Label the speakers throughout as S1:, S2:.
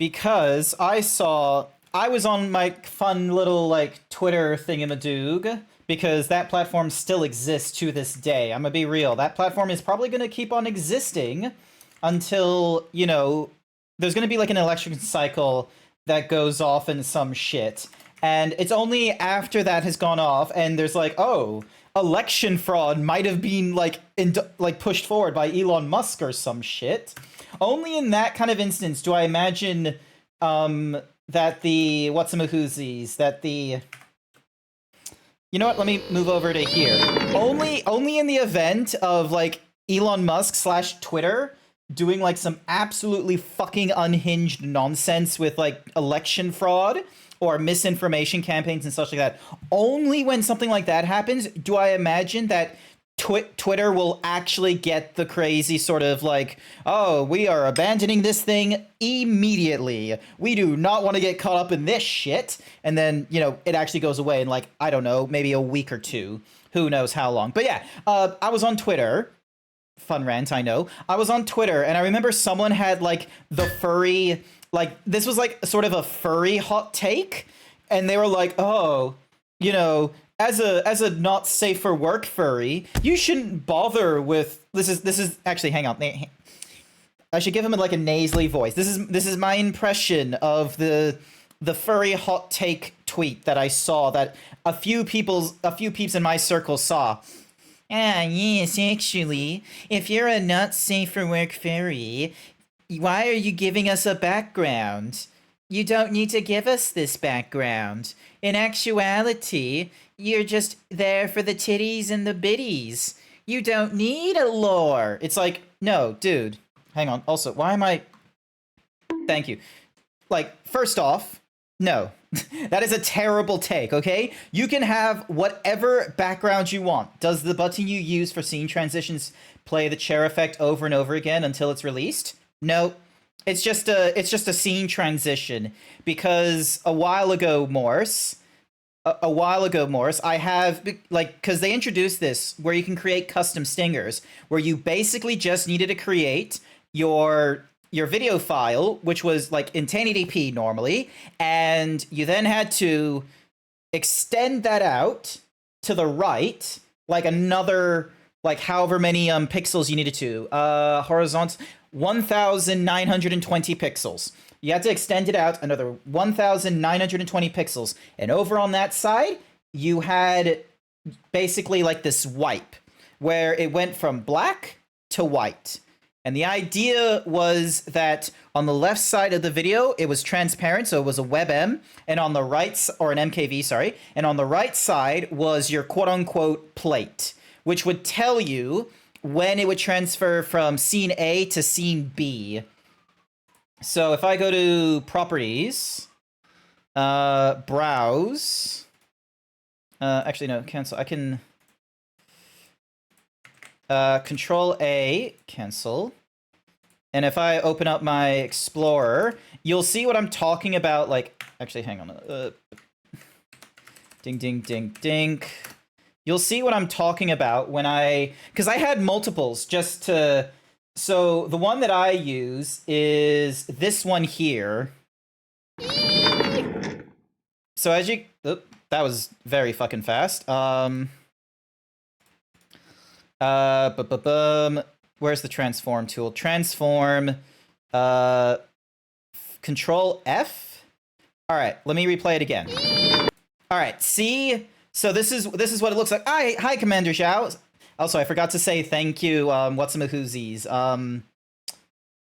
S1: because I was on my fun little like Twitter thingamadoog because that platform still exists to this day. I'm gonna be real. That platform is probably gonna keep on existing until, there's gonna be like an election cycle that goes off in some shit. And it's only after that has gone off and there's like, oh, election fraud might have been like pushed forward by Elon Musk or some shit. Only in that kind of instance do I imagine that the whatsamahoozies, that the you know what? Let me move over to here. Only in the event of like Elon Musk slash Twitter doing like some absolutely fucking unhinged nonsense with like election fraud or misinformation campaigns and such like that. Only when something like that happens do I imagine that Twitter will actually get the crazy sort of like, oh, we are abandoning this thing immediately. We do not want to get caught up in this shit. And then, it actually goes away in like, I don't know, maybe a week or two. Who knows how long. But yeah, I was on Twitter. Fun rant, I know. I was on Twitter and I remember someone had like the furry, like this was like sort of a furry hot take. And they were like, oh, as a not safe for work furry, you shouldn't bother with this is actually hang on. I should give him like a nasally voice. This is my impression of the furry hot take tweet that I saw that a few peeps in my circle saw. Ah, yes, actually, if you're a not safe for work furry, why are you giving us a background? You don't need to give us this background. In actuality, you're just there for the titties and the bitties. You don't need a lore. It's like, no, dude. Hang on. Also, why am I... Thank you. Like, first off, no. That is a terrible take, okay? You can have whatever background you want. Does the button you use for scene transitions play the chair effect over and over again until it's released? No. It's just a scene transition because a while ago, Morse, I have because they introduced this where you can create custom stingers where you basically just needed to create your video file, which was like in 1080p normally, and you then had to extend that out to the right like another like however many pixels you needed to horizontal 1920 pixels. You had to extend it out another 1920 pixels, and over on that side you had basically like this wipe where it went from black to white. And the idea was that on the left side of the video, it was transparent, so it was a WebM, and on the right, or an MKV, sorry, and on the right side was your quote-unquote plate, which would tell you when it would transfer from scene A to scene B. So if I go to properties, browse, actually no, cancel, I can... Control A, cancel. And if I open up my Explorer, you'll see what I'm talking about. Like, actually, hang on. Ding, ding, ding, ding. You'll see what I'm talking about when because I had multiples just to, so the one that I use is this one here. So as you, that was very fucking fast. Where's the transform tool? Transform, Control F. All right, let me replay it again. All right, see? So this is what it looks like. Hi, Commander Zhao. Also, I forgot to say thank you, whatsamahoozies.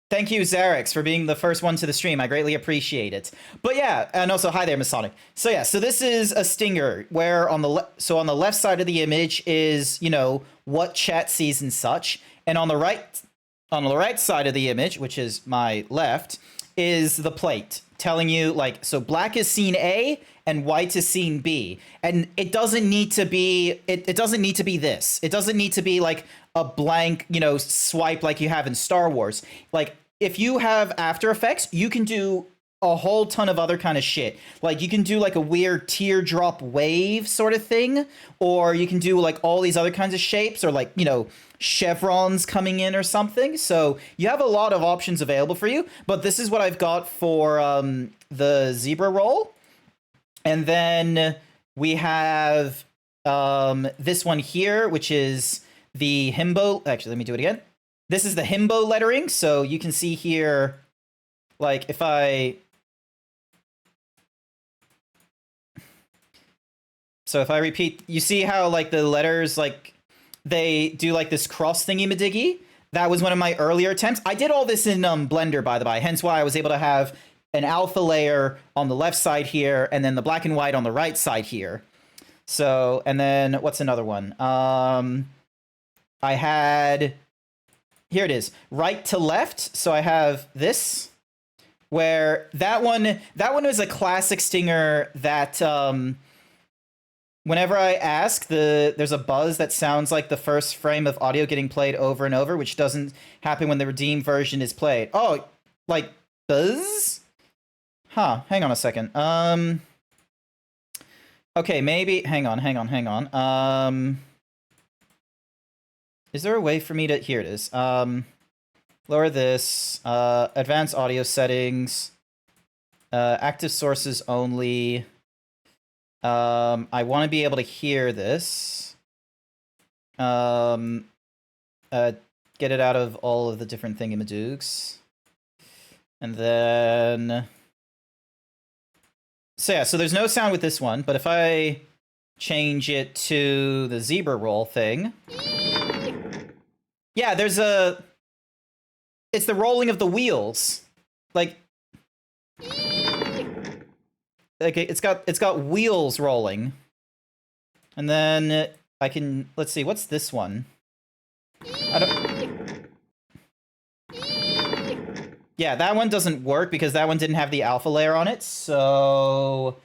S1: Thank you, Xerix, for being the first one to the stream. I greatly appreciate it. But yeah, and also hi there, Masonic. So yeah, so this is a stinger where on the left side of the image is, what chat sees and such, and on the right side of the image, which is my left, is the plate telling you like, so black is scene A and white is scene B. And it doesn't need to be it doesn't need to be this. It doesn't need to be like a blank, swipe like you have in Star Wars. Like if you have After Effects, you can do a whole ton of other kind of shit. Like you can do like a weird teardrop wave sort of thing, or you can do like all these other kinds of shapes, or like, you know, chevrons coming in or something. So you have a lot of options available for you, but this is what I've got for the zebra roll. And then we have this one here, which is the himbo. Actually, let me do it again. This is the himbo lettering. So you can see here, like if I... So if I repeat, you see how like the letters, like they do like this cross thingy-madiggy? That was one of my earlier attempts. I did all this in Blender, by the by, hence why I was able to have an alpha layer on the left side here, and then the black and white on the right side here. So, and then what's another one? I had, here it is, right to left. So I have this, where that one was a classic stinger that whenever I ask, there's a buzz that sounds like the first frame of audio getting played over and over, which doesn't happen when the redeemed version is played. Oh, like buzz? Huh, hang on a second. Okay, maybe, hang on. Is there a way for me to, here it is. Lower this, advanced audio settings, active sources only. I want to be able to hear this. Get it out of all of the different thingamadoogs. And then... So yeah, so there's no sound with this one, but if I change it to the zebra roll thing... Yeah, there's a... It's the rolling of the wheels. Like it's got wheels rolling. And then I can, let's see, what's this one? I don't... Yeah, that one doesn't work because that one didn't have the alpha layer on it, so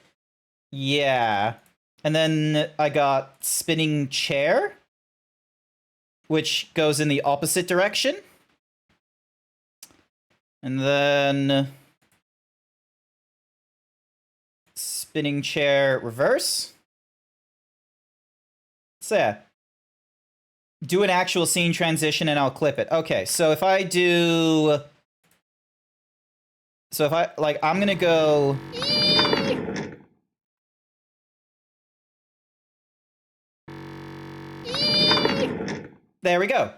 S1: yeah. And then I got spinning chair, which goes in the opposite direction. And then spinning chair reverse. So yeah. Do an actual scene transition and I'll clip it. Okay, so if I do... So if I, like, I'm gonna go... There we go.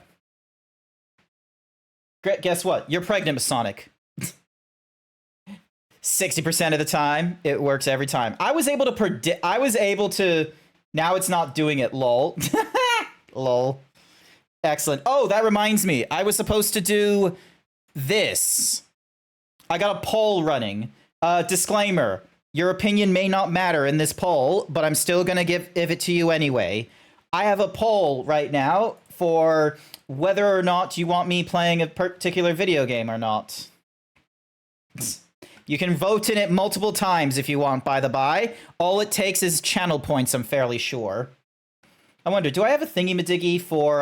S1: Guess what? You're pregnant, Masonic. 60% of the time, it works every time. I was able to predict... I was able to... Now it's not doing it, lol. Lol. Excellent. Oh, that reminds me. I was supposed to do this. I got a poll running. Disclaimer. Your opinion may not matter in this poll, but I'm still going to give it to you anyway. I have a poll right now for whether or not you want me playing a particular video game or not. You can vote in it multiple times if you want, by the by. All it takes is channel points, I'm fairly sure. I wonder, do I have a thingy-madiggy for,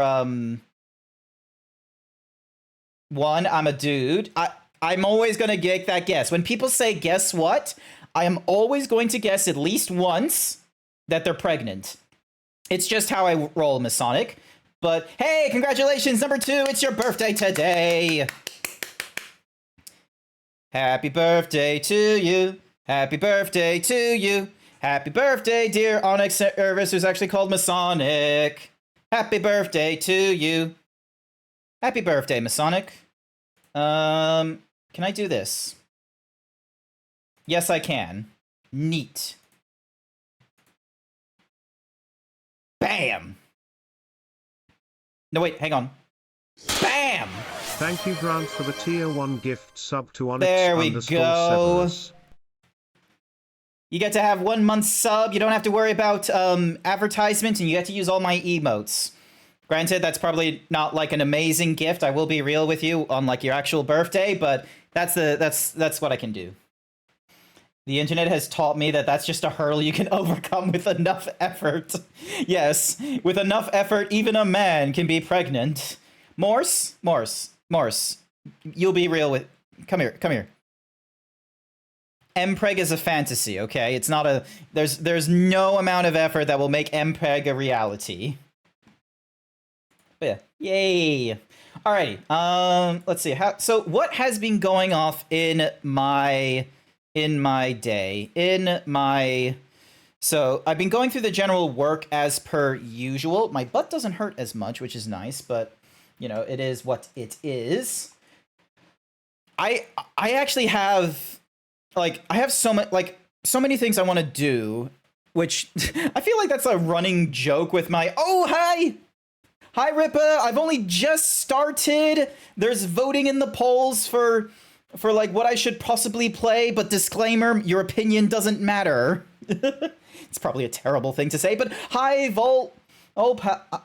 S1: one, I'm a dude. I'm always going to get that guess. When people say, guess what? I am always going to guess at least once that they're pregnant. It's just how I roll, Masonic. But, hey, congratulations, number 2, it's your birthday today! Happy birthday to you. Happy birthday to you. Happy birthday, dear Onyx Service, who's actually called Masonic. Happy birthday to you. Happy birthday, Masonic. Can I do this? Yes, I can. Neat. Bam! No, wait, hang on. Bam!
S2: Thank you, Grant, for the tier 1 gift sub to Onyx.
S1: There we go. You get to have 1 month sub. You don't have to worry about advertisement, and you get to use all my emotes. Granted, that's probably not like an amazing gift. I will be real with you on like your actual birthday, but that's what I can do. The internet has taught me that that's just a hurdle you can overcome with enough effort. Yes, with enough effort, even a man can be pregnant. Morse, you'll be real with... Come here. MPreg is a fantasy, okay? It's not a... There's no amount of effort that will make MPreg a reality. But yeah, yay! Alrighty, let's see. So what has been going off in my day? So I've been going through the general work as per usual. My butt doesn't hurt as much, which is nice, but you know, it is what it is. I actually have I have so many things I want to do, which I feel like that's a running joke with my Hi Rippa, I've only just started. There's voting in the polls for like what I should possibly play, but disclaimer, your opinion doesn't matter. It's probably a terrible thing to say, but hi Volt. Oh,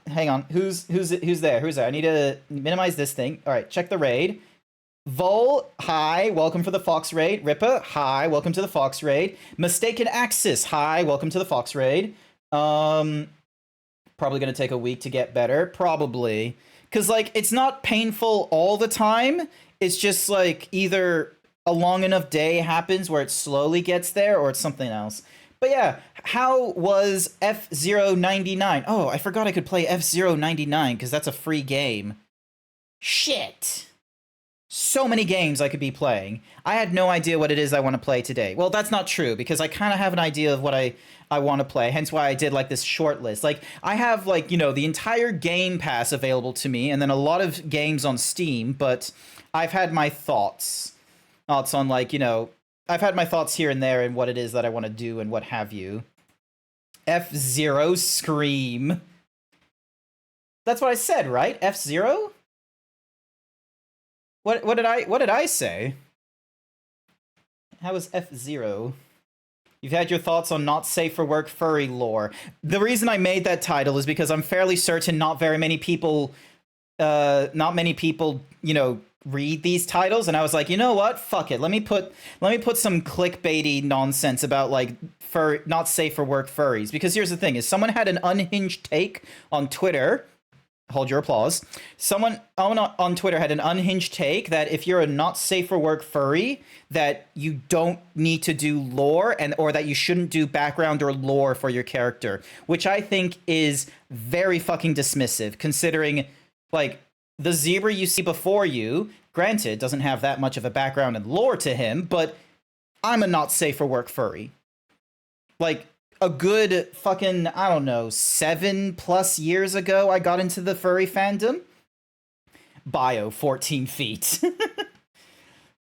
S1: hang on. Who's there? I need to minimize this thing. All right, check the raid. Vol, hi, welcome for the Fox raid. Rippa, hi, welcome to the Fox raid. Mistaken Axis, hi, welcome to the Fox raid. Probably gonna take a week to get better, probably. Cause like, it's not painful all the time. It's just like either a long enough day happens where it slowly gets there or it's something else. But yeah, how was F099? Oh, I forgot I could play F099 because that's a free game. Shit. So many games I could be playing. I had no idea what it is I want to play today. Well, that's not true because I kind of have an idea of what I want to play, hence why I did like this short list. Like I have like, you know, the entire Game Pass available to me and then a lot of games on Steam, but I've had my thoughts on like, you know, I've had my thoughts here and there and what it is that I want to do and what have you. F-Zero Scream. That's what I said, right? F-Zero? What did I say? How was F-Zero? You've had your thoughts on not safe for work furry lore. The reason I made that title is because I'm fairly certain not many people, you know, read these titles, and I was like, you know what? Fuck it. Let me put some clickbaity nonsense about like not safe for work furries. Because here's the thing: is someone had an unhinged take on Twitter. Hold your applause. Someone on Twitter had an unhinged take that if you're a not safe for work furry, that you don't need to do lore or that you shouldn't do background or lore for your character, which I think is very fucking dismissive, considering like the zebra you see before you, granted, doesn't have that much of a background and lore to him, but I'm a not safe for work furry. Like, a good fucking, I don't know, 7+ years ago, I got into the furry fandom. Bio, 14 feet.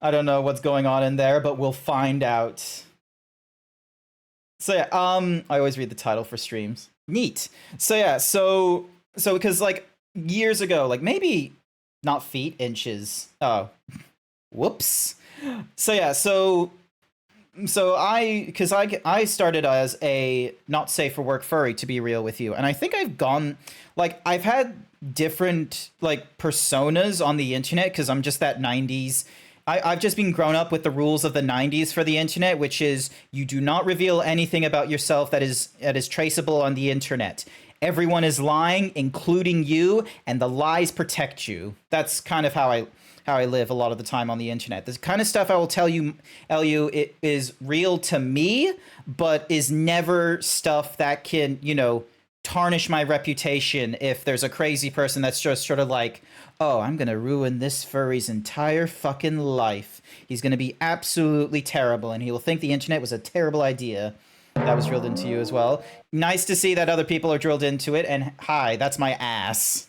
S1: I don't know what's going on in there, but we'll find out. So yeah, I always read the title for streams. Neat. So yeah, so because like years ago, like maybe not feet, inches. Oh, whoops. So yeah, so I started as a not safe for work furry, to be real with you, and I think I've had different like personas on the internet because I'm just that 90s. I've just been grown up with the rules of the 90s for the internet, which is you do not reveal anything about yourself that is traceable on the internet. Everyone is lying, including you, and the lies protect you. That's kind of how I live a lot of the time on the internet. The kind of stuff I will tell you, it is real to me, but is never stuff that can, you know, tarnish my reputation if there's a crazy person that's just sort of like, oh, I'm gonna ruin this furry's entire fucking life. He's gonna be absolutely terrible, and he will think the internet was a terrible idea. That was drilled into you as well. Nice to see that other people are drilled into it, and hi, that's my ass.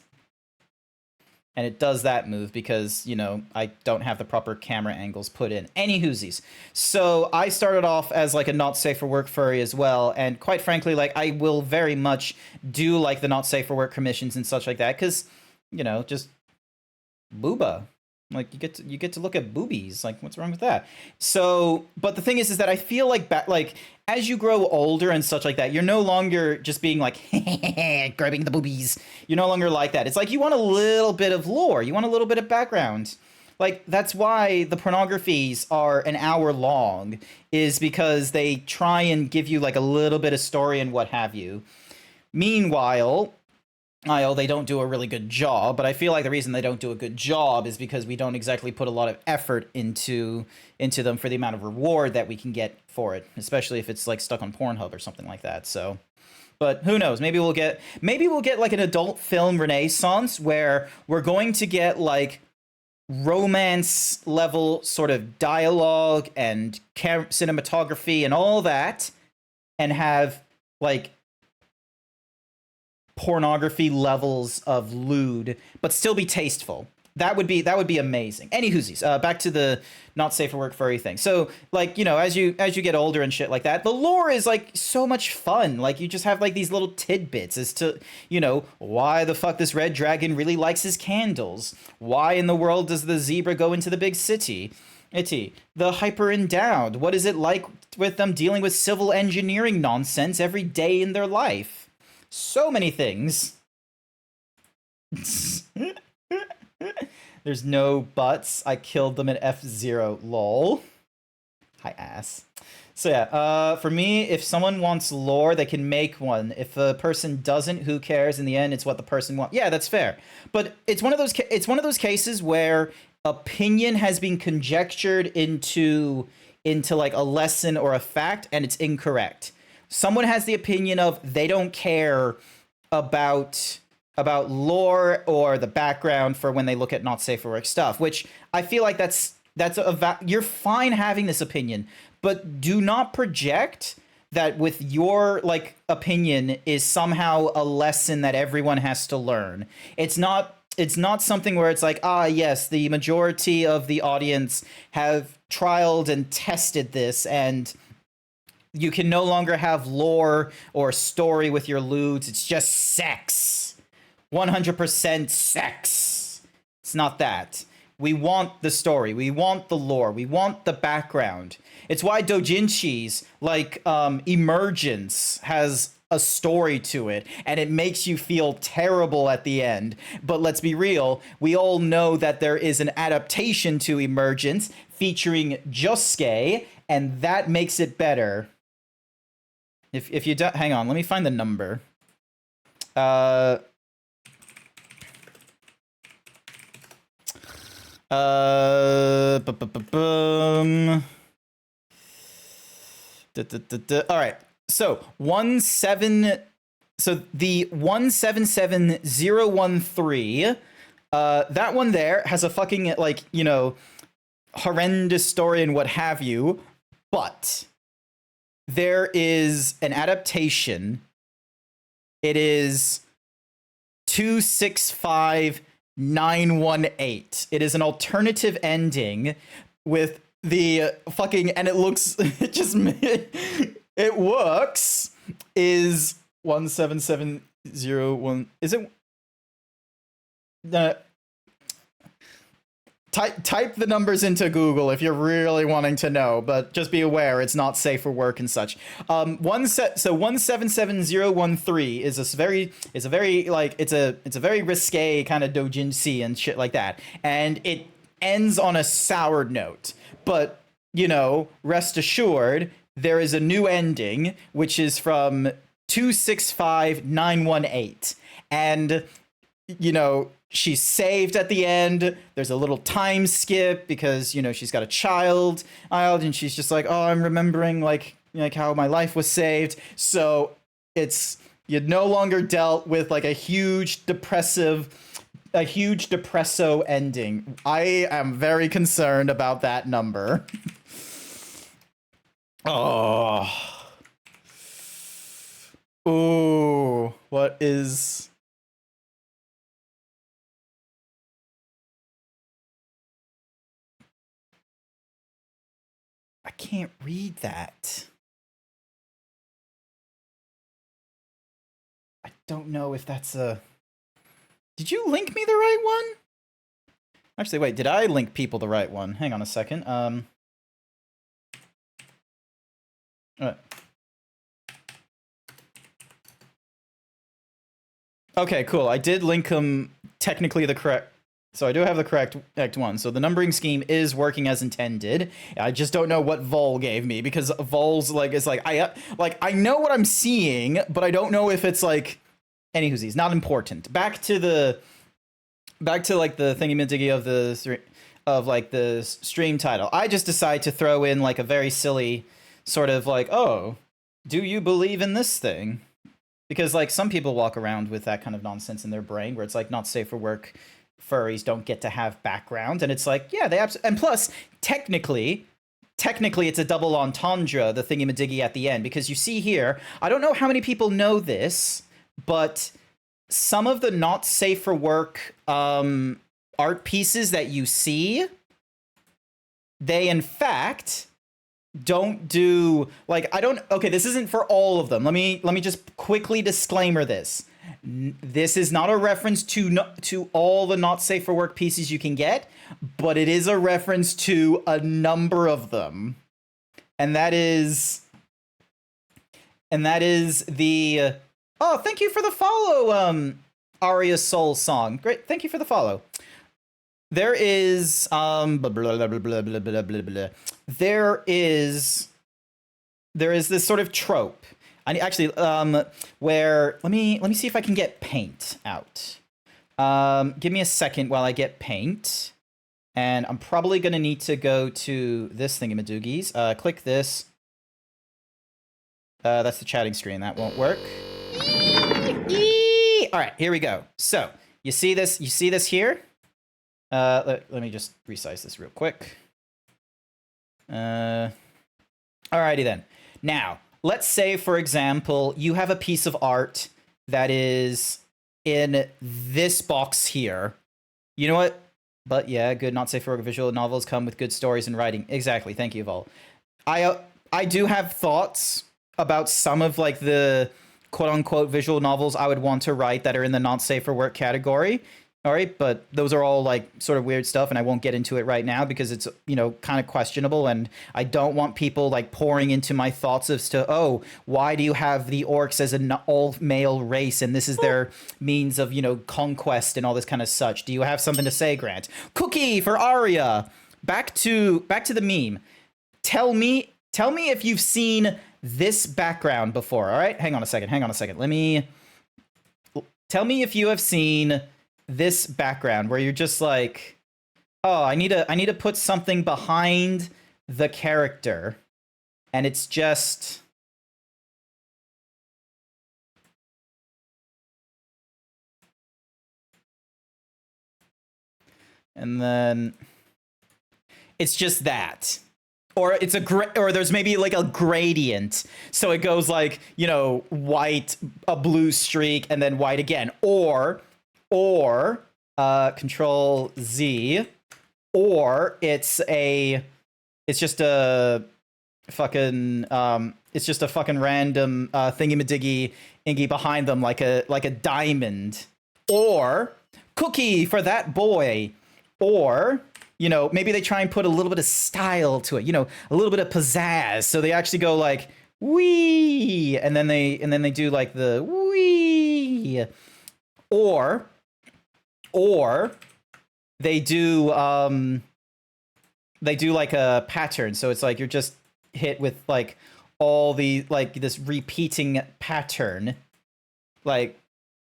S1: And it does that move because, you know, I don't have the proper camera angles put in. Any whoosies. So I started off as like a not safe for work furry as well. And quite frankly, like I will very much do like the not safe for work commissions and such like that. Because, you know, just booba. Like you get to look at boobies. Like what's wrong with that? So, but the thing is that I feel like as you grow older and such like that, you're no longer just being like grabbing the boobies. You're no longer like that. It's like you want a little bit of lore. You want a little bit of background. Like that's why the pornographies are an hour long, is because they try and give you like a little bit of story and what have you. Meanwhile, they don't do a really good job, but I feel like the reason they don't do a good job is because we don't exactly put a lot of effort into them for the amount of reward that we can get for it, especially if it's like stuck on Pornhub or something like that. So, but who knows? Maybe we'll get like an adult film renaissance where we're going to get like romance level sort of dialogue and cinematography and all that, and have like pornography levels of lewd, but still be tasteful. That would be amazing. Any whoosies, back to the not safe for work furry thing. So like, you know, as you get older and shit like that, the lore is like so much fun. Like you just have like these little tidbits as to, you know, why the fuck this red dragon really likes his candles. Why in the world does the zebra go into the big city? The hyper endowed. What is it like with them dealing with civil engineering nonsense every day in their life? So many things. There's no buts. I killed them at F0. Lol. Hi, ass. So yeah, for me, if someone wants lore, they can make one. If a person doesn't, who cares? In the end, it's what the person wants. Yeah, that's fair. But it's one of those cases where opinion has been conjectured into like a lesson or a fact, and it's incorrect. Someone has the opinion of they don't care about lore or the background for when they look at not safe for work stuff, which I feel like you're fine having this opinion, but do not project that with your like opinion is somehow a lesson that everyone has to learn. It's not something where it's like, yes, the majority of the audience have trialed and tested this, and you can no longer have lore or story with your lewds. It's just sex. 100% sex. It's not that. We want the story. We want the lore. We want the background. It's why doujinshis like Emergence has a story to it, and it makes you feel terrible at the end. But let's be real, we all know that there is an adaptation to Emergence featuring Josuke, and that makes it better. If you don't, hang on, let me find the number. All right. So the 177013, that one there has a fucking like, you know, horrendous story and what have you, but there is an adaptation. It is 265918. It is an alternative ending with the fucking, and it looks, it works, is 17701. Is it? Type the numbers into Google if you're really wanting to know, but just be aware it's not safe for work and such. So 177013 is a very like it's a very risque kind of doujinshi and shit like that, and it ends on a sour note. But you know, rest assured, there is a new ending which is from 265918, and you know, she's saved at the end. There's a little time skip because, you know, she's got a child, and she's just like, oh, I'm remembering like how my life was saved. So it's, you no longer dealt with like a huge depresso ending. I am very concerned about that number. Oh. Ooh, what is... I can't read that. I don't know if that's a... Did you link me the right one? Actually, wait, did I link people the right one? Hang on a second. Okay, cool. I did link them technically the correct... So I do have the correct one. So the numbering scheme is working as intended. I just don't know what Vol gave me, because Vol's like, it's like I know what I'm seeing, but I don't know if it's like Anywhoosies, not important. Back to like the thingy-majiggy of like the stream title. I just decide to throw in like a very silly sort of like, oh, do you believe in this thing? Because like some people walk around with that kind of nonsense in their brain where it's like not safe for work. Furries don't get to have background, and it's like, yeah, they and plus technically it's a double entendre, the thingy-majiggy at the end, because you see here, I don't know how many people know this, but some of the not safe for work art pieces that you see, they in fact don't do like okay, this isn't for all of them. Let me just quickly disclaimer this. This is not a reference to all the not safe for work pieces you can get, but it is a reference to a number of them. And that is the oh, thank you for the follow, Aria Soul Song. Great, thank you for the follow. There is blah, blah, blah, blah, blah, blah, blah, blah, blah. There is this sort of trope. I actually where let me see if I can get paint out. Give me a second while I get paint. And I'm probably gonna need to go to this thingamadoogies. Click this. That's the chatting screen. That won't work. All right, here we go. So you see this? You see this here? Let me just resize this real quick. Alrighty then. Now, let's say, for example, you have a piece of art that is in this box here. You know what? But yeah, good not safe for work visual novels come with good stories and writing. Exactly. Thank you, Vol. I do have thoughts about some of like the quote-unquote visual novels I would want to write that are in the not safe for work category. All right, but those are all like sort of weird stuff, and I won't get into it right now because it's, you know, kind of questionable, and I don't want people like pouring into my thoughts as to, oh, why do you have the orcs as an all-male race, and this is their means of, you know, conquest and all this kind of such. Do you have something to say, Grant? Cookie for Aria. Back to the meme. Tell me if you've seen this background before. All right, hang on a second. Tell me if you have seen this background where you're just like, oh, I need to put something behind the character, and it's just and then it's just that, or it's or there's maybe like a gradient, so it goes like, you know, white, a blue streak, and then white again, or Control Z, or it's just a fucking random thingy-majiggy ingy behind them, like a diamond, or cookie for that boy, or, you know, maybe they try and put a little bit of style to it, you know, a little bit of pizzazz, so they actually go like wee, and then they do like the wee, or they do like a pattern, so it's like you're just hit with like all the like this repeating pattern, like,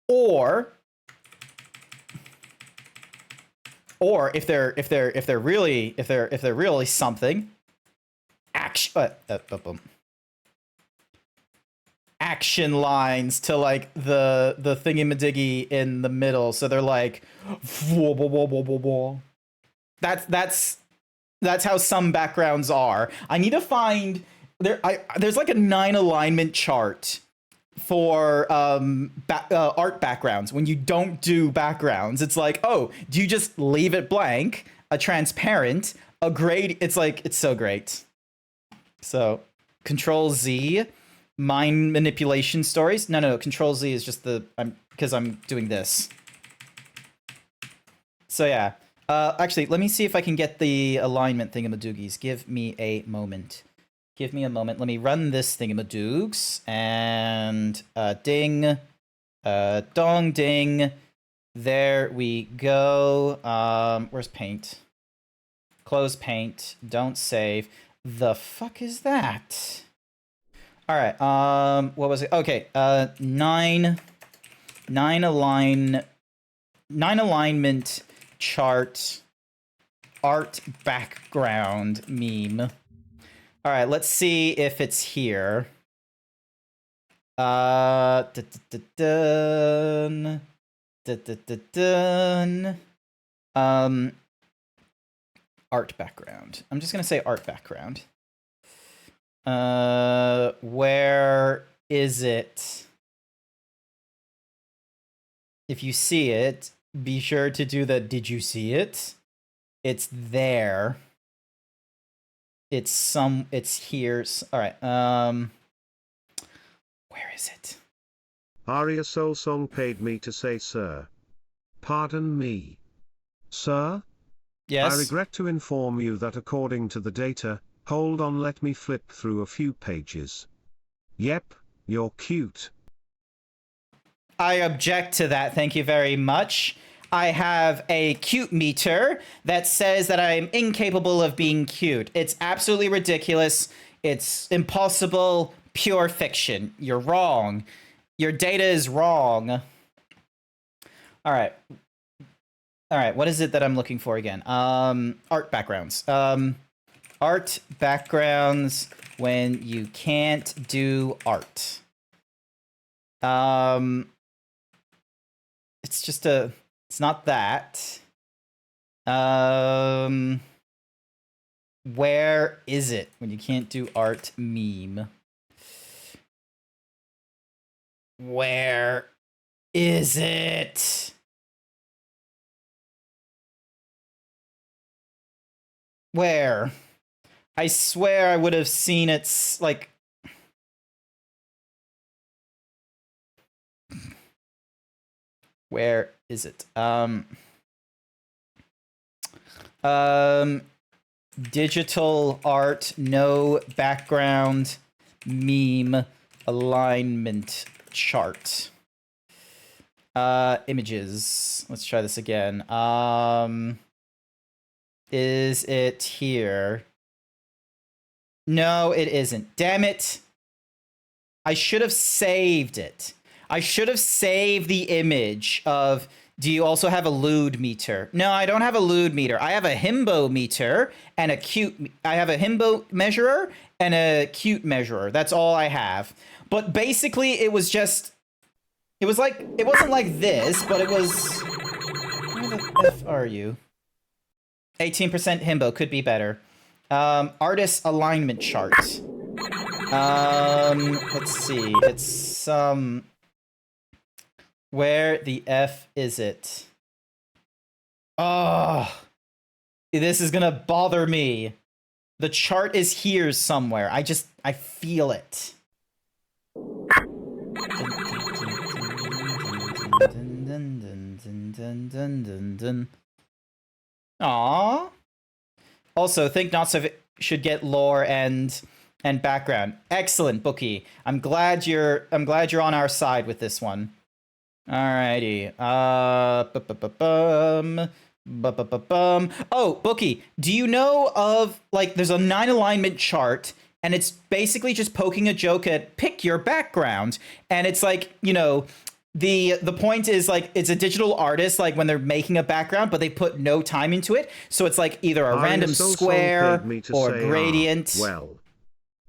S1: or if they're really something, action lines to like the thingy-majiggy in the middle, so they're like that's how some backgrounds are. I need to find there's like a 9 alignment chart for art backgrounds. When you don't do backgrounds, it's like, oh, do you just leave it blank, a transparent, a grade? It's like, it's so great. So Control Z, mind manipulation stories. No, Control Z is just because I'm doing this. So yeah, actually, let me see if I can get the alignment thingamadoogies. Give me a moment. Let me run this thingamadoogs, and ding, dong ding. There we go. Where's paint? Close paint. Don't save. The fuck is that? All right. What was it? Okay. 9 9 alignment chart art background meme. All right, let's see if it's here. Dun. Art background. I'm just gonna say art background. Where is it? If you see it, be sure to do the did you see it? It's there. It's here. All right. Where is it?
S2: Aria Soul Song paid me to say sir. Pardon me. Sir?
S1: Yes.
S2: I regret to inform you that according to the data, hold on, let me flip through a few pages. Yep, you're cute.
S1: I object to that, thank you very much. I have a cute meter that says that I'm incapable of being cute. It's absolutely ridiculous. It's impossible, pure fiction. You're wrong. Your data is wrong. All right. All right, what is it that I'm looking for again? Art backgrounds. Art backgrounds when you can't do art. It's just it's not that. Where is it when you can't do art meme? Where is it? Where? I swear I would have seen it, like... Where is it? Digital art, no background, meme, alignment chart. Images. Let's try this again. Is it here? No, it isn't. Damn it. I should have saved it. I should have saved the image of, do you also have a lewd meter? No, I don't have a lewd meter. I have a himbo meter and a cute, I have a himbo measurer and a cute measurer. That's all I have. But basically it was just, it was like, it wasn't like this, but it was, where the F are you? 18% himbo, could be better. Artist alignment chart. Let's see, it's, where the F is it? Oh, this is gonna bother me. The chart is here somewhere. I feel it. Aww. Also, think not so should get lore and background. Excellent, Bookie. I'm glad you're on our side with this one. Alrighty. Oh, Bookie, do you know of, like, there's a 9 alignment chart, and it's basically just poking a joke at pick your background, and it's like, you know, the point is, like, it's a digital artist, like, when they're making a background, but they put no time into it, so it's like either a random square or gradient.
S2: Well,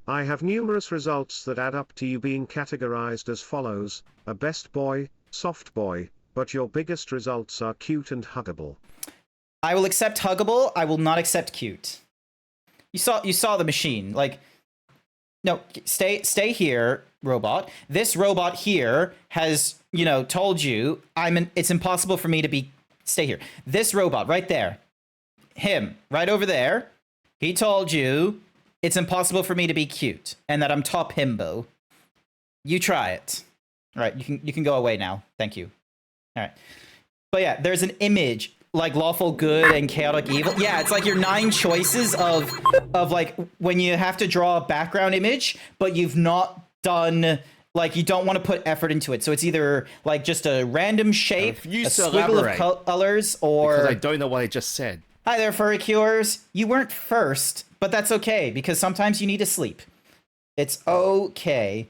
S2: I have numerous results that add up to you being categorized as follows: a best boy, soft boy, but your biggest results are cute and huggable.
S1: I will accept huggable. I will not accept cute. You saw the machine. Like, no, stay here, robot. This robot here has, you know, told you it's impossible for me to be, stay here. This robot right there, him right over there, he told you it's impossible for me to be cute and that I'm top himbo. You try it. All right, you can go away now. Thank you. All right. But yeah, there's an image like lawful good and chaotic evil. Yeah, it's like your 9 choices of like when you have to draw a background image, but you've not done, like, you don't want to put effort into it. So it's either like just a random shape, a squiggle of colors, or...
S3: Because I don't know what I just said.
S1: Hi there, furry cures. You weren't first, but that's okay, because sometimes you need to sleep. It's okay.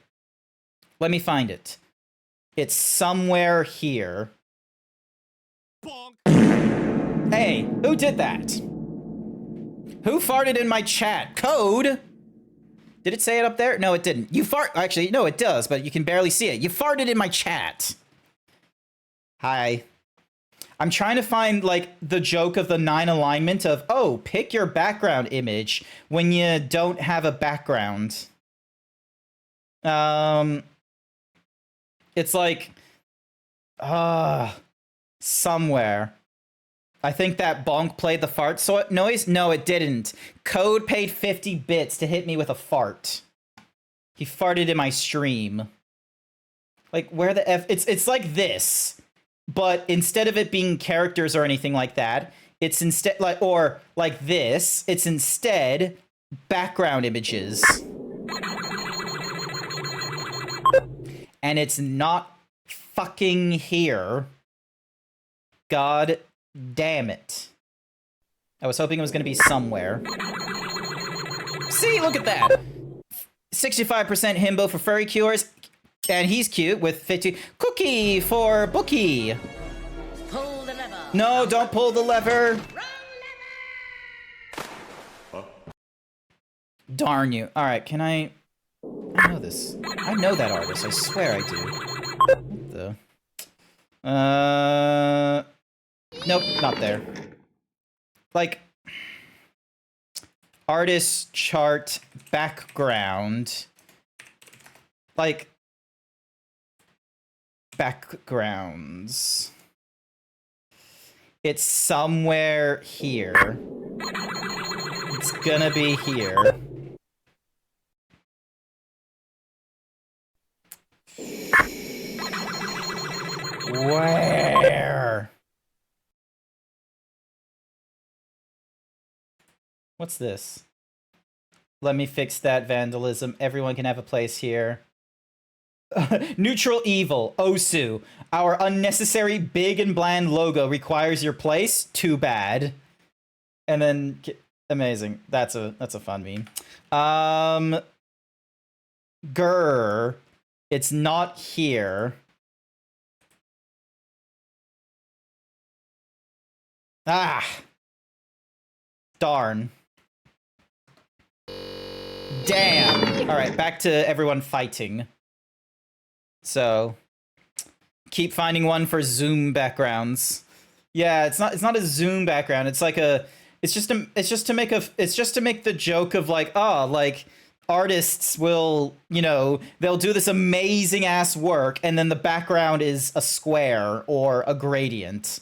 S1: Let me find it. It's somewhere here.
S3: Bonk.
S1: Hey, who did that? Who farted in my chat? Code? Did it say it up there? No, it didn't. You fart. Actually, no, it does, but you can barely see it. You farted in my chat. Hi. I'm trying to find, like, the joke of the 9 alignment of, oh, pick your background image when you don't have a background. It's like, somewhere. I think that bonk played the fart noise. No, it didn't. Code paid 50 bits to hit me with a fart. He farted in my stream. Like, where the F... It's like this, but instead of it being characters or anything like that, it's instead, like, or like this, it's instead background images. And it's not fucking here. God damn it. I was hoping it was going to be somewhere. See, look at that. 65% himbo for furry cures. And he's cute with 50. Cookie for Bookie.
S4: Pull the lever.
S1: No, don't pull the lever. Darn you. All right, can I know this. I know that artist. I swear I do. What the? Nope, not there. Like, artist chart background. Like, backgrounds. It's somewhere here. It's gonna be here. Where? What's this? Let me fix that vandalism. Everyone can have a place here. Neutral evil. Osu. Our unnecessary big and bland logo requires your place. Too bad. And then amazing. That's a fun meme. Grr. It's not here. Ah. Darn. Damn. All right, back to everyone fighting. So, keep finding one for Zoom backgrounds. Yeah, it's not a Zoom background. It's like a it's just to make the joke of like, oh, like artists will, you know, they'll do this amazing ass work and then the background is a square or a gradient.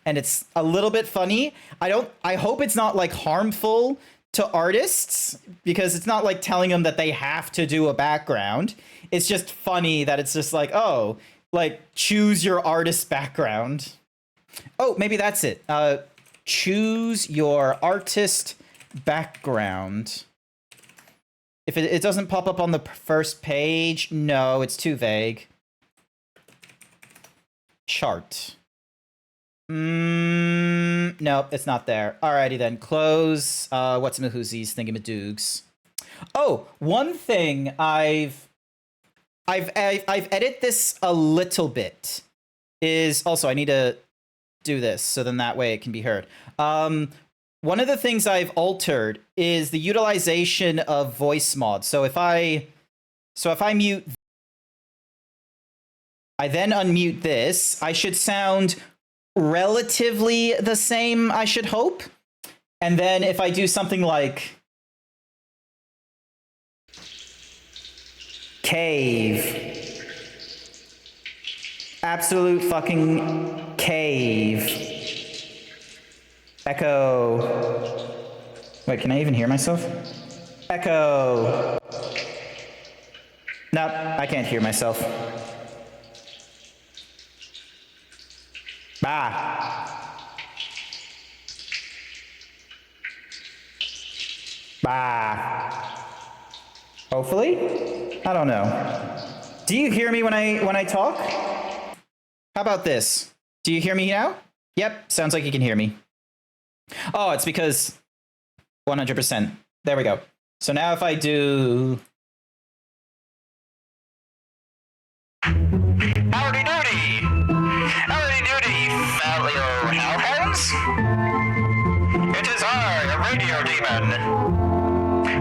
S1: And it's a little bit funny. I hope it's not like harmful to artists because it's not like telling them that they have to do a background. It's just funny that it's just like, oh, like choose your artist background. Oh, maybe that's it. Choose your artist background. If it doesn't pop up on the first page, no, it's too vague. Chart. Nope, it's not there. Alrighty then, close. What's Mahoozies thingamadoogs. Oh, one thing I've edited this a little bit is also I need to do this so then that way it can be heard. One of the things I've altered is the utilization of voice mod. So if I mute, I then unmute this, I should sound relatively the same, I should hope. And then if I do something like cave, absolute fucking cave, echo, wait, can I even hear myself? Echo. Nope, I can't hear myself. Bah. Bah. Hopefully? I don't know. Do you hear me when I talk? How about this? Do you hear me now? Yep, sounds like you can hear me. Oh, it's because 100%. There we go. So now if I do... I already demon.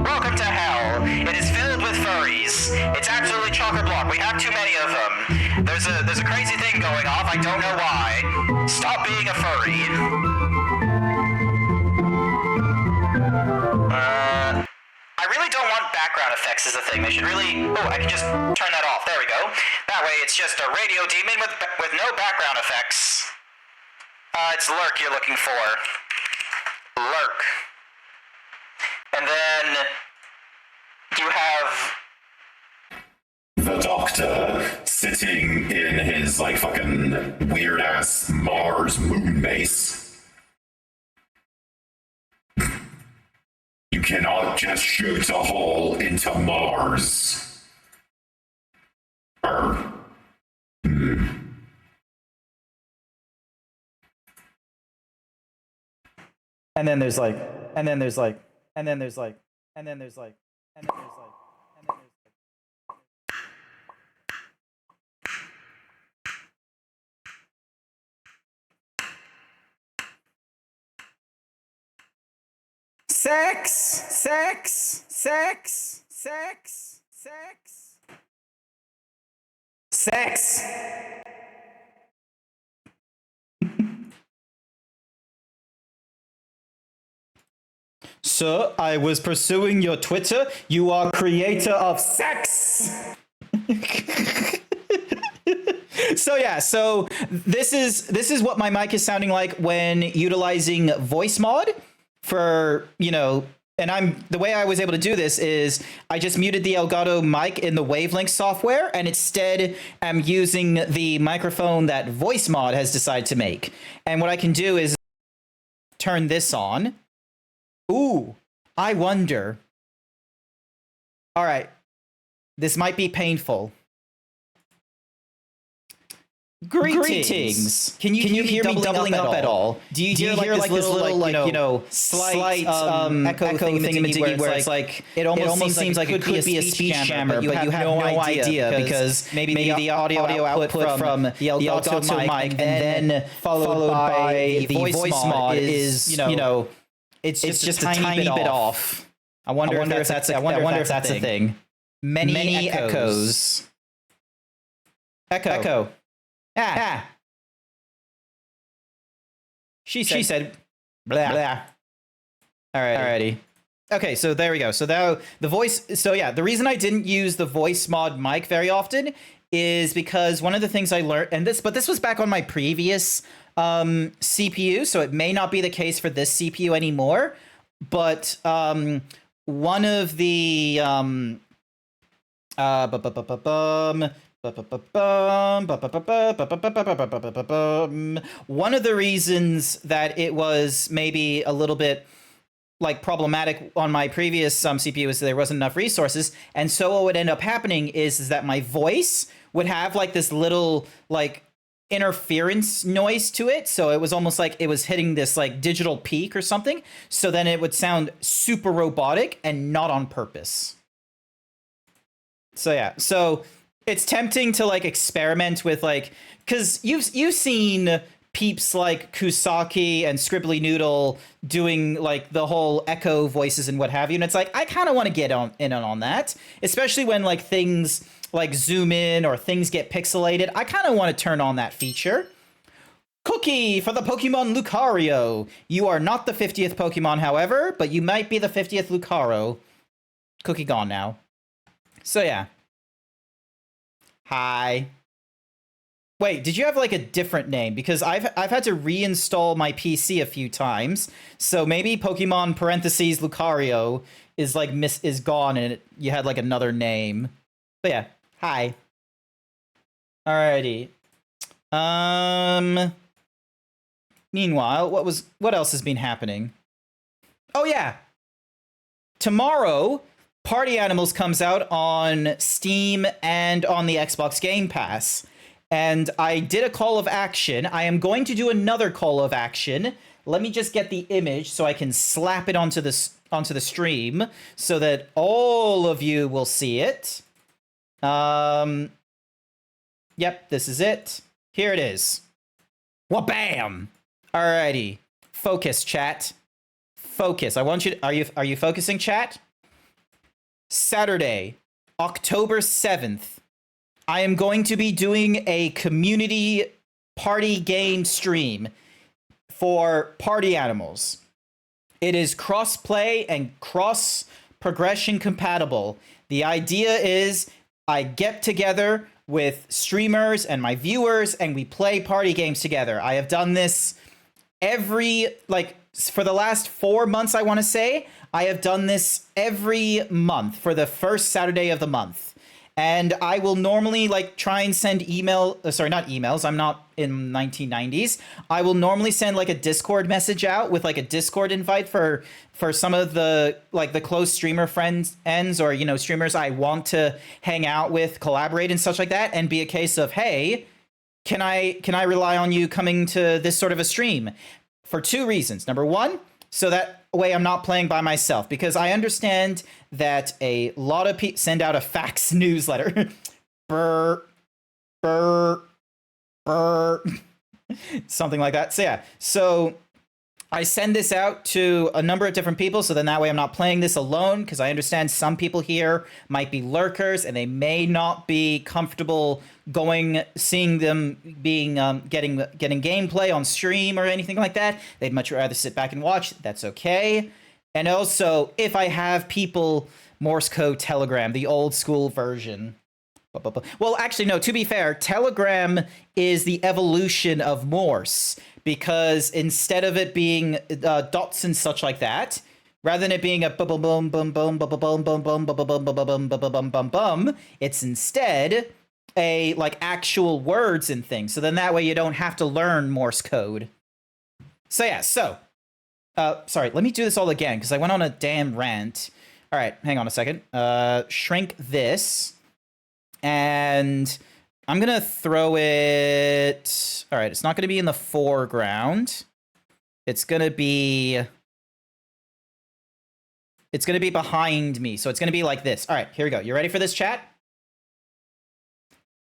S1: Welcome to hell. It is filled with furries. It's absolutely chock-a-block. We have too many of them. There's a crazy thing going off. I don't know why. Stop being a furry. I really don't want background effects as a thing. They should really... Oh, I can just turn that off. There we go. That way it's just a radio demon with no background effects. It's Lurk you're looking for. Lurk. And then you have
S5: the Doctor sitting in his like fucking weird ass Mars moon base. You cannot just shoot a hole into Mars.
S1: And then there's like, and then there's like, and then there's like, and then there's like, and then there's like, and then there's like. Sex, sex, sex, sex, sex, sex. Sir, I was pursuing your Twitter. You are creator of sex. So this is what my mic is sounding like when utilizing voice mod for, you know, and the way I was able to do this is I just muted the Elgato mic in the Wavelength software and instead am using the microphone that voice mod has decided to make. And what I can do is turn this on. Ooh, I wonder. All right, this might be painful. Greetings. Can you hear me doubling up at all? Do you hear like this little like, you know, slight echo thingy where it's like it almost seems like it could be a speech jammer, but you have no idea because maybe the audio output from the Elgato mic and then followed by the voice mod is, you know, it's just a tiny bit off. I wonder if that's a thing. Many echoes. Echo. Ah. She said blah. Blah. Alrighty. Okay, so there we go. So now the voice. So yeah, the reason I didn't use the voice mod mic very often is because one of the things I learned, but this was back on my previous CPU, so it may not be the case for this CPU anymore. But one of the one of the reasons that it was maybe a little bit like problematic on my previous CPU is that there wasn't enough resources, and so what would end up happening is that my voice would have like this little like interference noise to it, so it was almost like it was hitting this like digital peak or something, so then it would sound super robotic and not on purpose. So yeah, so it's tempting to like experiment with like, because you've seen peeps like Kusaki and Scribbly Noodle doing like the whole echo voices and what have you, and it's like I kind of want to get in on that, especially when like things like zoom in or things get pixelated. I kind of want to turn on that feature. Cookie for the Pokemon Lucario. You are not the 50th Pokemon, however, but you might be the 50th Lucario. Cookie gone now. So yeah. Hi. Wait, did you have like a different name? Because I've had to reinstall my PC a few times, so maybe Pokemon parentheses Lucario is like is gone and you had like another name. But yeah, hi. Alrighty. Meanwhile, what else has been happening? Oh yeah. Tomorrow, Party Animals comes out on Steam and on the Xbox Game Pass. And I did a call of action. I am going to do another call of action. Let me just get the image so I can slap it onto the stream so that all of you will see it. Yep, this is it. Here it is. Wha-bam! Alrighty. Focus, chat. focus. I want you to, are you focusing, chat? Saturday, October 7th, I am going to be doing a community party game stream for party animals. It is cross-play and cross-progression compatible. The idea is I get together with streamers and my viewers and we play party games together. I have done this for the last 4 months, I want to say. I have done this every month for the first Saturday of the month. And I will normally try and send not emails. I'm not in 1990s. I will normally send a Discord message out with a Discord invite for some of the the close streamer friends or streamers I want to hang out with, collaborate and such like that, and be a case of, hey, can I rely on you coming to this sort of a stream? For 2 reasons. Number 1, so that way I'm not playing by myself, because I understand that a lot of people send out a fax newsletter. Brr, brr, brr. Something like that. So yeah, so I send this out to a number of different people, so then that way I'm not playing this alone, because I understand some people here might be lurkers and they may not be comfortable seeing them being getting gameplay on stream or anything like that. They'd much rather sit back and watch. That's okay. And also, if I have people Morse code Telegram, the old school version. Well, actually, no, to be fair, Telegram is the evolution of Morse, because instead of it being dots and such like that, rather than it being a bum bum bum bum bum bum bum bum bum bum bum bum bum bum bum, it's instead a actual words and things. So then that way you don't have to learn Morse code. So yeah, sorry, let me do this all again because I went on a damn rant. All right, hang on a second. Shrink this. And I'm going to throw it... All right, it's not going to be in the foreground. It's going to be behind me. So it's going to be like this. All right, here we go. You ready for this, chat?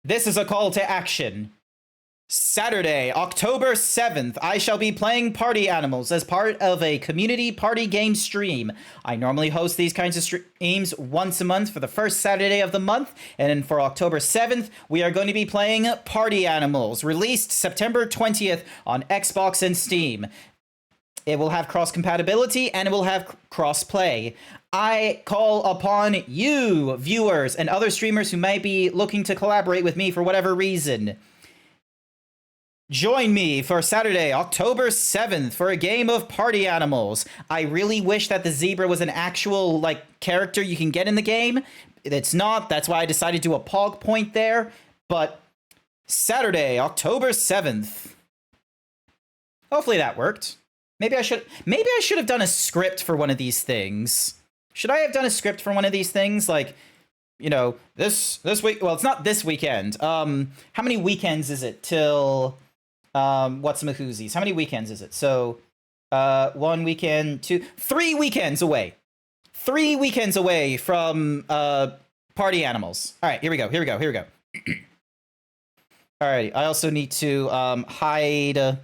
S1: This is a call to action. Saturday, October 7th, I shall be playing party animals as part of a community party game stream. I normally host these kinds of streams once a month for the first Saturday of the month, and for October 7th, we are going to be playing Party Animals, released September 20th on Xbox and Steam. It will have cross-compatibility, and it will have cross-play. I call upon you, viewers, and other streamers who might be looking to collaborate with me for whatever reason. Join me for Saturday, October 7th for a game of Party Animals. I really wish that the zebra was an actual, character you can get in the game. It's not. That's why I decided to do a pog point there. But Saturday, October 7th. Hopefully that worked. Maybe I should have done a script for one of these things. Should I have done a script for one of these things? This week. Well, it's not this weekend. How many weekends is it till... what's-a-mahoozies? How many weekends is it? So, 1 weekend, 3 weekends away. 3 weekends away from, Party Animals. All right, here we go. All right, I also need to, hide,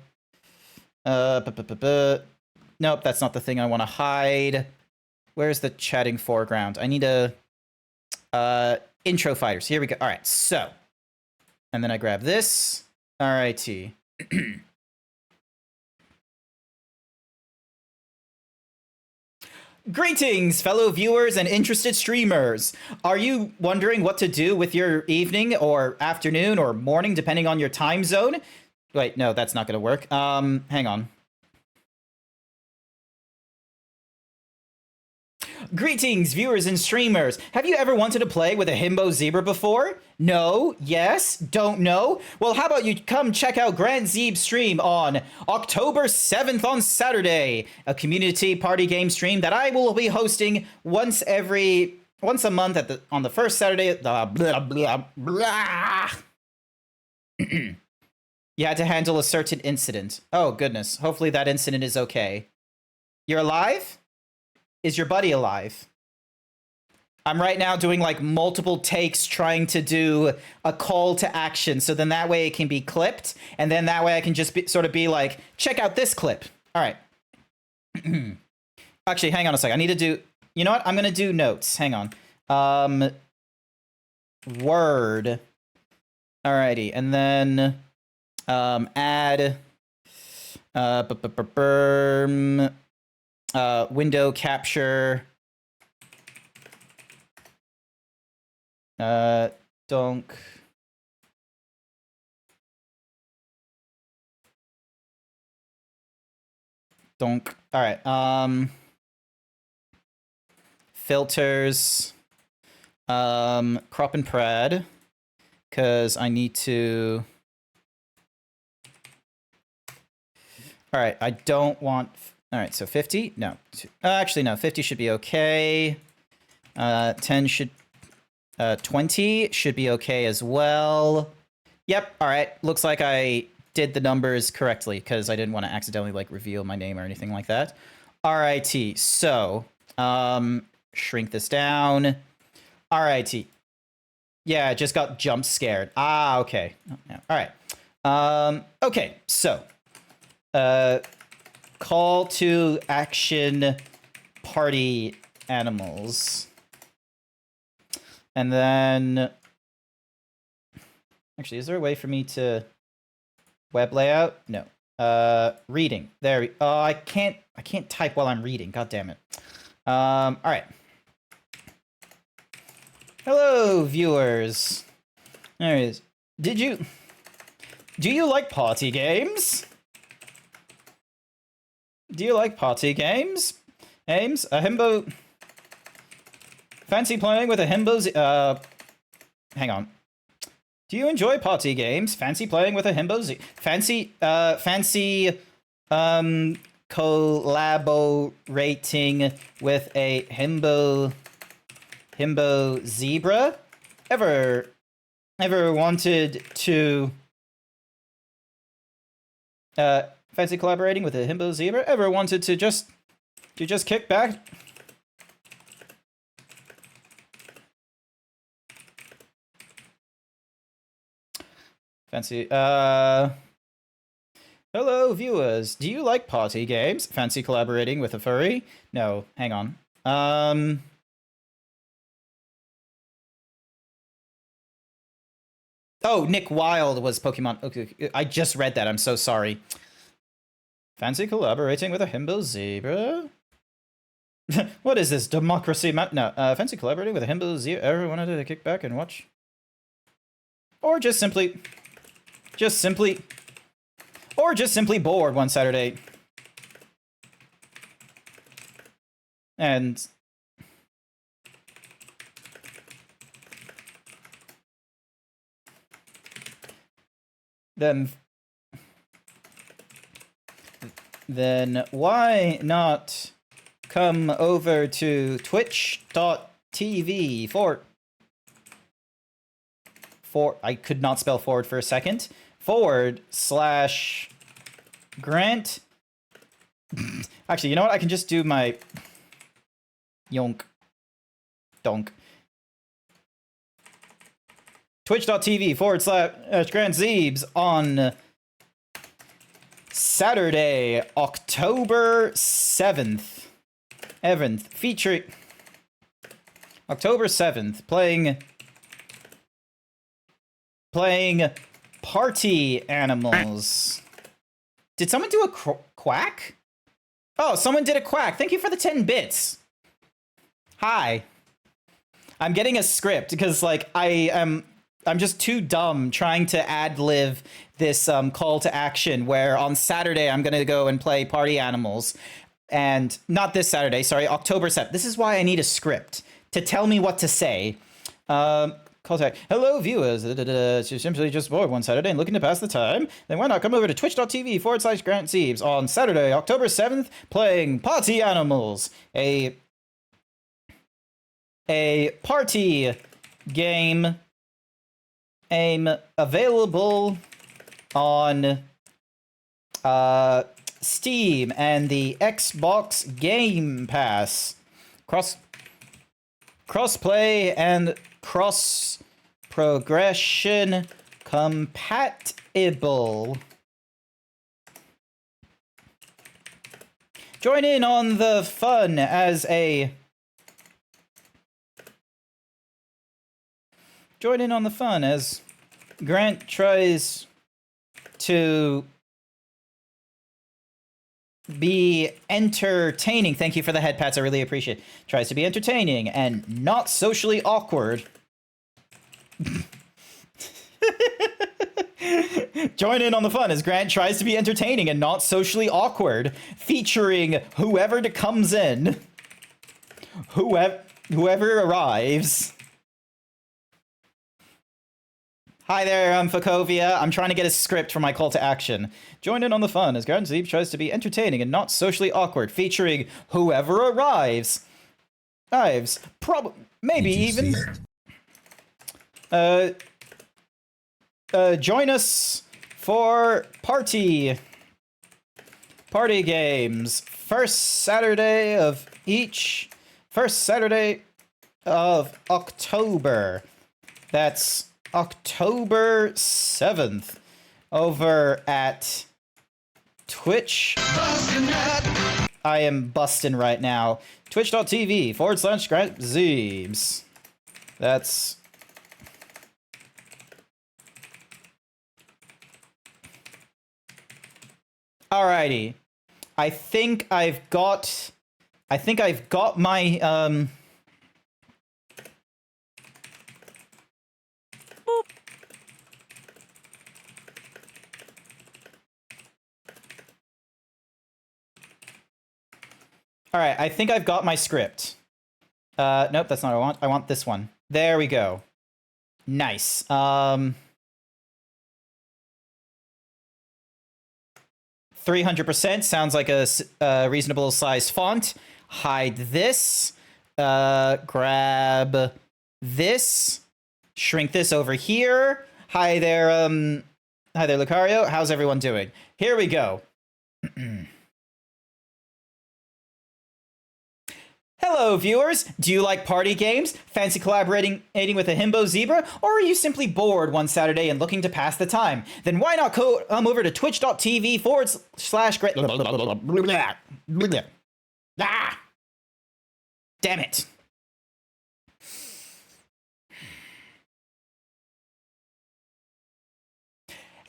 S1: nope, that's not the thing I want to hide. Where's the chatting foreground? I need a, intro fighters. Here we go. All right, so, and then I grab this. All righty. Greetings, fellow viewers and interested streamers. Are you wondering what to do with your evening or afternoon or morning, depending on your time zone? Wait, no, that's not going to work. Hang on. Greetings, viewers and streamers. Have you ever wanted to play with a himbo zebra before? No? Yes? Don't know? Well, how about you come check out GrantZeebs stream on October 7th on Saturday, a community party game stream that I will be hosting once a month on the first Saturday. Blah, blah, blah. You had to handle a certain incident. Oh, goodness. Hopefully that incident is okay. You're alive? Is your buddy alive? I'm right now doing multiple takes trying to do a call to action. So then that way it can be clipped. And then that way I can just be like, check out this clip. All right. Actually, hang on a sec. I need to do... You know what? I'm going to do notes. Hang on. Word. Alrighty. And then add window capture. Donk. Donk. All right. Filters. Crop and pred. Because I need to... All right. I don't want... All right. So 50? No. Actually, no. 50 should be okay. 10 should... 20 should be okay as well. Yep. All right. Looks like I did the numbers correctly because I didn't want to accidentally like reveal my name or anything like that. Alrighty. So, shrink this down. Alrighty. Yeah, I just got jump scared. Ah, okay. Oh, yeah. All right. Okay. So, call to action party animals. And then, actually, is there a way for me to web layout? No. Reading. There. Oh, I can't type while I'm reading. God damn it. All right. Hello, viewers. There it is. Do you like party games? Do you like party games? Ames, a himbo. Fancy playing with a himbo? Hang on. Do you enjoy party games? Fancy playing with a himbo? Fancy collaborating with a himbo zebra? Ever wanted to fancy collaborating with a himbo zebra? Ever wanted to just kick back? Fancy, hello, viewers. Do you like party games? Fancy collaborating with a furry? No, hang on. Oh, Nick Wilde was Pokemon. Okay, I just read that. I'm so sorry. Fancy collaborating with a himbo zebra? What is this? Democracy? No, fancy collaborating with a himbo zebra? Ever wanted to kick back and watch? Or just simply bored one Saturday. And then why not come over to twitch.tv for I could not spell forward for a second. /Grant. Actually, you know what? I can just do my yonk donk. Twitch.tv /GrantZeebs on Saturday, October 7th. Featuring October 7th, playing party animals. Did someone do a quack? Oh, someone did a quack. Thank you for the 10 bits. Hi. I'm getting a script because like I'm just too dumb trying to ad-lib this call to action where on Saturday I'm going to go and play party animals. And not this Saturday, sorry, October 7th. This is why I need a script to tell me what to say. Call to hello, viewers. Simply just bored one Saturday and looking to pass the time. Then why not come over to twitch.tv /GrantZeebs on Saturday, October 7th, playing Party Animals, a party game available on Steam and the Xbox Game Pass. Crossplay and cross progression compatible. Join in on the fun as a... Join in on the fun as Grant tries to be entertaining. Thank you for the head pats, I really appreciate it. Tries to be entertaining and not socially awkward. Join in on the fun as Grant tries to be entertaining and not socially awkward, featuring whoever comes in. Whoever arrives. Hi there, I'm Fakovia. I'm trying to get a script for my call to action. Join in on the fun as GrantZeebs tries to be entertaining and not socially awkward, featuring whoever arrives. Maybe even... join us for party games. First Saturday of October. That's October 7th over at Twitch. I am busting right now. Twitch.tv/GrantZeebs. That's... Alrighty. I think I've got my Alright, I think I've got my script. Nope, that's not what I want. I want this one. There we go. Nice. 300% sounds like a reasonable size font. Hide this. Grab this. Shrink this over here. Hi there, Lucario. How's everyone doing? Here we go. Hello, viewers! Do you like party games? Fancy collaborating with a himbo zebra? Or are you simply bored one Saturday and looking to pass the time? Then why not come over to twitch.tv/... Ah! Damn it.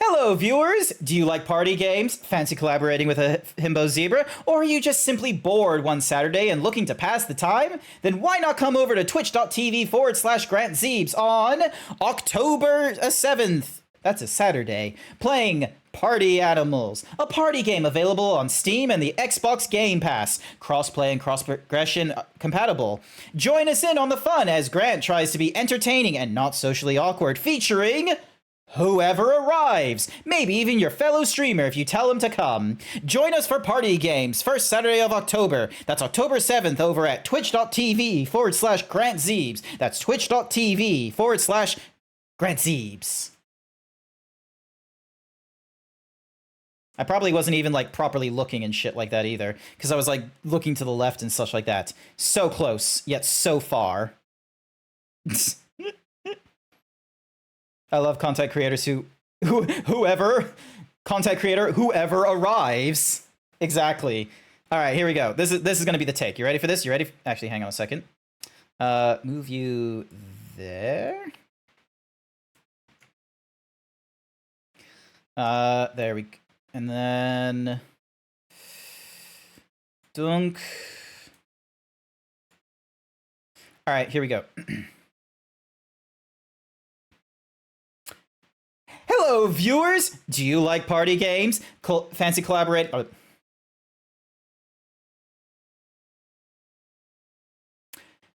S1: Hello, viewers! Do you like party games? Fancy collaborating with a himbo zebra? Or are you just simply bored one Saturday and looking to pass the time? Then why not come over to twitch.tv/GrantZeebs on October 7th? That's a Saturday. Playing Party Animals, a party game available on Steam and the Xbox Game Pass. Crossplay and cross-progression compatible. Join us in on the fun as Grant tries to be entertaining and not socially awkward, featuring... whoever arrives, maybe even your fellow streamer if you tell him to come. Join us for party games, first Saturday of October. That's October 7th over at twitch.tv/GrantZeebs. That's twitch.tv/GrantZeebs. I probably wasn't even like properly looking and shit like that either, because I was like looking to the left and such like that. So close, yet so far. I love content creators whoever arrives. Exactly. All right, here we go. This is going to be the take. You ready for this? You ready? Actually, hang on a second. Move you there. There we go. And then dunk. All right, here we go. Hello, viewers! Do you like party games? Fancy collaborate... Oh.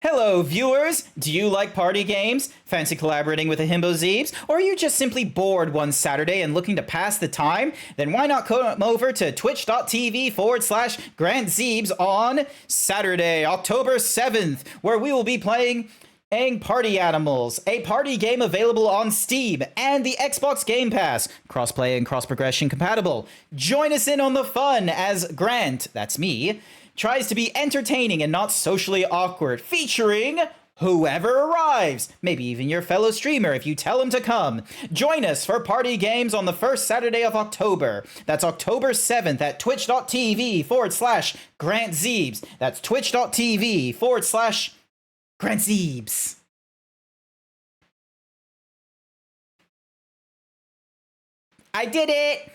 S1: Hello, viewers! Do you like party games? Fancy collaborating with a himbo Zeebs? Or are you just simply bored one Saturday and looking to pass the time? Then why not come over to twitch.tv/GrantZeebs on Saturday, October 7th, where we will be playing... Party Animals, a party game available on Steam and the Xbox Game Pass, crossplay and cross-progression compatible. Join us in on the fun as Grant, that's me, tries to be entertaining and not socially awkward, featuring whoever arrives, maybe even your fellow streamer if you tell him to come. Join us for party games on the first Saturday of October. That's October 7th at twitch.tv/GrantZeebs. That's twitch.tv/GrantZeebs. I did it!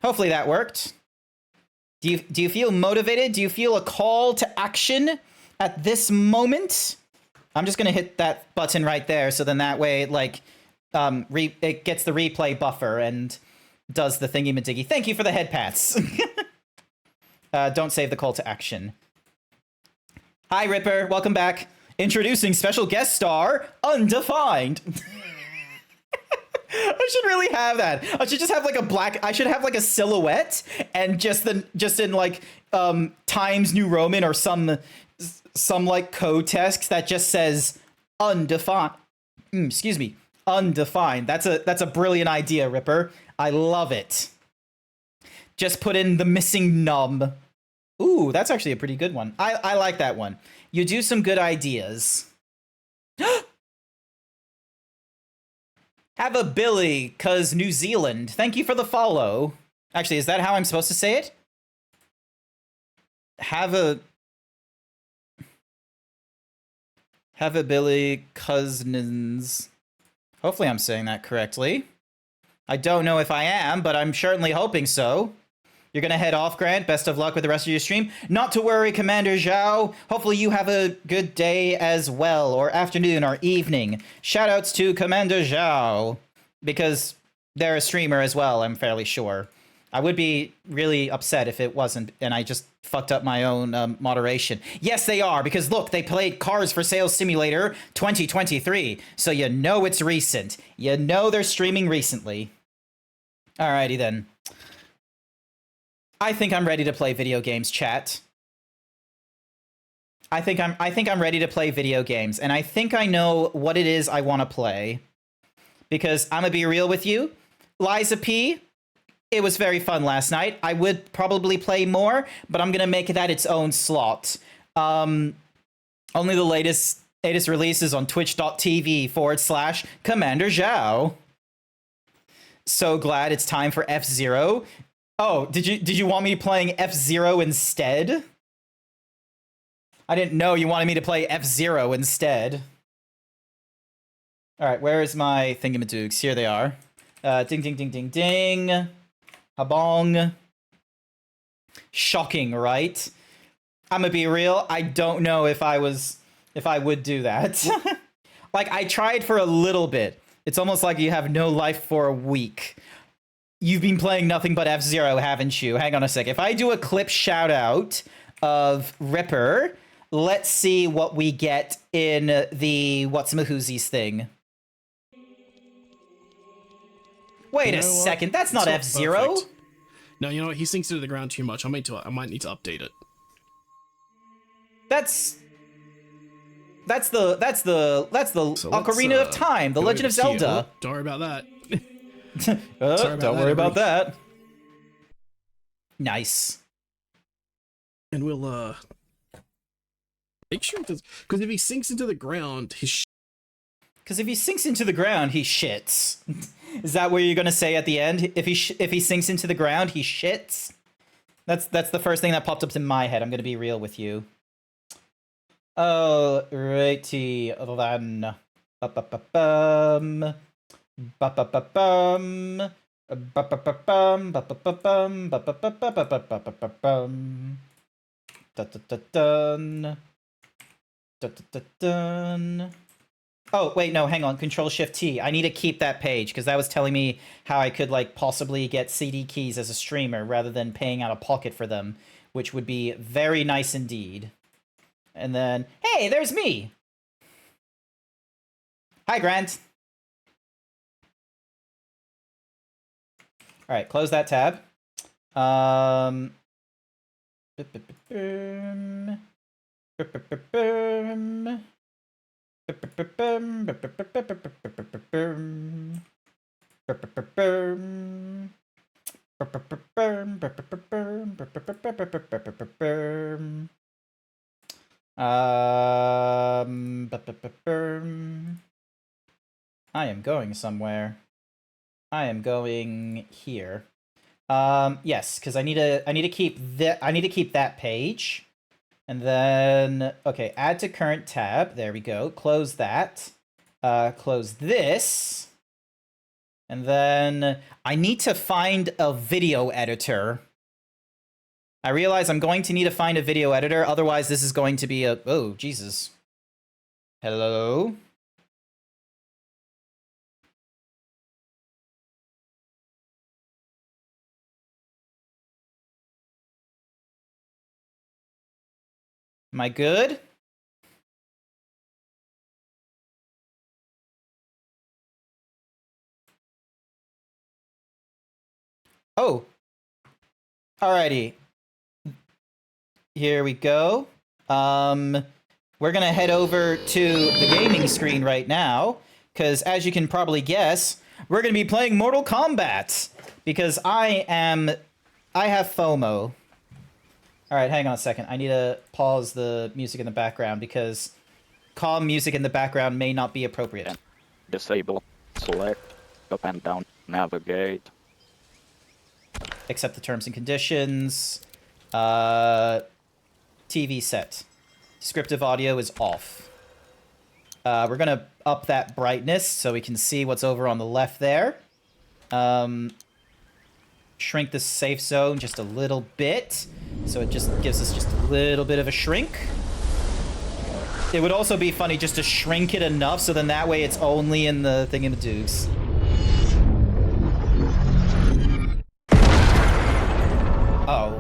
S1: Hopefully that worked. Do you feel motivated? Do you feel a call to action at this moment? I'm just gonna hit that button right there, so then that way, like, it gets the replay buffer and does the thingy-majiggy. Thank you for the head pats. Don't save the call to action. Hi, Ripper. Welcome back. Introducing special guest star, Undefined. I should really have that. I should just have like a black. I should have like a silhouette, and just in like Times New Roman or some like code text that just says undefined. Excuse me, undefined. That's a brilliant idea, Ripper. I love it. Just put in the missing num. Ooh, that's actually a pretty good one. I like that one. You do some good ideas. Have a Billy, cause New Zealand. Thank you for the follow. Actually, is that how I'm supposed to say it? Have a Billy, cousins. Hopefully I'm saying that correctly. I don't know if I am, but I'm certainly hoping so. You're gonna head off, Grant. Best of luck with the rest of your stream. Not to worry, Commander Zhao. Hopefully you have a good day as well, or afternoon, or evening. Shoutouts to Commander Zhao, because they're a streamer as well, I'm fairly sure. I would be really upset if it wasn't, and I just fucked up my own moderation. Yes, they are, because look, they played Cars for Sales Simulator 2023, so you know it's recent. You know they're streaming recently. Alrighty then. I think I'm ready to play video games, chat. I think I'm ready to play video games, and I think I know what it is I want to play. Because I'm gonna be real with you, Liza P, it was very fun last night. I would probably play more, but I'm gonna make that its own slot. Only the latest releases on twitch.tv/Commander Zhao. So glad it's time for F-Zero. Oh, did you want me playing F-Zero instead? I didn't know you wanted me to play F-Zero instead. All right, where is my thingamadoogs? Here they are. Ding, ding, ding, ding, ding. Habong. Shocking, right? I'm gonna be real. I don't know if I would do that. Like, I tried for a little bit. It's almost like you have no life for a week. You've been playing nothing but F-Zero, haven't you? Hang on a sec. If I do a clip shout out of Ripper, let's see what we get in the What's-Mahoozies thing. Wait a second, that's not F-Zero.
S6: Perfect. No, you know what? He sinks into the ground too much. I might need to update it.
S1: That's the
S6: So
S1: Ocarina of Time, The Legend of Zelda.
S6: Oh, don't worry about that.
S1: Don't worry about that. Nice.
S6: And we'll make sure because if he sinks into the ground,
S1: Because if he sinks into the ground, he shits. Is that what you're gonna say at the end? If he sinks into the ground, he shits. That's the first thing that popped up in my head. I'm gonna be real with you. Alrighty then. Ba-ba-ba-bum. Ba-ba-ba-bum. Ba-ba-ba-bum. Ba-ba-ba-bum. Ba-ba-ba-ba-ba-ba-ba-bum. Da-da-da-dun. Da-da-da-dun. Oh, wait, no, hang on. Control-Shift-T. I need to keep that page, because that was telling me how I could, like, possibly get CD keys as a streamer rather than paying out of pocket for them, which would be very nice indeed. And then, hey, there's me! Hi, Grant. All right, close that tab. I am going somewhere. I am going here. Yes, because I need to keep that page. And then okay, add to current tab. There we go. Close that. Close this. And then I need to find a video editor. I realize I'm going to need to find a video editor, otherwise this is going to be a... Oh, Jesus. Hello? Am I good? Oh. Alrighty. Here we go. We're gonna head over to the gaming screen right now, because as you can probably guess, we're gonna be playing Mortal Kombat, because I have FOMO. Alright, hang on a second. I need to pause the music in the background, because calm music in the background may not be appropriate.
S7: Disable, select, up and down, navigate.
S1: Accept the terms and conditions. TV set. Descriptive audio is off. We're gonna up that brightness so we can see what's over on the left there. Shrink the safe zone just a little bit, so it just gives us just a little bit of a shrink. It would also be funny just to shrink it enough so then that way it's only in the thingamadoogs. Oh.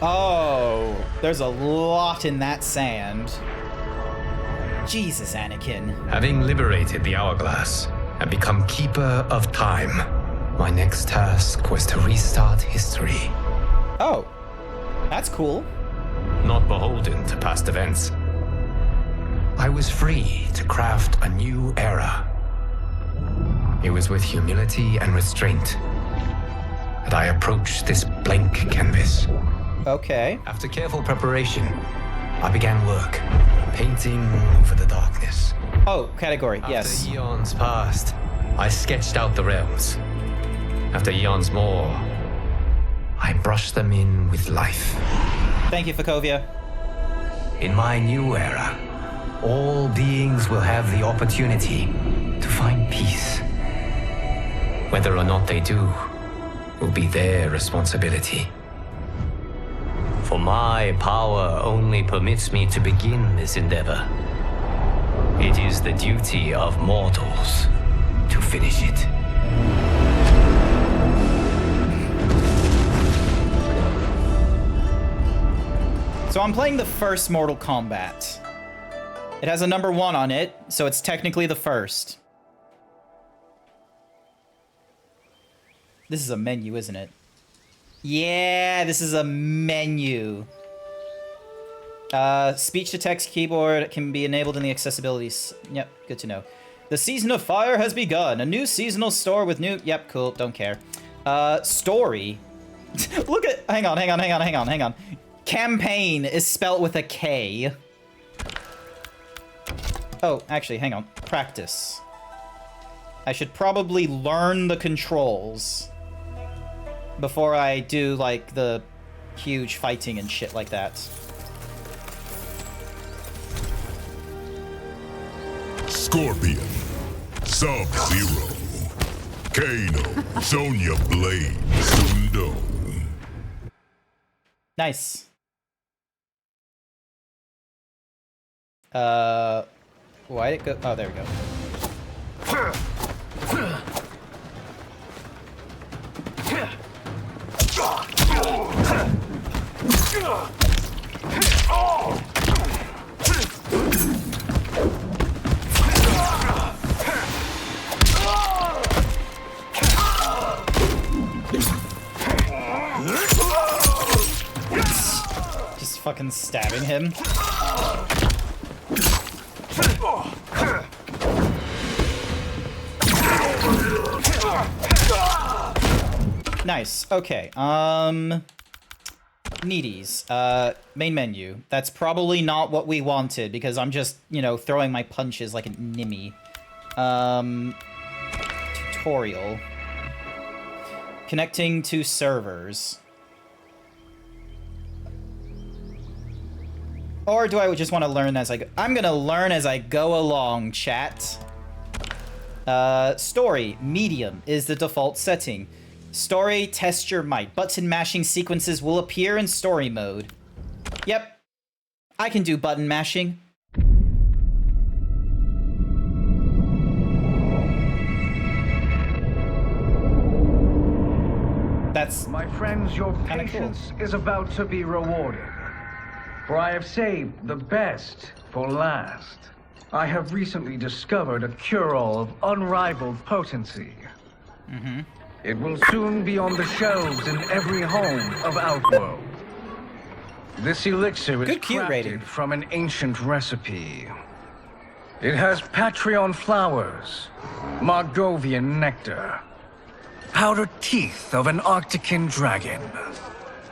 S1: Oh, there's a lot in that sand. Jesus, Anakin.
S8: Having liberated the hourglass and become keeper of time, my next task was to restart history.
S1: Oh, that's cool.
S8: Not beholden to past events. I was free to craft a new era. It was with humility and restraint that I approached this blank canvas.
S1: Okay.
S8: After careful preparation, I began work, painting over the darkness.
S1: Oh, category, yes.
S8: After eons passed, I sketched out the realms. After eons more, I brushed them in with life.
S1: Thank you, Fakovia.
S8: In my new era, all beings will have the opportunity to find peace. Whether or not they do will be their responsibility. For my power only permits me to begin this endeavor. It is the duty of mortals to finish it.
S1: So I'm playing the first Mortal Kombat. It has a number 1 on it, so it's technically the first. This is a menu, isn't it? Yeah, this is a menu. Speech-to-text keyboard can be enabled in the accessibilities. Yep, good to know. The Season of Fire has begun. A new seasonal store with new... Yep, cool, don't care. Story. Look at... Hang on. Campaign is spelt with a K. Oh, actually, hang on. Practice. I should probably learn the controls before I do, like, the huge fighting and shit like that.
S9: Scorpion, Sub-Zero, Kano, Sonya Blade, Sundo.
S1: Nice. Why'd it go? Oh, there we go. Just fucking stabbing him. Nice. Okay. Needies. Main menu. That's probably not what we wanted because I'm just, you know, throwing my punches like a nimmy. Tutorial. Connecting to servers. Or do I just want to learn as I go? I'm gonna learn as I go along, chat. Story. Medium is the default setting. Story, test your might. Button mashing sequences will appear in story mode. Yep. I can do button mashing. That's
S10: My friends, your
S1: kinda
S10: patience is about to be rewarded. For I have saved the best for last. I have recently discovered a cure-all of unrivaled potency. It will soon be on the shelves in every home of Outworld. This elixir is
S1: Good cute
S10: crafted
S1: rating.
S10: from an ancient recipe. It has Patreon flowers, Margovian nectar, powdered teeth of an Arctican dragon.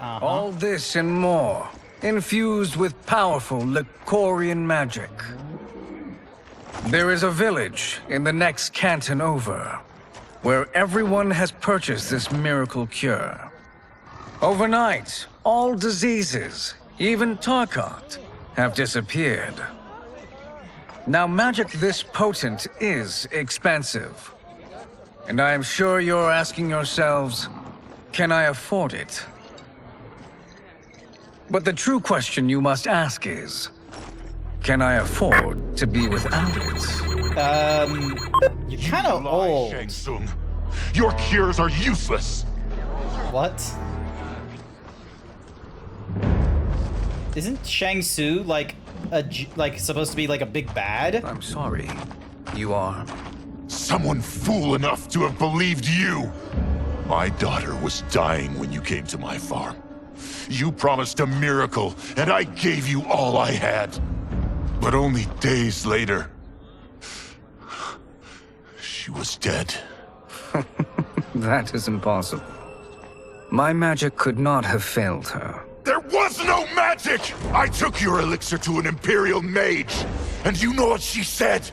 S10: All this and more, infused with powerful Lycorian magic. There is a village in the next canton over, where everyone has purchased this miracle cure. Overnight, all diseases, even Tarkat, have disappeared. Now, magic this potent is expensive. And I am sure you're asking yourselves, can I afford it? But the true question you must ask is, can I afford to be without it?
S1: You're kind of
S9: Lie,
S1: old.
S9: Shang Tsung. Your cures are useless.
S1: What? Isn't Shang Tsu like supposed to be like a big bad?
S10: I'm sorry. You are?
S9: Someone fool enough to have believed you. My daughter was dying when you came to my farm. You promised a miracle, and I gave you all I had. But only days later, she was dead.
S10: That is impossible. My magic could not have failed her.
S9: There was no magic! I took your elixir to an Imperial mage, and you know what she said?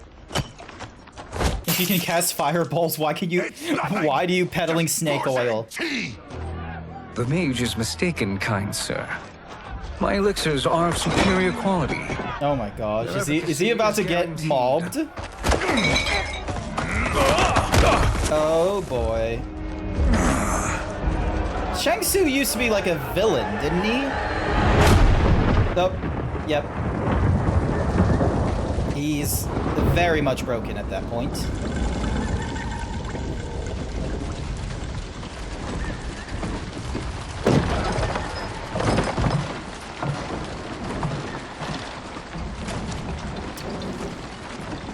S1: If you can cast fireballs, why can you?
S9: It's not like
S1: Why do you peddling snake oil?
S9: Tea.
S10: The mage is mistaken, kind sir. My elixirs are of superior quality.
S1: Oh my gosh, is he about to get mobbed? Oh boy. Shang Tsung used to be like a villain, didn't he? Oh, yep. He's very much broken at that point.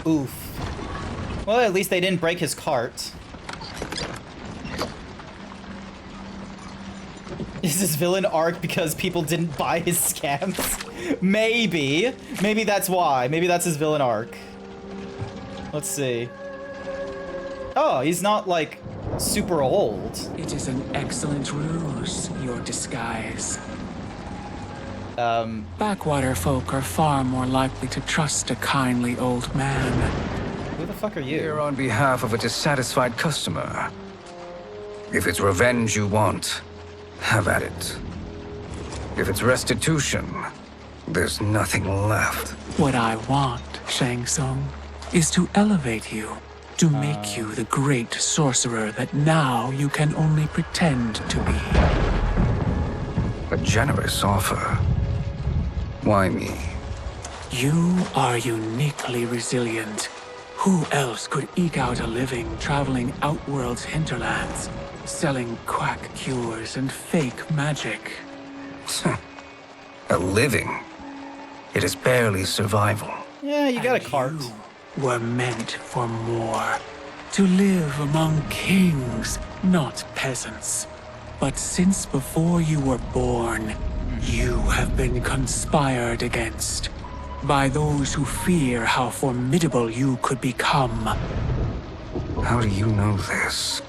S1: Oof. Well, at least they didn't break his cart. Is this villain arc because people didn't buy his scams? Maybe. Maybe that's why. Maybe that's his villain arc. Let's see. Oh, he's not, like, super old.
S11: It is an excellent ruse, your disguise. Backwater folk are far more likely to trust a kindly old man.
S1: Who the fuck are
S10: Here
S1: you?
S10: on behalf of a dissatisfied customer. If it's revenge you want, have at it. If it's restitution, there's nothing left.
S11: What I want, Shang Tsung, is to elevate you, to make you the great sorcerer that now you can only pretend to be.
S10: A generous offer. Why me?
S11: You are uniquely resilient. Who else could eke out a living traveling Outworld's hinterlands, selling quack cures and fake magic?
S10: A living? It is barely survival.
S1: Yeah, you got a cart.
S11: You were meant for more. To live among kings, not peasants. But since before you were born, you have been conspired against by those who fear how formidable you could become.
S10: How do you know this?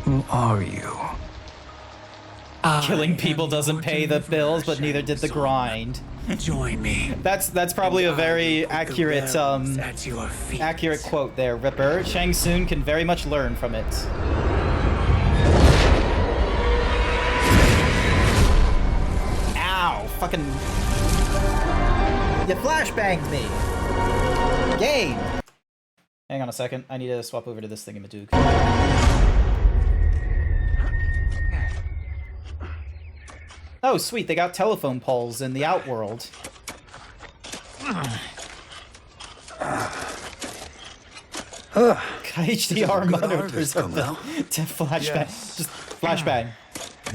S10: Who are you?
S1: Killing people doesn't pay the bills, but neither did the grind.
S11: Join me.
S1: That's probably a very accurate
S11: At your feet.
S1: accurate quote there, Ripper. Shang Tsung can very much learn from it. Ow! Fucking... You flashbanged me! Game! Hang on a second, I need to swap over to this thingamadoog. Oh, sweet, they got telephone poles in the Outworld. HDR monitors are to flashbang. Just flashbang.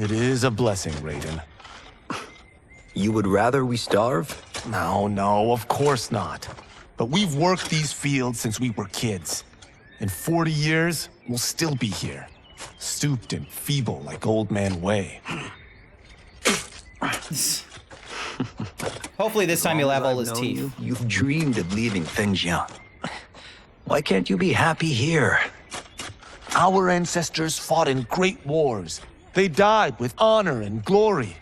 S12: It is a blessing, Raiden.
S13: You would rather we starve?
S12: No, of course not. But we've worked these fields since we were kids. In 40 years, we'll still be here. Stooped and feeble like Old Man Wei.
S1: Hopefully this time he'll have all his teeth.
S13: You've dreamed of leaving things young. Why can't you be happy here?
S12: Our ancestors fought in great wars. They died with honor and glory.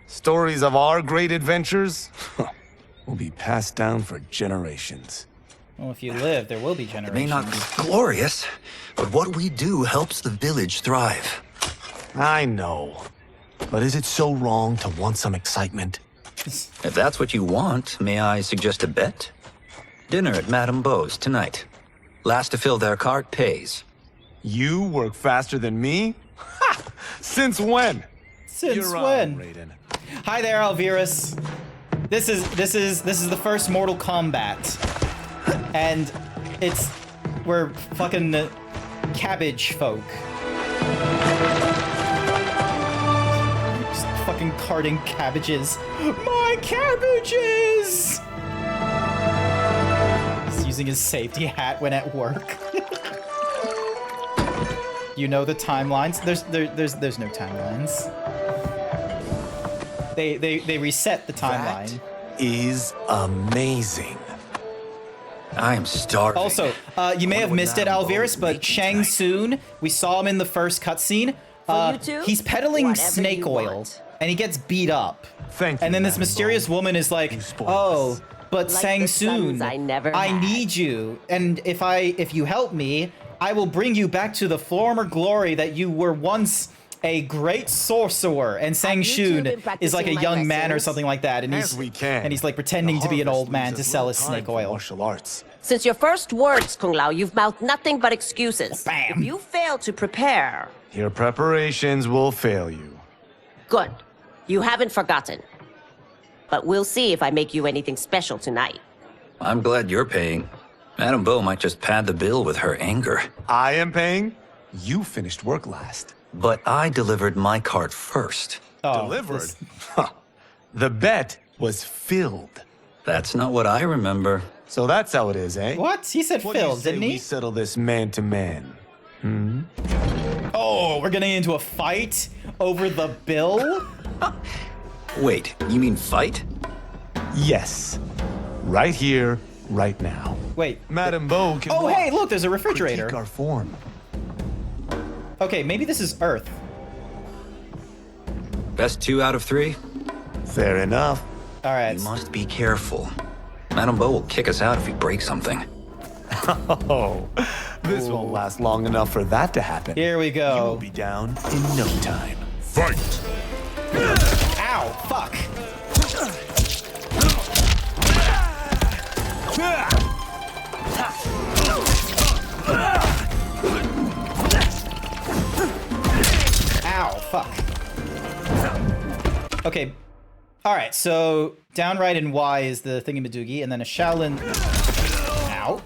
S12: Stories of our great adventures will be passed down for generations.
S1: Well, if you live, there will be generations.
S13: It may not be glorious, but what we do helps the village thrive.
S12: I know. But is it so wrong to want some excitement?
S13: If that's what you want, may I suggest a bet? Dinner at Madame Beau's tonight. Last to fill their cart pays.
S12: You work faster than me? Ha! Since when?
S1: Since
S12: You're
S1: when?
S12: On, Raiden.
S1: Hi there, Alvirus. This is the first Mortal Kombat, and we're fucking cabbage folk. Just fucking carting cabbages. My cabbages! He's using his safety hat when at work. You know the timelines? There's no timelines. They reset the timeline.
S12: That is amazing.
S13: I am starving.
S1: Also, you may have missed it, Alvirus, but Shang Tsung, we saw him in the first cutscene. He's peddling snake oil, and he gets beat up.
S12: Thank you,
S1: and then this
S12: Madame
S1: mysterious
S12: Beau.
S1: woman is like, "Oh, but
S4: Like
S1: Shang
S4: the sons
S1: Tsung,
S4: I never
S1: I
S4: had."
S1: need you, and if you help me, I will bring you back to the former glory that you were once." A great sorcerer, and Shang Tsung is like a young man or something like that, and he's like pretending to be an old man to sell his snake oil.
S12: Martial arts.
S4: Since your first words, Kung Lao, you've mouthed nothing but excuses.
S1: Bam.
S4: If you fail to prepare,
S12: Your preparations will fail you.
S4: good. You haven't forgotten. But we'll see if I make you anything special tonight.
S13: I'm glad you're paying. Madame Beau might just pad the bill with her anger.
S12: I am paying. You finished work last.
S13: But I delivered my cart first.
S1: Oh,
S12: Delivered?
S1: this-
S12: Huh. The bet was filled.
S13: That's not what I remember.
S12: So that's how it is, eh?
S1: What? He said
S12: What do you
S1: Phil,
S12: say
S1: didn't
S12: we
S1: he?
S12: settle this man to man?
S1: Oh, we're getting into a fight over the bill?
S13: Wait, you mean fight?
S12: Yes. Right here, right now.
S1: Wait.
S12: Madame Beau can
S1: Oh,
S12: watch,
S1: hey, look, there's a refrigerator.
S12: critique our form.
S1: Okay, maybe this is Earth.
S13: Best 2 out of 3?
S12: Fair enough.
S1: All right.
S13: You must be careful. Madame Beau will kick us out if we break something.
S12: Oh, this won't last long enough for that to happen.
S1: Here we
S12: You will
S1: go.
S12: be down in no time.
S9: Fight!
S1: Ow, fuck. Ow, fuck. Okay. All right, so down, right, and Y is the thingamadoogie, and then a Shaolin... Ow.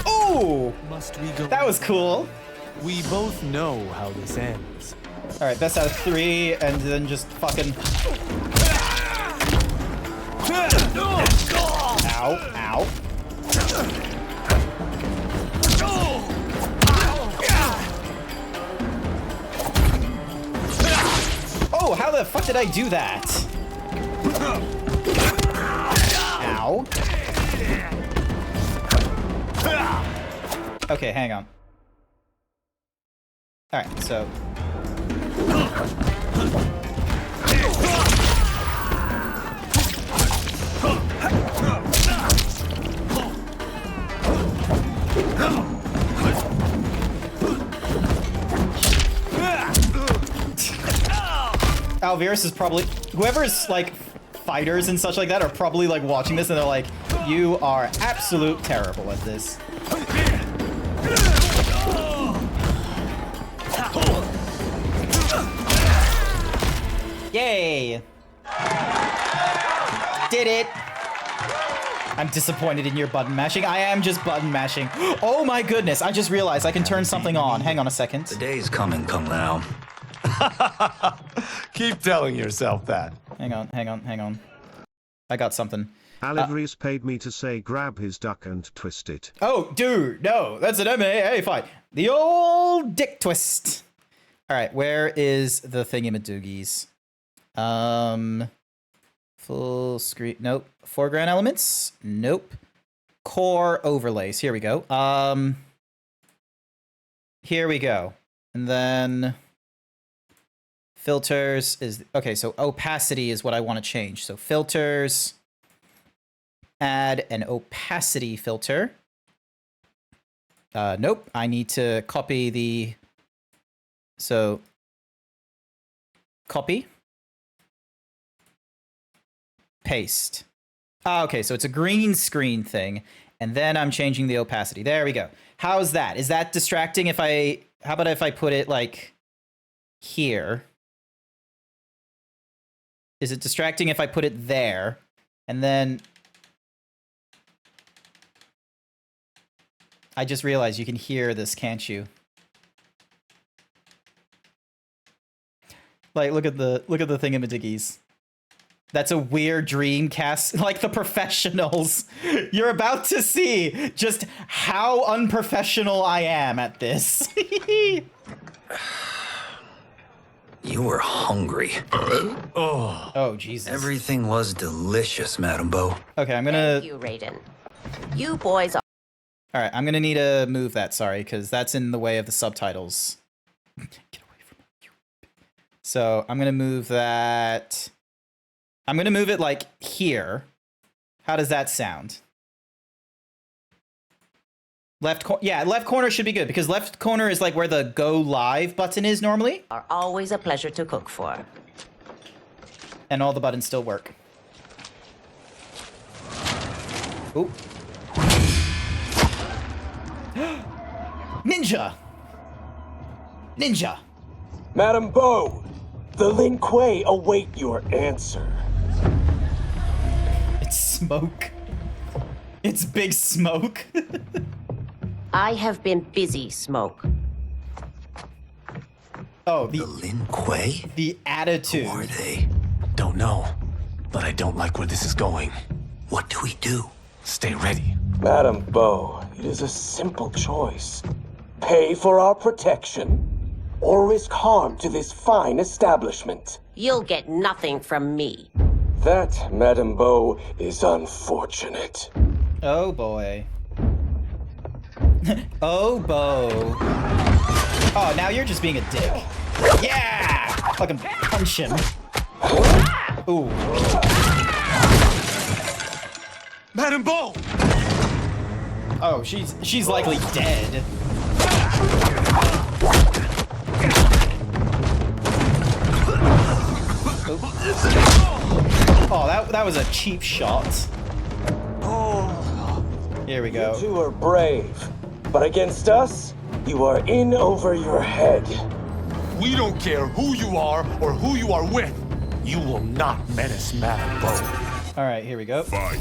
S1: Ooh!
S12: Must we go?
S1: That was cool.
S12: We both know how this ends.
S1: All right, best out of 3, and then just fucking... Ow, ow. Oh, how the fuck did I do that? Ow. Okay, hang on. Alright, so... Alvirus is probably... Whoever's, like, fighters and such like that are probably, like, watching this and they're like, you are absolute terrible at this. Yay! Did it! I'm disappointed in your button mashing. I am just button mashing. Oh my goodness, I just realized I can turn something on. Hang on a second.
S13: The day's coming, Kung Lao.
S12: Keep telling yourself that.
S1: Hang on. I got something.
S2: Alivries paid me to say grab his duck and twist it.
S1: Oh, dude, no, that's an MMA fight. The old dick twist. All right, where is the thingamadoogies? Full screen, nope. Foreground elements, nope. Core overlays, here we go. Here we go. And then filters is, okay, so opacity is what I want to change. So filters, add an opacity filter. Nope, I need to copy the, so copy, paste. Okay, so it's a green screen thing, and then I'm changing the opacity. There we go. How's that? Is that distracting if I, how about if I put it like here? Is it distracting if I put it there? And then I just realized you can hear this, can't you? Like, look at the thingamadoogies. That's a weird Dreamcast, like the professionals. You're about to see just how unprofessional I am at this.
S13: You were hungry.
S1: Oh, Jesus.
S13: Everything was delicious, Madam Bo.
S1: Okay, I'm gonna...
S4: Thank you, Raiden. You boys are...
S1: Alright, I'm gonna need to move that, sorry, because that's in the way of the subtitles. Get away from me. So, I'm gonna move that... I'm gonna move it, like, here. How does that sound? Left corner should be good, because left corner is, like, where the go live button is normally.
S4: Are always a pleasure to cook for.
S1: And all the buttons still work. Ooh. Ninja! Ninja!
S14: Madam Bo, the Lin Kuei await your answer.
S1: It's smoke. It's big smoke.
S4: I have been busy, Smoke.
S1: Oh, the
S13: Lin Kuei?
S1: The attitude.
S13: Who are they?
S14: Don't know, but I don't like where this is going.
S13: What do we do?
S14: Stay ready. Madam Bo, it is a simple choice. Pay for our protection, or risk harm to this fine establishment.
S4: You'll get nothing from me.
S14: That, Madam Bo, is unfortunate.
S1: Oh boy. Oh, Bo. Oh, now you're just being a dick. Yeah! Fucking punch him. Ooh.
S14: Madam Bo!
S1: Oh, she's likely dead. Oh, that was a cheap shot. Here we go.
S14: You two are brave, but against us, you are in over your head.
S9: We don't care who you are or who you are with. You will not menace Madam Bo.
S1: All right, here we go.
S9: Fight.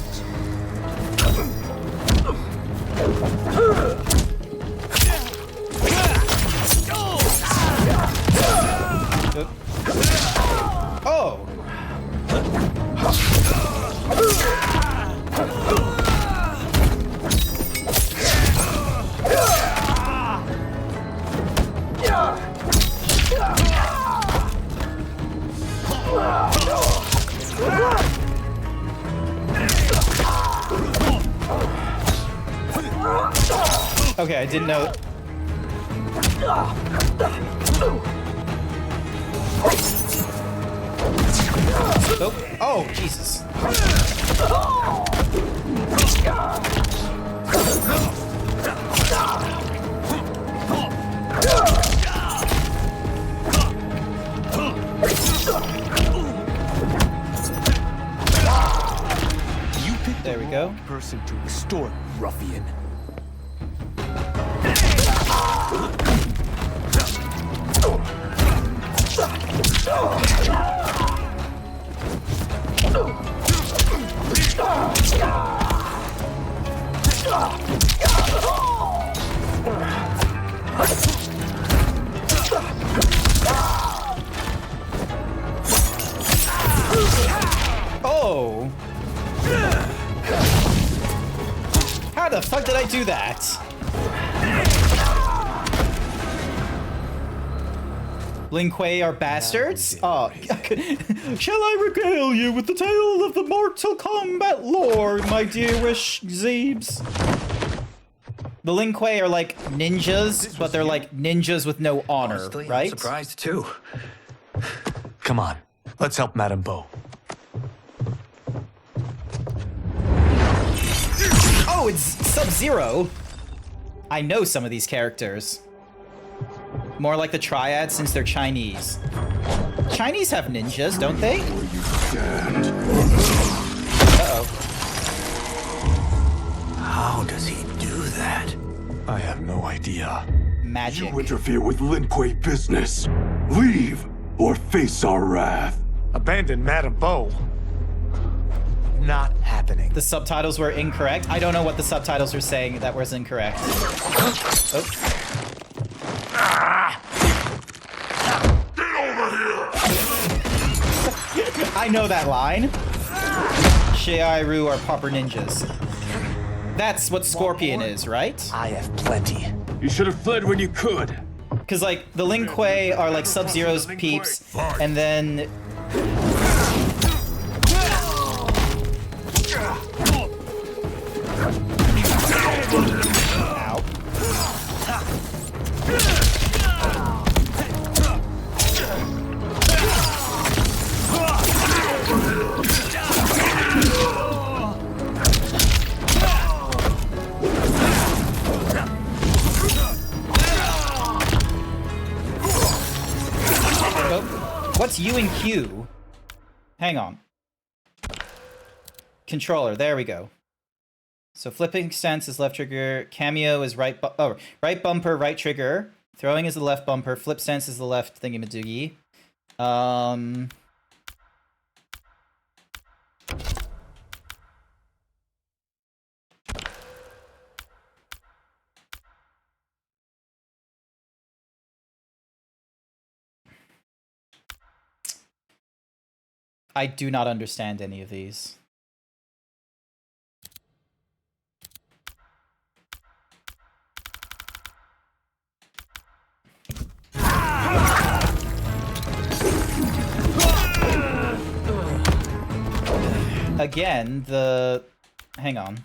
S1: Oh. Okay, I didn't know. Oh, oh, Jesus. There we go.
S14: Person to restore, ruffian.
S1: Oh! How the fuck did I do that? Lin Kuei are bastards? Oh, shall I regale you with the tale of the Mortal Kombat lore, my dearish Zeebs? The Lin Kuei are like ninjas, but they're like ninjas with no honor,
S13: Honestly,
S1: right?
S13: I'm surprised too.
S12: Come on, let's help Madame Bo.
S1: Oh, it's Sub-Zero. I know some of these characters. More like the Triad since they're Chinese. Chinese have ninjas, don't they? Uh-oh.
S10: How does he do that?
S12: I have no idea.
S1: Magic.
S15: You interfere with Lin Kuei business. Leave or face our wrath.
S12: Abandon Madame Bo. Not happening.
S1: The subtitles were incorrect. I don't know what the subtitles were saying that was incorrect. Oh.
S15: Get over here!
S1: I know that line. Sheiru are proper ninjas. That's what Scorpion is, right?
S12: I have plenty.
S15: You should have fled when you could.
S1: Because, like, the Lin Kuei are, like, Sub-Zero's peeps, and then... Ow. What's U and Q? Hang on. Controller, there we go. So flipping stance is left trigger, cameo is right right bumper, right trigger, throwing is the left bumper, flip stance is the left thingy-majiggy. I do not understand any of these. Again, hang on.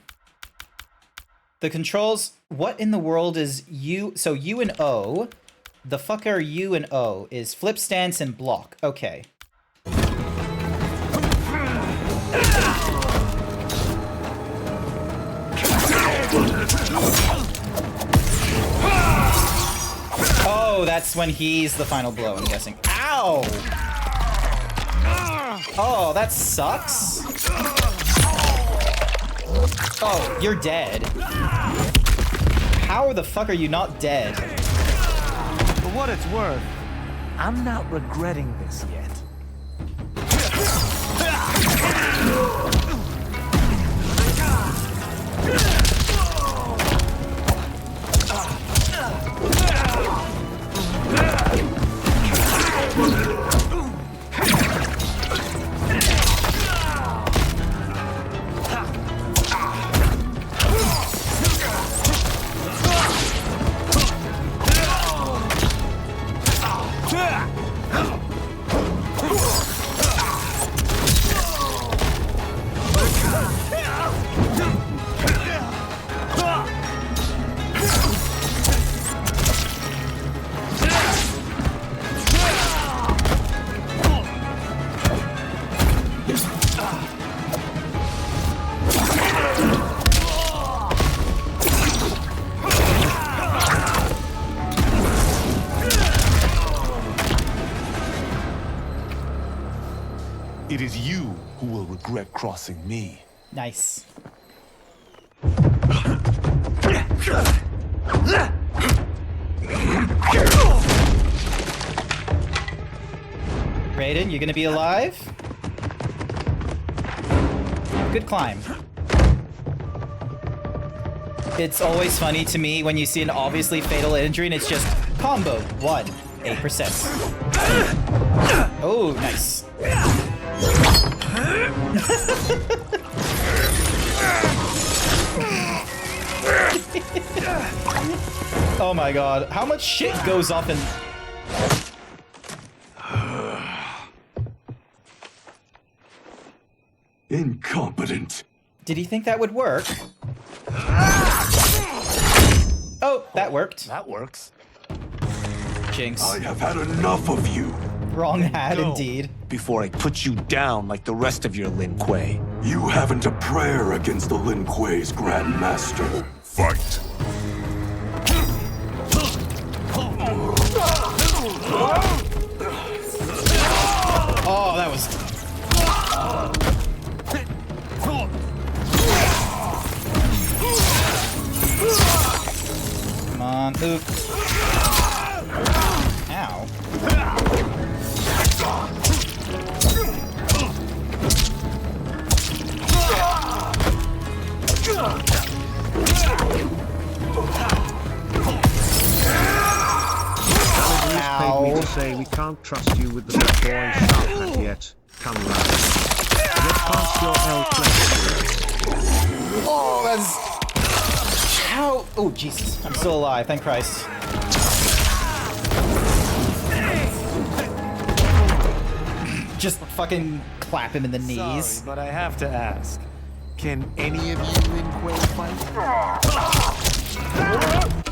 S1: The controls, what in the world is U? So U and O, the fuck are U and O is flip stance and block. Okay. Oh, that's when he's the final blow, I'm guessing. Ow! Oh, that sucks. Oh, you're dead. How the fuck are you not dead?
S12: For what it's worth, I'm not regretting this yet.
S9: It is you who will regret crossing me.
S1: Nice. Raiden, you gonna be alive? Good climb. It's always funny to me when you see an obviously fatal injury and it's just combo 1, 8%. Oh, nice. Oh my god, how much shit goes off in...
S15: Incompetent.
S1: Did he think that would work? Oh, that worked.
S12: That works.
S1: Jinx.
S15: I have had enough of you.
S1: Wrong hat, indeed.
S12: Before I put you down like the rest of your Lin Kuei.
S15: You haven't a prayer against the Lin Kuei's Grand Master.
S9: Fight.
S1: Oh, that was... Come on, oop. Ow.
S2: Paid me to say we can't trust you with the big boy sharp hat yet. Come round. Get past your L
S1: Oh, that's... How? Oh, Jesus. I'm still alive. Thank Christ. Just fucking clap him in the knees.
S12: Sorry, but I have to ask. Can any of you Lin Kuei fight?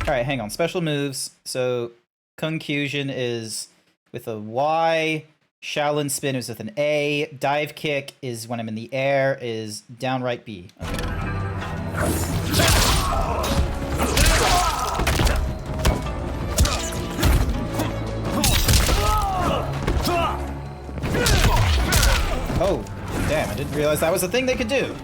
S1: Alright, hang on. Special moves. So, Confusion is with a Y. Shaolin Spin is with an A. Dive Kick is when I'm in the air, is downright B. Okay. Oh, damn, I didn't realize that was a thing they could do.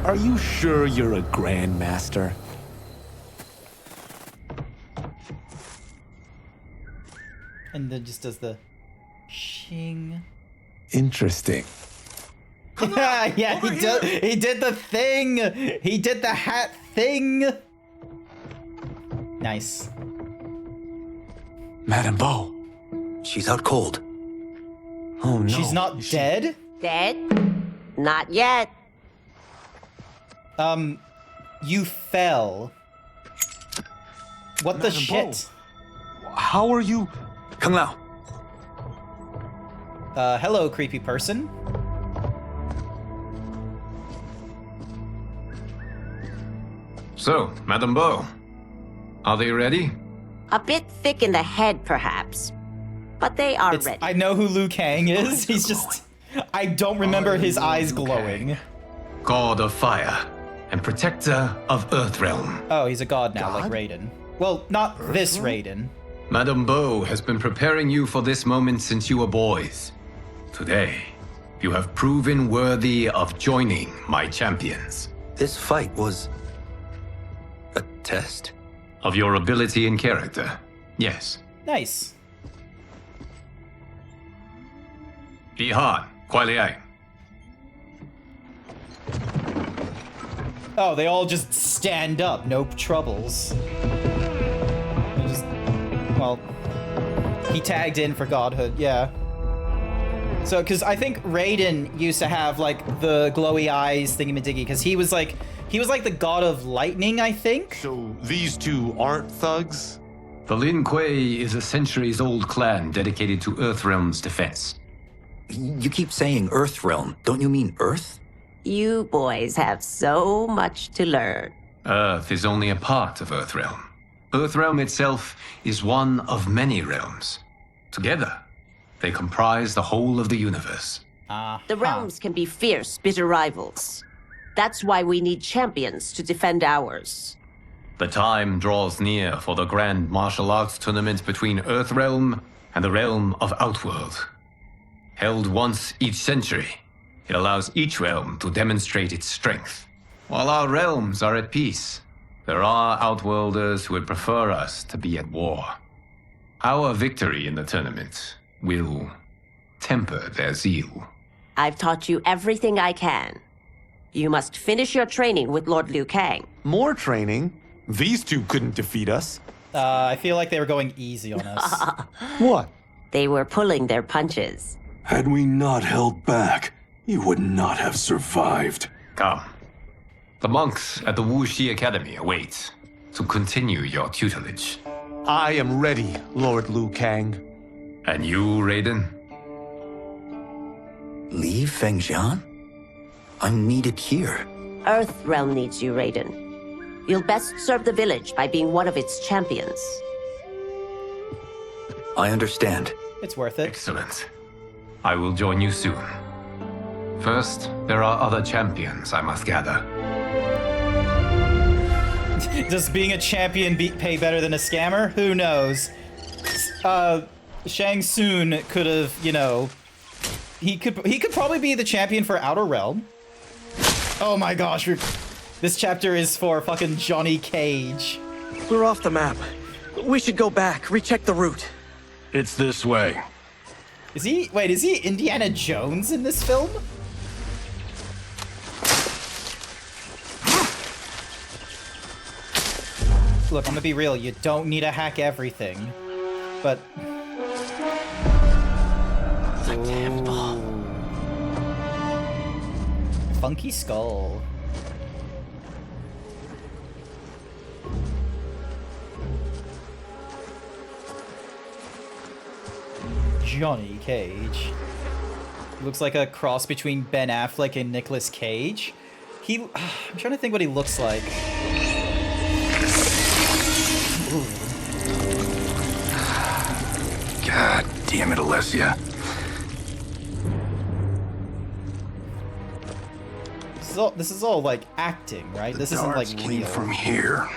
S12: Are you sure you're a grandmaster?
S1: And then just does the shing.
S12: Interesting.
S1: Yeah, he did the thing. He did the hat thing. Nice.
S13: Madame Bo. She's out cold. Oh no.
S1: She's not dead?
S4: Dead? Not yet.
S1: You fell. What the
S12: Madame
S1: shit?
S12: How are you?
S13: Kung Lao.
S1: Hello, creepy person.
S8: So, Madame Bo, are they ready?
S4: A bit thick in the head, perhaps. But they are ready.
S1: I know who Liu Kang is. He's just... I don't remember his eyes glowing.
S8: God of Fire and Protector of Earthrealm.
S1: Oh, he's a god now, like Raiden. Well, not this Raiden.
S8: Madame Bo has been preparing you for this moment since you were boys. Today, you have proven worthy of joining my champions.
S13: This fight was a test?
S8: Of your ability and character, yes.
S1: Nice.
S8: Ihan, Kuai Liang.
S1: Oh, they all just stand up, no troubles. They just, well, he tagged in for godhood, yeah. So, because I think Raiden used to have, like, the glowy eyes thingy-majiggy, because he was like the god of lightning, I think?
S9: So these two aren't thugs?
S8: The Lin Kuei is a centuries-old clan dedicated to Earthrealm's defense.
S13: You keep saying Earthrealm. Don't you mean Earth?
S4: You boys have so much to learn.
S8: Earth is only a part of Earthrealm. Earthrealm itself is one of many realms. Together, they comprise the whole of the universe.
S4: The realms can be fierce, bitter rivals. That's why we need champions to defend ours.
S8: The time draws near for the grand martial arts tournament between Earthrealm and the realm of Outworld. Held once each century, it allows each realm to demonstrate its strength. While our realms are at peace, there are Outworlders who would prefer us to be at war. Our victory in the tournament will temper their zeal.
S4: I've taught you everything I can. You must finish your training with Lord Liu Kang.
S12: More training? These two couldn't defeat us.
S1: I feel like they were going easy on us.
S12: What?
S4: They were pulling their punches.
S15: Had we not held back, you would not have survived.
S8: Come. The monks at the Wuxi Academy await to continue your tutelage.
S12: I am ready, Lord Liu Kang.
S8: And you, Raiden?
S13: Leave Fengjian? I'm needed here.
S4: Earthrealm needs you, Raiden. You'll best serve the village by being one of its champions.
S13: I understand.
S1: It's worth it.
S8: Excellent. I will join you soon. First, there are other champions I must gather.
S1: Does being a champion pay better than a scammer? Who knows? Shang Tsung could have, you know, he could probably be the champion for Outer Realm. Oh my gosh, this chapter is for fucking Johnny Cage.
S16: We're off the map. We should go back, recheck the route.
S15: It's this way.
S1: Is he Indiana Jones in this film? Look, I'm gonna be real, you don't need to hack everything. But...
S16: The temple.
S1: Funky skull. Johnny Cage. Looks like a cross between Ben Affleck and Nicolas Cage. I'm trying to think what he looks like.
S15: God damn it, Alessia.
S1: This is all like acting, right? This isn't like
S15: Came
S1: real.
S15: from here.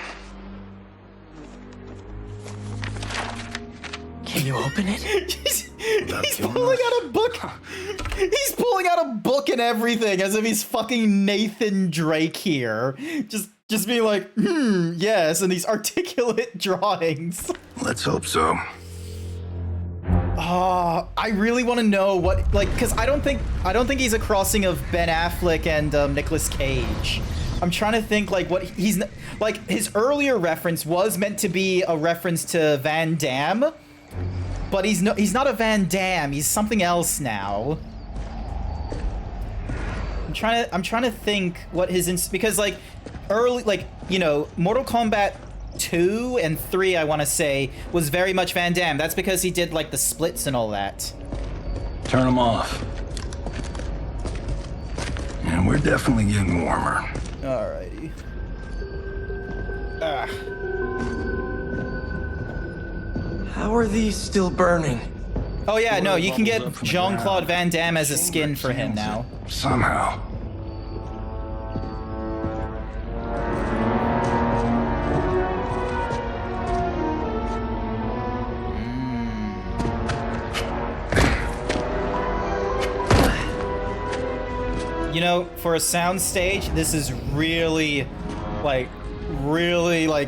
S16: Can you open it?
S1: He's pulling out a book. He's pulling out a book and everything, as if he's fucking Nathan Drake here. Just being like, yes, and these articulate drawings.
S15: Let's hope so.
S1: I really want to know what, like, because I don't think he's a crossing of Ben Affleck and Nicolas Cage. I'm trying to think like what he's like. His earlier reference was meant to be a reference to Van Damme, but he's not a Van Damme. He's something else now. I'm trying to think what his because like early, like, you know, Mortal Kombat 2 and 3, I want to say, was very much Van Damme. That's because he did like the splits and all that.
S15: Turn them off. And we're definitely getting warmer.
S1: Alrighty.
S16: How are these still burning?
S1: Oh yeah, no, you can get Jean-Claude Van Damme as a skin for him now.
S15: Somehow.
S1: You know, for a sound stage, this is really like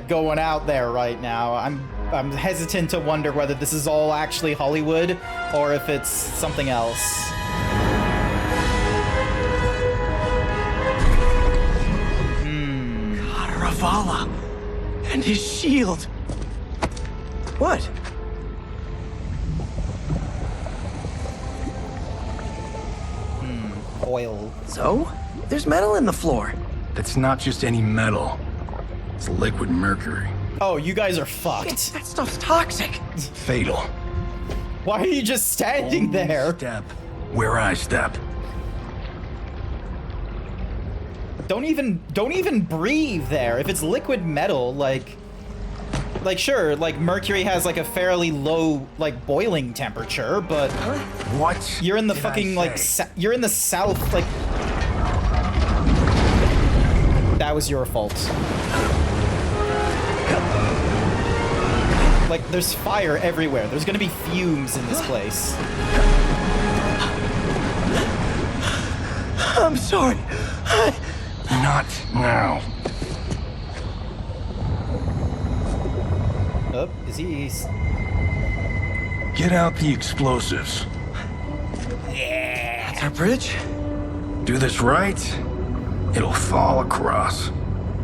S1: going out there right now. I'm hesitant to wonder whether this is all actually Hollywood or if it's something else.
S16: God, Ravala and his shield. What?
S1: Oil.
S16: So? There's metal in the floor.
S15: That's not just any metal. It's liquid mercury.
S1: Oh, you guys are fucked.
S16: That stuff's toxic.
S15: Fatal.
S1: Why are you just standing there?
S15: Step where I step.
S1: Don't even breathe there. If it's liquid metal, like sure, like mercury has like a fairly low like boiling temperature, but
S10: what?
S1: You're in the fucking like you're in the south, like that was your fault. Like there's fire everywhere. There's gonna be fumes in this place.
S10: I'm sorry. Not now.
S1: Oh, is he?
S10: Get out the explosives. Yeah. That's our bridge. Do this right, it'll fall across.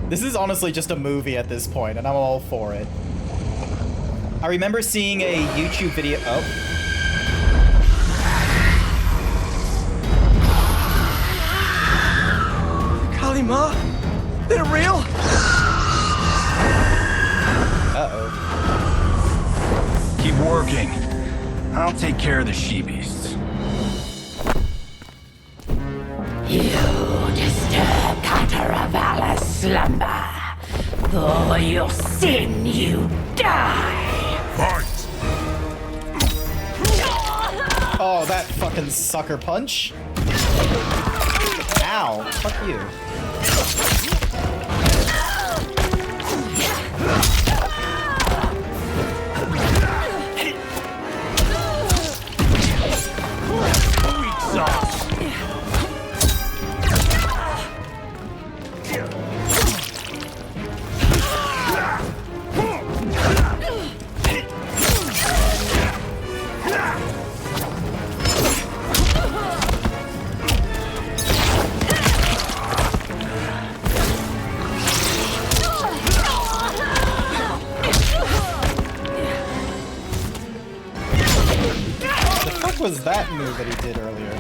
S1: This is honestly just a movie at this point, and I'm all for it. I remember seeing a YouTube video. Oh.
S16: Kalima? They're real?
S1: Uh-oh.
S10: Keep working. I'll take care of the she-beasts.
S17: You disturb Cataravalla's slumber. For your sin, you die.
S9: Fight!
S1: Oh, that fucking sucker punch. Ow, fuck you.
S10: Weak sauce.
S1: What was that move that he did earlier?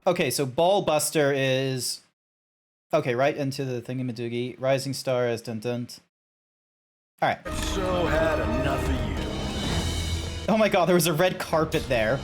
S1: Okay, so Ball Buster is... Okay, right into the thingamadoogie. Rising Star as dun-dun. Alright.
S10: So had enough of you.
S1: Oh my god, there was a red carpet there.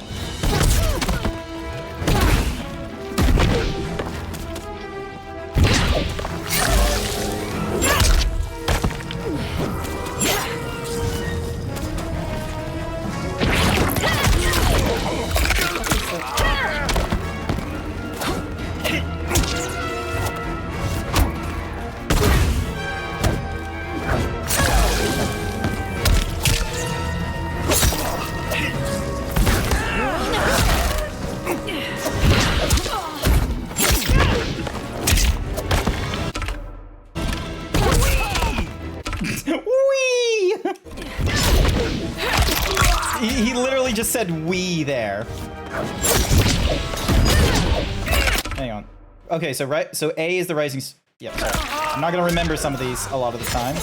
S1: He literally just said "we" there. Hang on. Okay, so so A is the rising. Yep. Sorry. I'm not gonna remember some of these a lot of the time.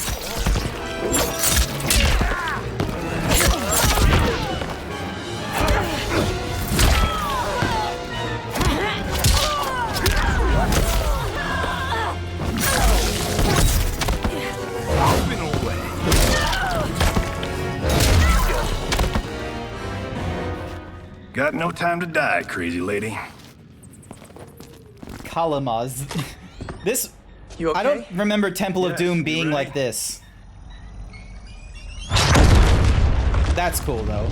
S10: Got no time to die, crazy lady.
S1: Kalamaz. This...
S16: You okay?
S1: I don't remember Temple of Doom being like this. That's cool, though.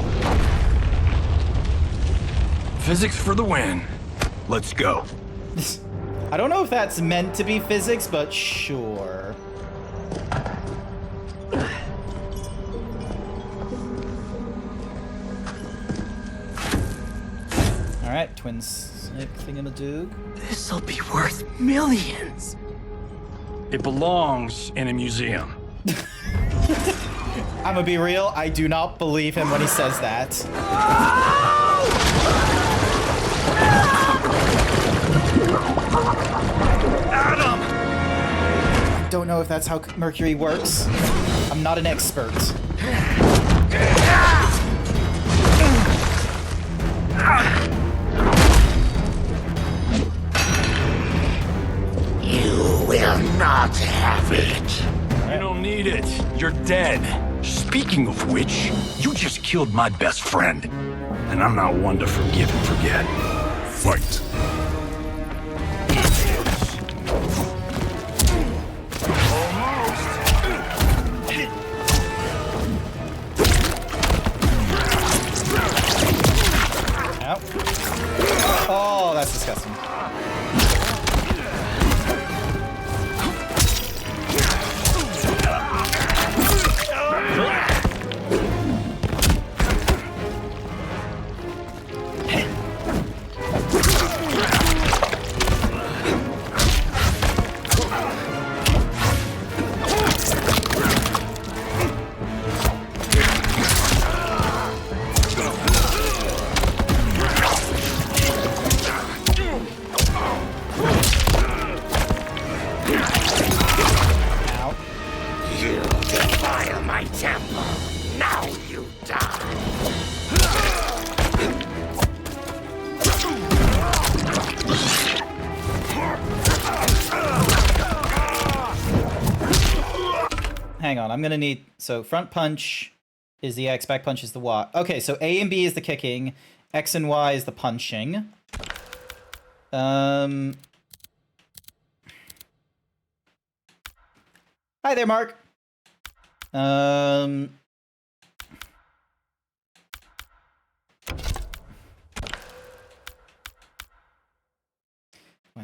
S10: Physics for the win. Let's go.
S1: I don't know if that's meant to be physics, but sure. Alright, twin snake thingamadoog.
S16: This'll be worth millions.
S10: It belongs in a museum.
S1: I'm gonna be real, I do not believe him when he says that.
S10: Adam!
S1: I don't know if that's how Mercury works. I'm not an expert.
S17: You will not have it.
S10: You don't need it. You're dead. Just
S15: Speaking of which, you just killed my best friend. And I'm not one to forgive and forget. Fight.
S1: Oh, that's disgusting. Hang on, I'm gonna need... So front punch is the X, back punch is the Y. Okay, so A and B is the kicking, X and Y is the punching. Hi there, Mark. 1,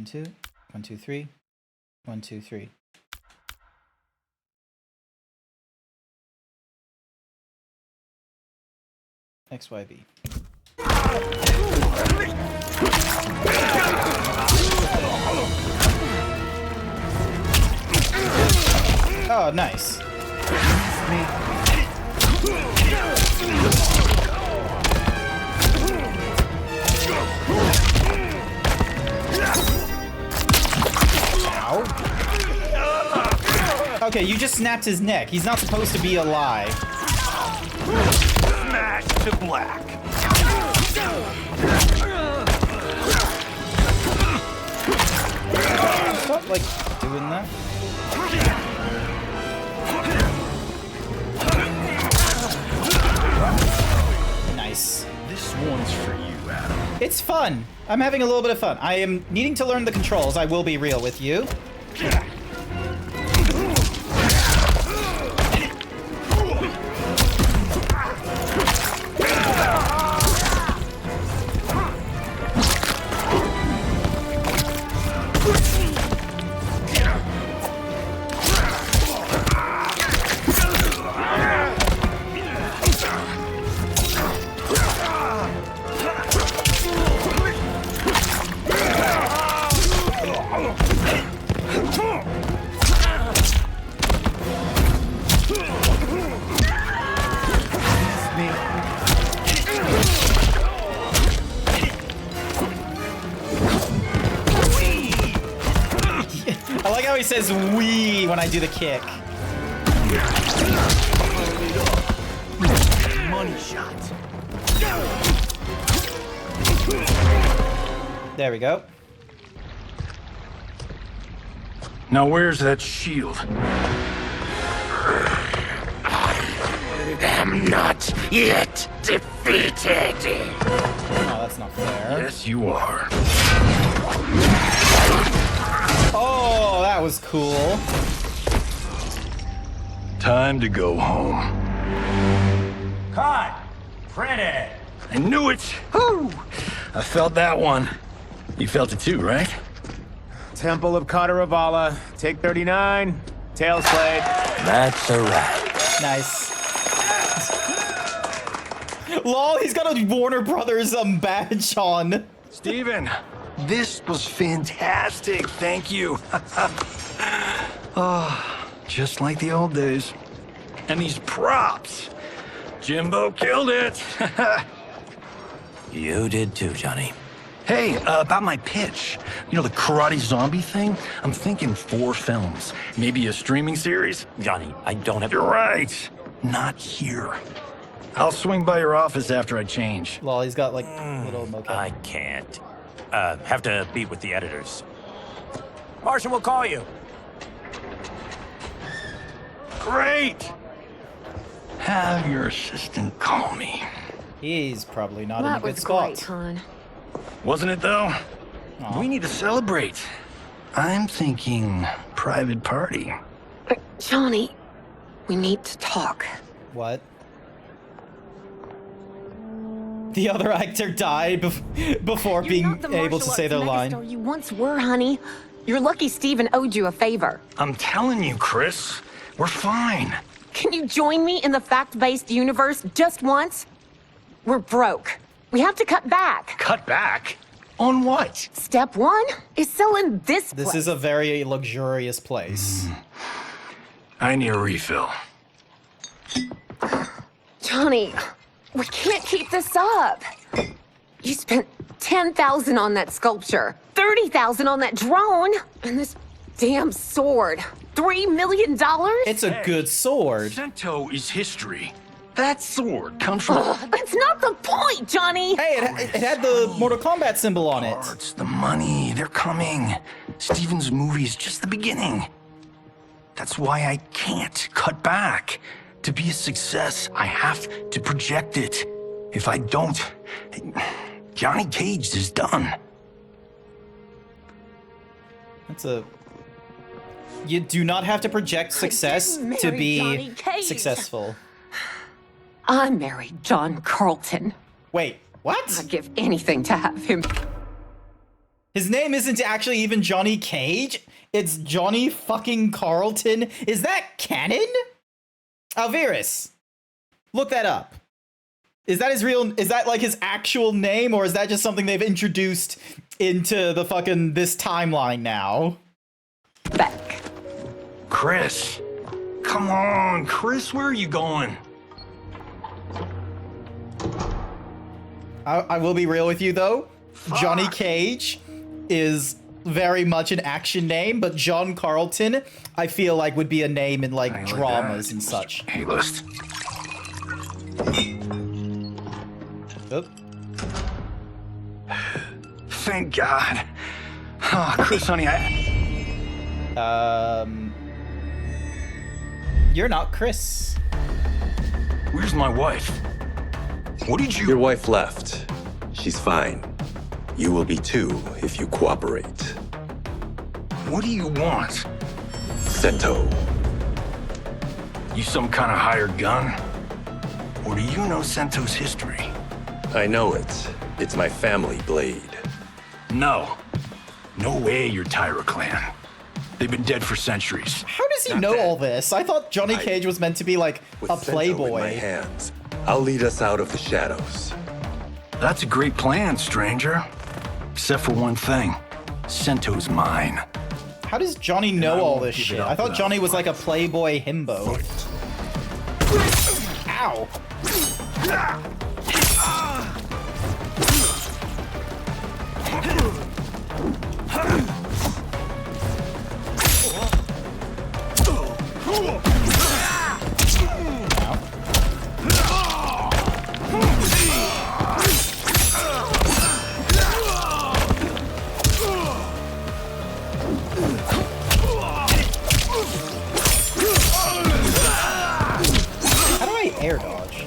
S1: 2, 1, 2, 3, 1, 2, 3. XYB. Oh, nice. Ow. Okay, you just snapped his neck. He's not supposed to be alive.
S15: Smash to black.
S1: Stop, like, doing that. Nice.
S15: This one's for you, Adam.
S1: It's fun. I'm having a little bit of fun. I am needing to learn the controls. I will be real with you. I like how he says "wee" when I do the kick.
S15: Money shot.
S1: There we go.
S15: Now where's that shield?
S17: I'm not yet defeated.
S1: Oh, that's not fair.
S15: Yes, you are.
S1: Oh, that was cool.
S15: Time to go home.
S18: Cut! Print it!
S15: I knew it! Whew. I felt that one. You felt it too, right?
S18: Temple of Kataravala, take 39, tail slate.
S13: That's a wrap.
S1: Nice. Lol, he's got a Warner Brothers badge on.
S15: Steven, this was fantastic. Thank you. Oh, just like the old days. And these props. Jimbo killed it.
S13: You did too, Johnny.
S15: Hey, about my pitch. You know, the karate zombie thing? I'm thinking 4 films. Maybe a streaming series?
S13: Johnny, I don't have...
S15: You're right. Not here. I'll swing by your office after I change.
S1: Lol, he's got like little mocap.
S18: I can't. Have to meet with the editors. Martian will call you.
S15: Great! Have your assistant call me.
S1: He's probably not in a
S19: That
S1: good
S19: was
S1: spot.
S19: great, hon.
S15: Wasn't it though?
S1: Aw.
S15: We need to celebrate. I'm thinking private party.
S19: Johnny, we need to talk.
S1: What? The other actor died before
S19: You're
S1: being
S19: not the
S1: able to
S19: martial
S1: say their
S19: arts
S1: line.
S19: megastar you once were, honey. You're lucky Steven owed you a favor.
S15: I'm telling you, Chris, we're fine.
S19: Can you join me in the fact-based universe just once? We're broke. We have to cut back.
S15: Cut back? On what?
S19: Step one is selling this
S1: This
S19: place.
S1: is a very luxurious place.
S15: I need a refill.
S19: Johnny, we can't keep this up. You spent $10,000 on that sculpture, $30,000 on that drone, and this damn sword. $3 million?
S1: It's a good sword.
S15: Sento is history. That sword comes from...
S19: That's not the point, Johnny!
S1: Hey, it had the Mortal Kombat symbol on it.
S15: Parts, the money, they're coming. Steven's movie is just the beginning. That's why I can't cut back. To be a success, I have to project it. If I don't, Johnny Cage is done.
S1: That's a... You do not have to project success
S19: didn't
S1: to
S19: marry
S1: be
S19: Johnny Cage.
S1: successful.
S19: I married John Carlton.
S1: Wait, what?
S19: I'd give anything to have him.
S1: His name isn't actually even Johnny Cage. It's Johnny fucking Carlton. Is that canon? Alvirus, look that up. Is that his real, is that like his actual name, or is that just something they've introduced into the fucking, this timeline now?
S19: Back.
S15: Chris. Come on, Chris, where are you going?
S1: I will be real with you though. Johnny Cage is very much an action name, but John Carlton, I feel like would be a name in like dramas and such.
S15: A-list.
S1: Oop.
S15: Thank God. Oh, Chris, honey,
S1: You're not Chris.
S15: Where's my wife? What did you...
S20: Your wife left. She's fine. You will be too if you cooperate.
S15: What do you want?
S20: Sento.
S15: You some kind of hired gun? Or do you know Sento's history?
S20: I know it. It's my family blade.
S15: No. No way you're Tyra clan. They've been dead for centuries.
S1: How does he know all this? I thought Johnny Cage was meant to be like
S20: With
S1: a
S20: Sento
S1: playboy.
S20: in my hands, I'll lead us out of the shadows.
S15: That's a great plan, stranger. Except for one thing. Sento's mine.
S1: How does Johnny know all this shit? I thought Johnny was like a playboy himbo. Ow. How do I air dodge?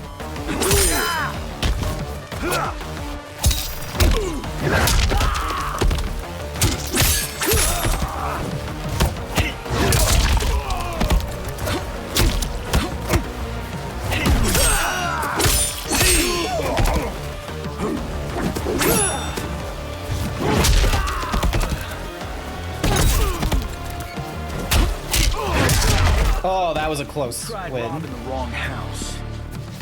S1: Oh, that was a close win.
S15: In the wrong house.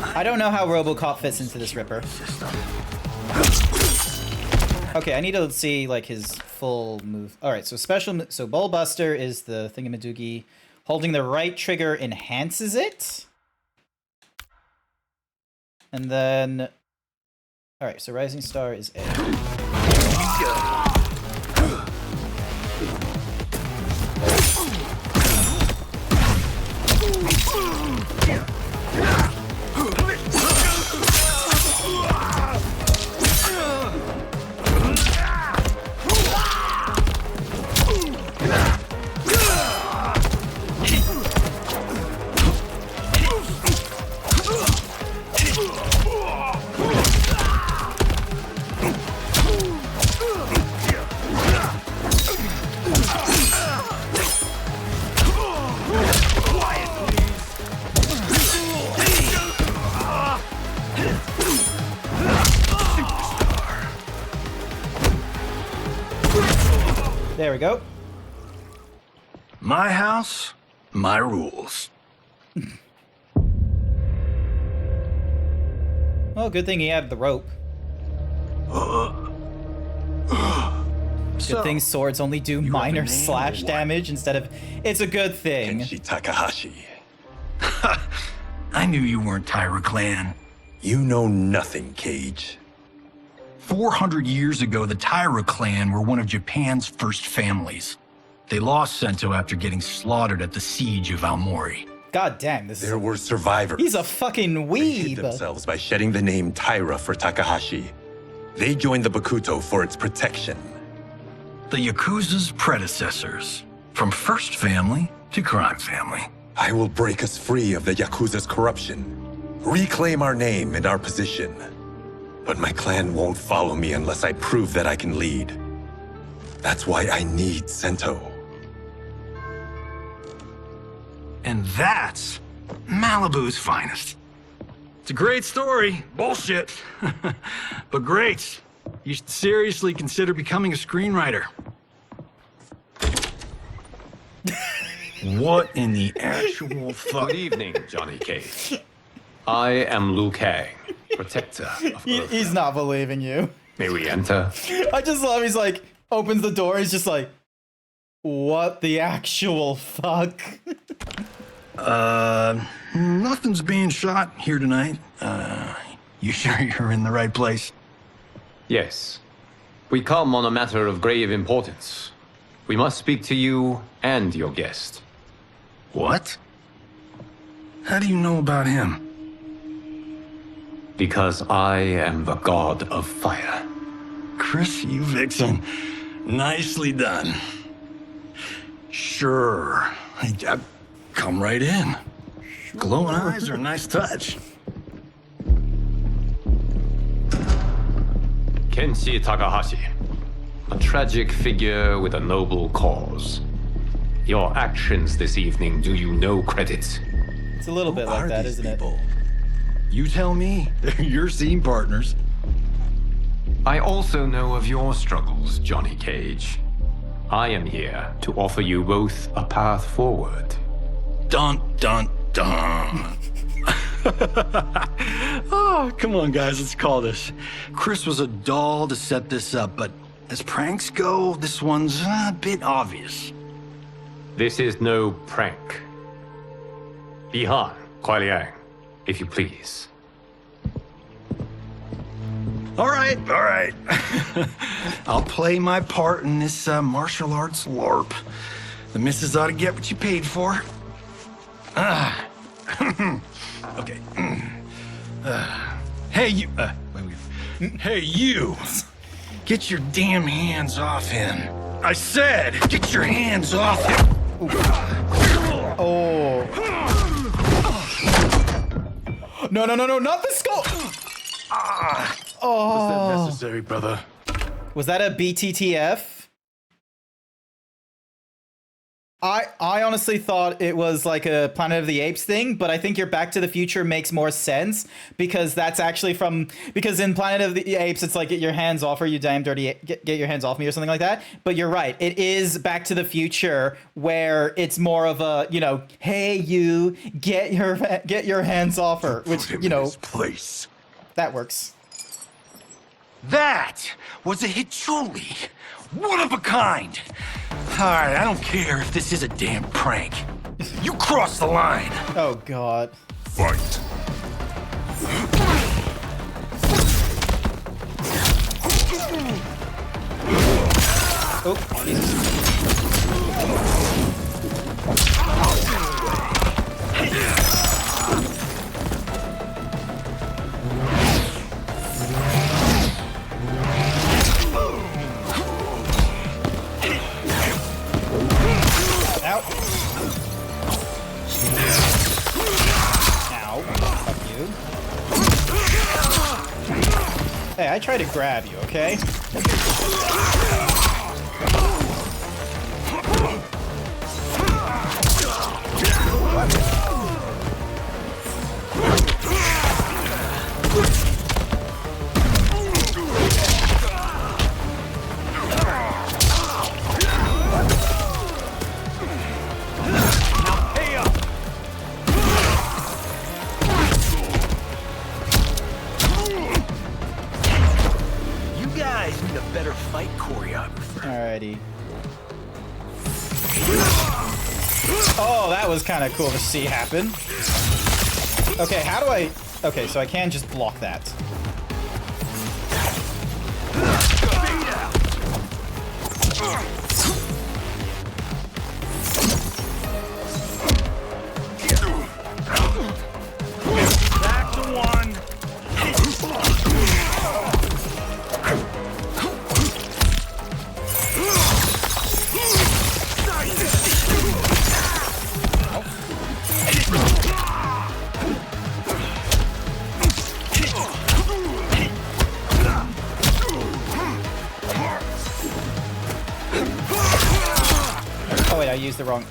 S1: I don't know how RoboCop fits into this Ripper. Okay, I need to see like his full move. All right, so so Bullbuster is the thingamadoogie. Holding the right trigger enhances it. And then, all right, so Rising Star is A. There we go.
S15: My house, my rules.
S1: Well, good thing he had the rope. Good thing swords only do minor slash damage instead of... It's a good thing.
S20: Kenshi Takahashi.
S15: I knew you weren't Taira clan.
S20: You know nothing, Cage.
S15: 400 years ago, the Taira clan were one of Japan's first families. They lost Sento after getting slaughtered at the siege of Aomori.
S1: God damn, this
S20: There were survivors.
S1: He's a fucking
S20: They hid
S1: weeb.
S20: themselves by shedding the name Taira for Takahashi. They joined the Bakuto for its protection.
S15: The Yakuza's predecessors. From first family to crime family.
S20: I will break us free of the Yakuza's corruption. Reclaim our name and our position. But my clan won't follow me unless I prove that I can lead. That's why I need Sento.
S15: And that's Malibu's finest. It's a great story. Bullshit. But great. You should seriously consider becoming a screenwriter. What in the actual fuck?
S21: Good evening, Johnny Cage. I am Liu Kang, protector of Earth.
S1: He's not believing you.
S21: May we enter?
S1: I just love he's like, opens the door, he's just like, what the actual fuck?
S15: Nothing's being shot here tonight. You sure you're in the right place?
S21: Yes. We come on a matter of grave importance. We must speak to you and your guest.
S15: What? How do you know about him?
S21: Because I am the god of fire.
S15: Chris, you vixen. Nicely done. Sure. Come right in. Glowing eyes are a nice touch.
S21: Kenshi Takahashi, a tragic figure with a noble cause. Your actions this evening do you no credit.
S1: It's a little bit like that, isn't it?
S15: You tell me. They're your scene partners.
S21: I also know of your struggles, Johnny Cage. I am here to offer you both a path forward.
S15: Dun, dun, dun. Oh, come on, guys, let's call this. Chris was a doll to set this up, but as pranks go, this one's a bit obvious.
S21: This is no prank. Bihan, Kuai Liang, if you please.
S15: All right. I'll play my part in this martial arts LARP. The missus ought to get what you paid for. Okay. Hey, you. Hey, you. Get your damn hands off him. I said, get your hands off him.
S1: Oh. No, not the skull. Oh.
S15: Was that necessary, brother?
S1: Was that a BTTF? I honestly thought it was like a Planet of the Apes thing, but I think your Back to the Future makes more sense because that's actually because in Planet of the Apes, it's like, get your hands off her, you damn dirty, get your hands off me or something like that. But you're right. It is Back to the Future where it's more of a, hey, you get your hands off her, which,
S15: place.
S1: That works.
S15: That was a Hichuli. One of a kind. All right, I don't care if this is a damn prank. You crossed the line.
S1: Oh, God.
S9: Fight.
S1: Oh, Jesus. Hey, I tried to grab you, okay?
S15: need a better fight choreographer.
S1: Alrighty. Oh, that was kind of cool to see happen. Okay, how do I... Okay, so I can just block that.
S15: Back to one.
S1: Oh wait, I used the wrong...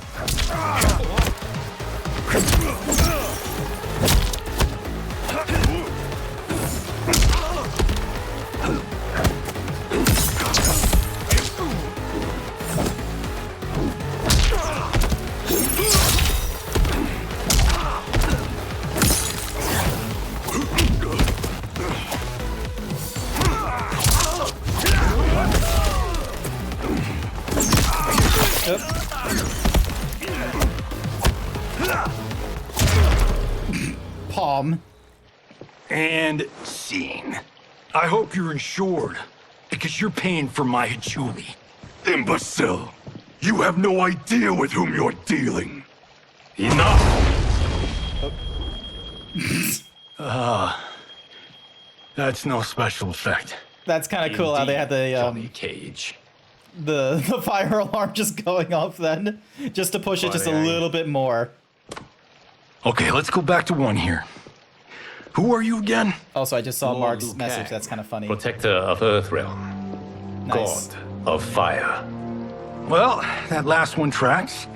S1: Palm.
S15: And scene. I hope you're insured, because you're paying for my Julie.
S9: Imbecile! You have no idea with whom you're dealing.
S15: Enough! That's no special effect.
S1: That's kind of cool how they had the
S21: Johnny Cage.
S1: the fire alarm just going off then, just to push it just a little bit more.
S15: Okay, let's go back to one here. Who are you again?
S1: Also, I just saw
S21: Lord
S1: Mark's
S21: Liu
S1: message.
S21: Kang,
S1: That's kind of funny.
S21: Protector of Earthrealm.
S1: Nice.
S21: God of Fire.
S15: Well, that last one tracks.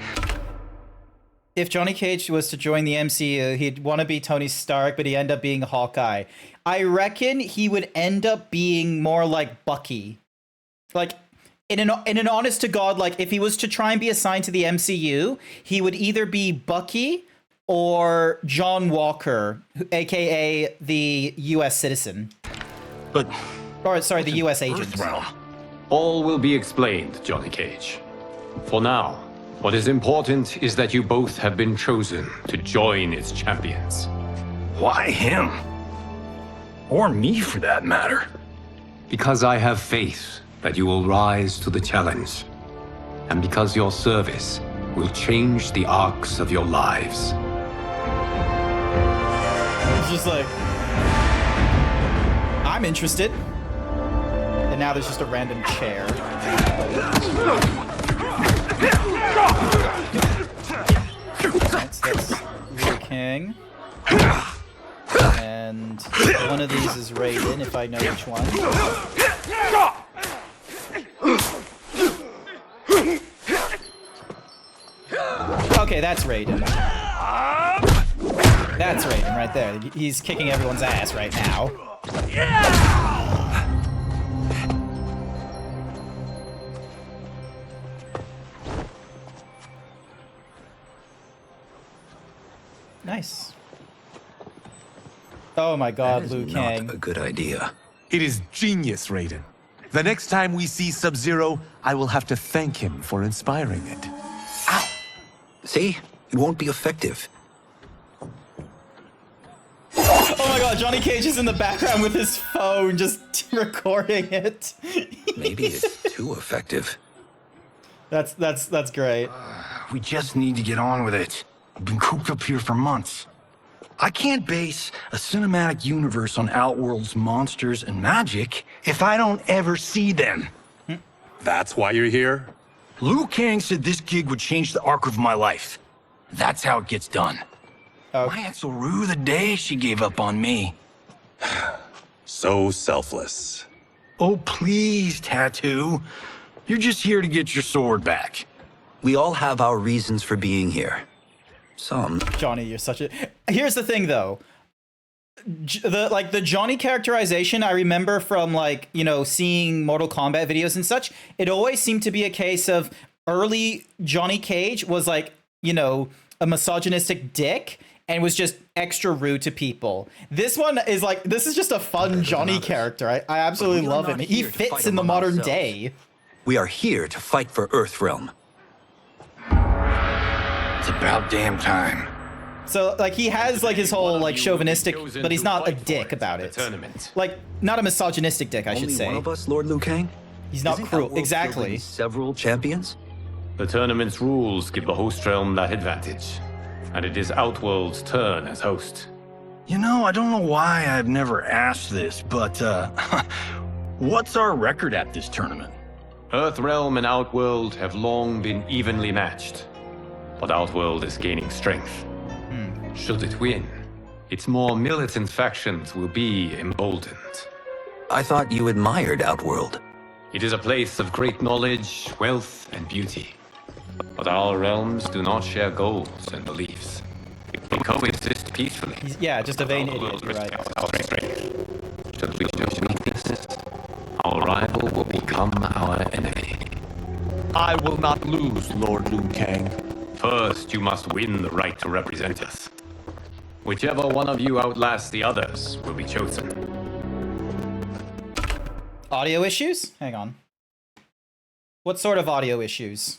S1: If Johnny Cage was to join the MCU, he'd want to be Tony Stark, but he'd end up being Hawkeye. I reckon he would end up being more like Bucky. Like, in an honest to God, like, if he was to try and be assigned to the MCU, he would either be Bucky or John Walker, aka the U.S. citizen.
S15: But...
S1: Or, sorry, the U.S. agent.
S15: Earthrealm.
S21: All will be explained, Johnny Cage. For now, what is important is that you both have been chosen to join its champions.
S15: Why him? Or me, for that matter.
S21: Because I have faith that you will rise to the challenge. And because your service will change the arcs of your lives.
S1: It's just like, I'm interested. And now there's just a random chair. That's Liu Kang. And one of these is Raiden, if I know which one. Okay, that's Raiden. That's Raiden right there. He's kicking everyone's ass right now. Nice. Oh my god, Liu Kang.
S12: Not a good idea. It is genius, Raiden. The next time we see Sub-Zero, I will have to thank him for inspiring it.
S13: Ow! See? It won't be effective.
S1: Oh my god, Johnny Cage is in the background with his phone just recording it.
S13: Maybe it's too effective.
S1: That's great.
S15: We just need to get on with it. I've been cooped up here for months. I can't base a cinematic universe on Outworld's monsters and magic if I don't ever see them.
S20: That's why you're here?
S15: Liu Kang said this gig would change the arc of my life. That's how it gets done. My Aunt will rue the day she gave up on me.
S20: So selfless.
S15: Oh, please, Tattoo. You're just here to get your sword back.
S13: We all have our reasons for being here. Some.
S1: Johnny, you're such a... Here's the thing, though. The Johnny characterization, I remember from, like, you know, seeing Mortal Kombat videos and such, it always seemed to be a case of early Johnny Cage was, like, you know, a misogynistic dick, and was just extra rude to people. This one is like, this is just a fun Johnny character. I absolutely love him. He fits in the modern day.
S13: We are here to fight for Earthrealm.
S15: It's about damn time.
S1: So, like, he has, like, his whole, like, chauvinistic, but he's not a dick about it. Like, not a misogynistic dick, I should say.
S13: Only one of us, Lord Liu Kang?
S1: He's not
S13: Isn't
S1: cruel.
S13: Outworld
S1: Exactly.
S13: fielding several champions?
S21: The tournament's rules give the host realm that advantage, and it is Outworld's turn as host.
S15: You know, I don't know why I've never asked this, but, what's our record at this tournament?
S21: Earthrealm and Outworld have long been evenly matched, but Outworld is gaining strength. Should it win, its more militant factions will be emboldened.
S13: I thought you admired Outworld.
S21: It is a place of great knowledge, wealth, and beauty. But our realms do not share goals and beliefs. We coexist peacefully.
S1: Yeah, just a vain idiot, you're right.
S21: Should we show weaknesses, our rival will become our enemy.
S12: I will not lose, Lord Liu Kang.
S21: First, you must win the right to represent us. Whichever one of you outlasts the others will be chosen.
S1: Audio issues? Hang on. What sort of audio issues?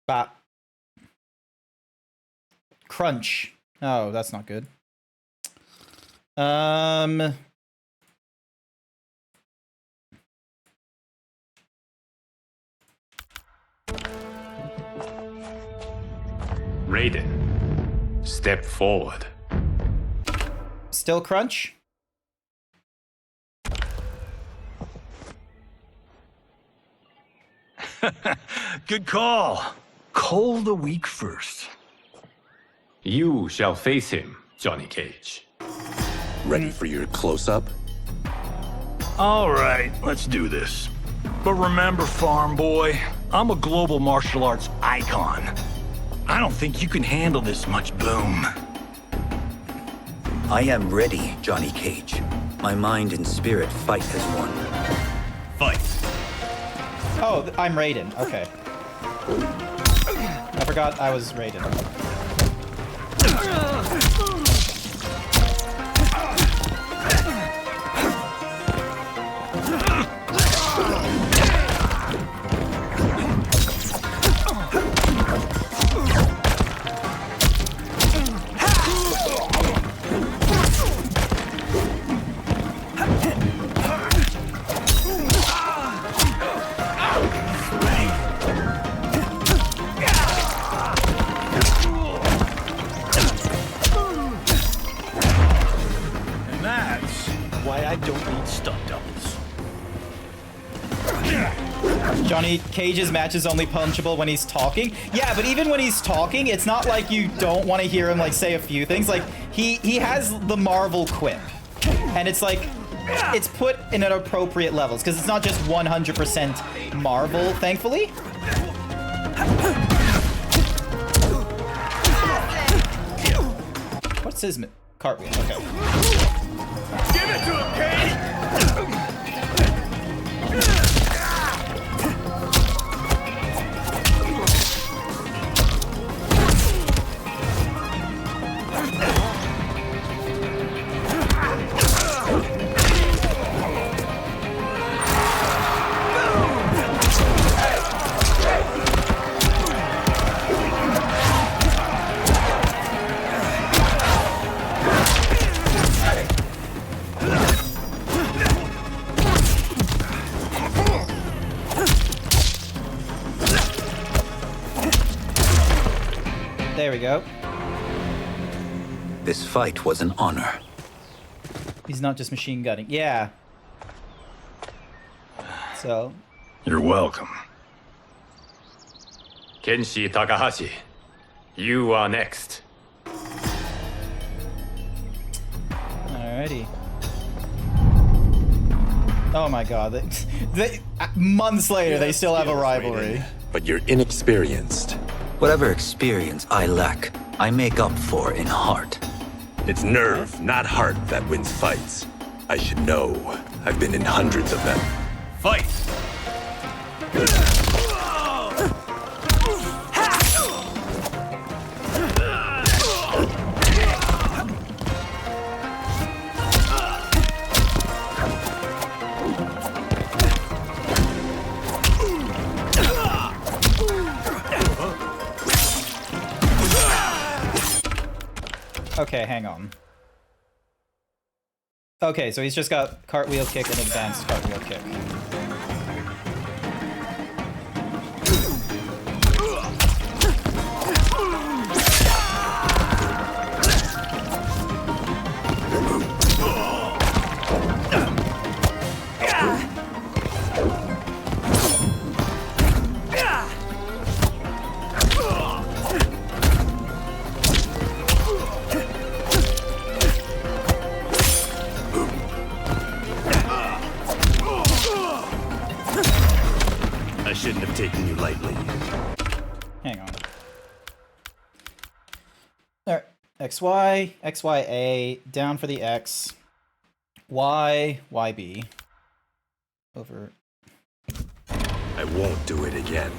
S1: Bop. Crunch. Oh, that's not good.
S21: Raiden, step forward.
S1: Still crunch?
S15: Good call. Cole the weak first.
S21: You shall face him, Johnny Cage.
S20: Ready for your close-up?
S15: All right, let's do this. But remember, farm boy, I'm a global martial arts icon. I don't think you can handle this much boom.
S13: I am ready, Johnny Cage. My mind and spirit fight as one.
S15: Fight.
S1: Oh, I'm Raiden. Okay. I forgot I was Raiden.
S15: And that's why I don't need stunt doubles.
S1: Johnny Cage's match is only punchable when he's talking. Yeah, but even when he's talking, it's not like you don't want to hear him like say a few things. Like he has the Marvel quip, and it's like it's put in at appropriate levels because it's not just 100% Marvel, thankfully. What's his cartwheel? Okay.
S15: Give it to him, Cage!
S1: There we go.
S13: This fight was an honor.
S1: He's not just machine gunning. Yeah. So.
S15: You're welcome.
S21: Kenshi Takahashi, you are next.
S1: Alrighty. Oh my god. Months later, they still have a rivalry.
S20: But you're inexperienced.
S13: Whatever experience I lack, I make up for in heart.
S20: It's nerve, not heart, that wins fights. I should know. I've been in hundreds of them.
S15: Fight!
S1: Okay, hang on. Okay, so he's just got cartwheel kick and advanced cartwheel kick.
S3: I shouldn't have taken you lightly.
S1: Hang on. Alright. XY, XYA, down for the X. Y, YB. Over.
S3: I won't do it again.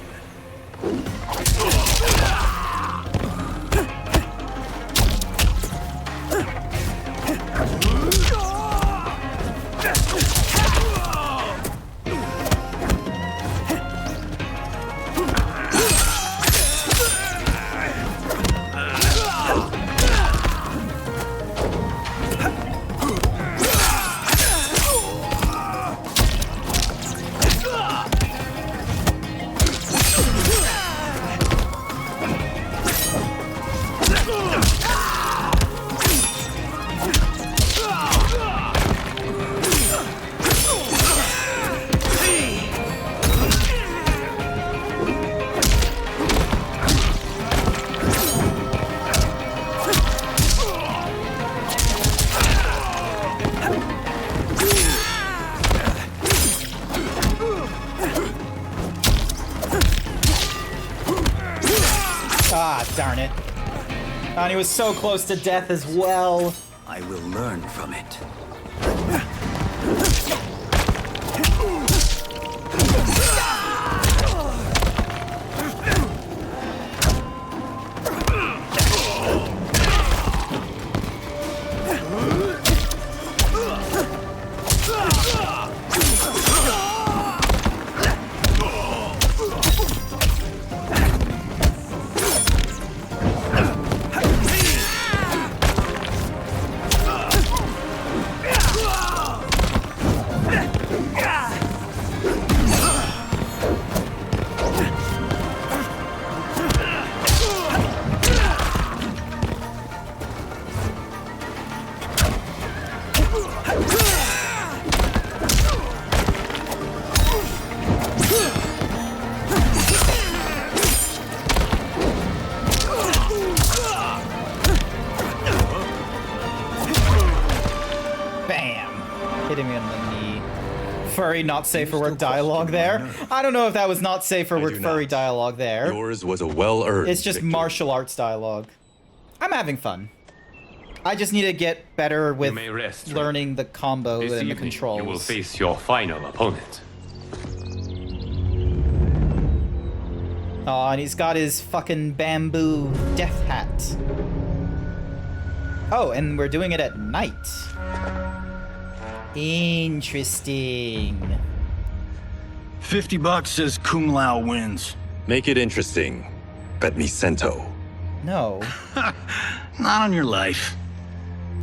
S1: Ah, darn it. And he was so close to death as well.
S13: I will learn from it.
S1: Hitting me on the knee. Furry not safe for work dialogue there. I don't know if that was not safe for work furry dialogue there.
S20: Yours was a well-earned
S1: It's just
S20: victory.
S1: martial arts dialogue. I'm having fun. I just need to get better with
S21: may rest,
S1: learning the combo
S21: This
S1: and the
S21: evening,
S1: controls.
S21: you will face your final opponent.
S1: Oh, and he's got his fucking bamboo death hat. Oh, and we're doing it at night. Interesting.
S15: $50 says Kung Lao wins.
S20: Make it interesting. Bet me Sento.
S1: No.
S15: Not on your life.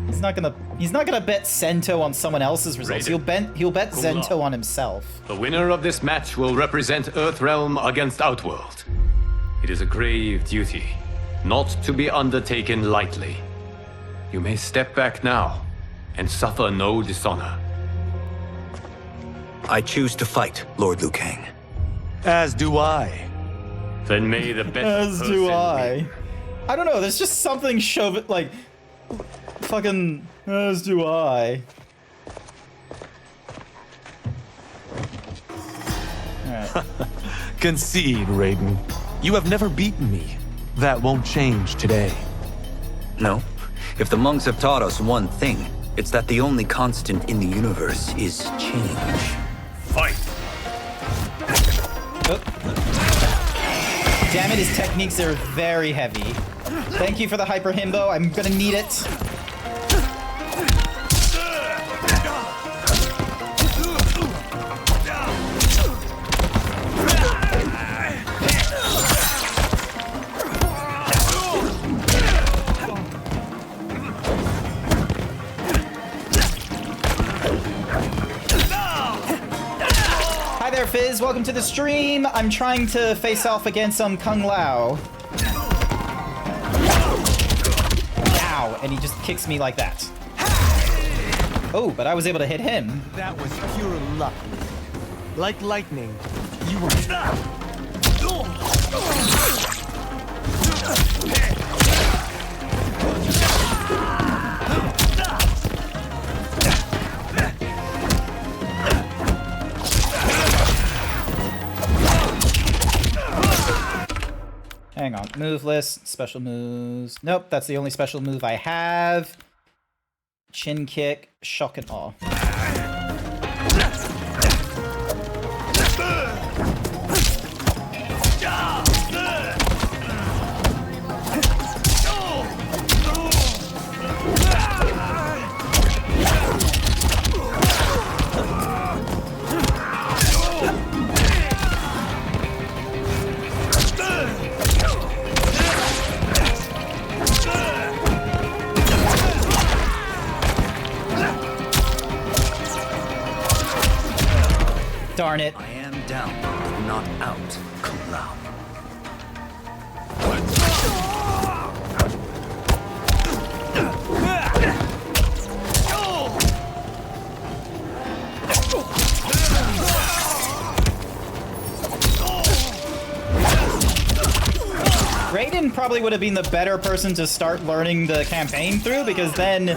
S1: He's not gonna bet Sento on someone else's results. He'll bet
S21: Kung
S1: Sento
S21: Lao.
S1: on himself.
S21: The winner of this match will represent Earthrealm against Outworld. It is a grave duty, not to be undertaken lightly. You may step back now and suffer no dishonor.
S13: I choose to fight, Lord Liu Kang.
S12: As do I.
S21: Then may the best
S1: As
S21: person
S1: do I. I don't know, there's just something like fucking as do I. Alright.
S12: Concede, Raiden. You have never beaten me. That won't change today.
S13: No. If the monks have taught us one thing, it's that the only constant in the universe is change.
S3: Fight!
S1: Oh. Damn it, his techniques are very heavy. Thank you for the hyper himbo. I'm gonna need it. Hi there, Fizz. Welcome to the stream. I'm trying to face off against some Kung Lao. Ow, and he just kicks me like that. Oh, but I was able to hit him.
S5: That was pure luck. Like lightning, you were...
S1: Hang on. Move list. Special moves. Nope, that's the only special move I have. Chin kick. Shock and awe. Darn it.
S13: I am down, but not out, Kung Lao.
S1: Raiden probably would have been the better person to start learning the campaign through, because then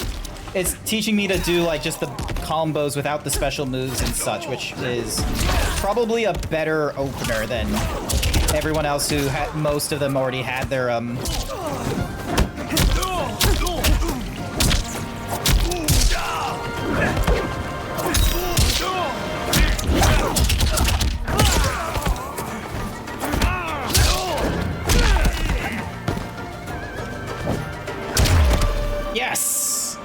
S1: it's teaching me to do like just the combos without the special moves and such, which is probably a better opener than everyone else who had, most of them already had their Yes!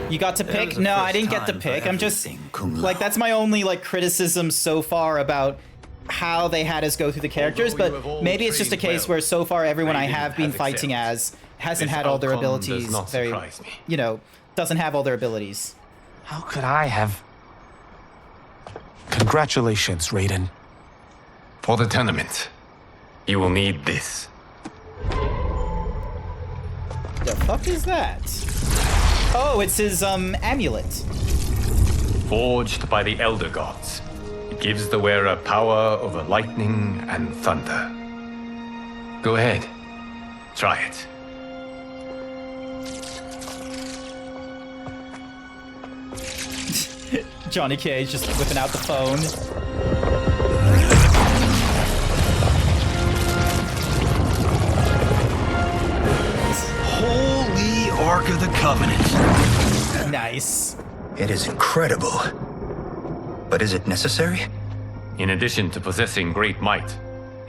S1: You got to pick? No, I didn't get to pick. I'm just like, that's my only like criticism so far about how they had us go through the characters, but maybe it's just a case where so far everyone I have been fighting as hasn't had all their abilities very, you know, doesn't have all their abilities.
S12: How could I have... Congratulations, Raiden.
S20: For the tournament, you will need this.
S1: The fuck is that? Oh, it's his amulet.
S20: Forged by the Elder Gods, it gives the wearer power over lightning and thunder. Go ahead, try it.
S1: Johnny Cage just whipping out the phone.
S15: Holy Ark of the Covenant.
S1: Nice.
S13: It is incredible. But is it necessary?
S20: In addition to possessing great might,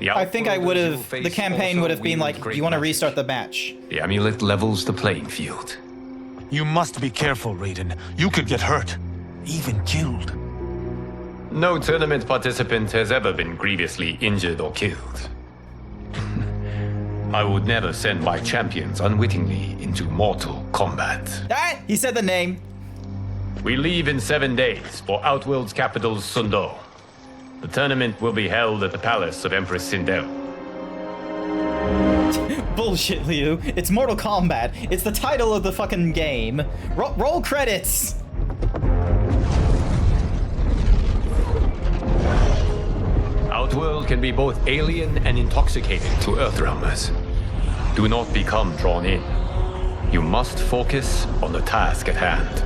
S1: I think I would have, the campaign would have been like, you want to restart the match.
S20: The amulet levels the playing field.
S12: You must be careful, Raiden. You could get hurt. Even killed.
S20: No tournament participant has ever been grievously injured or killed. I would never send my champions unwittingly into mortal combat.
S1: Ah, he said the name.
S20: We leave in 7 days for Outworld's capital, Sundo. The tournament will be held at the palace of Empress Sindel.
S1: Bullshit, Liu. It's Mortal Kombat. It's the title of the fucking game. Roll credits.
S20: Outworld can be both alien and intoxicating to Earthrealmers. Do not become drawn in. You must focus on the task at hand.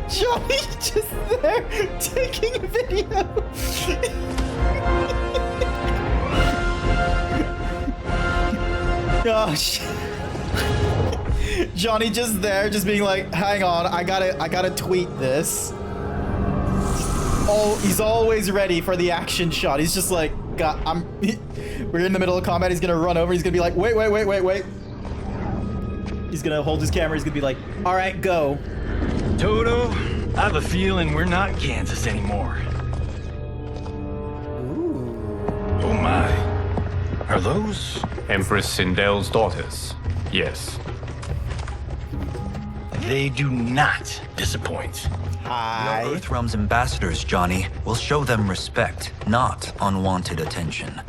S1: Johnny just there taking a video. Oh shit. Johnny just there, just being like, hang on, I gotta tweet this. Oh, he's always ready for the action shot. He's just like, God, we're in the middle of combat. He's gonna run over. He's gonna be like, wait. He's gonna hold his camera. He's gonna be like, all right, go.
S15: Toto, I have a feeling we're not Kansas anymore.
S1: Ooh.
S15: Oh my. Are those?
S21: Empress Sindel's daughters. Yes.
S15: They do not disappoint.
S1: Hi.
S13: Your Earthrealm's ambassadors, Johnny, will show them respect, not unwanted attention.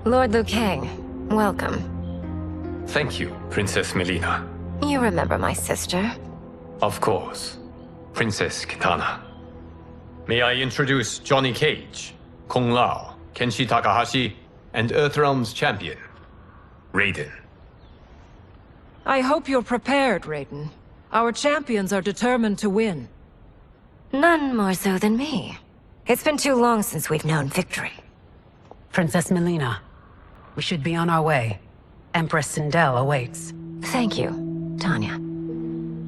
S6: Lord Liu Kang, welcome.
S21: Thank you, Princess Melina.
S6: You remember my sister?
S21: Of course. Princess Kitana. May I introduce Johnny Cage, Kung Lao, Kenshi Takahashi, and Earthrealm's champion, Raiden.
S22: I hope you're prepared, Raiden. Our champions are determined to win.
S6: None more so than me. It's been too long since we've known victory.
S23: Princess Melina, we should be on our way. Empress Sindel awaits.
S6: Thank you, Tanya.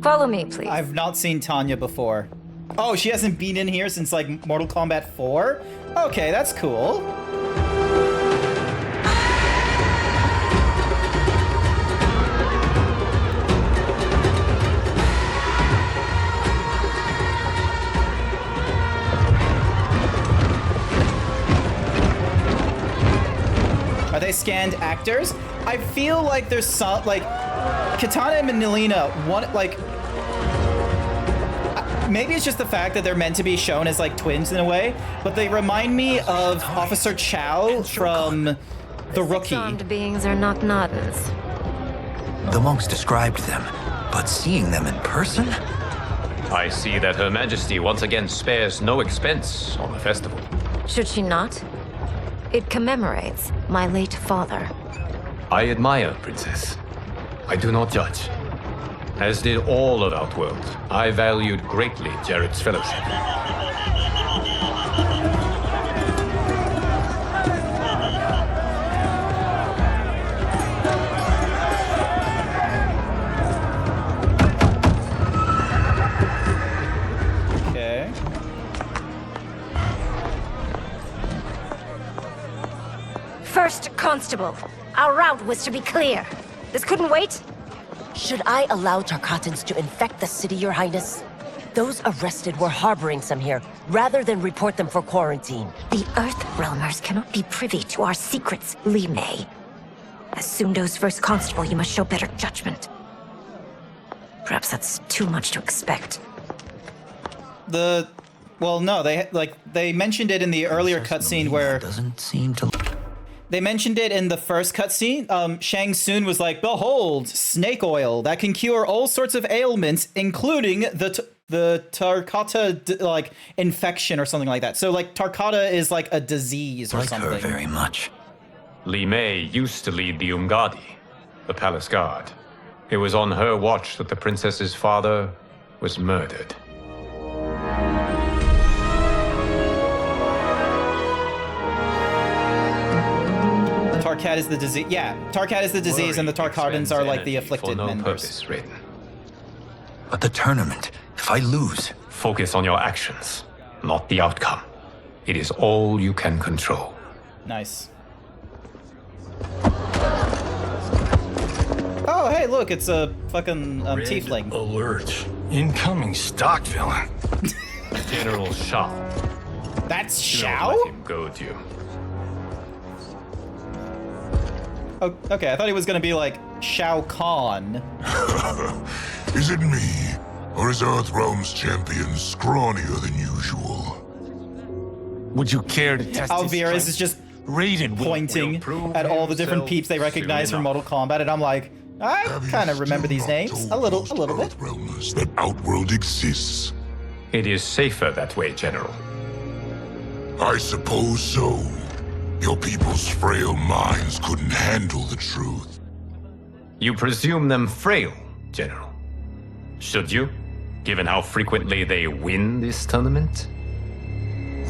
S6: Follow me, please.
S1: I've not seen Tanya before. Oh, she hasn't been in here since, like, Mortal Kombat 4? Okay, that's cool. Are they scanned actors? I feel like there's some, like, Kitana and Melina, one, like, maybe it's just the fact that they're meant to be shown as, like, twins in a way, but they remind me of Officer Chow from The Rookie.
S6: Armed beings are not Nodens.
S13: The monks described them, but seeing them in person?
S21: I see that Her Majesty once again spares no expense on the festival.
S6: Should she not? It commemorates my late father.
S21: I admire, Princess. I do not judge. As did all of Outworld, I valued greatly Jarrett's fellowship.
S1: Okay.
S6: First Constable, our route was to be clear. This couldn't wait?
S4: Should I allow Tarkatans to infect the city, Your Highness? Those arrested were harboring some here, rather than report them for quarantine.
S6: The Earthrealmers cannot be privy to our secrets, Li Mei. As Sundo's first constable, you must show better judgment. Perhaps that's too much to expect.
S1: Well, no, they mentioned it in the earlier cutscene where...
S13: Doesn't seem to...
S1: They mentioned it in the first cutscene. Shang Tsung was like, behold, snake oil that can cure all sorts of ailments, including the Tarkata, like, infection or something like that. So, like, Tarkata is like a disease or something.
S13: Like her very much.
S21: Li Mei used to lead the Umgadi, the palace guard. It was on her watch that the princess's father was murdered.
S1: Tarkat is the disease. Yeah, Tarkat is the disease, and the Tarkatans are like the afflicted members.
S13: But the tournament, if I lose...
S21: Focus on your actions, not the outcome. It is all you can control.
S1: Nice. Oh, hey, look, it's a fucking tiefling.
S15: Alert. Incoming stock villain.
S21: General Shao.
S1: That's
S21: Don't
S1: Shao?
S21: let him goad you.
S1: Oh, okay, I thought he was gonna be like Shao Kahn.
S9: Is it me? Or is Earthrealm's champion scrawnier than usual?
S5: Would you care to test
S1: Alvirez is just pointing at all the different peeps they recognize from Mortal Kombat, and I'm like, I kind of remember these names a little bit.
S9: That Outworld exists.
S21: It is safer that way, General.
S9: I suppose so. Your people's frail minds couldn't handle the truth.
S21: You presume them frail, General. Should you? given how frequently they win this tournament?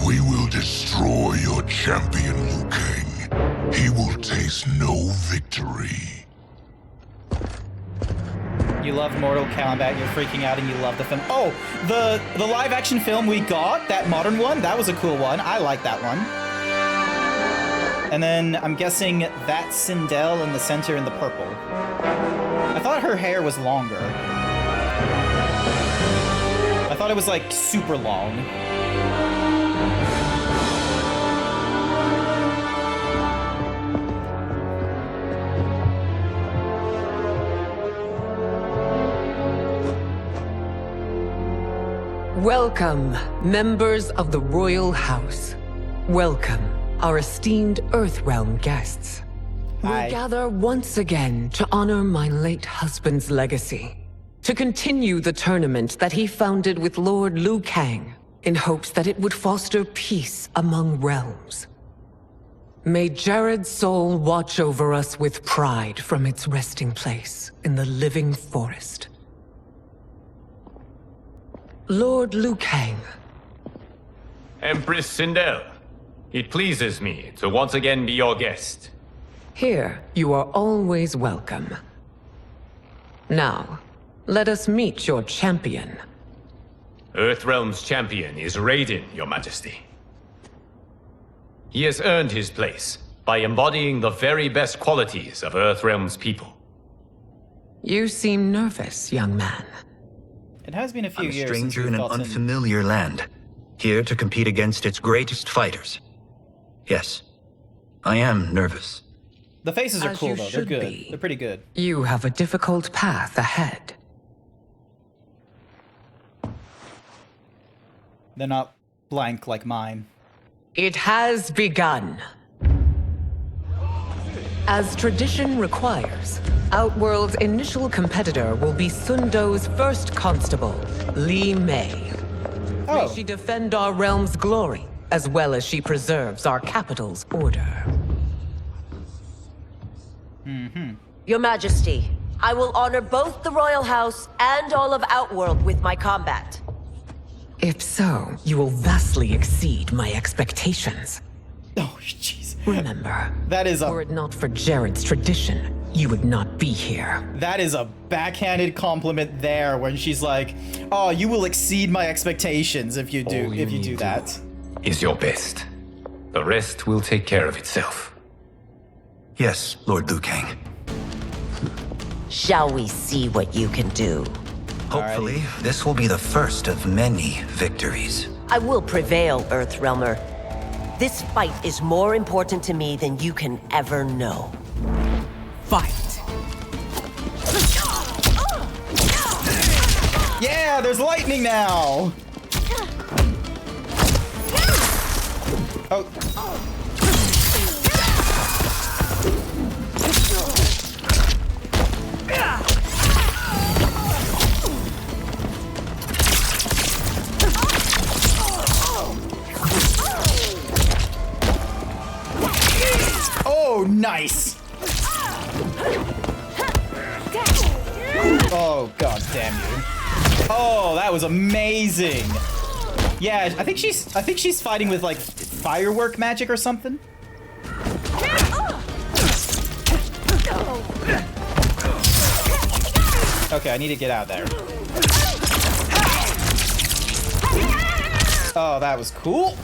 S9: We will destroy your champion, Liu Kang. He will taste no victory.
S1: You love Mortal Kombat, you're freaking out, and you love the film. Oh, the live action film we got, that modern one, that was a cool one. I like that one. And then I'm guessing that's Sindel in the center in the purple. I thought her hair was longer. I thought it was like super long.
S7: Welcome, members of the Royal House. Welcome, our esteemed Earthrealm guests.
S1: Hi.
S7: We gather once again to honor my late husband's legacy, to continue the tournament that he founded with Lord Liu Kang, in hopes that it would foster peace among realms. May Jared's soul watch over us with pride from its resting place in the living forest. Lord Liu Kang.
S21: Empress Sindel, it pleases me to once again be your guest.
S7: Here, you are always welcome. Now, let us meet your champion.
S21: Earthrealm's champion is Raiden, Your Majesty. He has earned his place by embodying the very best qualities of Earthrealm's people.
S7: You seem nervous, young man.
S1: It has been a few
S13: I'm a
S1: years
S13: stranger
S1: since
S13: in
S1: we
S13: an
S1: fought
S13: unfamiliar land, here to compete against its greatest fighters. Yes, I am nervous.
S1: The faces are
S7: As
S1: cool
S7: you
S1: though, they're
S7: should
S1: good.
S7: be.
S1: They're pretty good.
S7: You have a difficult path ahead.
S1: They're not blank like mine.
S7: It has begun. As tradition requires, Outworld's initial competitor will be Sundo's first constable, Li Mei. May she defend our realm's glory, as well as she preserves our capital's order.
S4: Your Majesty, I will honor both the Royal House and all of Outworld with my combat.
S7: If so, you will vastly exceed my expectations.
S1: Oh, jeez.
S7: Remember,
S1: that is
S7: were it not for Jared's tradition, you would not be here.
S1: That is a backhanded compliment there when she's like, "Oh, you will exceed my expectations if you do that."
S21: Is your best. The rest will take care of itself.
S13: Yes, Lord Liu Kang.
S4: Shall we see what you can do?
S13: Hopefully, this will be the first of many victories.
S4: I will prevail, Earthrealmer. This fight is more important to me than you can ever know.
S7: Fight!
S1: Yeah, there's lightning now! Oh. Oh, nice! Oh, god damn you. Oh, that was amazing. Yeah, I think she's fighting with like firework magic or something. Okay, I need to get out there. Oh, that was cool.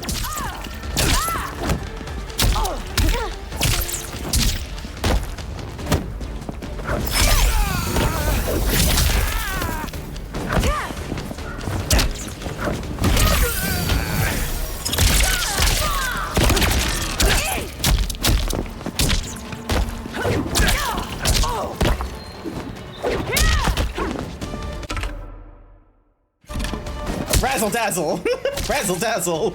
S1: Razzle dazzle! Razzle dazzle!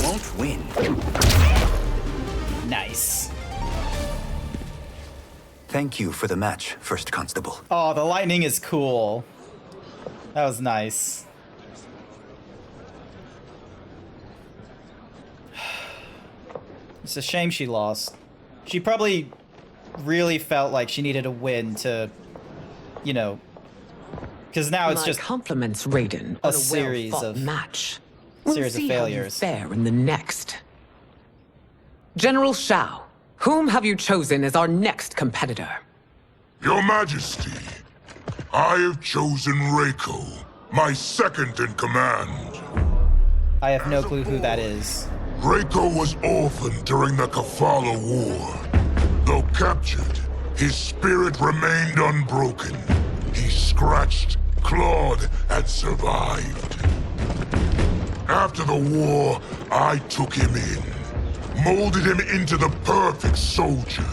S13: Won't win.
S1: Nice.
S13: Thank you for the match, First Constable.
S1: Oh, the lightning is cool. That was nice. It's a shame she lost. She probably really felt like she needed a win to, you know, because now it's
S7: My
S1: just
S7: compliments, Raiden,
S1: a
S7: on
S1: series
S7: well-fought
S1: of
S7: match.
S1: series of
S7: See
S1: failures.
S7: how you fare in the next. General Shao, whom have you chosen as our next competitor?
S9: Your Majesty, I have chosen Reiko, my second in command.
S1: I have no clue who that is.
S9: Reiko was orphaned during the Kafala War. Though captured, his spirit remained unbroken. He scratched, clawed, and survived. After the war, I took him in, molded him into the perfect soldier.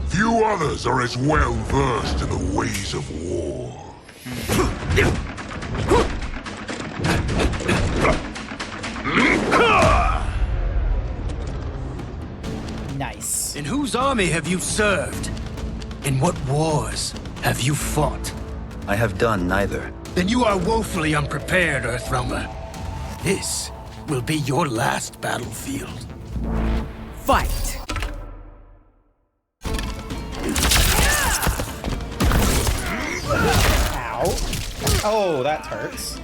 S9: Few others are as well versed in the ways of war.
S1: Nice.
S15: In whose army have you served? In what wars have you fought?
S13: I have done neither.
S15: Then you are woefully unprepared, Earthrealmer. This will be your last battlefield. Fight!
S1: Ow. Oh, that hurts.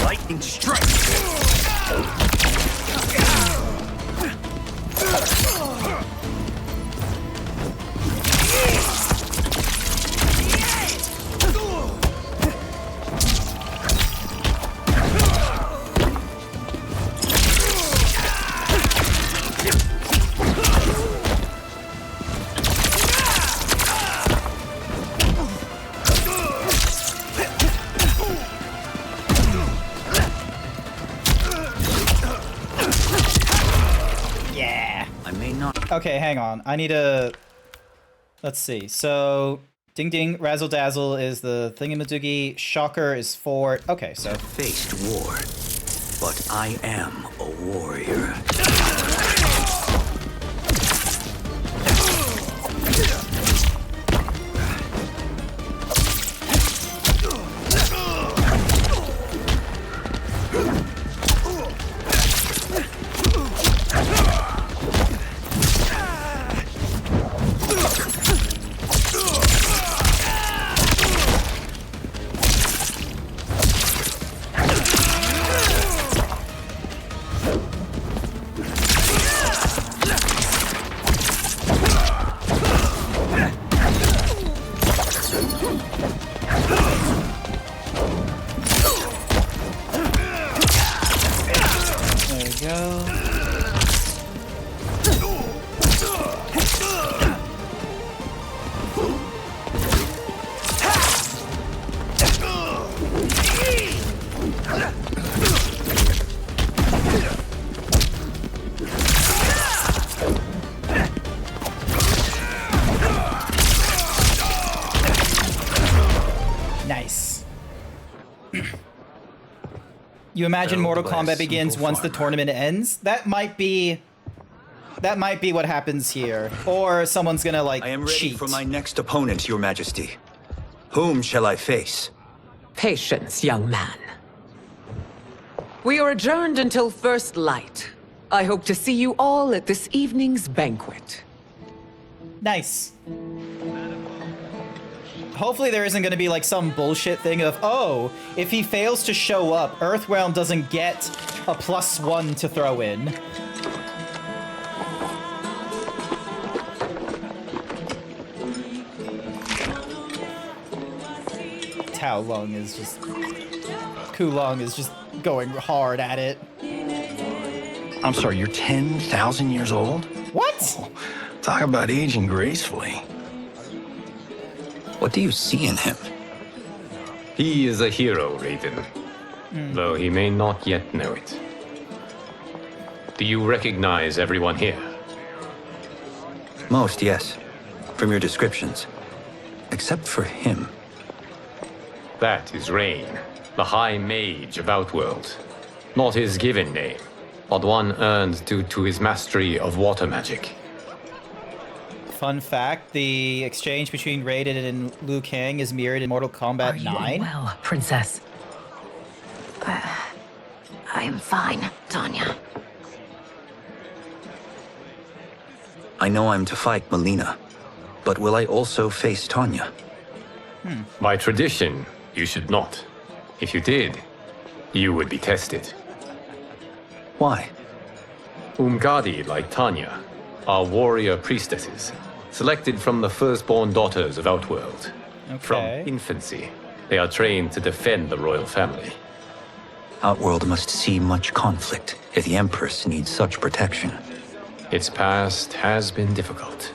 S15: Lightning strike!
S1: Okay, hang on. I need to... Let's see. So, Ding Ding, Razzle Dazzle is the thingamadoogie. Shocker is 4. Okay, so...
S13: Faced war, but I am a warrior.
S1: Nice. You imagine Mortal Kombat begins once the tournament ends? That might be what happens here. Or someone's gonna, like,
S13: I am ready
S1: cheat.
S13: for my next opponent, Your Majesty. Whom shall I face?
S7: Patience, young man. We are adjourned until first light. I hope to see you all at this evening's banquet.
S1: Nice. Hopefully there isn't going to be like some bullshit thing of, oh, if he fails to show up, Earthrealm doesn't get a +1 to throw in. Tao Lung is just... Kulong is just going hard at it.
S15: I'm sorry, you're 10,000 years old?
S1: What?
S15: Talk about aging gracefully.
S13: What do you see in him?
S21: He is a hero, Raiden. Though he may not yet know it. Do you recognize everyone here?
S13: Most, yes. From your descriptions. Except for him.
S21: That is Rain, the High Mage of Outworld. Not his given name, but one earned due to his mastery of water magic.
S1: Fun fact, the exchange between Raiden and Liu Kang is mirrored in Mortal Kombat 9.
S23: Well, Princess.
S6: I am fine, Tanya.
S13: I know I'm to fight Melina, but will I also face Tanya?
S21: By tradition, you should not. If you did, you would be tested.
S13: Why?
S21: Umgadi, like Tanya, are warrior priestesses, selected from the firstborn daughters of Outworld. From infancy, they are trained to defend the royal family.
S13: Outworld must see much conflict if the Empress needs such protection.
S21: Its past has been difficult,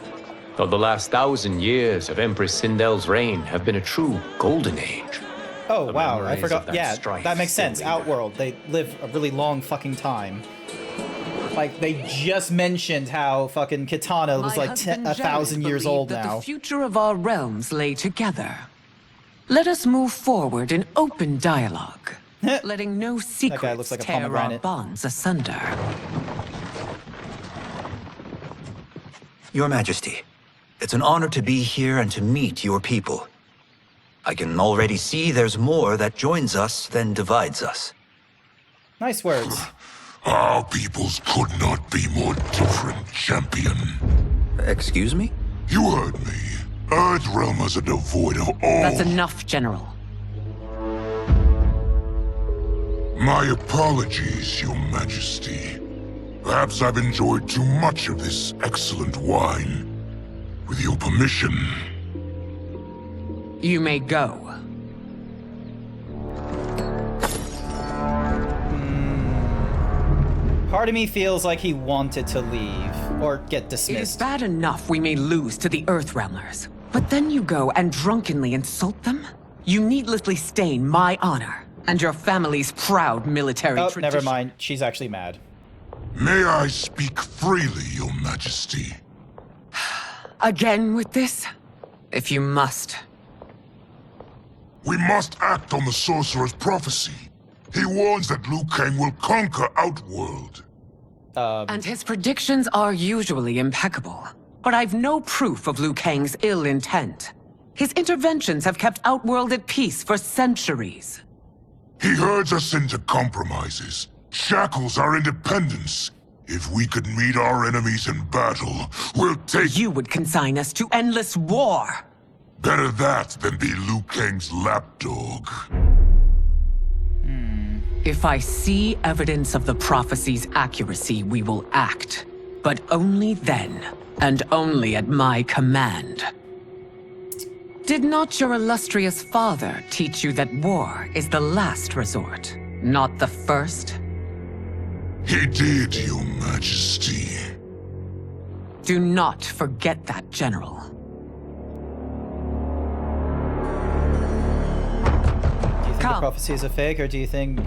S21: though the last 1,000 years of Empress Sindel's reign have been a true golden age.
S1: Oh,
S21: The
S1: wow, I
S21: memories
S1: forgot.
S21: of that
S1: Yeah,
S21: strife
S1: that makes
S21: still
S1: sense.
S21: linger.
S1: Outworld, they live a really long fucking time. Like, they just mentioned how fucking Kitana was
S7: My
S1: like
S7: husband
S1: 1,000
S7: Jared
S1: years
S7: believed
S1: old
S7: that
S1: now.
S7: the future of our realms lay together. Let us move forward in open dialogue, letting no secrets
S1: looks like a
S7: tear our
S1: pomegranate.
S7: bonds asunder.
S13: Your Majesty, it's an honor to be here and to meet your people. I can already see there's more that joins us than divides us.
S1: Nice words.
S9: Our peoples could not be more different, champion.
S13: Excuse me?
S9: You heard me. Earthrealmers are devoid of all...
S7: That's enough, General.
S9: My apologies, Your Majesty. Perhaps I've enjoyed too much of this excellent wine. With your permission...
S7: You may go.
S1: Part of me feels like he wanted to leave, or get
S7: It is
S1: dismissed.
S7: bad enough we may lose to the Earthrealmers, but then you go and drunkenly insult them? You needlessly stain my honor and your family's proud military
S1: Oh,
S7: tradition.
S1: never mind. She's actually mad.
S9: May I speak freely, Your Majesty?
S7: Again with this? If you must.
S9: We must act on the Sorcerer's prophecy. He warns that Liu Kang will conquer Outworld.
S7: And his predictions are usually impeccable. But I've no proof of Liu Kang's ill intent. His interventions have kept Outworld at peace for centuries.
S9: He herds us into compromises, shackles our independence. If we could meet our enemies in battle, we'll take...
S7: You would consign us to endless war!
S9: Better that than be Liu Kang's lapdog.
S7: If I see evidence of the prophecy's accuracy, we will act. But only then, and only at my command. Did not your illustrious father teach you that war is the last resort, not the first?
S9: He did, Your Majesty.
S7: Do not forget that, General.
S1: Do you think the prophecy is a fake, or do you think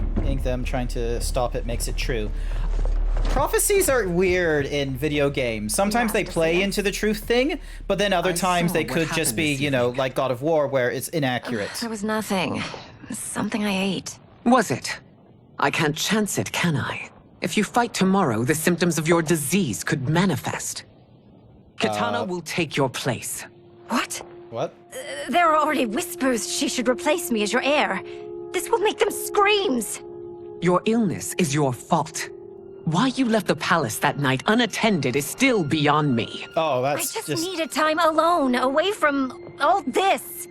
S1: them trying to stop it makes it true? Prophecies are weird in video games. Sometimes they play into the truth thing, but then other times they could just be, you know, like God of War, where it's inaccurate.
S6: There was nothing. Something I ate.
S7: Was it? I can't chance it, can I? If you fight tomorrow, the symptoms of your disease could manifest. Kitana will take your place.
S6: What?
S1: What?
S6: There are already whispers she should replace me as your heir. This will make them screams.
S7: Your illness is your fault. Why you left the palace that night unattended is still beyond me.
S1: Oh,
S6: I just needed time alone, away from all this.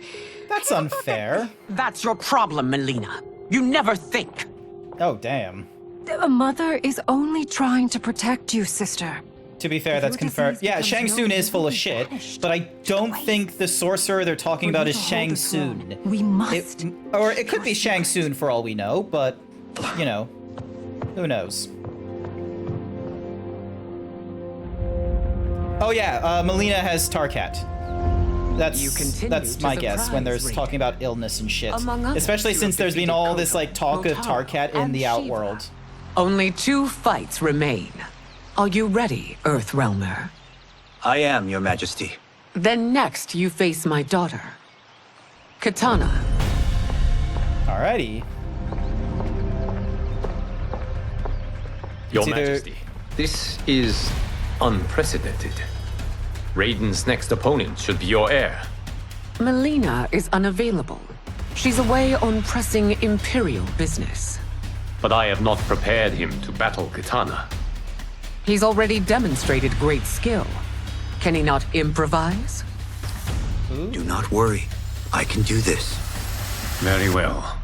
S1: That's unfair.
S7: That's your problem, Melina. You never think.
S1: Oh, damn.
S22: A mother is only trying to protect you, sister.
S1: To be fair, that's confirmed. Yeah, Shang Tsung is full of shit, but I don't think the sorcerer they're talking about is Shang Tsung.
S22: We must.
S1: Or it could be Shang Tsung for all we know, but, you know, who knows? Oh yeah, Melina has Tarkat. That's my guess when there's talking about illness and shit. Especially since there's been all this like talk of Tarkat in the Outworld.
S7: Only 2 fights remain. Are you ready, Earthrealmer?
S13: I am, Your Majesty.
S7: Then next you face my daughter, Kitana.
S1: Alrighty.
S21: Your Majesty, this is unprecedented. Raiden's next opponent should be your heir.
S7: Melina is unavailable. She's away on pressing Imperial business.
S21: but I have not prepared him to battle Katana.
S7: He's already demonstrated great skill. Can he not improvise?
S13: Do not worry. I can do this.
S21: Very well.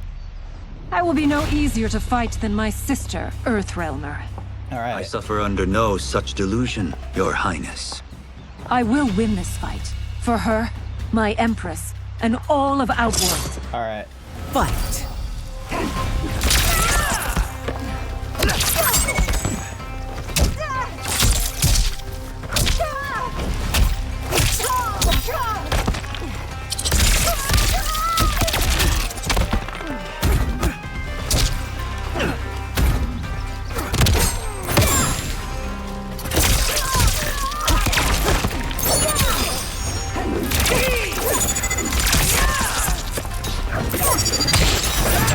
S22: I will be no easier to fight than my sister, Earthrealmer.
S1: Alright.
S13: I suffer under no such delusion, Your Highness.
S22: I will win this fight. For her, my Empress, and all of Outworld.
S1: Alright.
S7: Fight!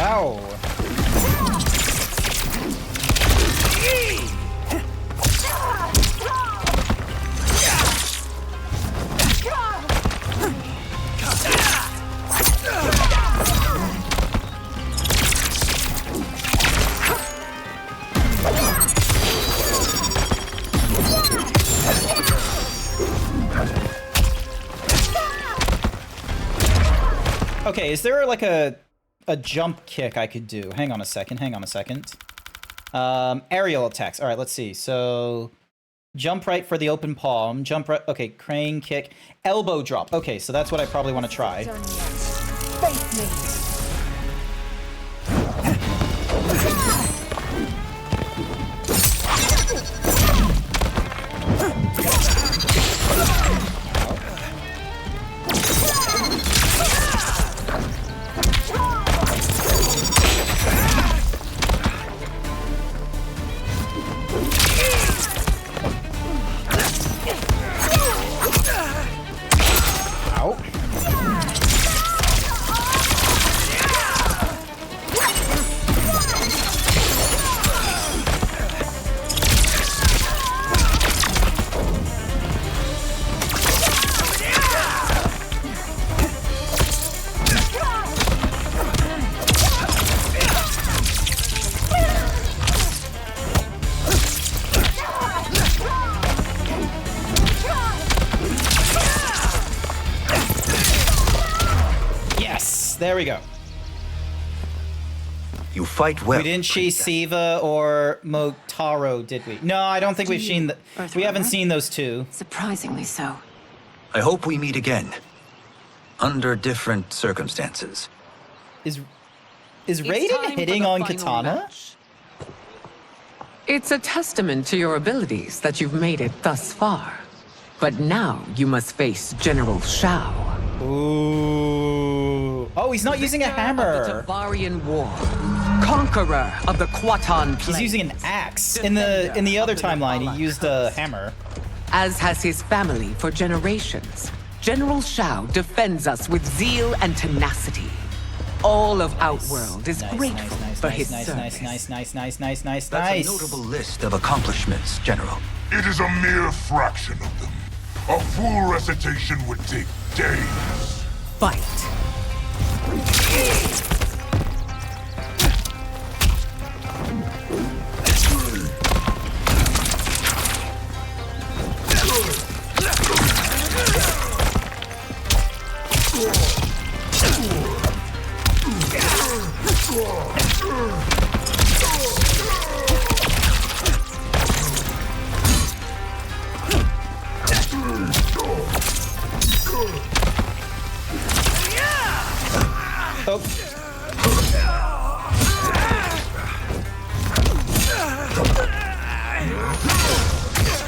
S1: Ow. Okay, is there like a jump kick I could do? Hang on a second. Aerial attacks. All right, let's see. So jump right for the open palm. Jump right. Okay, crane kick. Elbow drop. Okay, so that's what I probably want to try.
S22: Face me.
S1: There we go.
S13: You fight well.
S1: We didn't see Siva or Motaro, did we? No, I don't think we've seen we haven't seen those two.
S22: Surprisingly so.
S13: I hope we meet again. Under different circumstances.
S1: Is Raiden hitting on Katana?
S7: Match. It's a testament to your abilities that you've made it thus far. But now you must face General Shao.
S1: Ooh. Oh, he's not using a hammer.
S7: Of the Tabarian War. Conqueror of the Quatan Plains.
S1: He's using an axe. In the other timeline, he used a hammer.
S7: As has his family for generations, General Shao defends us with zeal and tenacity. All of Outworld is grateful for his service.
S1: Nice.
S13: That's a notable list of accomplishments, General.
S9: It is a mere fraction of them. A full recitation would take days.
S7: Fight.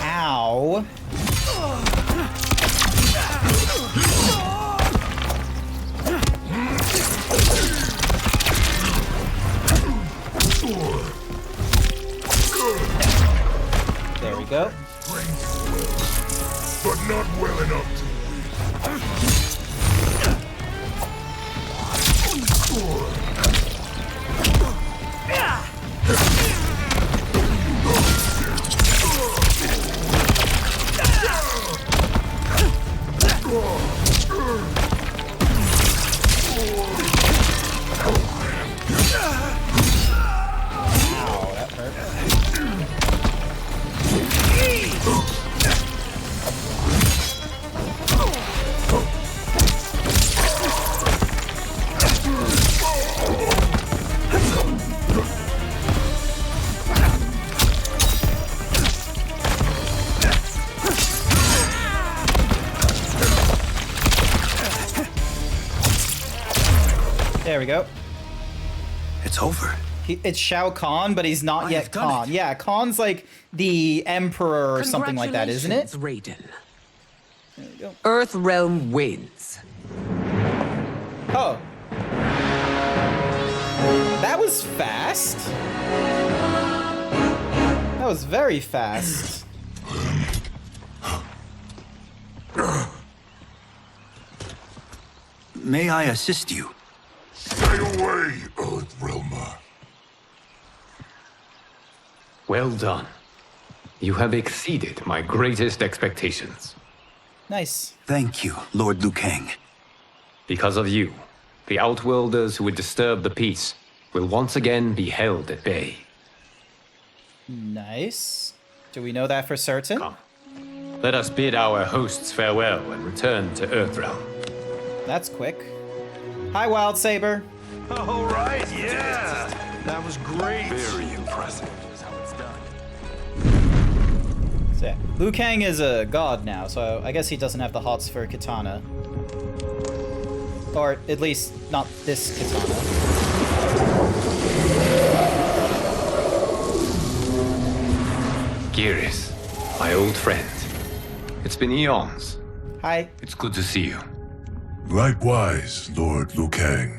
S1: Ow. There we go.
S9: But not well enough to win.
S1: There we go.
S13: It's over.
S1: It's Shao Kahn, but he's not yet Khan. Yeah, Khan's like the emperor or something like that, isn't it?
S7: Raiden.
S1: There we go.
S7: Earthrealm wins.
S1: Oh. That was fast. That was very fast.
S13: May I assist you?
S9: Stay away, Earthrealmer.
S21: Well done. You have exceeded my greatest expectations.
S1: Nice.
S13: Thank you, Lord Liu Kang.
S21: Because of you, the Outworlders who would disturb the peace will once again be held at bay.
S1: Nice. Do we know that for certain?
S21: Come. Let us bid our hosts farewell and return to Earthrealm.
S1: That's quick. Hi, Wild Saber.
S15: All right, yeah. That was great.
S20: Very impressive.
S1: So yeah, Liu Kang is a god now, so I guess he doesn't have the hots for katana. Or at least not this katana.
S21: Geras, my old friend. It's been eons.
S1: Hi.
S21: It's good to see you.
S2: Likewise, Lord Liu Kang.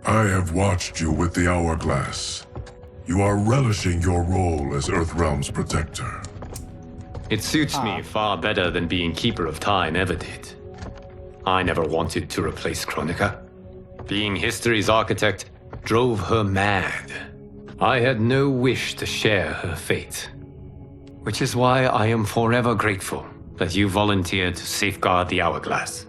S2: I have watched you with the Hourglass. You are relishing your role as Earthrealm's protector.
S21: It suits me far better than being Keeper of Time ever did. I never wanted to replace Kronika. Being history's architect drove her mad. I had no wish to share her fate. Which is why I am forever grateful that you volunteered to safeguard the Hourglass.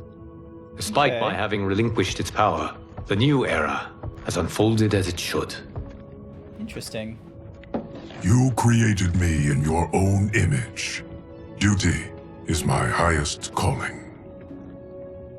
S21: Despite my having relinquished its power, the new era has unfolded as it should.
S1: Interesting.
S2: You created me in your own image. Duty is my highest calling.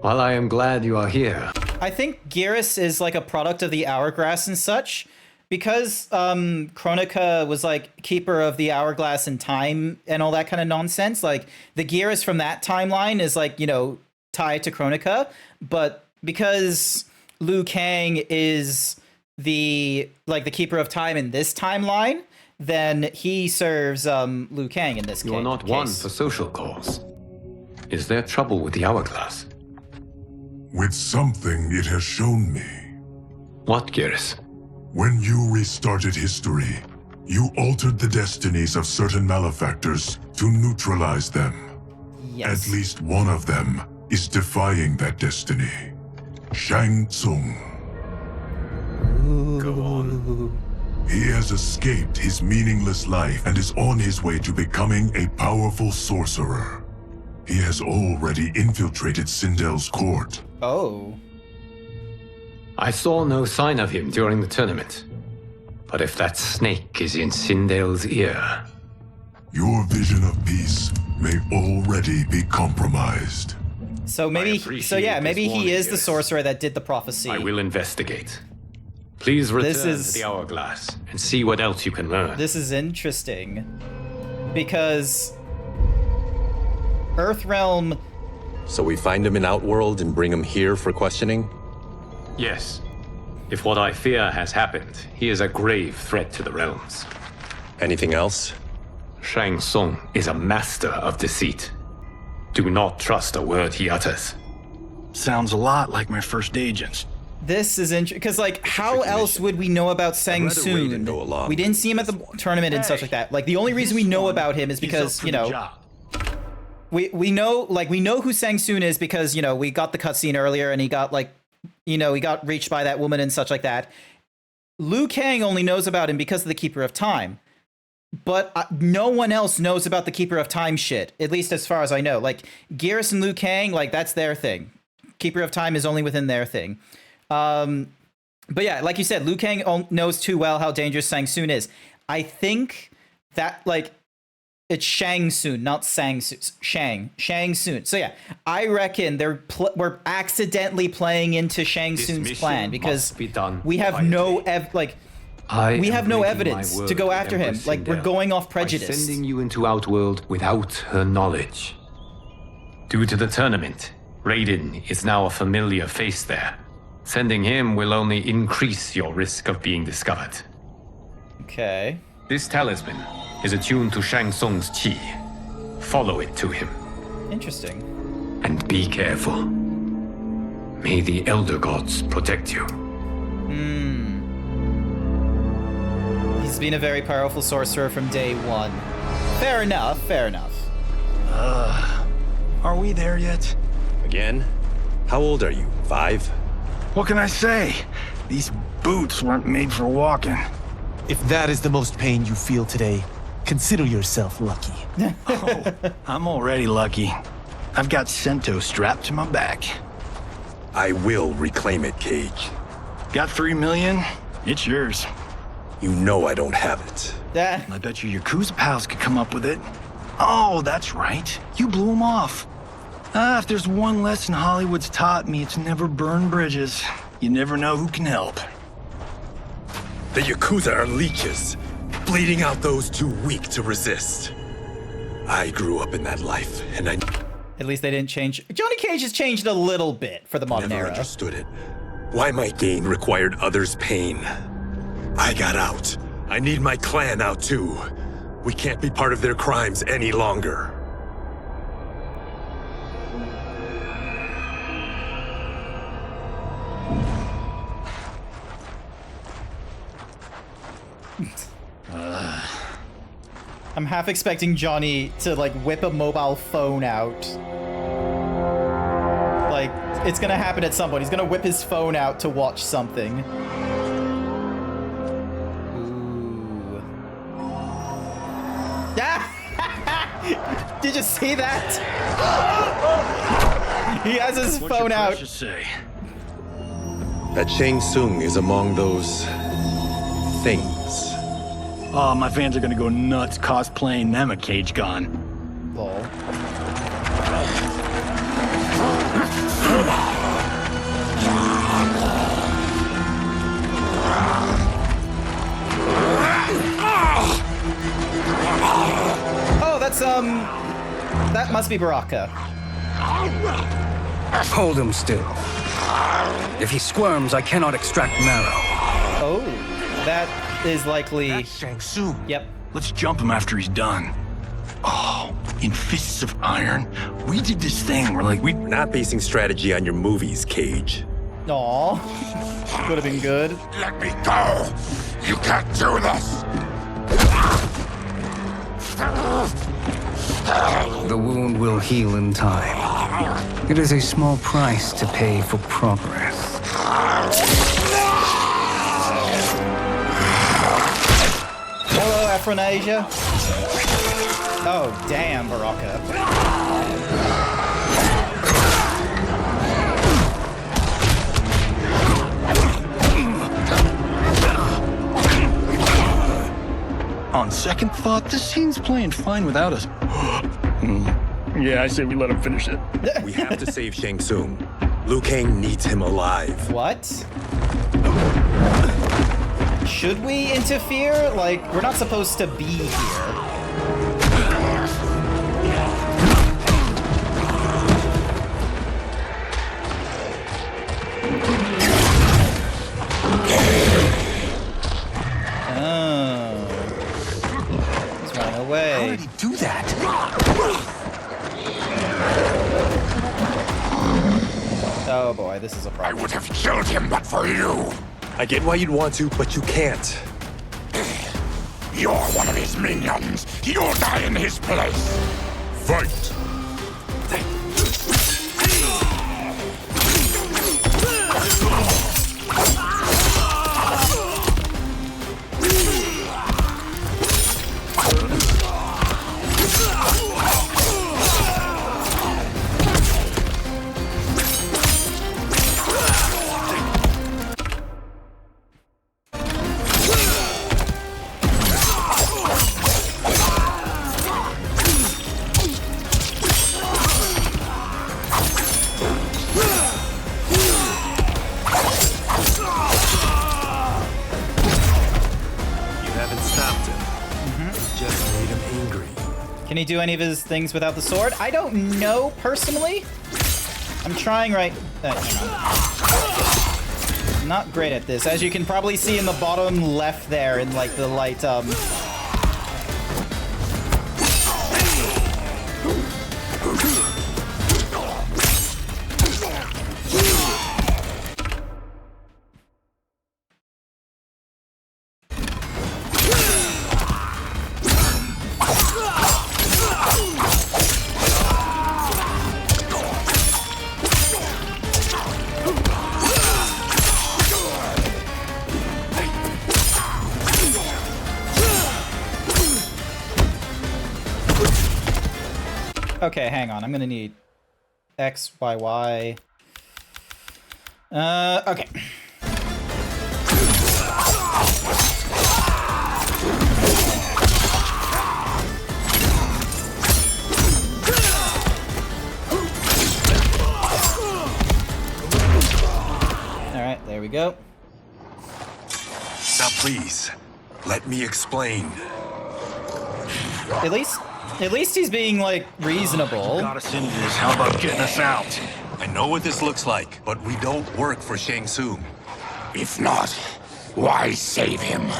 S21: While I am glad you are here.
S1: I think Geras is like a product of the Hourglass and such. Because Kronika was like keeper of the Hourglass and time and all that kind of nonsense, like the Geras from that timeline is like, you know, tied to Kronika, but because Liu Kang is the keeper of time in this timeline, then he serves Liu Kang in this case.
S21: You are not one for social cause. Is there trouble with the Hourglass?
S2: With something it has shown me.
S21: What, Geras?
S2: When you restarted history, you altered the destinies of certain malefactors to neutralize them.
S1: Yes.
S2: At least one of them is defying that destiny. Shang Tsung.
S21: Go on.
S2: He has escaped his meaningless life and is on his way to becoming a powerful sorcerer. He has already infiltrated Sindel's court.
S1: Oh.
S21: I saw no sign of him during the tournament. But if that snake is in Sindel's ear...
S2: Your vision of peace may already be compromised.
S1: So maybe, maybe he is the sorcerer that did the prophecy.
S21: I will investigate. Please return to the Hourglass and see what else you can learn.
S1: This is interesting. Because Earthrealm...
S20: So we find him in Outworld and bring him here for questioning?
S21: Yes. If what I fear has happened, he is a grave threat to the realms.
S20: Anything else?
S21: Shang Tsung is a master of deceit. Do not trust a word he utters.
S15: Sounds a lot like my first agents.
S1: This is interesting, because, like, how else would we know about Shang Tsung? We didn't see him at the tournament and stuff like that. Like, the only reason we know about him is because, you know... We know who Shang Tsung is because, you know, we got the cutscene earlier and he got, like, you know, he got reached by that woman and such like that. Liu Kang only knows about him because of the Keeper of Time. But no one else knows about the Keeper of Time shit, at least as far as I know. Like, Geras and Liu Kang, like, that's their thing. Keeper of Time is only within their thing. But yeah, like you said, Liu Kang knows too well how dangerous Shang Tsung is. I think that, like, it's Shang Tsung, not Shang Tsung. So yeah, I reckon we're accidentally playing into Shang Tsung's plan because we have no evidence to go after him. Like, we're going off prejudice.
S21: By sending you into Outworld without her knowledge. Due to the tournament, Raiden is now a familiar face there. Sending him will only increase your risk of being discovered.
S1: Okay.
S21: This talisman is attuned to Shang Tsung's qi. Follow it to him.
S1: Interesting.
S21: And be careful. May the Elder Gods protect you.
S1: He's been a very powerful sorcerer from day one. Fair enough, fair enough.
S15: Are we there yet?
S20: Again? How old are you? 5?
S15: What can I say? These boots weren't made for walking.
S5: If that is the most pain you feel today, consider yourself lucky.
S15: Oh, I'm already lucky. I've got Sento strapped to my back.
S20: I will reclaim it, Cage.
S15: Got 3 million? It's yours.
S20: You know I don't have it.
S15: I bet your Yakuza pals could come up with it. Oh, that's right. You blew them off. If there's one lesson Hollywood's taught me, it's never burn bridges. You never know who can help.
S20: The Yakuza are leeches, bleeding out those too weak to resist. I grew up in that life, and I...
S1: At least they didn't change. Johnny Cage has changed a little bit for the modern
S20: never
S1: era.
S20: understood it. Why my gain required others' pain. I got out. I need my clan out too. We can't be part of their crimes any longer.
S1: I'm half expecting Johnny to like whip a mobile phone out. Like, it's gonna happen at some point. He's gonna whip his phone out to watch something. Ooh. Did you see that? He has his phone out.
S15: Say?
S20: That Shang Tsung is among those... things.
S15: Oh, my fans are gonna go nuts cosplaying them a Cage Gon.
S1: Lol. Oh, that's, that must be Baraka.
S10: Hold him still. If he squirms, I cannot extract marrow.
S1: Oh, that is likely...
S15: That's Shang Tsung.
S1: Yep.
S15: Let's jump him after he's done. Oh, in Fists of Iron, we did this thing where, like,
S20: We're not basing strategy on your movies, Cage.
S1: Aw. Would have been good.
S17: Let me go! You can't do this!
S10: The wound will heal in time. It is a small price to pay for progress.
S1: Hello, Afronasia. Oh, damn, Baraka.
S15: On second thought, this scene's playing fine without us. Yeah, I say we let him finish it.
S20: We have to save Shang Tsung. Liu Kang needs him alive.
S1: What? Should we interfere? Like, we're not supposed to be here. Oh. He's running away.
S15: How did he do that?
S1: Oh boy, this is a problem.
S17: I would have killed him but for you.
S20: I get why you'd want to, but you can't.
S17: You're one of his minions. You'll die in his place. Fight!
S1: Can he do any of his things without the sword? I don't know, personally. I'm trying right... hang on. Not great at this, as you can probably see in the bottom left there, in like the light. Okay, hang on. I'm gonna need X, Y, Y. Okay. Alright, there we go.
S20: Now please, let me explain.
S1: At least he's being, like, reasonable.
S15: Got us into this. How about getting us out?
S20: I know what this looks like, but we don't work for Shang Tsung.
S17: If not, why save him?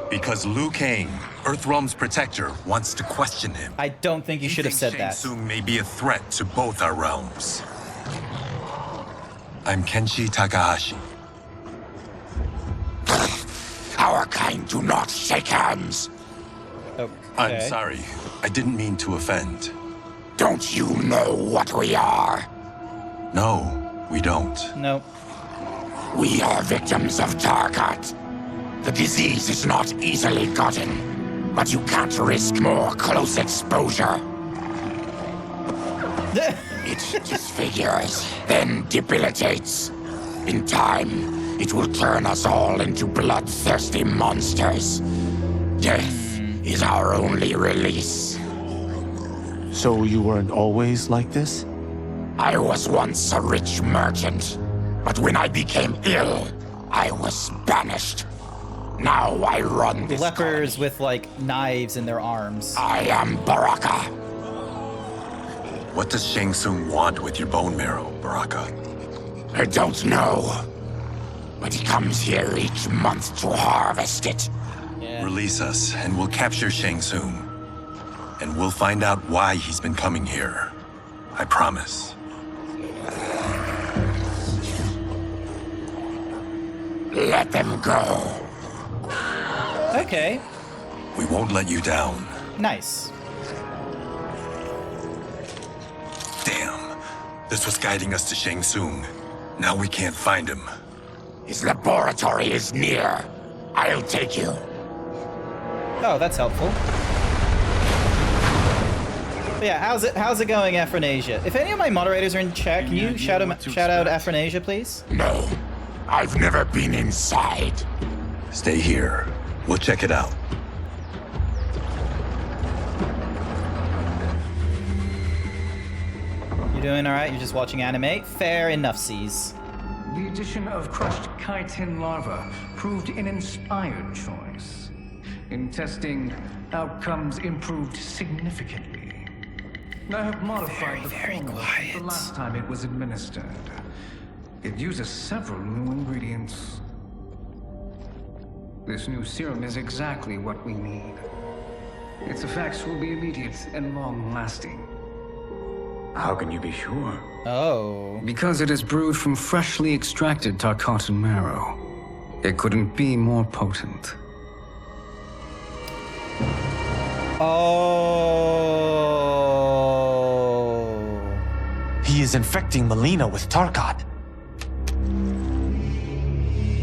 S20: Because Liu Kang, Earthrealm's protector, wants to question him.
S1: I don't think you should have said that.
S20: Shang Tsung may be a threat to both our realms. I'm Kenshi Takahashi.
S17: Our kind do not shake hands.
S1: Okay.
S20: I'm sorry. I didn't mean to offend.
S17: Don't you know what we are?
S20: No, we don't.
S1: Nope.
S17: We are victims of Tarkat. The disease is not easily gotten, but you can't risk more close exposure. It disfigures, then debilitates. In time, it will turn us all into bloodthirsty monsters. Death is our only release.
S12: So you weren't always like this?
S17: I was once a rich merchant, but when I became ill, I was banished. Now I run this
S1: lepers with, like, knives in their arms.
S17: I am Baraka.
S20: What does Shang Tsung want with your bone marrow, Baraka?
S17: I don't know, but he comes here each month to harvest it.
S20: Release us, and we'll capture Shang Tsung. And we'll find out why he's been coming here. I promise.
S17: Let them go.
S1: Okay.
S20: We won't let you down.
S1: Nice.
S20: Damn. This was guiding us to Shang Tsung. Now we can't find him.
S17: His laboratory is near. I'll take you.
S1: Oh, that's helpful. But yeah, how's it going, Afronasia? If any of my moderators are in chat, can you shout out Afronasia, please?
S17: No, I've never been inside.
S20: Stay here. We'll check it out.
S1: You doing alright? You're just watching anime? Fair enough, C's.
S10: The addition of crushed chitin larva proved an inspired choice. In testing, outcomes improved significantly. I have modified the formula the last time it was administered. It uses several new ingredients. This new serum is exactly what we need. Its effects will be immediate and long-lasting. How can you be sure?
S1: Oh.
S10: Because it is brewed from freshly extracted Tarkatan marrow. It couldn't be more potent.
S1: Oh.
S12: He is infecting Melina with Tarkat.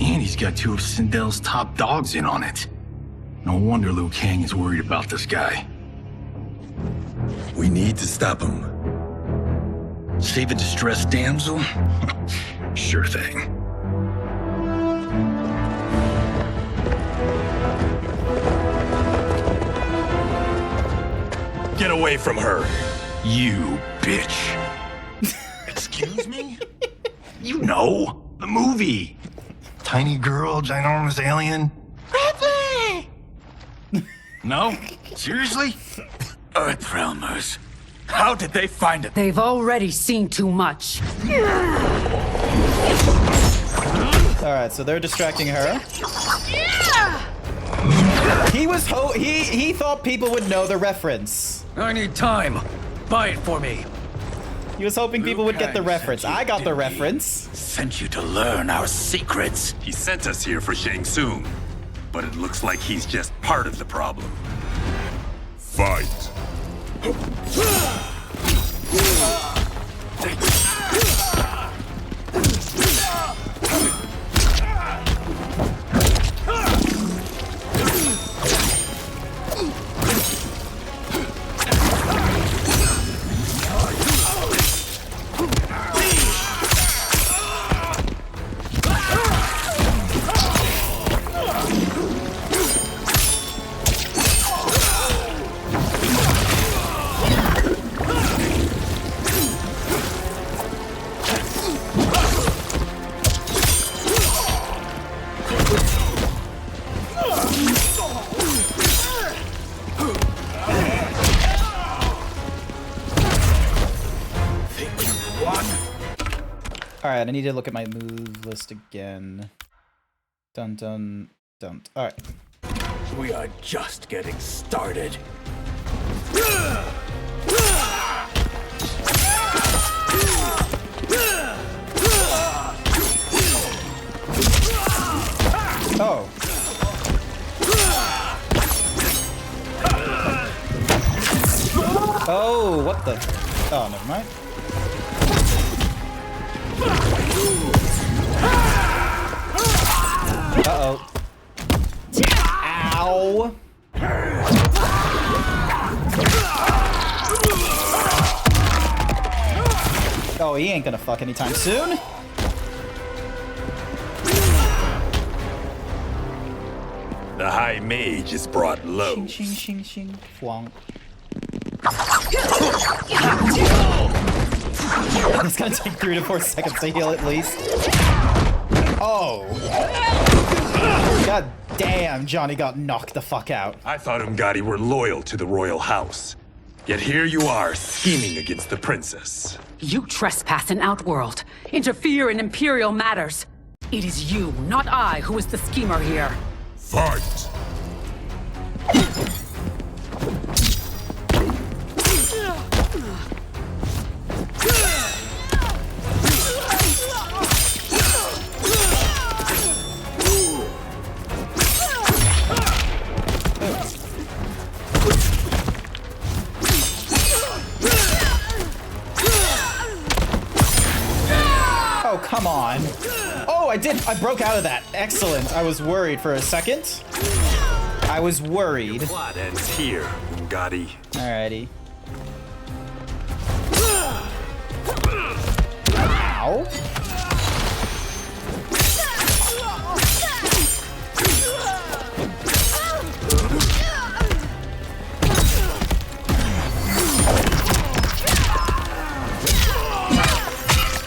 S15: And he's got two of Sindel's top dogs in on it. No wonder Liu Kang is worried about this guy.
S20: We need to stop him.
S15: Save a distressed damsel? Sure thing.
S20: Get away from her!
S15: You bitch. Excuse me? You know, the movie. Tiny girl, ginormous alien. Bradley! No? Seriously?
S17: Earthrealmers. How did they find it?
S23: They've already seen too much.
S1: Alright, so they're distracting her. He was he thought people would know the reference.
S10: I need time. Buy it for me.
S1: He was hoping people would get the reference. I got the reference.
S17: Sent you to learn our secrets.
S20: He sent us here for Shang Tsung, but it looks like he's just part of the problem.
S2: Fight.
S1: Alright, I need to look at my move list again. Dun dun dun. Alright.
S17: We are just getting started.
S1: Oh. Oh, what the? Oh, never mind. Uh-oh. Ow. Oh, he ain't gonna fuck anytime soon.
S20: The High Mage is brought low.
S1: Shing, shing, shing, shing. Fwonk. It's gonna take 3 to 4 seconds to heal at least. Oh. God damn, Johnny got knocked the fuck out.
S20: I thought Umgadi were loyal to the royal house. Yet here you are, scheming against the princess.
S23: You trespass in Outworld, interfere in Imperial matters. It is you, not I, who is the schemer here.
S2: Fight!
S1: Oh, come on. Oh, I broke out of that. Excellent. I was worried for a second. I was worried.
S20: Your plot ends here, Umgadi.
S1: Alrighty. Ow.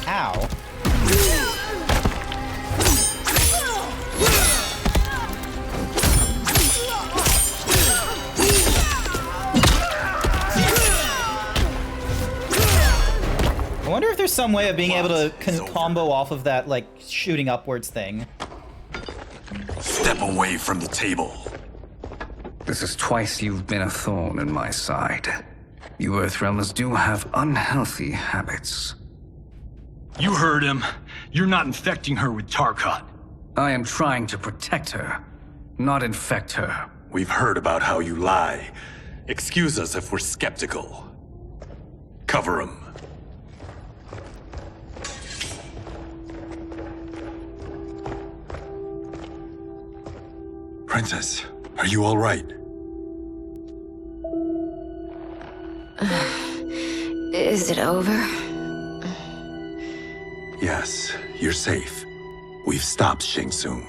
S1: Ow. I wonder if there's some way of being able to combo off of that, like, shooting upwards thing.
S20: Step away from the table.
S10: This is twice you've been a thorn in my side. You Earthrealmers do have unhealthy habits.
S15: You heard him. You're not infecting her with Tarkat.
S10: I am trying to protect her, not infect her.
S20: We've heard about how you lie. Excuse us if we're skeptical. Cover him. Princess, are you all right?
S6: Is it over?
S20: Yes, you're safe. We've stopped Shang Tsung.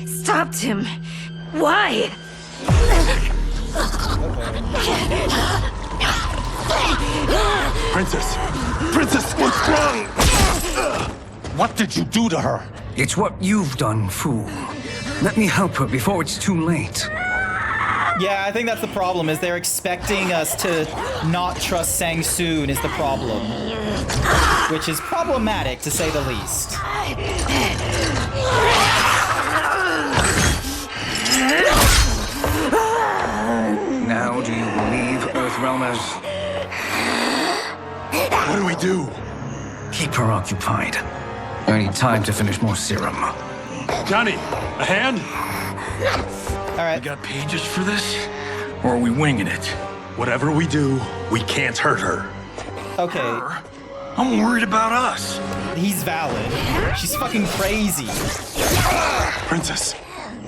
S6: Stopped him. Why?
S20: Princess! Princess, what's wrong?
S15: What did you do to her?
S10: It's what you've done, fool. Let me help her before it's too late.
S1: Yeah, I think that's the problem, is they're expecting us to not trust Shang Tsung is the problem. which is problematic to say the least.
S10: Now do you believe, Earthrealmers?
S15: What do we do?
S10: Keep her occupied. I need time to finish more serum.
S15: Johnny, a hand?
S1: Alright.
S15: We got pages for this? Or are we winging it?
S20: Whatever we do, we can't hurt her.
S1: Okay.
S15: I'm worried about us.
S1: He's valid. She's fucking crazy.
S20: Princess,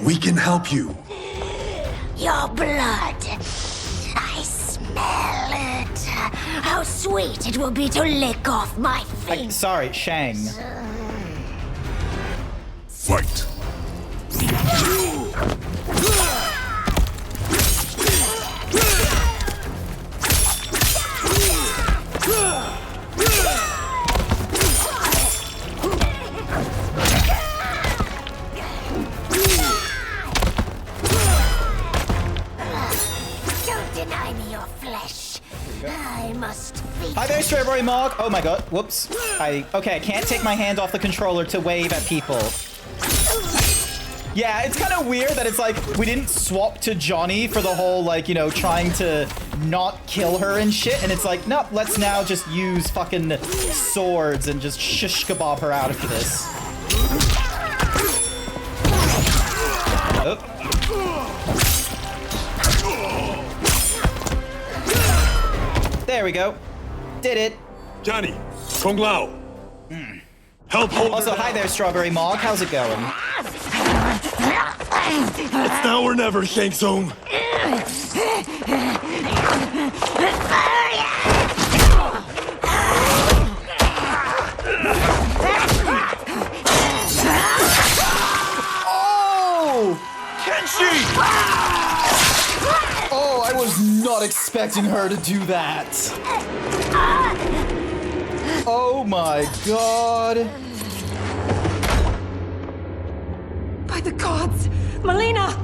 S20: we can help you.
S6: Your blood. I smell it. How sweet it will be to lick off my fingers.
S1: Sorry, Shang.
S2: Fight.
S6: Don't deny me your flesh. I must feed.
S1: Hi there, Strawberry Mog. Oh my god. Whoops. Okay, I can't take my hand off the controller to wave at people. Yeah, it's kind of weird that it's like we didn't swap to Johnny for the whole, like, you know, trying to not kill her and shit. And it's like, nope, let's now just use fucking swords and just shish kebab her out after this. Oh. There we go. Did it.
S20: Johnny, Kung Lao. Help hold
S1: Also, hi there, Strawberry Mog. How's it going?
S20: It's now or never, Shang Tsung.
S1: Oh!
S15: Kenshi!
S1: Oh, I was not expecting her to do that. Oh my god.
S22: By the gods! Melina!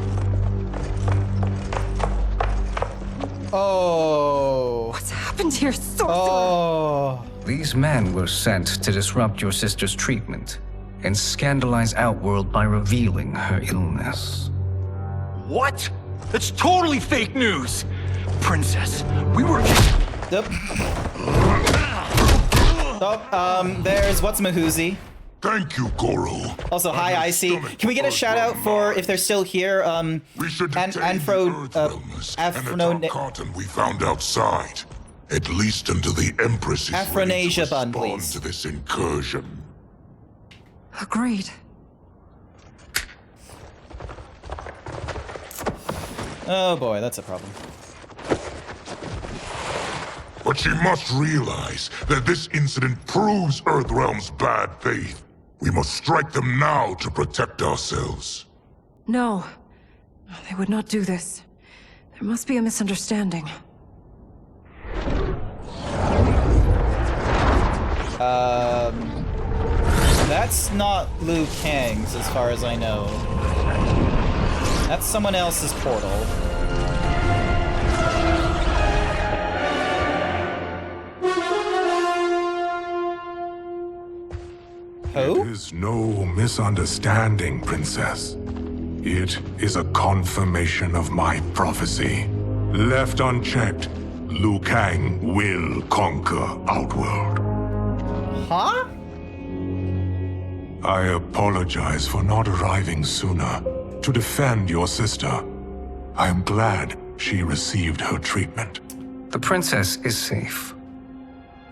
S1: Oh.
S22: What's happened here, sorcerer?
S1: Oh.
S10: These men were sent to disrupt your sister's treatment and scandalize Outworld by revealing her illness.
S15: What? That's totally fake news! Princess, we were...
S1: Yep. Oh, there's what's-mahoozy.
S2: Thank you, Goro.
S1: Also, hi, Icy. Can we get a shout out for, if they're still here,
S2: We should detain
S1: Anfro,
S2: the Earthrealmers and attack Cotton we found outside. At least until the Empress is ready to respond to this incursion.
S22: Agreed.
S1: Oh boy, that's a problem.
S2: But she must realize that this incident proves Earthrealm's bad faith. We must strike them now to protect ourselves.
S22: No. They would not do this. There must be a misunderstanding.
S1: That's not Liu Kang's, as far as I know. That's someone else's portal.
S2: It is no misunderstanding, Princess. It is a confirmation of my prophecy. Left unchecked, Liu Kang will conquer Outworld.
S1: Huh?
S2: I apologize for not arriving sooner to defend your sister. I am glad she received her treatment.
S10: The princess is safe,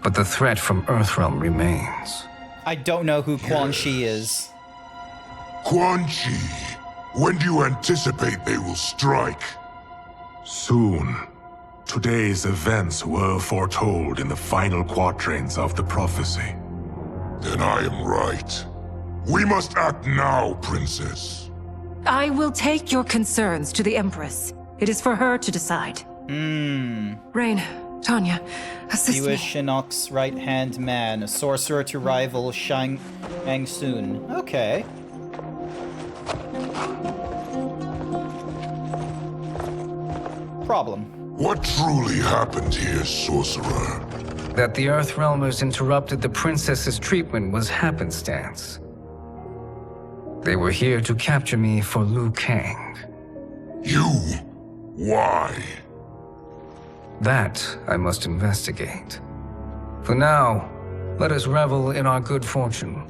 S10: but the threat from Earthrealm remains.
S1: I don't know who Quan Chi is.
S2: Quan Chi, when do you anticipate they will strike? Soon. Today's events were foretold in the final quatrains of the prophecy. Then I am right. We must act now, Princess.
S22: I will take your concerns to the Empress. It is for her to decide. Rain, Tanya, assist
S1: You is
S22: me.
S1: Shinnok's right-hand man, a sorcerer to rival Shang Tsung. Okay. Problem.
S2: What truly happened here, sorcerer?
S10: that the Earthrealmers interrupted the princess's treatment was happenstance. They were here to capture me for Liu Kang.
S2: You? Why?
S10: That I must investigate. For now, let us revel in our good fortune.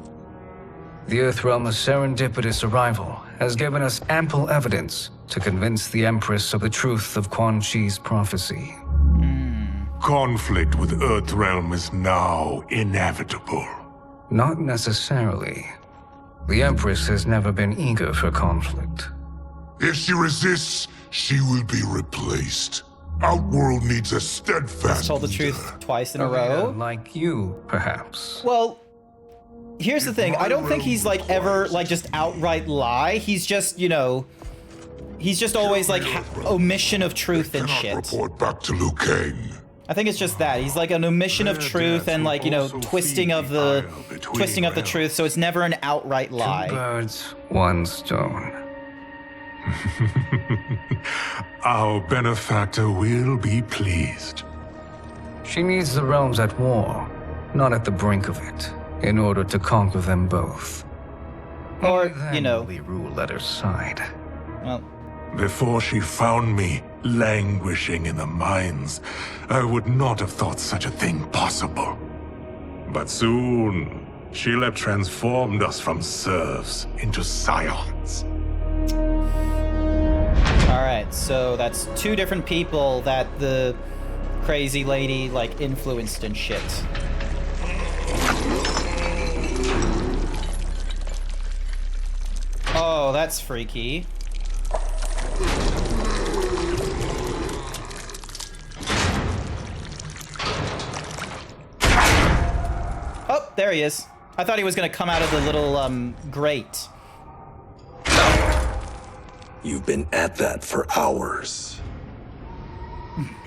S10: The Earthrealm's serendipitous arrival has given us ample evidence to convince the Empress of the truth of Quan Chi's prophecy.
S2: Conflict with Earthrealm is now inevitable.
S10: Not necessarily. The Empress has never been eager for conflict.
S2: If she resists, she will be replaced. Outworld needs a steadfast
S1: told the truth twice in a row.
S10: Like you, perhaps.
S1: Well, here's the thing. I don't think he's like ever like just outright lie. He's just, you know, he's just always like omission of truth and shit.
S2: Report back to Liu Kang.
S1: I think it's just that. He's like an omission of truth and like, you know, twisting of the truth, so it's never an outright lie.
S10: 2 birds, 1 stone.
S2: Our benefactor will be pleased.
S10: She needs the realms at war, not at the brink of it, in order to conquer them both.
S1: Or,
S10: then
S1: you know,
S10: we rule at her side.
S1: Well,
S2: before she found me languishing in the mines, I would not have thought such a thing possible. But soon, she'll have transformed us from serfs into scions.
S1: Alright, so that's 2 different people that the crazy lady, like, influenced and shit. Oh, that's freaky. Oh, there he is. I thought he was gonna come out of the little, grate.
S20: You've been at that for hours.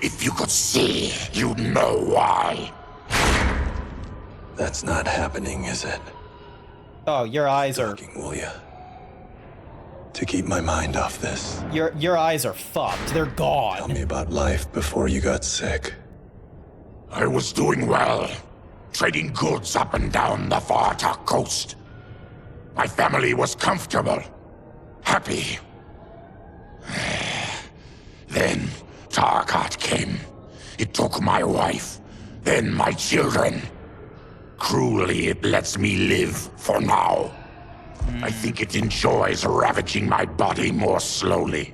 S17: If you could see, you'd know why.
S20: That's not happening, is it?
S1: Oh, your eyes are...
S20: Will ya? To keep my mind off this.
S1: Your eyes are fucked. They're gone.
S20: Tell me about life before you got sick.
S17: I was doing well, trading goods up and down the Varta coast. My family was comfortable, happy. Then Tarkat came. It took my wife, then my children. Cruelly, it lets me live for now. I think it enjoys ravaging my body more slowly.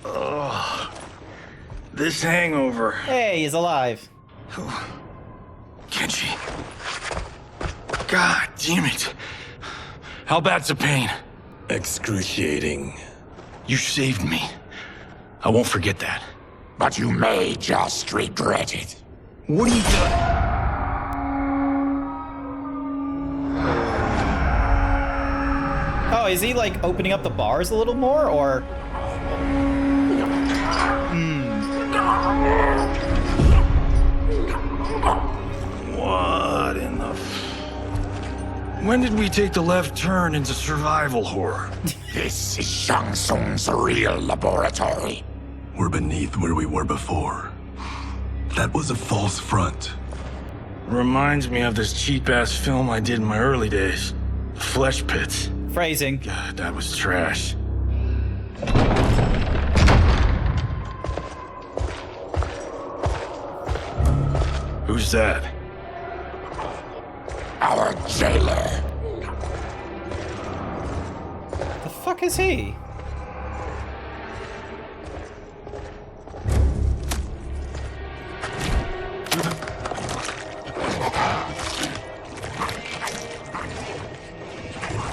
S15: Ugh. This hangover.
S1: Hey, he's alive.
S15: Kenji. God damn it. How bad's the pain?
S20: Excruciating.
S15: You saved me. I won't forget that.
S17: But you may just regret it.
S15: What are you doing?
S1: Oh, is he like opening up the bars a little more, or?
S15: What in the... When did we take the left turn into survival horror?
S17: This is Shang Tsung's real laboratory.
S20: We're beneath where we were before. That was a false front.
S15: Reminds me of this cheap-ass film I did in my early days. Flesh Pits.
S1: Phrasing.
S15: God, that was trash. Who's that?
S17: Our jailer.
S1: The fuck is he?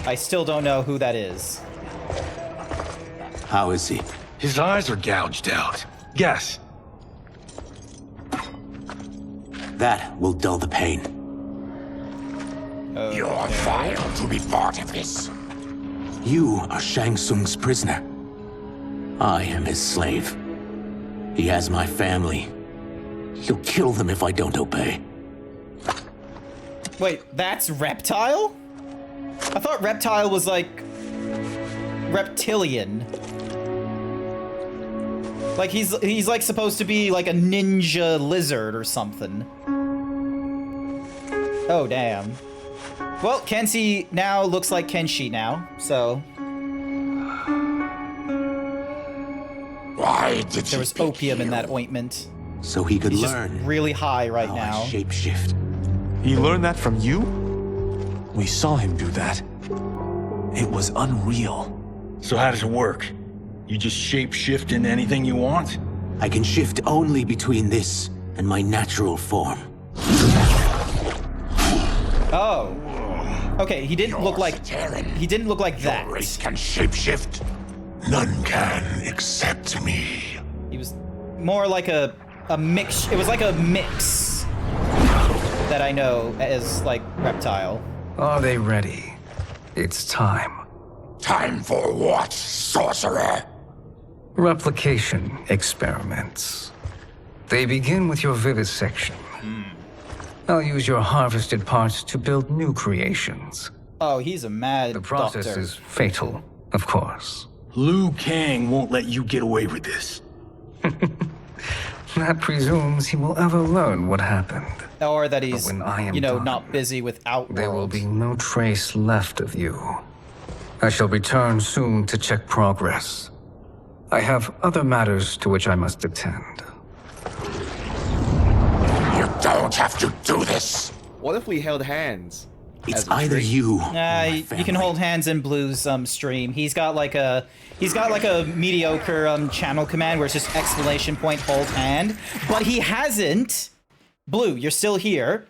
S1: I still don't know who that is.
S15: How is he? His eyes are gouged out. Guess.
S8: That will dull the pain.
S17: You're vile to be part of this.
S8: You are Shang Tsung's prisoner. I am his slave. He has my family. He'll kill them if I don't obey.
S1: Wait, that's Reptile? I thought Reptile was like... reptilian. Like he's like supposed to be like a ninja lizard or something. Oh, damn. Well, Kenshi now looks like Kenshi now, so...
S17: Why did
S1: there was opium in that ointment.
S8: So he could
S1: He's
S8: learn.
S1: Just really high right
S8: how
S1: now.
S8: I shapeshift.
S12: He learned that from you? We saw him do that. It was unreal.
S15: So how does it work? You just shapeshift into anything you want?
S8: I can shift only between this and my natural form.
S1: Oh. Okay, he didn't look like that.
S9: Your race can shapeshift. None can except me.
S1: He was more like a mix. It was like a mix that I know as like reptile.
S10: Are they ready? It's time.
S17: Time for what, sorcerer?
S10: Replication experiments. They begin with your vivisection. I'll use your harvested parts to build new creations.
S1: Oh, he's a mad
S10: The process
S1: doctor.
S10: is fatal, of course.
S15: Liu Kang won't let you get away with this.
S10: That presumes he will ever learn what happened.
S1: Or that he's,
S10: when I am
S1: you know,
S10: done,
S1: not busy with Outworld.
S10: There will be no trace left of you. I shall return soon to check progress. I have other matters to which I must attend.
S17: You don't have to do this.
S11: What if we held hands?
S8: It's either you.
S1: You can hold hands in Blue's stream. He's got like a mediocre channel command where it's just exclamation point hold hand, but he hasn't. Blue, you're still here.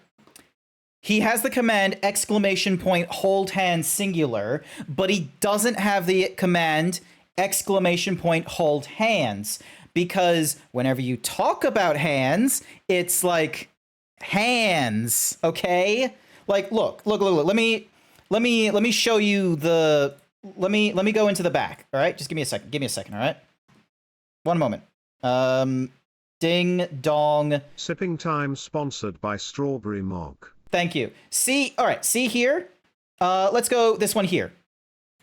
S1: He has the command exclamation point hold hand singular, but he doesn't have the command exclamation point hold hands, because whenever you talk about hands, it's like hands, okay? Like, look. Let me show you the. Let me go into the back. All right, just give me a second. All right, one moment. Ding dong.
S14: Sipping time sponsored by Strawberry Mog.
S1: Thank you. See, all right. See here. Let's go this one here.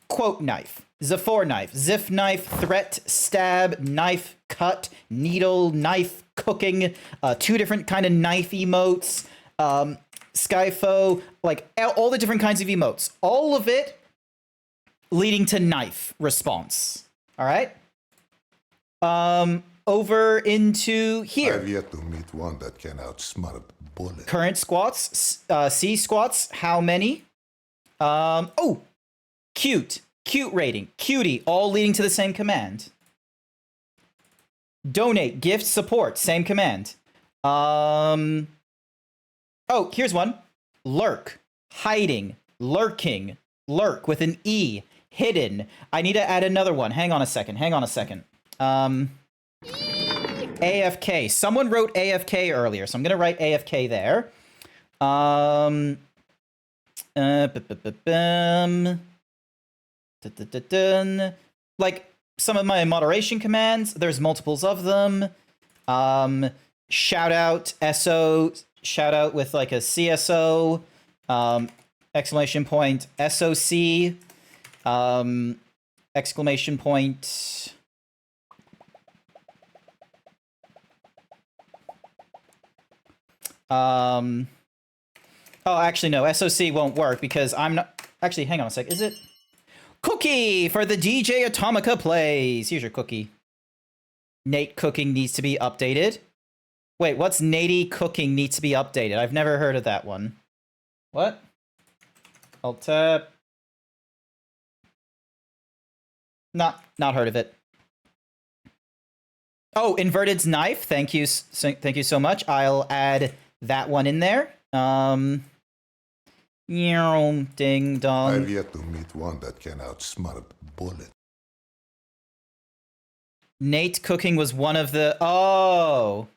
S1: Quote knife. Zafor knife. Ziff knife. Threat. Stab. Knife. Cut. Needle. Knife. Cooking. Two different kind of knife emotes. Skyfo, like all the different kinds of emotes, all of it leading to knife response. All right. Over into here.
S2: I've yet to meet one that can outsmart a bullet.
S1: Current squats, C squats. How many? Oh, cute rating, cutie, all leading to the same command. Donate, gift, support, same command. Oh, here's one. Lurk, hiding, lurking, lurk with an E, hidden. I need to add another one. Hang on a second. AFK. Someone wrote AFK earlier, so I'm going to write AFK there. Like some of my moderation commands, there's multiples of them. Shout out, SO, shout out with like a CSO, exclamation point, SOC, exclamation point. Oh, actually, no, SOC won't work because I'm not. Actually, hang on a sec. Is it? Cookie for the DJ Atomica plays. Here's your cookie. Nate cooking needs to be updated. Wait, what's Natey cooking needs to be updated? I've never heard of that one. What? Alt tab. Not heard of it. Oh, Inverted's knife. Thank you so much. I'll add that one in there. Ding dong.
S2: I've yet to meet one that can outsmart a bullet.
S1: Nate cooking was one of the. Oh.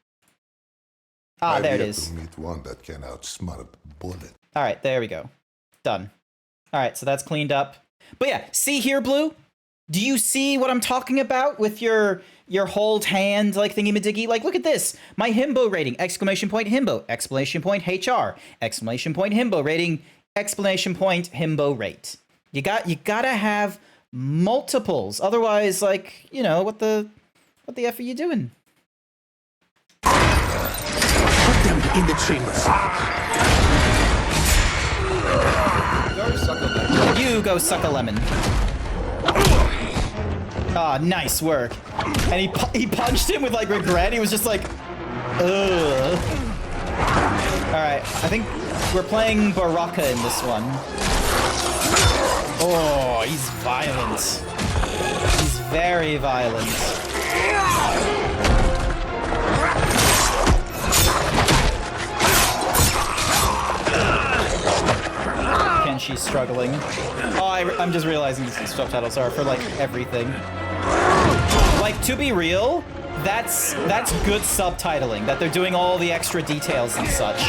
S1: Ah, there it is.
S2: I've yet to meet one that can outsmart a bullet.
S1: All right, there we go. Done. All right, so that's cleaned up. But yeah, see here, Blue? Do you see what I'm talking about with your hold hand like thingy-majiggy? Like, look at this. My himbo rating, exclamation point himbo, exclamation point HR, exclamation point himbo rating, exclamation point himbo rate. You gotta have multiples. Otherwise, like, you know, what the F are you doing?
S8: Put them in the chamber.
S1: You go suck a lemon. Ah, nice work. And he punched him with like regret. He was just like, ugh. All right, I think we're playing Baraka in this one. Oh, he's violent. He's very violent. Kenshi's struggling. Oh, I'm just realizing these subtitles are for like everything. Like, to be real, that's good subtitling, that they're doing all the extra details and such.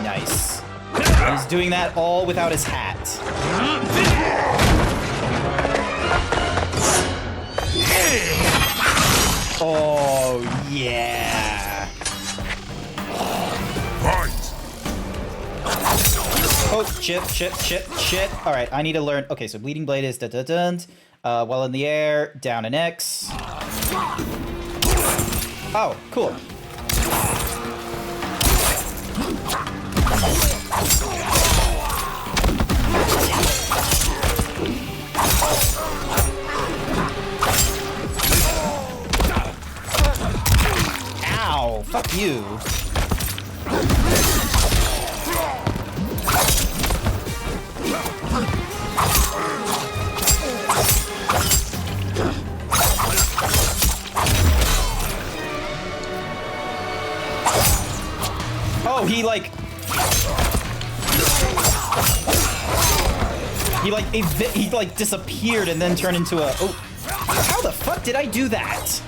S1: Nice. He's doing that all without his hat. Oh, yeah. Oh, shit. All right, I need to learn. Okay, so Bleeding Blade is da-da-dun. While in the air, down an X. Oh, cool. Ow, fuck you. Oh, he disappeared and then turned into a... Oh, how the fuck did I do that?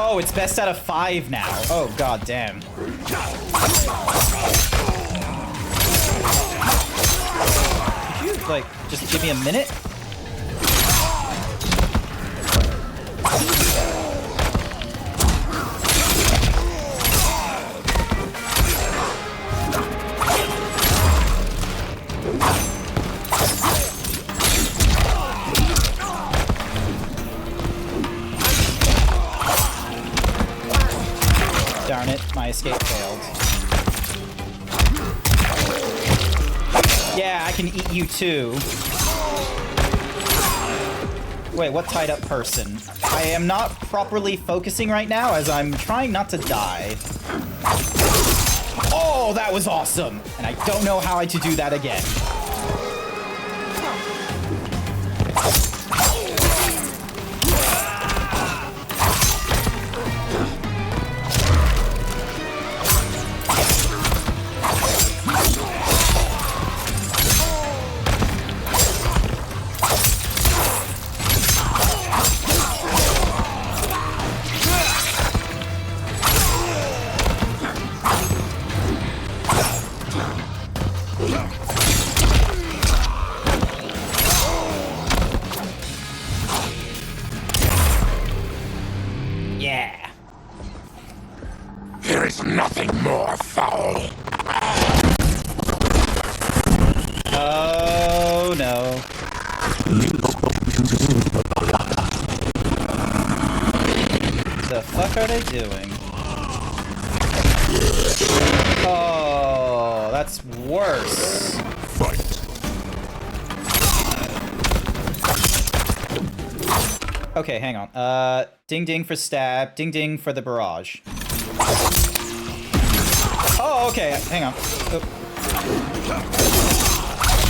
S1: Oh, it's best out of 5 now. Oh, god damn. Could you, like, just give me a minute? Darn it, my escape failed. Yeah, I can eat you too. Wait, what tied up person? I am not properly focusing right now as I'm trying not to die. Oh, that was awesome! And I don't know how to do that again. Yeah.
S17: There is nothing more foul.
S1: Oh no. The fuck are they doing? Oh, that's worse.
S9: Fight.
S1: Okay, hang on. Ding ding for stab, ding ding for the barrage. Oh, okay, hang on. Oh.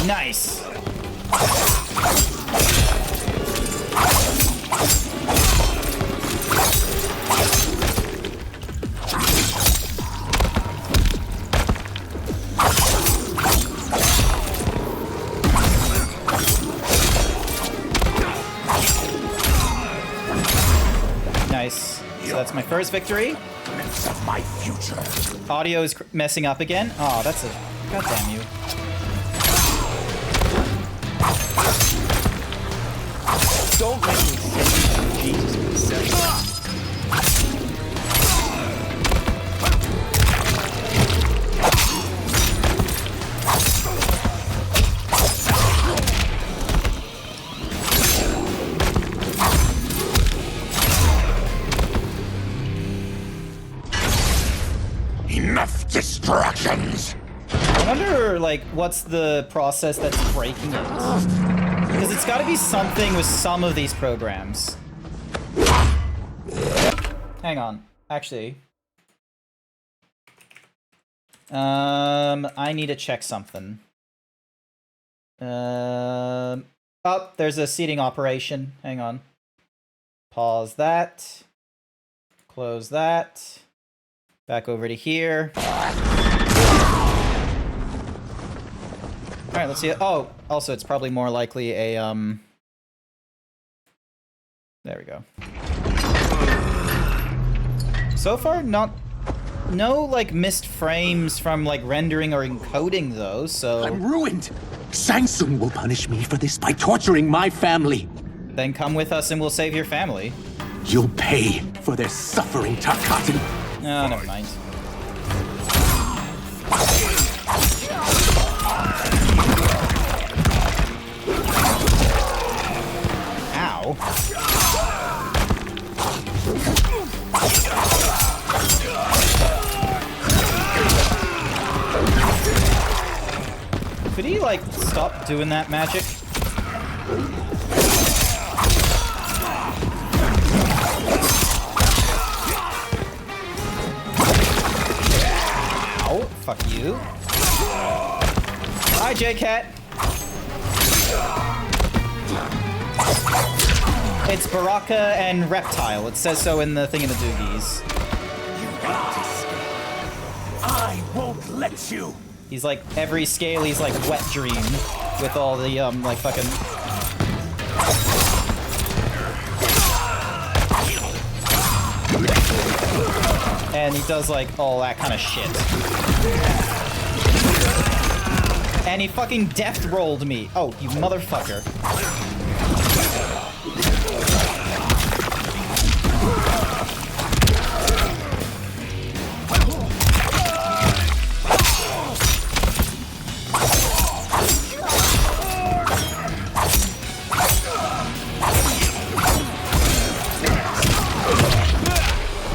S1: Nice. Nice. So that's my first victory.
S17: Of my future.
S1: Audio is messing up again. Oh, that's a... God damn you.
S11: Don't make me say Jesus himself.
S17: Enough distractions.
S1: I wonder, like, what's the process that's breaking it? Because it's got to be something with some of these programs. Hang on. Actually. I need to check something. Oh, there's a seating operation. Hang on. Pause that. Close that. Back over to here. Alright, let's see. Oh, also, it's probably more likely a, There we go. So far, no, like, missed frames from, like, rendering or encoding, though, so...
S8: I'm ruined! Shang Tsung will punish me for this by torturing my family!
S1: Then come with us and we'll save your family.
S8: You'll pay for their suffering, Tarkatan!
S1: No, never mind. Ow. Could he, like, stop doing that magic? Ow, fuck you. Hi, J-Cat. It's Baraka and Reptile. It says so in the thingamadoogies.
S17: I won't let you.
S1: He's like every Scaly's like wet dream with all the like fucking. And he does like all that kind of shit. And he fucking death rolled me. Oh, you motherfucker.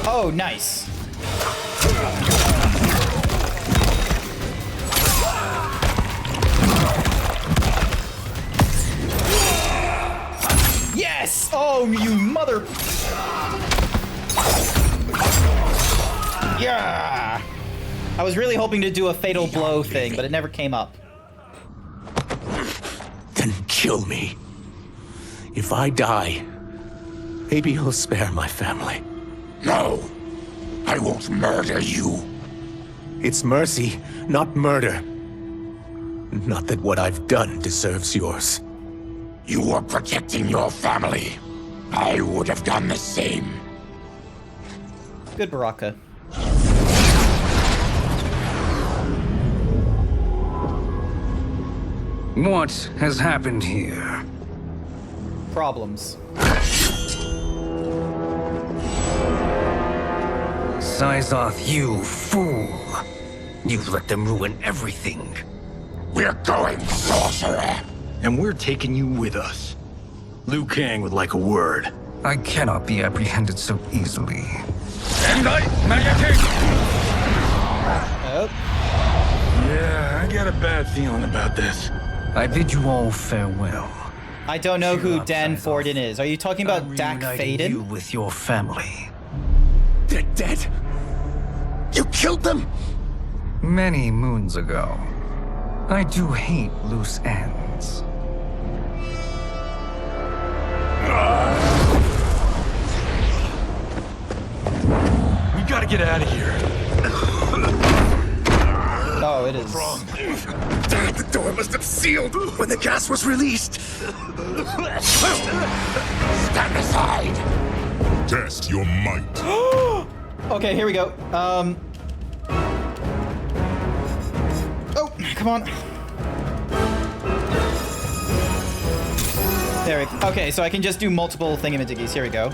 S1: Oh, nice. Yes! Oh, you mother... Yeah! I was really hoping to do a fatal blow thing, but it never came up.
S8: Then kill me. If I die, maybe you'll spare my family.
S17: No, I won't murder you.
S8: It's mercy, not murder. Not that what I've done deserves yours.
S17: You were protecting your family. I would have done the same.
S1: Good Baraka.
S10: What has happened here?
S1: Problems.
S10: Sizoth, you fool. You let them ruin everything.
S17: We're going, sorcerer.
S15: And we're taking you with us. Liu Kang would like a word.
S10: I cannot be apprehended so easily.
S1: Oh.
S15: Yeah, I got a bad feeling about this.
S10: I bid you all farewell.
S1: I don't know who Dan Forden is. Are you talking about Dak
S10: Reuniting you
S1: Faden?
S10: with your family.
S8: They're dead? You killed them?
S10: Many moons ago. I do hate loose ends.
S15: We gotta get out of here.
S1: Oh, it is.
S8: Damn, the door must have sealed when the gas was released.
S17: Stand aside.
S2: Test your might.
S1: Okay, here we go. Oh, come on. There we go. Okay, so I can just do multiple thingamajiggies. Here we go.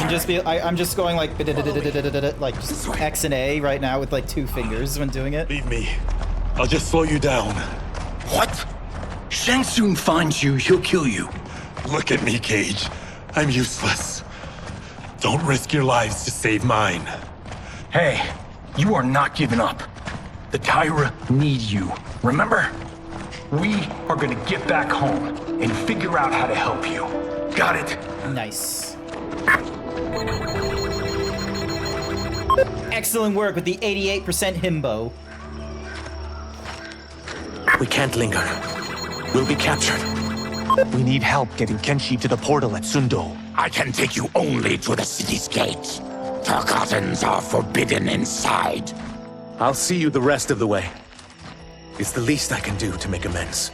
S1: Just be, I'm just going like just X and A right now with like 2 fingers when doing it.
S20: Leave me. I'll just slow you down.
S15: What? Shang Tsung finds you, he'll kill you.
S20: Look at me, Cage. I'm useless. Don't risk your lives to save mine.
S15: Hey, you are not giving up. The Tyra need you, remember? We are gonna get back home and figure out how to help you. Got it?
S1: Nice. Excellent work with the 88% himbo.
S8: We can't linger. We'll be captured.
S12: We need help getting Kenshi to the portal at Sundo.
S17: I can take you only to the city's gate. Tarkatans are forbidden inside.
S8: I'll see you the rest of the way. It's the least I can do to make amends.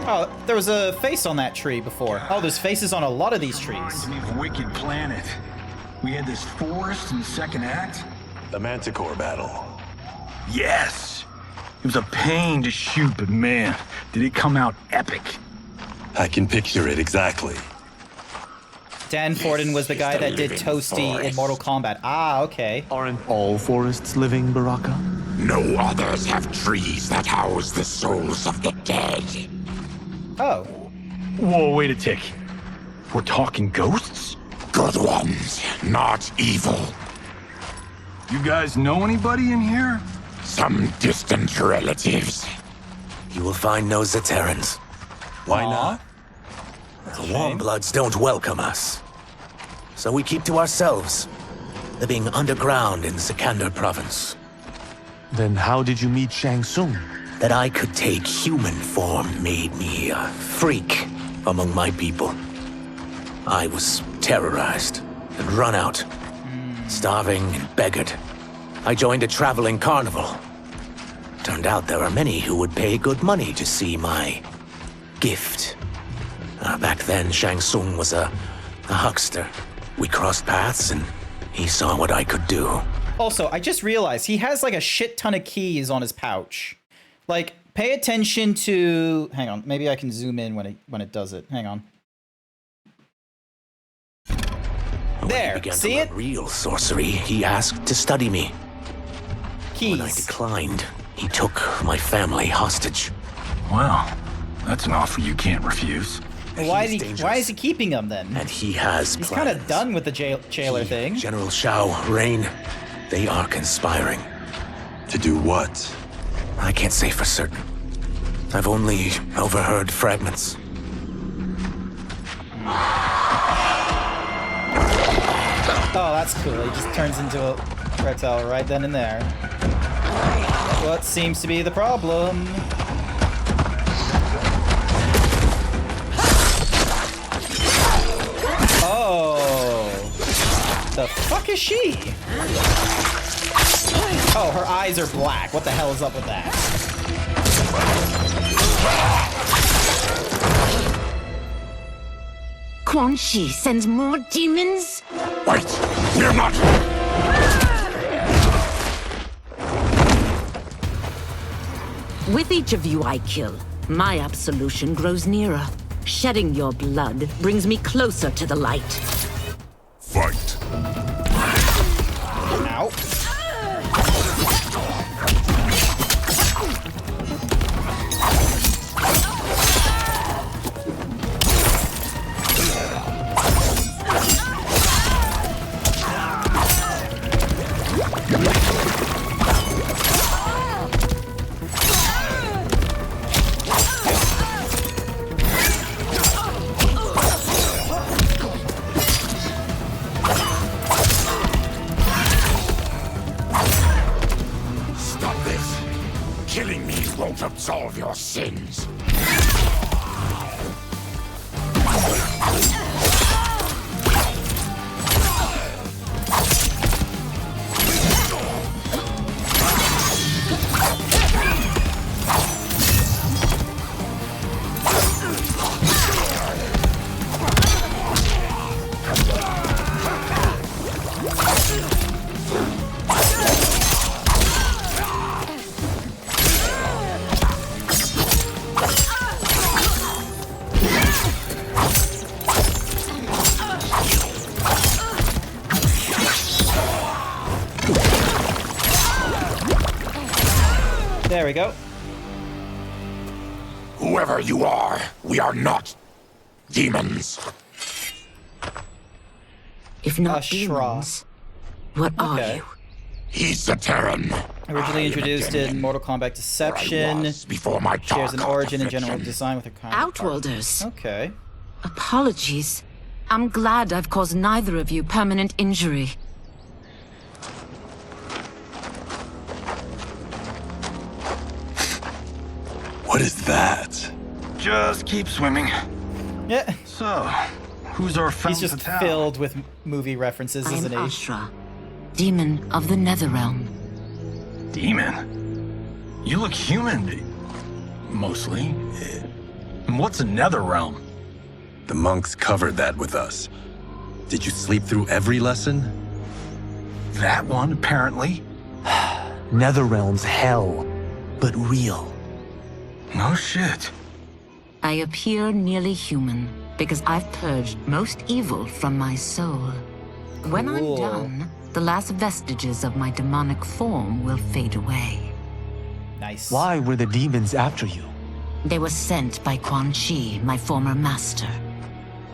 S1: Oh, there was a face on that tree before. Oh, there's faces on a lot of these trees.
S15: Reminds me of Wicked Planet. We had this forest in the second act.
S20: The Manticore battle.
S15: Yes! It was a pain to shoot, but man, did it come out epic.
S20: I can picture it exactly.
S1: Dan Forden was the guy that did Toasty in Mortal Kombat. Ah, okay.
S12: Aren't all forests living, Baraka?
S17: No others have trees that house the souls of the dead.
S1: Oh.
S15: Whoa, wait a tick. We're talking ghosts?
S17: Good ones, not evil.
S15: You guys know anybody in here?
S17: Some distant relatives.
S8: You will find no Zaterrans.
S20: Why not?
S8: The Warm Bloods don't welcome us. So we keep to ourselves, living underground in Sikander province.
S12: Then how did you meet Shang Tsung?
S8: That I could take human form made me a freak among my people. I was terrorized and run out, starving and beggared. I joined a traveling carnival. Turned out there are many who would pay good money to see my gift. Back then, Shang Tsung was a huckster. We crossed paths and he saw what I could do.
S1: Also, I just realized he has like a shit ton of keys on his pouch. Like, pay attention to... Hang on, maybe I can zoom in when it does it. Hang on. There, see it?
S8: Real sorcery, he asked to study me.
S1: Keys.
S8: When I declined, he took my family hostage.
S15: Wow, that's an offer you can't refuse.
S1: Why is he keeping them then?
S8: And he has
S1: He's
S8: plans.
S1: kind of done with the jailer thing.
S8: General Shao, Rain, they are conspiring.
S20: To do what?
S8: I can't say for certain. I've only overheard fragments.
S1: Oh, that's cool. He just turns into a reptile right then and there. What seems to be the problem? Oh. The fuck is she? Oh, her eyes are black. What the hell is up with that?
S16: Quan Chi sends more demons?
S17: Wait, we're not...
S16: With each of you I kill, my absolution grows nearer. Shedding your blood brings me closer to the light.
S2: Fight.
S1: Ow.
S17: Killing me won't absolve your sins.
S1: There we go.
S17: Whoever you are, we are not demons.
S16: If not demons, what are you?
S17: He's a Terran.
S1: Originally introduced in Mortal Kombat Deception.
S17: Before my
S1: shares an
S17: dark
S1: origin and general
S17: affliction.
S1: design with her counterpart.
S16: Outworlders.
S1: Okay.
S16: Apologies. I'm glad I've caused neither of you permanent injury.
S15: What is that? Just keep swimming.
S1: Yeah.
S15: So, who's our femme
S1: He's just
S15: fatale?
S1: filled with movie references,
S16: I
S1: isn't
S16: am
S1: he?
S16: Ashra, demon of the Netherrealm.
S15: Demon? You look human. Mostly. And what's a Netherrealm?
S20: The monks covered that with us. Did you sleep through every lesson?
S15: That one, apparently.
S5: Netherrealm's hell, but real.
S15: No shit.
S16: I appear nearly human because I've purged most evil from my soul. When I'm
S1: Cool.
S16: done, the last vestiges of my demonic form will fade away.
S1: Nice.
S5: Why were the demons after you?
S16: They were sent by Quan Chi, my former master.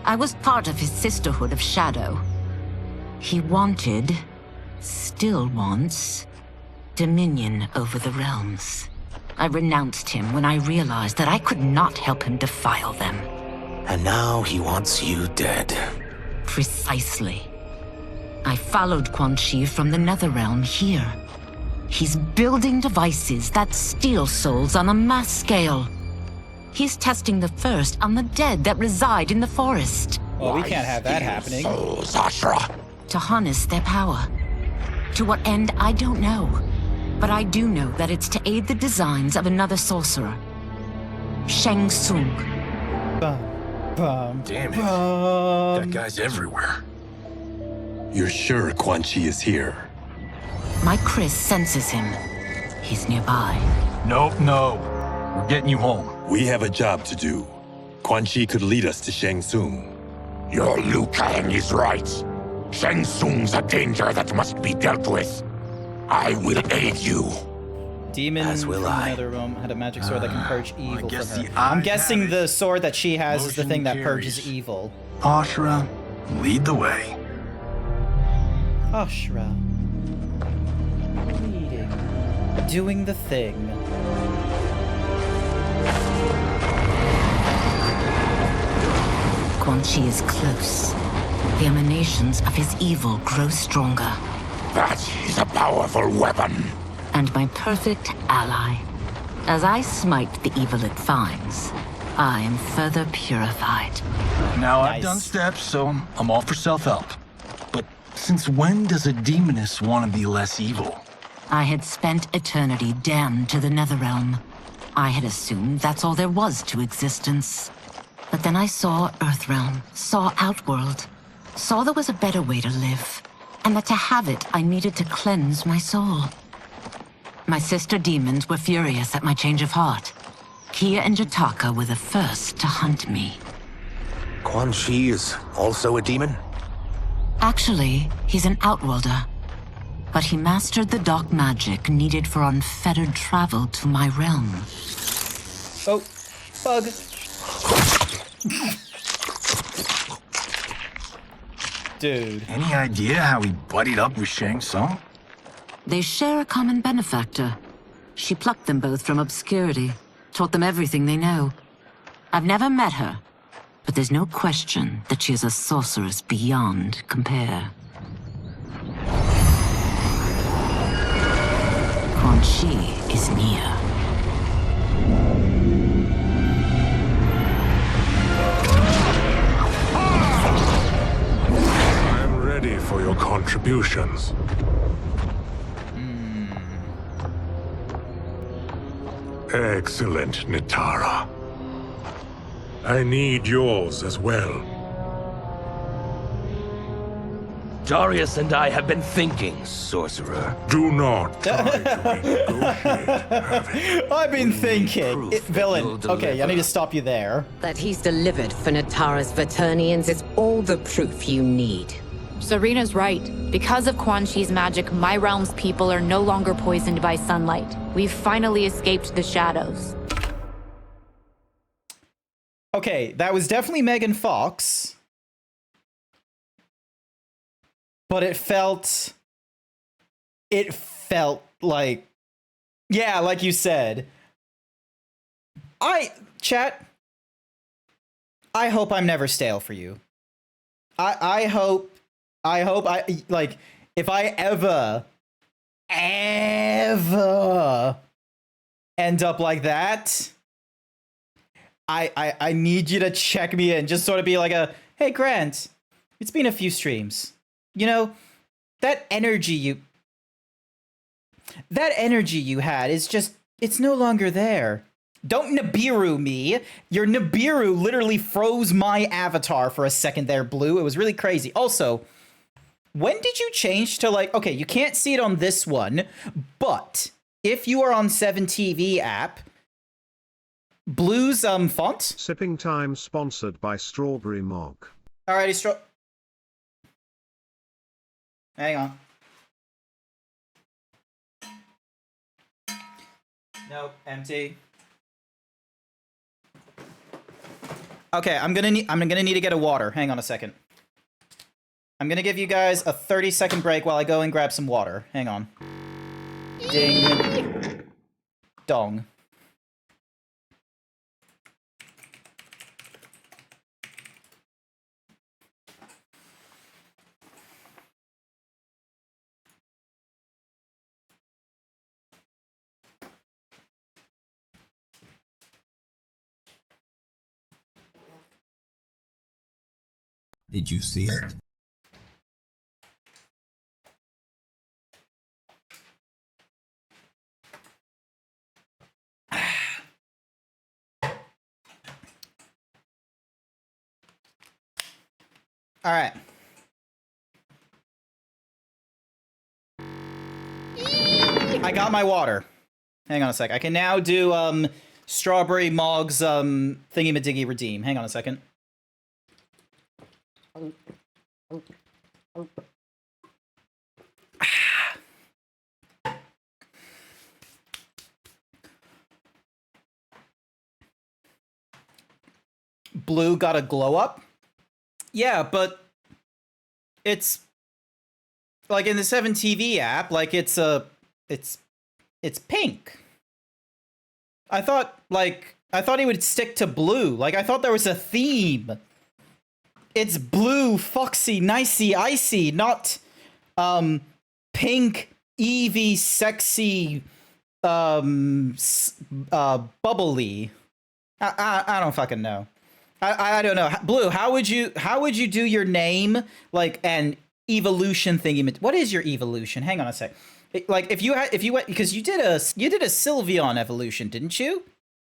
S16: I was part of his Sisterhood of Shadow. He wanted, still wants, dominion over the realms. I renounced him when I realized that I could not help him defile them.
S8: And now he wants you dead.
S16: Precisely. I followed Quan Chi from the Netherrealm here. He's building devices that steal souls on a mass scale. He's testing the first on the dead that reside in the forest.
S1: Well, we can't have that happening.
S17: Souls, Ashra.
S16: To harness their power. To what end, I don't know. But I do know that it's to aid the designs of another sorcerer. Shang Tsung.
S15: Damn it. That guy's everywhere.
S20: You're sure Quan Chi is here?
S16: My Chris senses him. He's nearby.
S15: Nope, no. We're getting you home.
S20: We have a job to do. Quan Chi could lead us to Shang Tsung.
S17: Your Liu Kang is right. Shang Tsung's a danger that must be dealt with. I will aid you.
S1: Demon
S8: As will
S1: from
S8: I.
S1: another room had a magic sword that can purge evil
S15: guess
S1: from her.
S15: the eye
S1: I'm guessing
S15: had
S1: the sword that she has is the
S15: Motion
S1: thing that
S15: carries.
S1: purges evil.
S15: Ashra, lead the way.
S1: Ashra. Leading. Doing the thing.
S16: Quan Chi is close. The emanations of his evil grow stronger.
S17: That is a powerful weapon.
S16: And my perfect ally. As I smite the evil it finds, I am further purified.
S15: Now I've done steps, so I'm all for self-help. But since when does a demoness want to be less evil?
S16: I had spent eternity damned to the Netherrealm. I had assumed that's all there was to existence. But then I saw Earthrealm, saw Outworld, saw there was a better way to live, and that to have it, I needed to cleanse my soul. My sister demons were furious at my change of heart. Kia and Jataka were the first to hunt me.
S8: Quan Chi is also a demon?
S16: Actually, he's an Outworlder. But he mastered the dark magic needed for unfettered travel to my realm.
S1: Oh, bug. Dude.
S15: Any idea how he buddied up with Shang Tsung?
S16: They share a common benefactor. She plucked them both from obscurity, taught them everything they know. I've never met her, but there's no question that she is a sorceress beyond compare. Quan Chi is near.
S2: I'm ready for your contributions. Excellent, Nitara. I need yours as well.
S11: Darius and I have been thinking, sorcerer.
S2: Do not try to renegotiate.
S1: I've been thinking. Villain. Okay, I need to stop you there.
S3: That he's delivered for Natara's Vaternians is all the proof you need. Serena's right. Because of Quan Chi's magic, my realm's people are no longer poisoned by sunlight. We've finally escaped the shadows.
S1: Okay, that was definitely Megan Fox. But it felt like, yeah, like you said. Chat, I hope I'm never stale for you. I hope, like, if I ever end up like that, I need you to check me in. Just sort of be like hey, Grant, it's been a few streams. You know, that energy you had is just, it's no longer there. Don't Nibiru me. Your Nibiru literally froze my avatar for a second there, Blue. It was really crazy. Also, when did you change to like, okay, you can't see it on this one, but if you are on 7TV app, Blue's font?
S14: Sipping Time sponsored by Strawberry Mog.
S1: Alrighty, hang on. Nope, empty. Okay, I'm gonna need to get a water. Hang on a second. I'm gonna give you guys a 30-second break while I go and grab some water. Hang on. Ding. Dong.
S18: Did you see it?
S1: All right. I got my water. Hang on a sec. I can now do Strawberry Mog's thingy-madiggy redeem. Hang on a second. Blue got a glow up? Yeah, but it's like in the 7TV app, like it's pink. I thought he would stick to blue. Like I thought there was a theme. It's blue, foxy, nicey, icy, not pink, Eevee, sexy, bubbly. I don't fucking know. I don't know. Blue, how would you do your name like an evolution thingy? What is your evolution? Hang on a sec. Like if you went, because you did a Sylveon evolution, didn't you?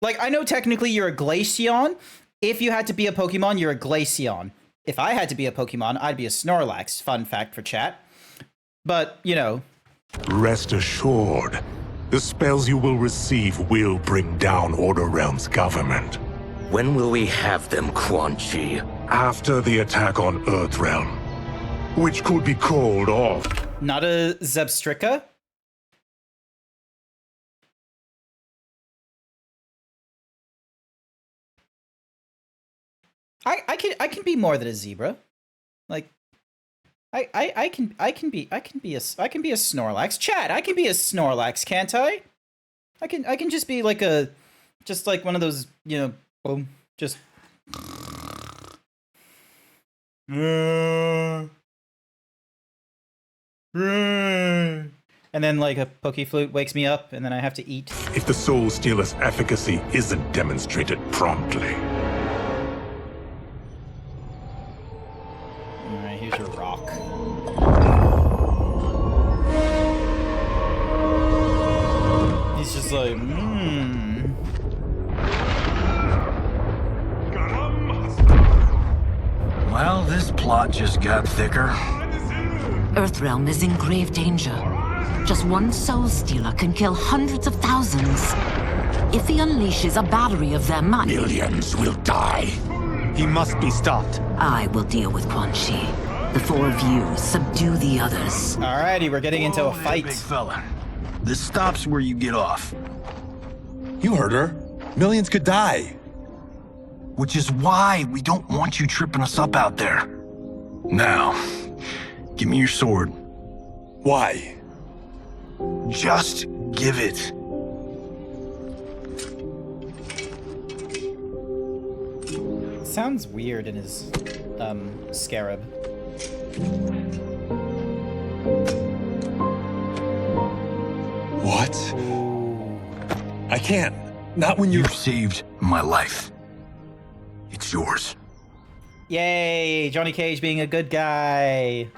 S1: Like I know technically you're a Glaceon. If you had to be a Pokemon, you're a Glaceon. If I had to be a Pokemon, I'd be a Snorlax. Fun fact for chat. But, you know.
S2: Rest assured, the spells you will receive will bring down Order Realm's government.
S8: When will we have them, Quan Chi?
S2: After the attack on Earthrealm, which could be called off.
S1: Not a Zebstrika? I can be more than a zebra. Like I can be a Snorlax. Chat, I can be a Snorlax, can't I? I can just be like like one of those, you know, boom, just and then like a Pokeflute wakes me up and then I have to eat.
S2: If the Soul Stealer's efficacy isn't demonstrated promptly.
S1: Alright, here's your rock. He's just like,
S15: Well, this plot just got thicker.
S16: Earthrealm is in grave danger. Just one Soul Stealer can kill hundreds of thousands. If he unleashes a battery of them,
S9: millions will die.
S5: He must be stopped.
S16: I will deal with Quan Chi. The four of you subdue the others.
S1: Alrighty, we're getting into a
S15: Whoa,
S1: fight.
S15: Big fella. This stops where you get off.
S20: You heard her. Millions could die.
S15: Which is why we don't want you tripping us up out there. Now, give me your sword.
S20: Why?
S15: Just give it.
S1: Sounds weird in his scarab.
S20: What? I can't. Not when
S15: You've saved my life. It's yours.
S1: Yay! Johnny Cage being a good guy.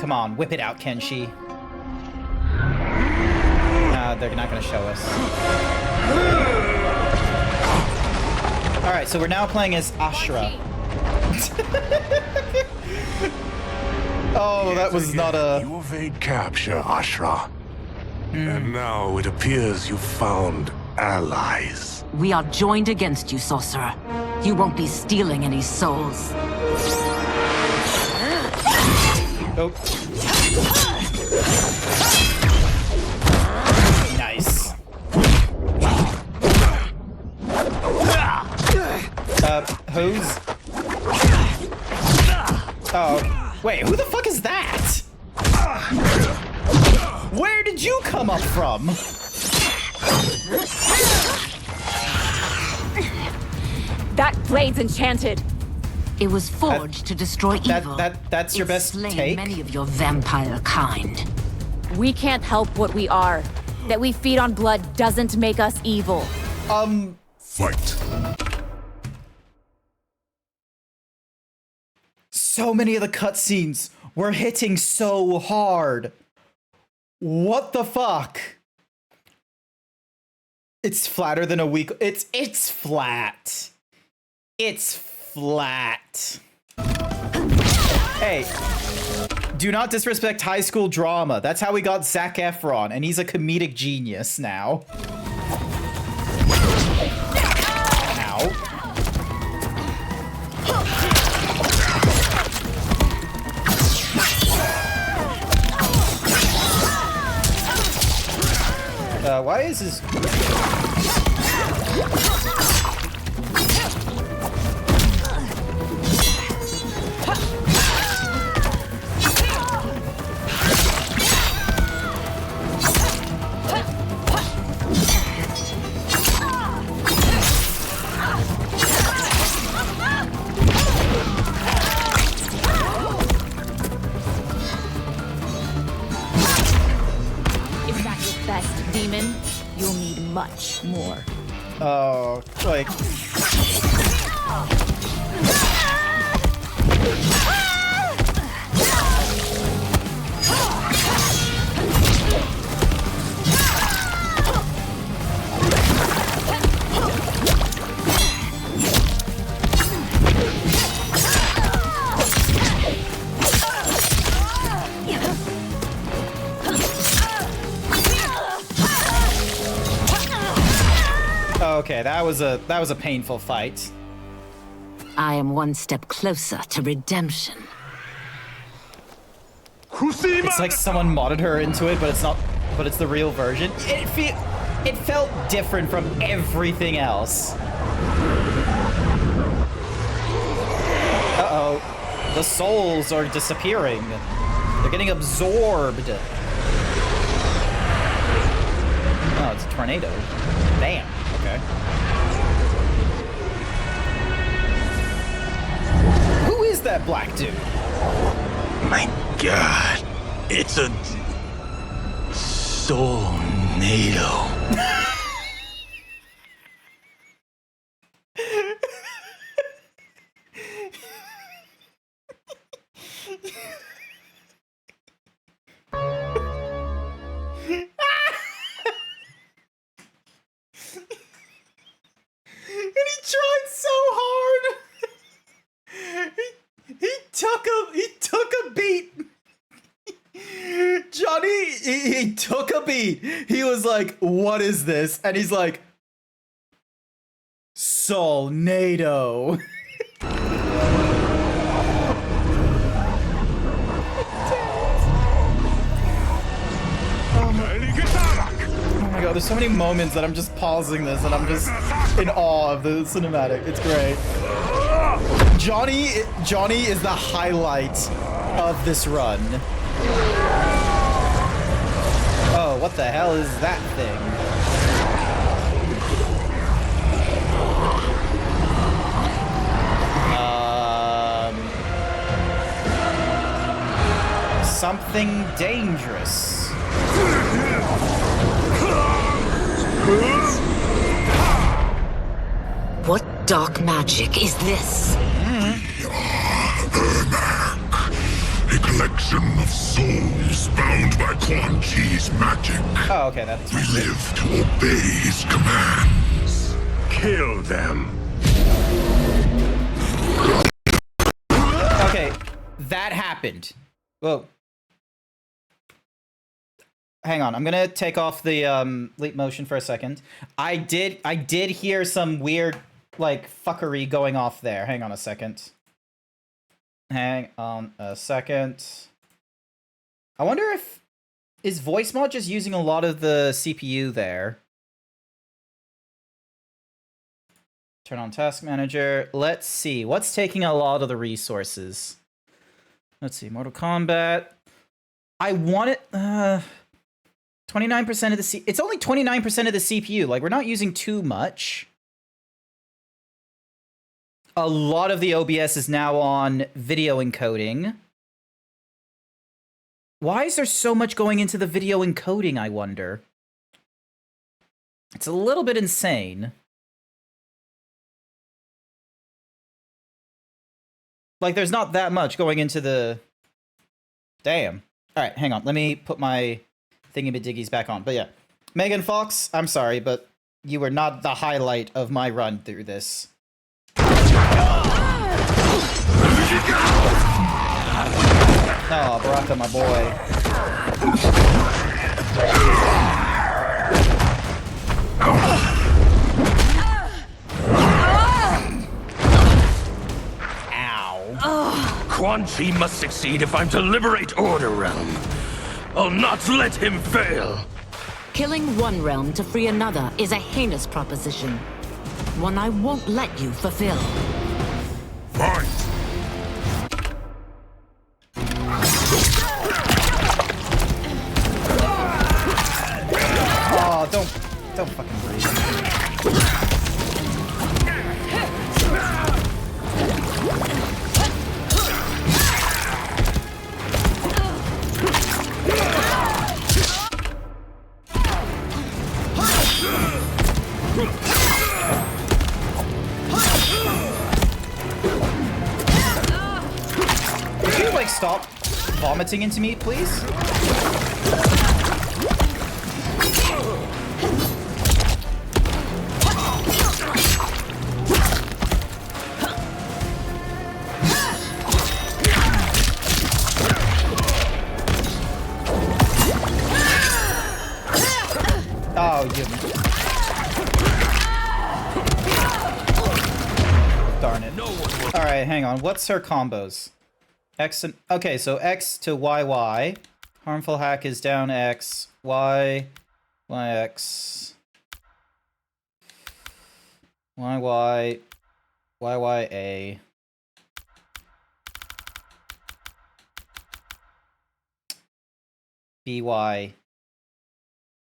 S1: Come on, whip it out, Kenshi. They're not gonna show us. Alright, so we're now playing as Ashra. Oh, that was not a...
S2: You evade capture, Ashra. And now it appears you've found allies.
S16: We are joined against you, sorcerer. You won't be stealing any souls.
S1: Oh. Nice. Hose? Oh, wait, who the fuck is that? Where did you come up from?
S3: That blade's enchanted.
S16: It was forged to destroy evil.
S1: That's your best
S16: slain
S1: take?
S16: many of your vampire kind.
S3: We can't help what we are. That we feed on blood doesn't make us evil.
S2: Fight.
S1: So many of the cutscenes were hitting so hard. What the fuck? It's flatter than a week. It's flat. It's flat. Hey, do not disrespect high school drama. That's how we got Zac Efron, and he's a comedic genius now. Ow. Why is this?
S3: If that's your best, demon, you'll need much more.
S1: Oh, like... Okay, that was a painful fight.
S16: I am one step closer to redemption.
S1: It's like someone modded her into it, but it's not. But it's the real version. It felt different from everything else. Uh-oh. The souls are disappearing. They're getting absorbed. Oh, it's a tornado. Damn. Okay. Who is that black dude?
S15: My God. It's a... Soulnado.
S1: And he tried so hard. He took a beat. Johnny, he took a beat. He was like, "What is this?" And he's like, "Soulnado." there's so many moments that I'm just pausing this and I'm just in awe of the cinematic. It's great. Johnny is the highlight of this run. Oh, what the hell is that thing? Something dangerous.
S16: What dark magic is this?
S2: A collection of souls bound by Quan Chi's magic.
S1: Oh, okay, that's...
S2: We live to obey his commands. Kill them.
S1: Okay, that happened. Whoa. Hang on, I'm gonna take off the leap motion for a second. I did hear some weird, like, fuckery going off there. Hang on a second. Hang on a second. I wonder if... Is voice mod just using a lot of the CPU there? Turn on task manager. Let's see. What's taking a lot of the resources? Let's see. Mortal Kombat. I want it... 29% of the it's only 29% of the CPU. Like, we're not using too much. A lot of the OBS is now on video encoding. Why is there so much going into the video encoding, I wonder? It's a little bit insane. Like, there's not that much going into the... Damn. Alright, hang on. Let me put my... thingy-majiggies back on. But yeah, Megan Fox, I'm sorry, but you were not the highlight of my run through this. Oh, Baraka, my boy.
S15: Ow. Quan Chi must succeed if I'm to liberate Order Realm. I'll not let him fail!
S16: Killing one realm to free another is a heinous proposition. One I won't let you fulfill.
S2: Fight!
S1: Oh, don't fucking breathe. Could you, like, stop vomiting into me, please? Oh, you... Darn it. Alright, hang on. What's her combos? X and... Okay, so X to YY. Harmful hack is down X. Y... YX. YY... YYA. BY...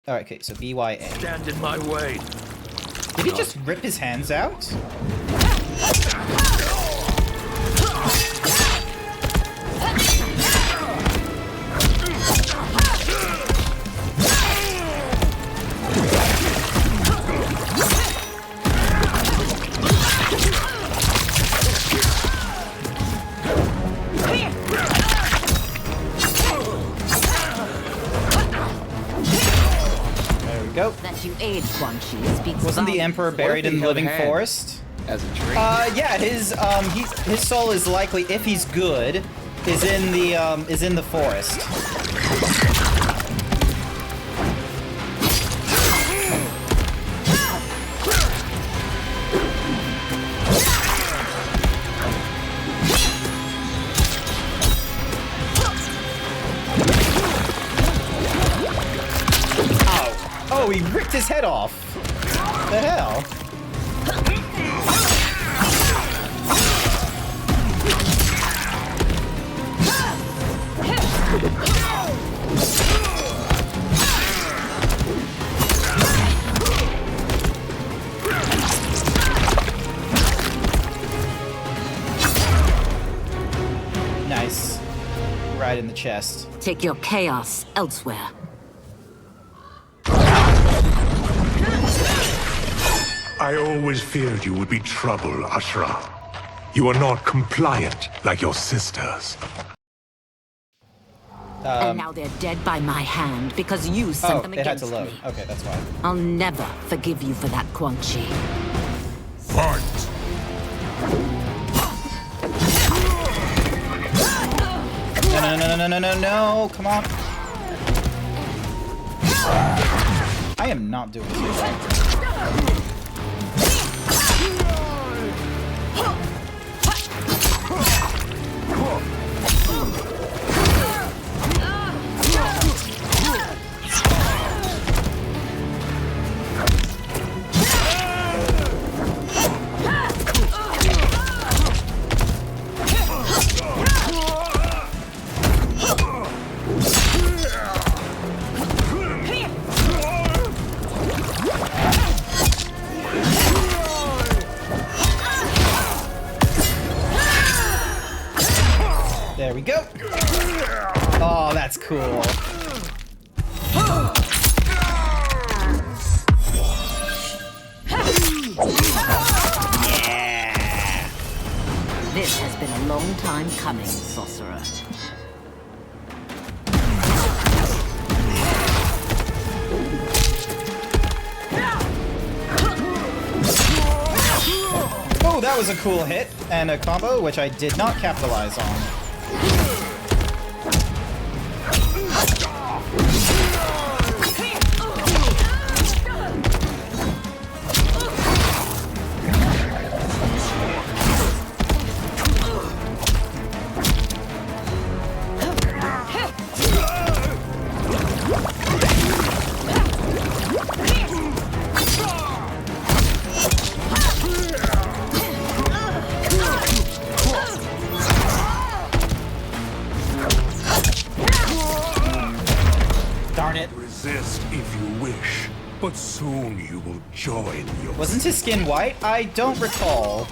S1: Alright, okay, so BYA.
S15: Stand in my way.
S1: Did he just rip his hands out? Go.
S16: That you aid Quan Chi speaks.
S1: Wasn't the Emperor buried in the living forest?
S11: As a tree.
S1: Yeah, his soul is likely, if he's good, is in the forest. Oh, he ripped his head off. The hell? Nice. Right in the chest.
S16: Take your chaos elsewhere.
S2: I always feared you would be trouble, Ashra. You are not compliant like your sisters.
S16: And now they're dead by my hand because you sent them
S1: it had
S16: against
S1: to load.
S16: me.
S1: Okay, that's why.
S16: I'll never forgive you for that, Quan Chi.
S9: Fight!
S1: No, come on. I am not doing too well. There we go. Oh, that's cool.
S16: Yeah. This has been a long time coming, sorcerer.
S1: Oh, that was a cool hit and a combo, which I did not capitalize on. Darn it.
S2: Resist if you wish, but soon you will join your...
S1: Wasn't his skin white? I don't recall.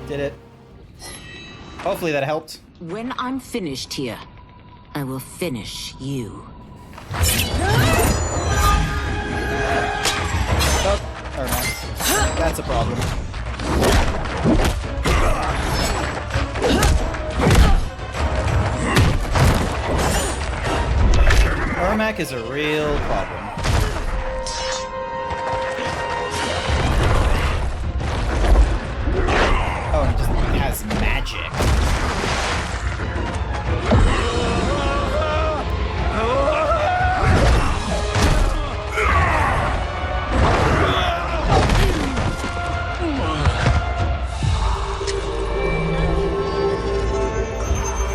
S1: Did it. Hopefully that helped.
S16: When I'm finished here, I will finish you.
S1: Oh, never mind. That's a problem. Ermac is a real problem. Oh, and he just has magic.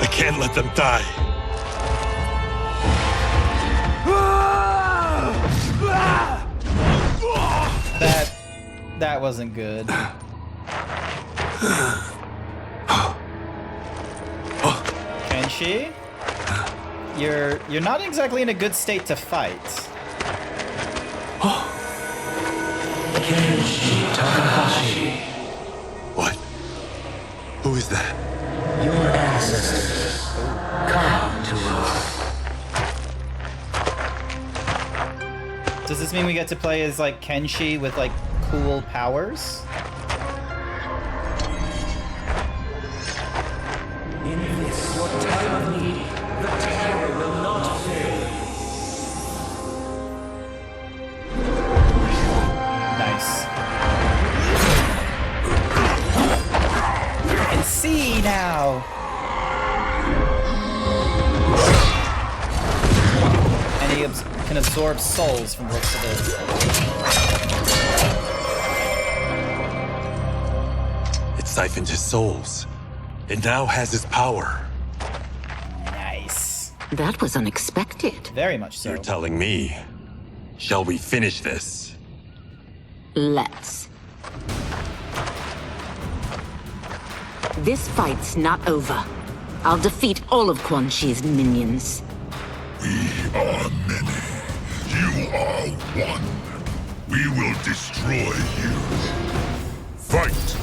S2: I can't let them die.
S1: That wasn't good. Kenshi? You're not exactly in a good state to fight.
S8: Kenshi Takahashi.
S20: What? Who is that?
S8: Your ancestors. Come to us.
S1: Does this mean we get to play as like Kenshi with like cool powers? now. And he can absorb souls from the looks of it.
S20: It siphoned his souls. It now has his power.
S1: Nice.
S16: That was unexpected.
S1: Very much so.
S20: You're telling me. Shall we finish this?
S16: Let's. This fight's not over. I'll defeat all of Quan Chi's minions.
S9: We are many. You are one. We will destroy you. Fight!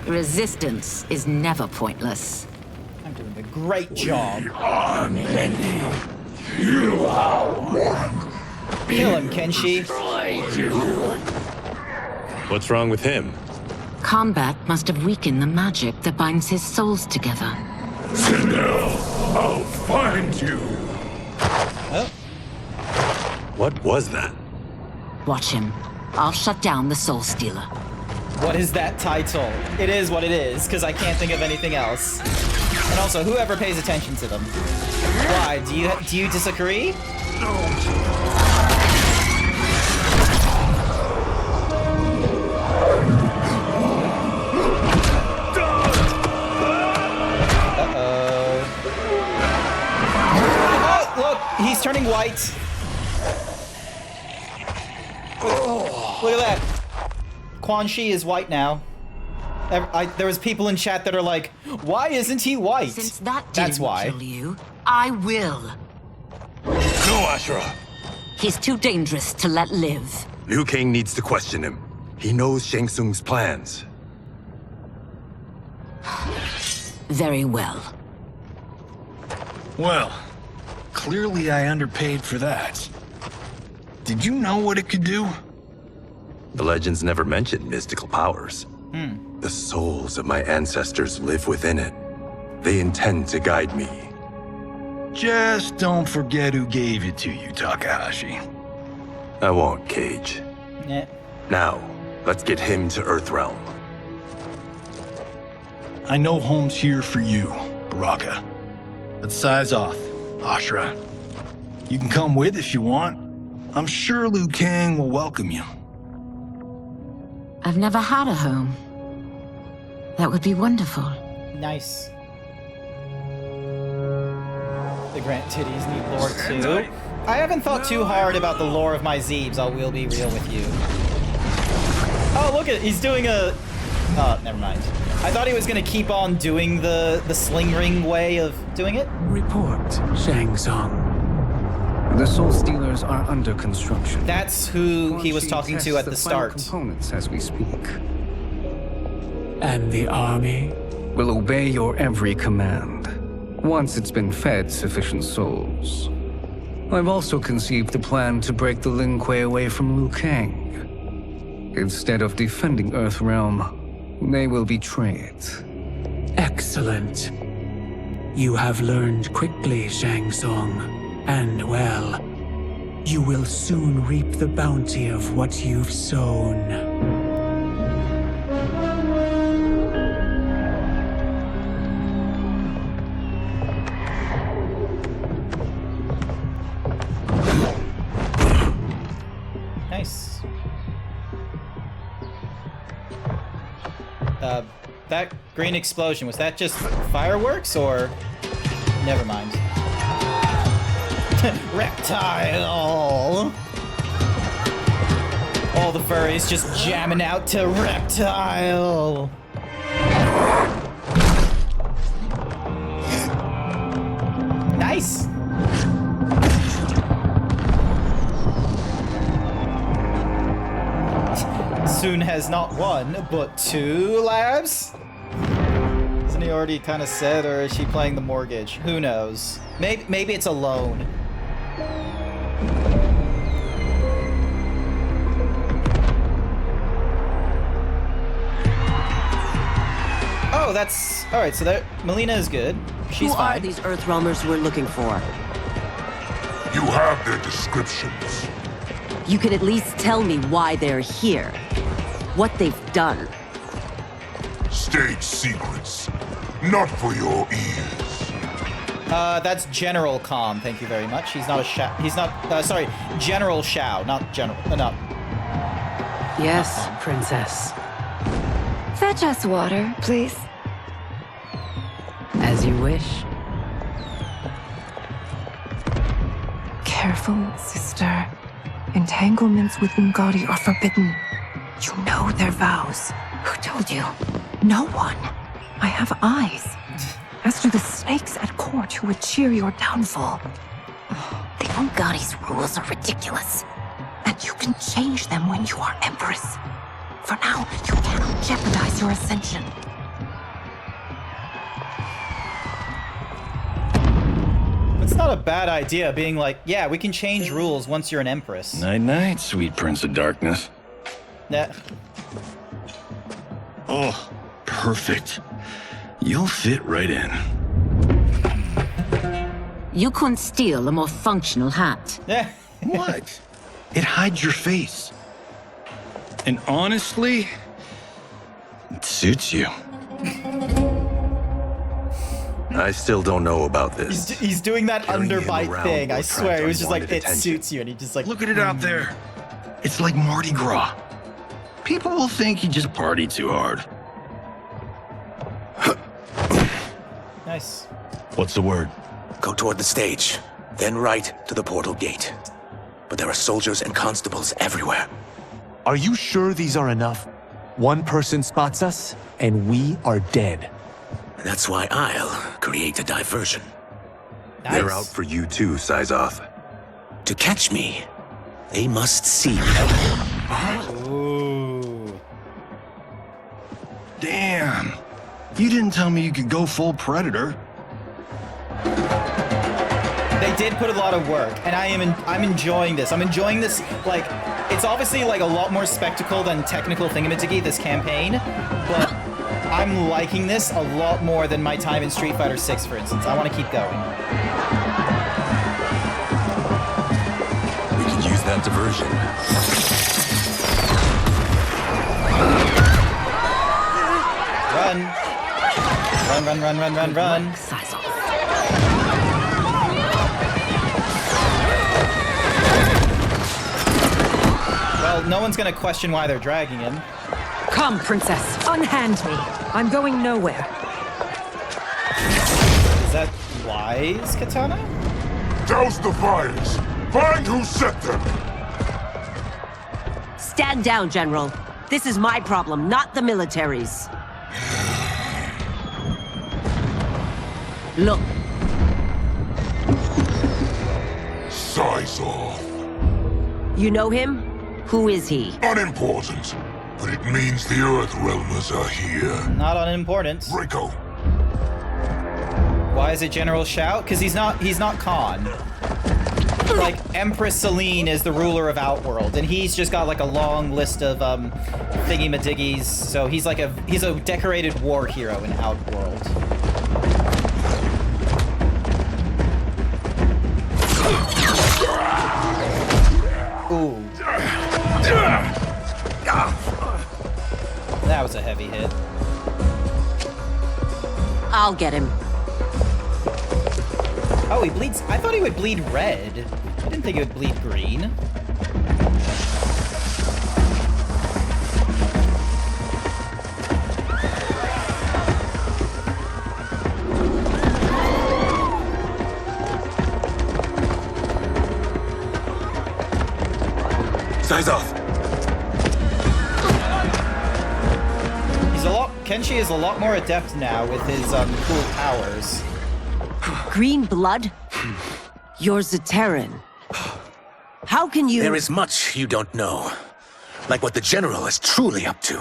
S16: Resistance is never pointless.
S1: I'm doing a great job.
S9: We are many. You are one.
S1: Kill him, Kenshi.
S20: What's wrong with him?
S16: Combat must have weakened the magic that binds his souls together.
S9: Sinel, I'll find you.
S1: Oh.
S20: What was that?
S16: Watch him. I'll shut down the Soul Stealer.
S1: What is that title? It is what it is, because I can't think of anything else. And also, whoever pays attention to them. Why? Do you disagree? Oh, look! He's turning white. Look at that. Quan Chi is white now. There was people in chat that are like, why isn't he white?
S16: Since that
S1: That's
S16: didn't
S1: why.
S16: kill you, I will.
S20: No, Ashura.
S16: He's too dangerous to let live.
S20: Liu Kang needs to question him. He knows Shang Tsung's plans.
S16: Very well.
S15: Well, clearly I underpaid for that. Did you know what it could do?
S20: The legends never mentioned mystical powers. The souls of my ancestors live within it. They intend to guide me.
S15: Just don't forget who gave it to you, Takahashi.
S20: I won't, Cage.
S1: Yeah.
S20: Now, let's get him to Earthrealm.
S15: I know home's here for you, Baraka. Let's size off, Ashura. You can come with if you want. I'm sure Liu Kang will welcome you.
S16: I've never had a home. That would be wonderful.
S1: Nice. The Grant Titties need lore too. I haven't thought too hard about the lore of my Zeebs, I will be real with you. Oh, look at he's doing a... Oh, never mind. I thought he was gonna keep on doing the sling ring way of doing it.
S10: Report, Shang Tsung. The Soul Stealers are under construction.
S1: That's who he was talking to at the start.
S10: Components as we speak. And the army will obey your every command, once it's been fed sufficient souls. I've also conceived a plan to break the Lin Kuei away from Liu Kang. Instead of defending Earthrealm, they will betray it.
S4: Excellent. You have learned quickly, Shang Tsung, and well, you will soon reap the bounty of what you've sown.
S1: Nice. That green explosion, was that just fireworks or? Never mind. Reptile! All the furries just jamming out to Reptile! Nice! Soon has not one, but 2 labs? Isn't he already kind of said, or is she playing the mortgage? Who knows? Maybe it's a loan. Oh, that's... Alright, so that... Melina is good. She's
S7: Who
S1: fine.
S7: are these Earthrealmers we're looking for?
S2: You have their descriptions.
S7: You can at least tell me why they're here. What they've done.
S2: State secrets. Not for your ears.
S1: That's General Calm, thank you very much. He's not a Shao. He's not... sorry, General Shao, not General... not...
S23: Yes, Princess.
S6: Fetch us water, please.
S23: As you wish.
S22: Careful, sister. Entanglements with Ungadi are forbidden. You know their vows.
S6: Who told you?
S22: No one. I have eyes. As do the snakes at court who would cheer your downfall.
S6: The Ungadi's rules are ridiculous.
S22: And you can change them when you are Empress. For now, you cannot jeopardize your ascension.
S1: It's not a bad idea being like, yeah, we can change rules once you're an Empress.
S15: Night-night, sweet Prince of Darkness.
S1: Yeah.
S15: Oh, perfect. You'll fit right in.
S16: You couldn't steal a more functional hat.
S1: Yeah.
S15: What? It hides your face. And honestly, it suits you.
S20: I still don't know about this.
S1: He's doing that
S20: Carrying him
S1: underbite
S20: around
S1: thing, I
S20: will
S1: swear.
S20: attract
S1: He was just like,
S20: unwanted
S1: it
S20: attention.
S1: suits you, and he just like...
S15: Look at it out there. It's like Mardi Gras. People will think you just party too hard.
S1: Nice.
S8: What's the word? Go toward the stage, then right to the portal gate. But there are soldiers and constables everywhere.
S12: Are you sure these are enough? One person spots us, and we are dead.
S8: That's why I'll create a diversion.
S20: They're out for you too, Syzoth.
S8: To catch me, they must see me.
S1: Ooh.
S15: Damn. You didn't tell me you could go full Predator.
S1: They did put a lot of work, and I'm enjoying this. I'm enjoying this, like, it's obviously like a lot more spectacle than technical thingamajiggy, this campaign, but I'm liking this a lot more than my time in Street Fighter 6, for instance. I want to keep going.
S20: We could use that diversion.
S1: Run. Run, run, run, run, run, run. Well, no one's gonna question why they're dragging him.
S23: Come, Princess.
S22: Unhand me. I'm going nowhere.
S1: Is that wise, Katana?
S2: Douse the fires! Find who set them!
S7: Stand down, General. This is my problem, not the military's. Look.
S2: Syzoth.
S7: You know him? Who is he?
S2: Unimportant. But it means the Earthrealmers are here.
S1: Not unimportant.
S2: Rico.
S1: Why is it General Shao? Because he's not Khan. like Empress Celine is the ruler of Outworld, and he's just got like a long list of thingy-madiggies. So he's like he's a decorated war hero in Outworld. Ooh. That was a heavy hit.
S7: I'll get him.
S1: Oh, he bleeds. I thought he would bleed red. I didn't think he would bleed green.
S20: Size off.
S1: Kenshi is a lot more adept now with his cool powers.
S7: Green blood? You're Zaterran. How can you—
S8: There is much you don't know. Like what the General is truly up to.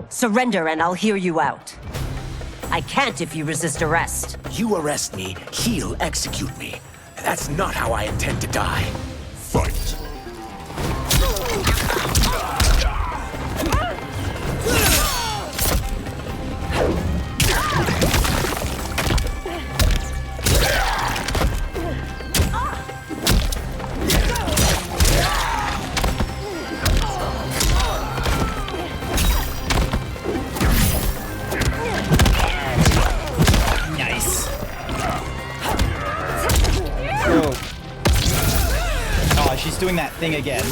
S7: Surrender and I'll hear you out. I can't if you resist arrest.
S8: You arrest me, he'll execute me. That's not how I intend to die.
S9: Fight.
S1: She's doing that thing again.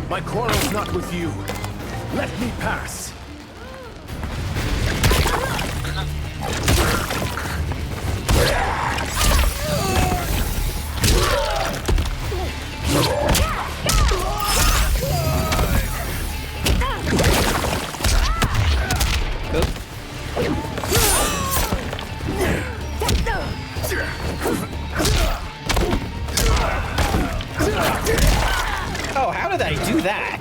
S10: My quarrel's not with you. Let me pass.
S1: Oh, how did I do that?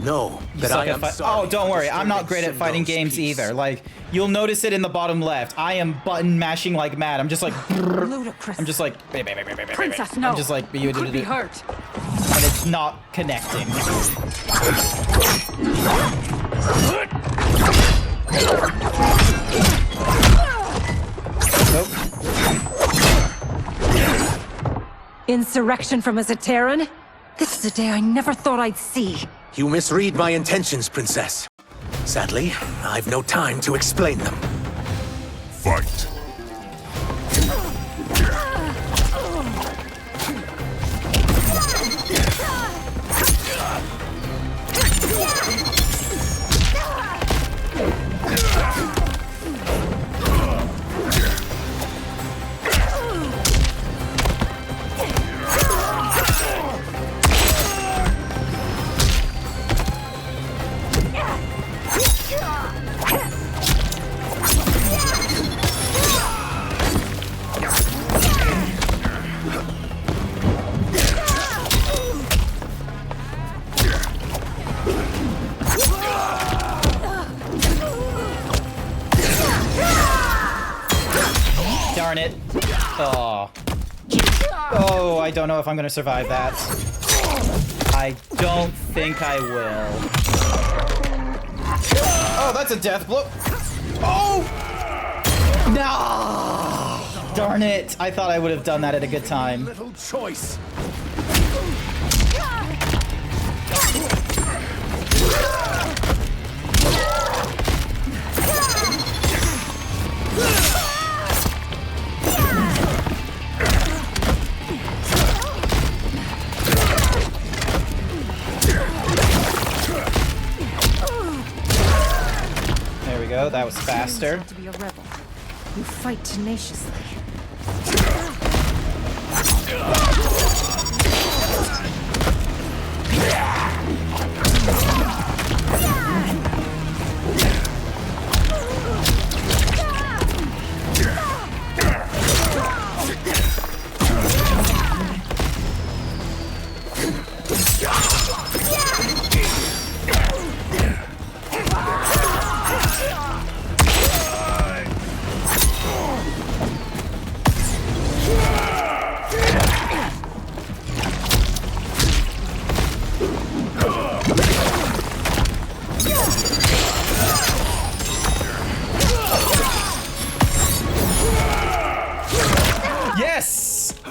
S8: No, that I am sorry.
S1: Oh, don't worry. I'm not great at fighting games either. Like, you'll notice it in the bottom left. I am button mashing like mad. I'm just like,
S22: Ludicrous.
S1: I'm just like,
S22: Princess, no.
S1: I'm just like,
S22: You could be hurt.
S1: And it's not connecting.
S22: Insurrection from a Zaterran? This is a day I never thought I'd see.
S8: You misread my intentions, Princess. Sadly, I've no time to explain them.
S9: Fight.
S1: Darn it. Oh. Oh, I don't know if I'm gonna survive that. I don't think I will. Oh, that's a death blow. Oh! No! Darn it. I thought I would have done that at a good time.
S10: Little choice.
S1: There we go. That was faster.
S22: To be a rebel. You fight tenaciously.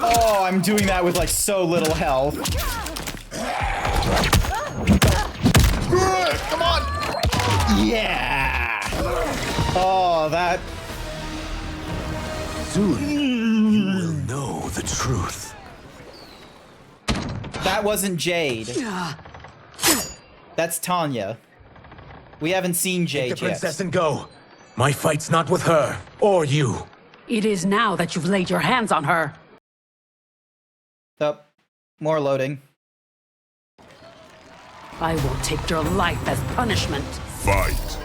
S1: Oh, I'm doing that with like so little health. Come on! Yeah! Oh, that...
S8: Soon, you will know the truth.
S1: That wasn't Jade. That's Tanya. We haven't seen Jade
S8: Take the princess
S1: yet.
S8: and go. My fight's not with her, or you.
S23: It is now that you've laid your hands on her.
S1: Oh, more loading.
S23: I will take your life as punishment.
S9: Fight.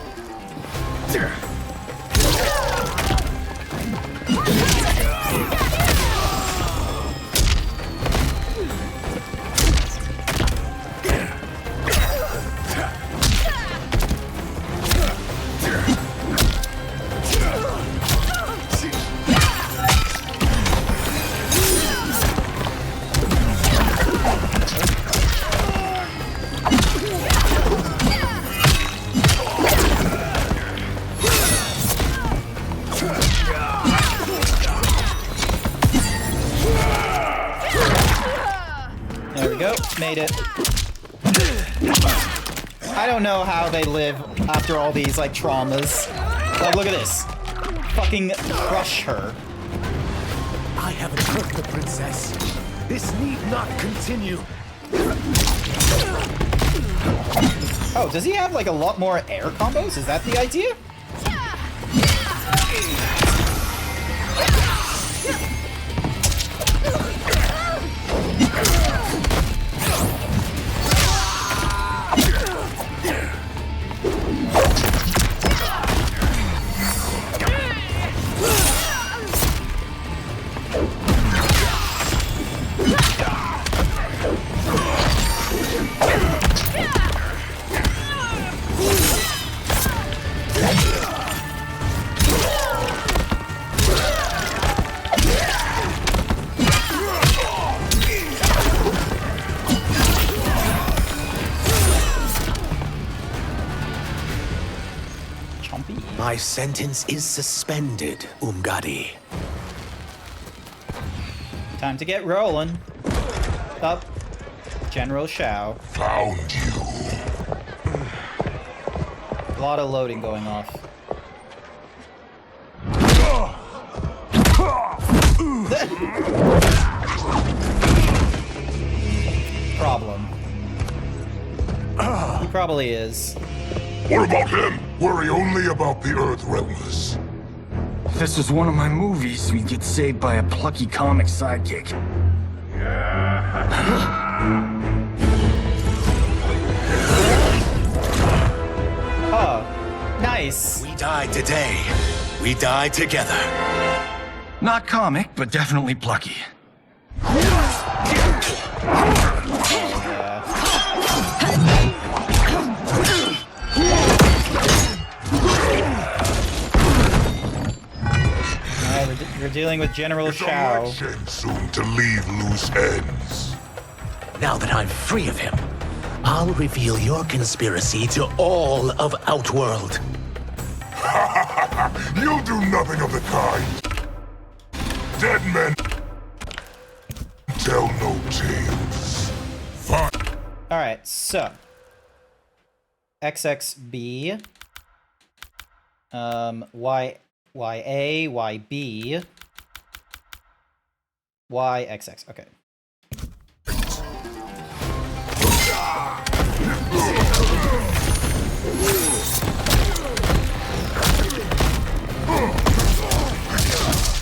S1: There we go. Made it. I don't know how they live after all these, like, traumas. Like, look at this. Fucking crush her.
S8: I haven't hurt the princess. This need not continue.
S1: Oh, does he have, like, a lot more air combos? Is that the idea?
S8: My sentence is suspended, Umgadi.
S1: Time to get rolling. Up. General Shao.
S9: Found you.
S1: A lot of loading going off. Problem. He probably is.
S9: What about him? Worry only about the Earthrealmers.
S15: If this was one of my movies, we'd get saved by a plucky comic sidekick.
S1: Oh, nice.
S8: We died today. We died together.
S15: Not comic, but definitely plucky.
S1: We're dealing with General Shao.
S9: Election soon to leave loose ends.
S8: Now that I'm free of him, I'll reveal your conspiracy to all of Outworld.
S9: You'll do nothing of the kind. Dead men tell no tales. Fine.
S1: Alright, so. XXB. YA, YB. YXX. Okay.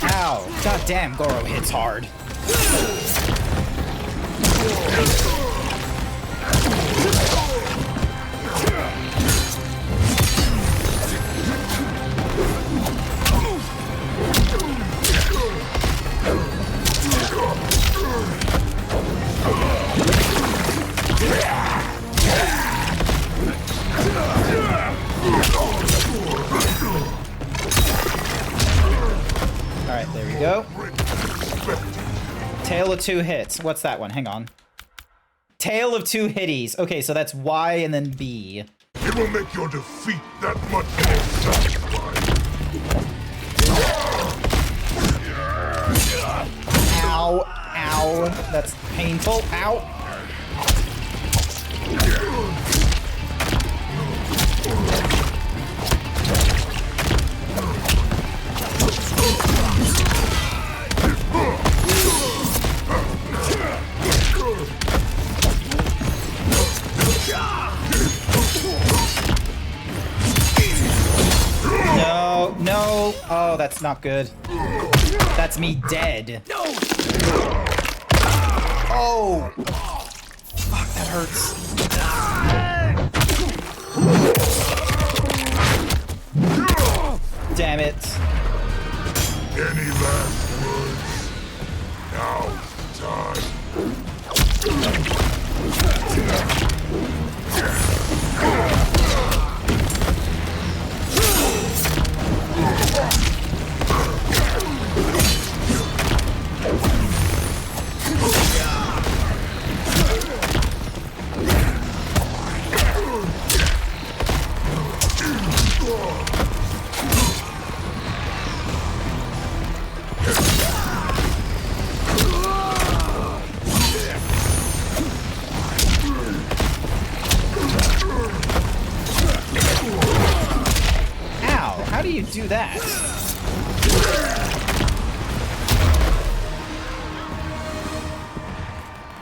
S1: Ow. God damn, Goro hits hard. Alright, there we go. Tale of two hits. What's that one? Hang on. Tale of two hitties. Okay, so that's Y and then B.
S9: It will make your defeat that much more satisfying.
S1: Ow. Ow. Ow. That's painful. Ow. No, no. Oh, that's not good. That's me dead. Oh! Fuck, that hurts. Damn it.
S9: Any last words? Now's time.
S1: Ow, how do you do that?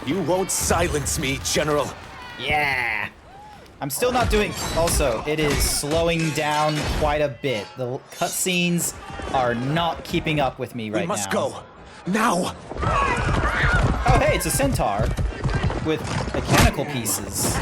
S8: You won't silence me, General.
S1: Yeah. I'm still not doing... Also, it is slowing down quite a bit. The cutscenes are not keeping up with me right now.
S8: We must go. Now!
S1: Oh, hey, it's a centaur with mechanical pieces.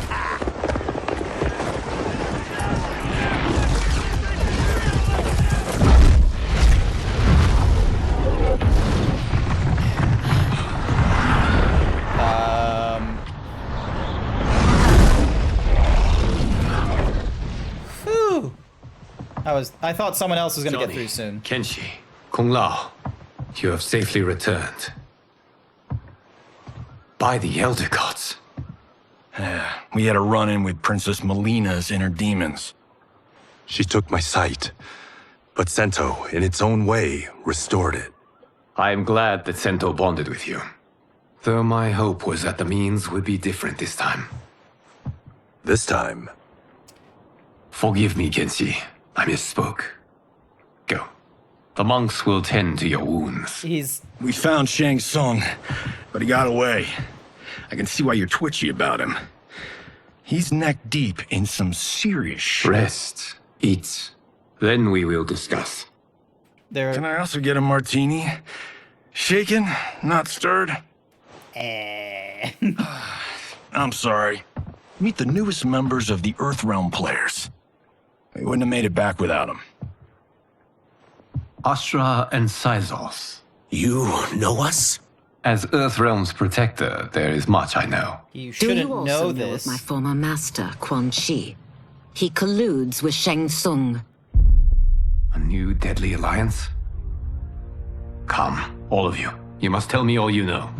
S1: Whew. I thought someone else was gonna get through soon.
S13: Kenshi, Kung Lao, you have safely returned. By the Elder Gods.
S15: We had a run-in with Princess Melina's inner demons.
S20: She took my sight, but Sento, in its own way, restored it.
S13: I am glad that Sento bonded with you. Though my hope was that the means would be different this time.
S20: This time?
S13: Forgive me, Kenshi. I misspoke. Go. The monks will tend to your wounds.
S15: We found Shang Tsung, but he got away. I can see why you're twitchy about him. He's neck deep in some serious shit.
S13: Rest. Eat. Then we will discuss.
S15: Can I also get a martini? Shaken, not stirred? I'm sorry. Meet the newest members of the Earthrealm players. We wouldn't have made it back without them.
S13: Astra and Sizos.
S8: You know us?
S13: As Earthrealm's protector, there is much I know.
S1: You
S16: Do you also know of my former master, Quan Chi? He colludes with Shang Tsung.
S13: A new deadly alliance? Come, all of you. You must tell me all you know.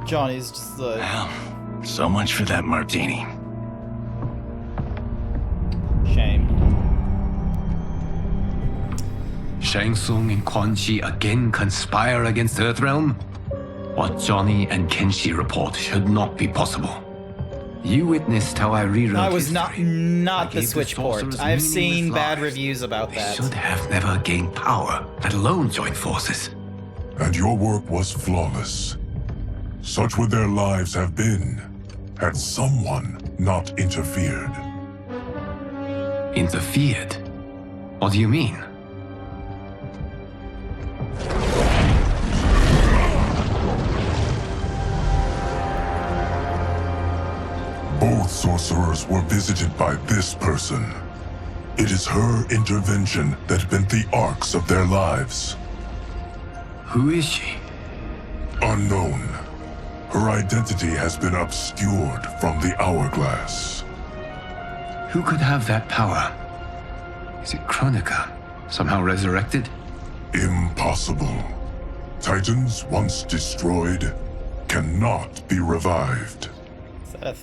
S1: Johnny's just like...
S15: Well, so much for that martini.
S1: Shame.
S13: Shang Tsung and Quan Chi again conspire against Earthrealm? What Johnny and Kenshi report should not be possible. You witnessed how I rewrote
S1: I was
S13: history.
S1: not the Switch port. I've seen bad reviews about that.
S13: Should have never gained power, let alone joined forces.
S2: And your work was flawless. Such would their lives have been, had someone not interfered.
S13: Interfered? What do you mean?
S2: Both sorcerers were visited by this person. It is her intervention that bent the arcs of their lives.
S13: Who is she?
S2: Unknown. Her identity has been obscured from the hourglass.
S13: Who could have that power? Is it Kronika? Somehow resurrected?
S2: Impossible. Titans once destroyed cannot be revived.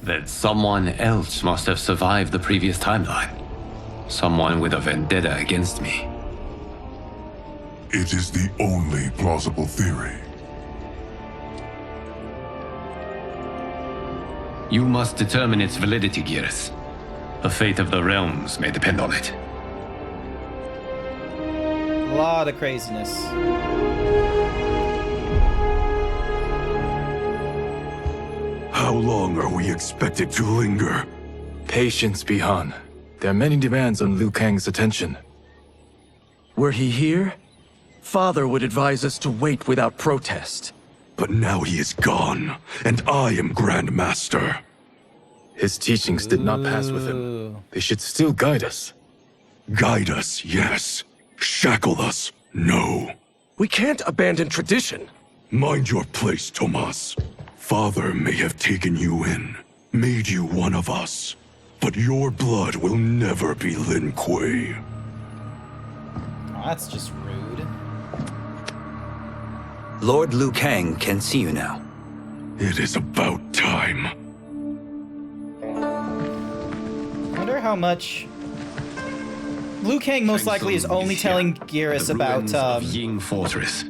S13: Then someone else must have survived the previous timeline. Someone with a vendetta against me.
S2: It is the only plausible theory.
S13: You must determine its validity, Geras. The fate of the realms may depend on it.
S1: A lot of craziness.
S17: How long are we expected to linger?
S12: Patience, Bihan. There are many demands on Liu Kang's attention. Were he here, Father would advise us to wait without protest.
S17: But now he is gone, and I am Grand Master.
S12: His teachings did not pass with him. They should still guide us.
S17: Guide us, yes. Shackle us, no.
S12: We can't abandon tradition.
S17: Mind your place, Tomas. Father may have taken you in, made you one of us. But your blood will never be Lin Kuei.
S1: Oh, that's just rude.
S19: Lord Liu Kang can see you now.
S17: It is about time.
S1: I wonder how much... Liu Kang most likely is only telling Geras about,
S13: Ying Fortress.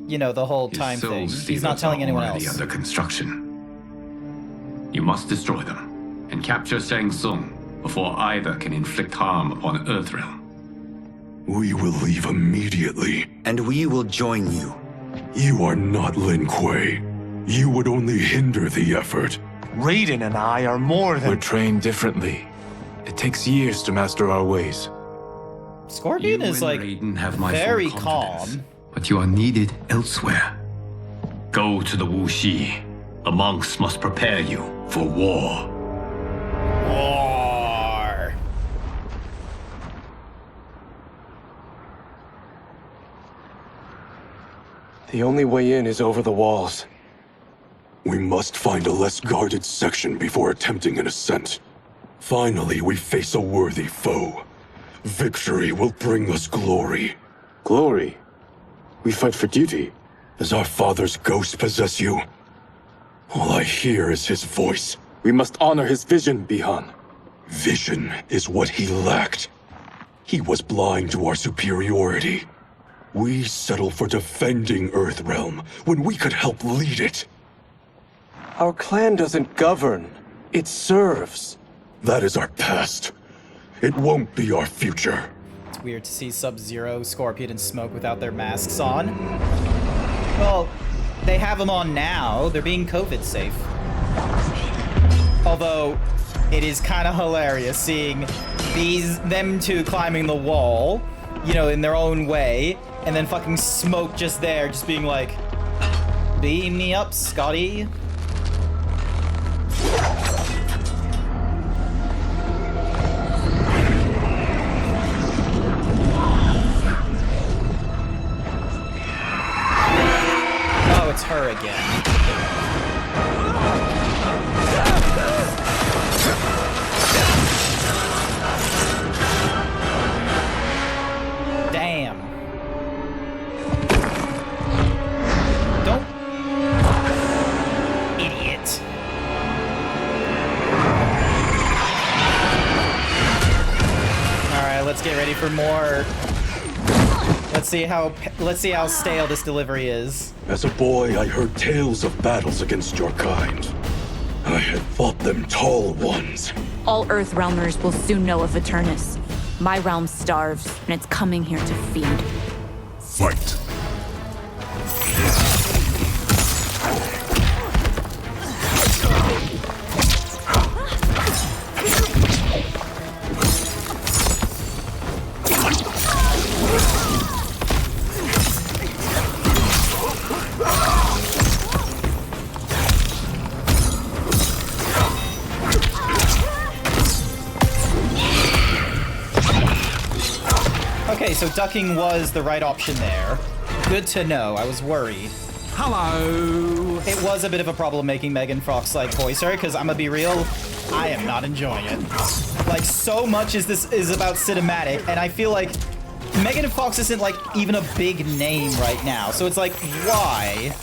S1: you know, the whole time thing. He's not telling anyone else.
S13: Under construction. You must destroy them and capture Shang Tsung before either can inflict harm upon Earthrealm.
S17: We will leave immediately.
S19: And we will join you.
S17: You are not Lin Kuei. You would only hinder the effort.
S12: Raiden and I are more than... We're trained differently. It takes years to master our ways.
S1: Scorpion is like very calm.
S13: But you are needed elsewhere. Go to the Wuxi. The monks must prepare you for war.
S1: War.
S12: The only way in is over the walls.
S17: We must find a less guarded section before attempting an ascent. Finally, we face a worthy foe. Victory will bring us glory.
S12: Glory? We fight for duty.
S17: Does our father's ghost possess you? All I hear is his voice.
S12: We must honor his vision, Bihan.
S17: Vision is what he lacked. He was blind to our superiority. We settle for defending Earthrealm when we could help lead it.
S12: Our clan doesn't govern. It serves.
S17: That is our past. It won't be our future.
S1: It's weird to see Sub-Zero, Scorpion, and Smoke without their masks on. Well, they have them on now. They're being COVID safe. Although, it is kind of hilarious seeing them two climbing the wall, you know, in their own way, and then fucking Smoke just there, just being like, beam me up, Scotty. Oh, it's her again. Damn. Don't. Idiot. Alright, let's get ready for more. Let's see how stale this delivery is.
S17: As a boy, I heard tales of battles against your kind. I had fought them tall ones.
S3: All Earthrealmers will soon know of Eternus. My realm starves, and it's coming here to feed.
S2: Fight.
S1: Okay, so ducking was the right option there. Good to know. I was worried.
S21: Hello.
S1: It was a bit of a problem making Megan Fox like voice her, because I'm gonna be real, I am not enjoying it. Like, so much is about cinematic, and I feel like Megan Fox isn't like even a big name right now. So it's like, why?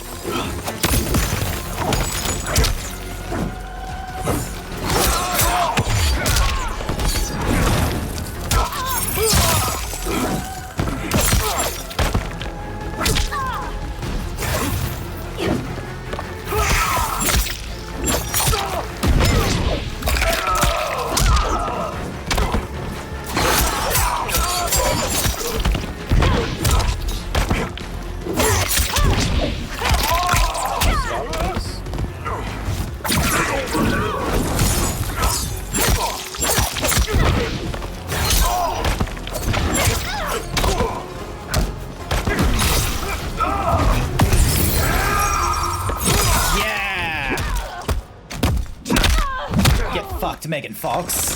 S1: fucked, Megan Fox.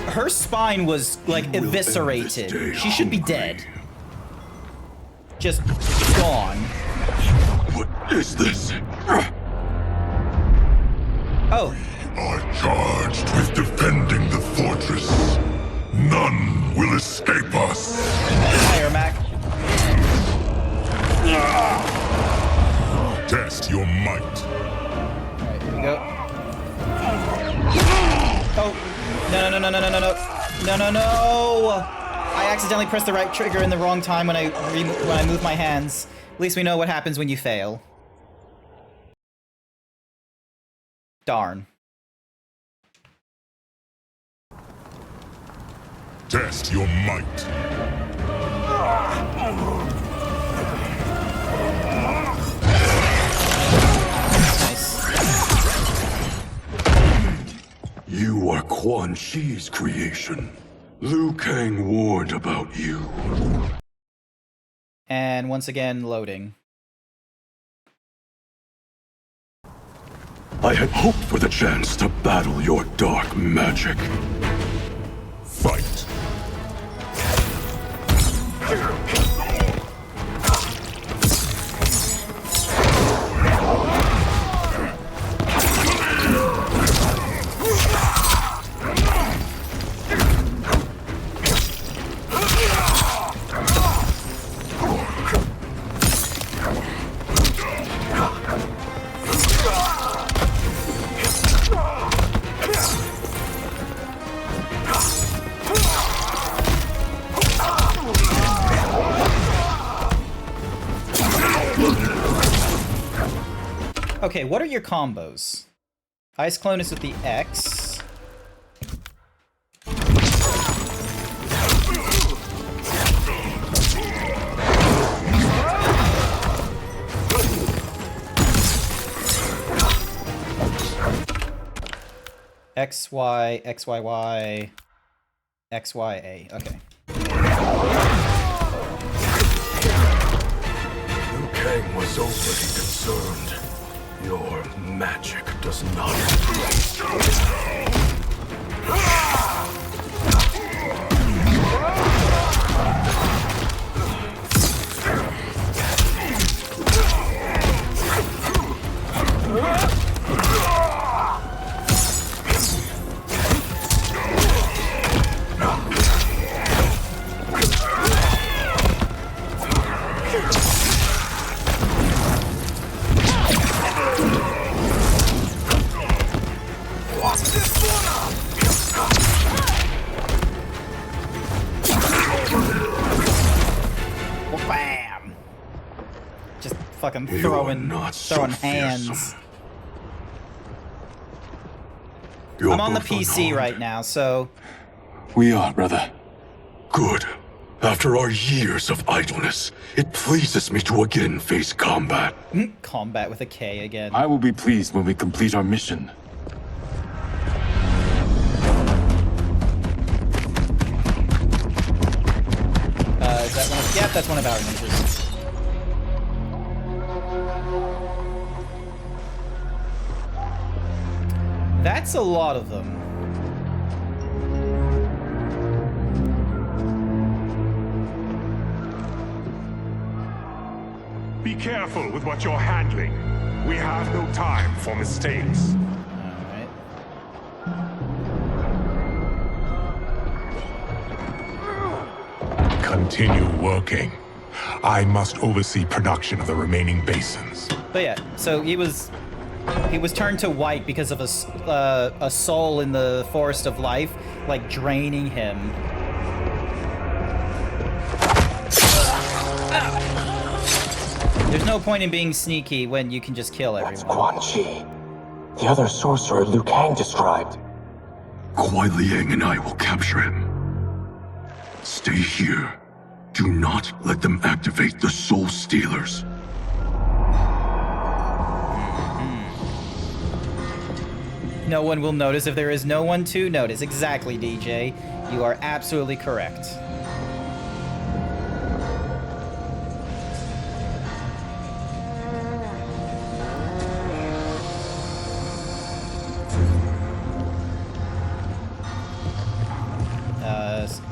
S1: Her spine was, like, eviscerated. She should be dead. Just gone.
S2: What is this?
S1: Oh.
S2: Are charged with defending the fortress. None will escape us.
S1: Hi, Ermac.
S2: Test your might.
S1: Alright, here we go. Oh. No. No. I accidentally pressed the right trigger in the wrong time when I moved my hands. At least we know what happens when you fail. Darn.
S2: Test your might.
S17: You are Quan Chi's creation. Liu Kang warned about you.
S1: And once again, loading.
S17: I had hoped for the chance to battle your dark magic.
S2: Fight.
S1: Okay, what are your combos? Ice Clone is with the X. XY, XYY, XYA. Okay.
S17: Liu Kang was overly concerned. Your magic does not.
S1: Bam! Just fucking throwing hands. I'm on the PC right now, so...
S17: We are, brother. Good. After our years of idleness, it pleases me to again face combat.
S1: Combat with a K again.
S5: I will be pleased when we complete our mission.
S1: Is that one of... Yep, that's one of our ninjas. That's a lot of them.
S2: Be careful with what you're handling. We have no time for mistakes.
S1: Alright.
S2: Continue working. I must oversee production of the remaining basins.
S1: But yeah, so he was turned to white because of a soul in the Forest of Life, like, draining him. There's no point in being sneaky when you can just kill everyone.
S14: That's Quan Chi, the other sorcerer Liu Kang described.
S17: Kuai Liang and I will capture him. Stay here. Do not let them activate the Soul Stealers.
S1: No one will notice if there is no one to notice. Exactly, DJ. You are absolutely correct.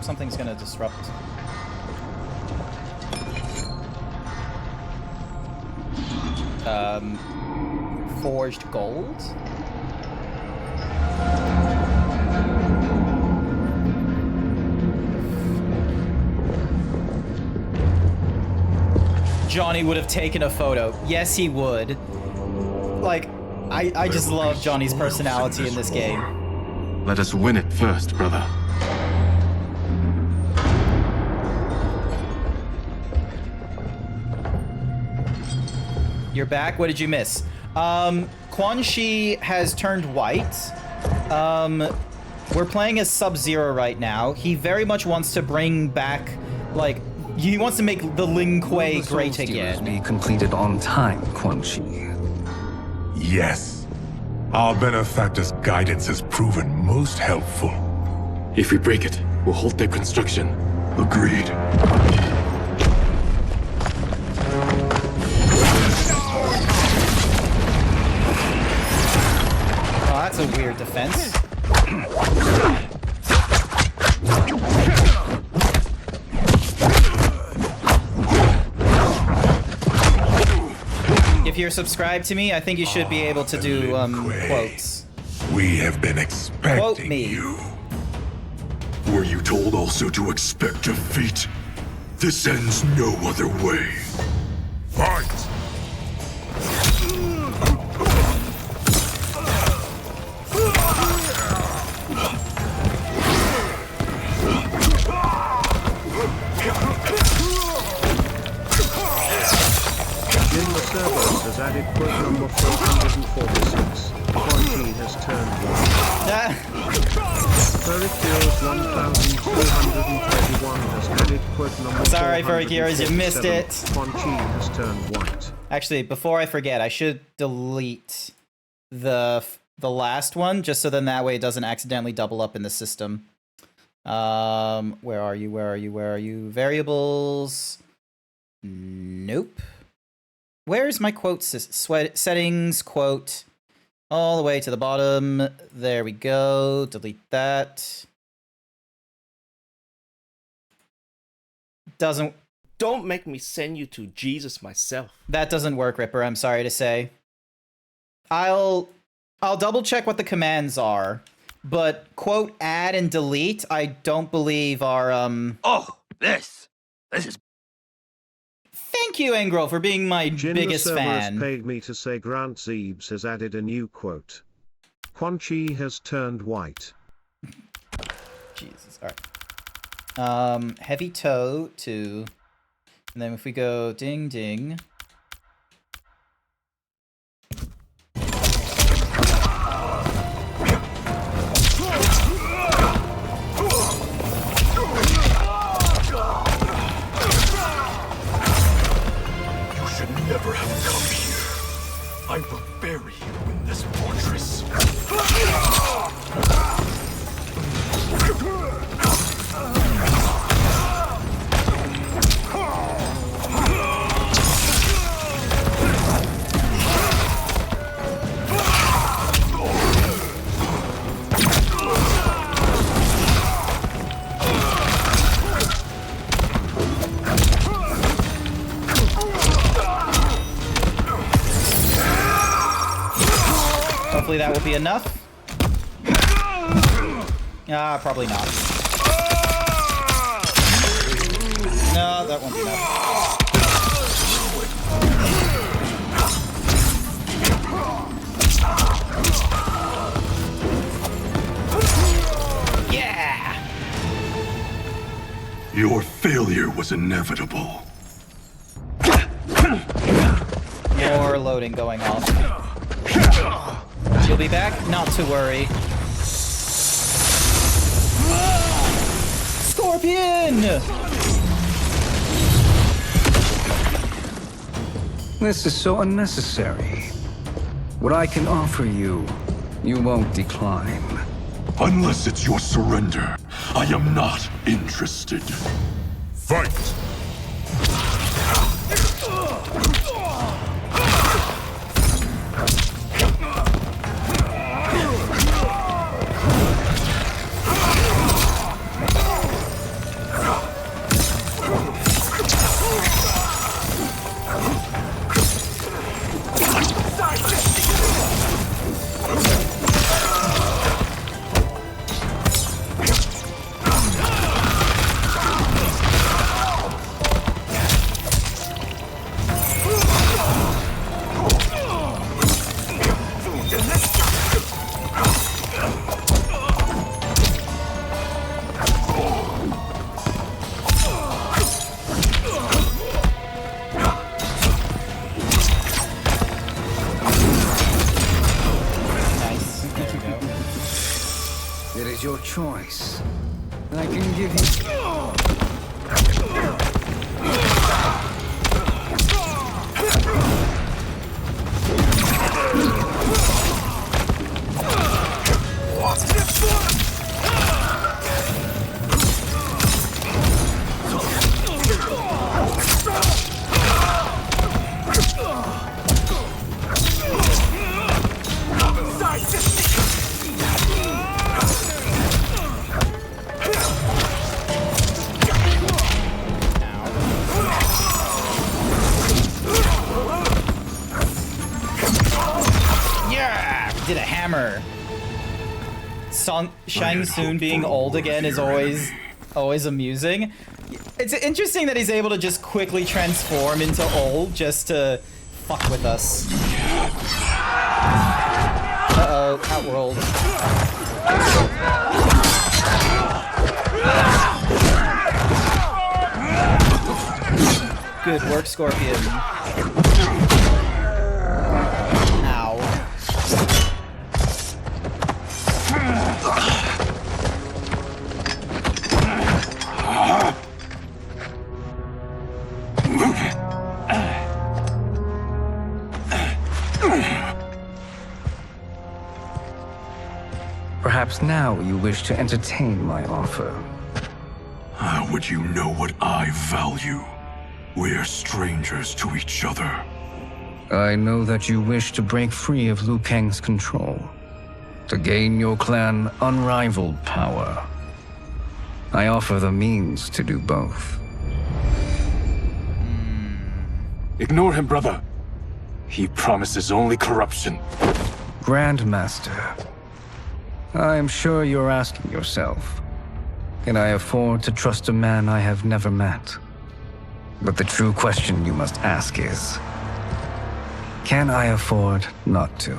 S1: something's gonna disrupt. Forged gold? Johnny would have taken a photo. Yes, he would. Like, I just love Johnny's personality in this game.
S5: Let us win it first, brother.
S1: You're back? What did you miss? Quan Chi has turned white. We're playing as Sub-Zero right now. He very much wants to bring back, like, he wants to make the Ling Kuei great again.
S10: Be completed on time, Quan Chi.
S2: Yes. Our benefactor's guidance has proven most helpful.
S5: If we break it, we'll halt their construction.
S2: Agreed.
S1: Oh, that's a weird defense. If you're subscribed to me, I think you should be able to do quotes.
S2: We have been expecting
S1: Quote me.
S2: you.
S17: Were you told also to expect defeat? This ends no other way.
S2: Fight!
S4: Servos has added quote number 446. Quan Chi has turned white. Furry Cures 1221 has added quote number
S1: Sorry, Furry Cures, you missed it.
S4: Quan Chi has turned white.
S1: Actually, before I forget, I should delete the last one, just so then that way it doesn't accidentally double up in the system. Where are you? Where are you? Where are you? Variables. Nope. Where's my quote settings? Quote. All the way to the bottom. There we go. Delete that. Doesn't.
S11: Don't make me send you to Jesus myself.
S1: That doesn't work, Ripper. I'm sorry to say. I'll double check what the commands are, but quote add and delete I don't believe are
S11: Oh, this is.
S1: Thank you, Engro, for being my biggest fan.
S4: Paid me to say GrantZeebs has added a new quote. Quan Chi has turned white.
S1: Jesus, alright. Heavy toe to, and then if we go ding ding.
S17: Never have come here. I will bury you in this fortress.
S1: Hopefully that will be enough. Ah, probably not. No, that won't be enough. Yeah!
S17: Your failure was inevitable.
S1: More loading going off. You'll be back? Not to worry. Scorpion!
S10: This is so unnecessary. What I can offer you, you won't decline.
S17: Unless it's your surrender, I am not interested.
S2: Fight!
S10: It is your choice. I can give you...
S1: Did a hammer. Shang Tsung being old again is always amusing. It's interesting that he's able to just quickly transform into old just to fuck with us. Uh-oh, Outworld. Good work, Scorpion.
S10: Perhaps now you wish to entertain my offer.
S17: How would you know what I value? We're strangers to each other.
S10: I know that you wish to break free of Liu Kang's control, to gain your clan unrivaled power. I offer the means to do both.
S17: Ignore him, brother. He promises only corruption.
S10: Grandmaster, I am sure you're asking yourself, can I afford to trust a man I have never met? But the true question you must ask is, can I afford not to?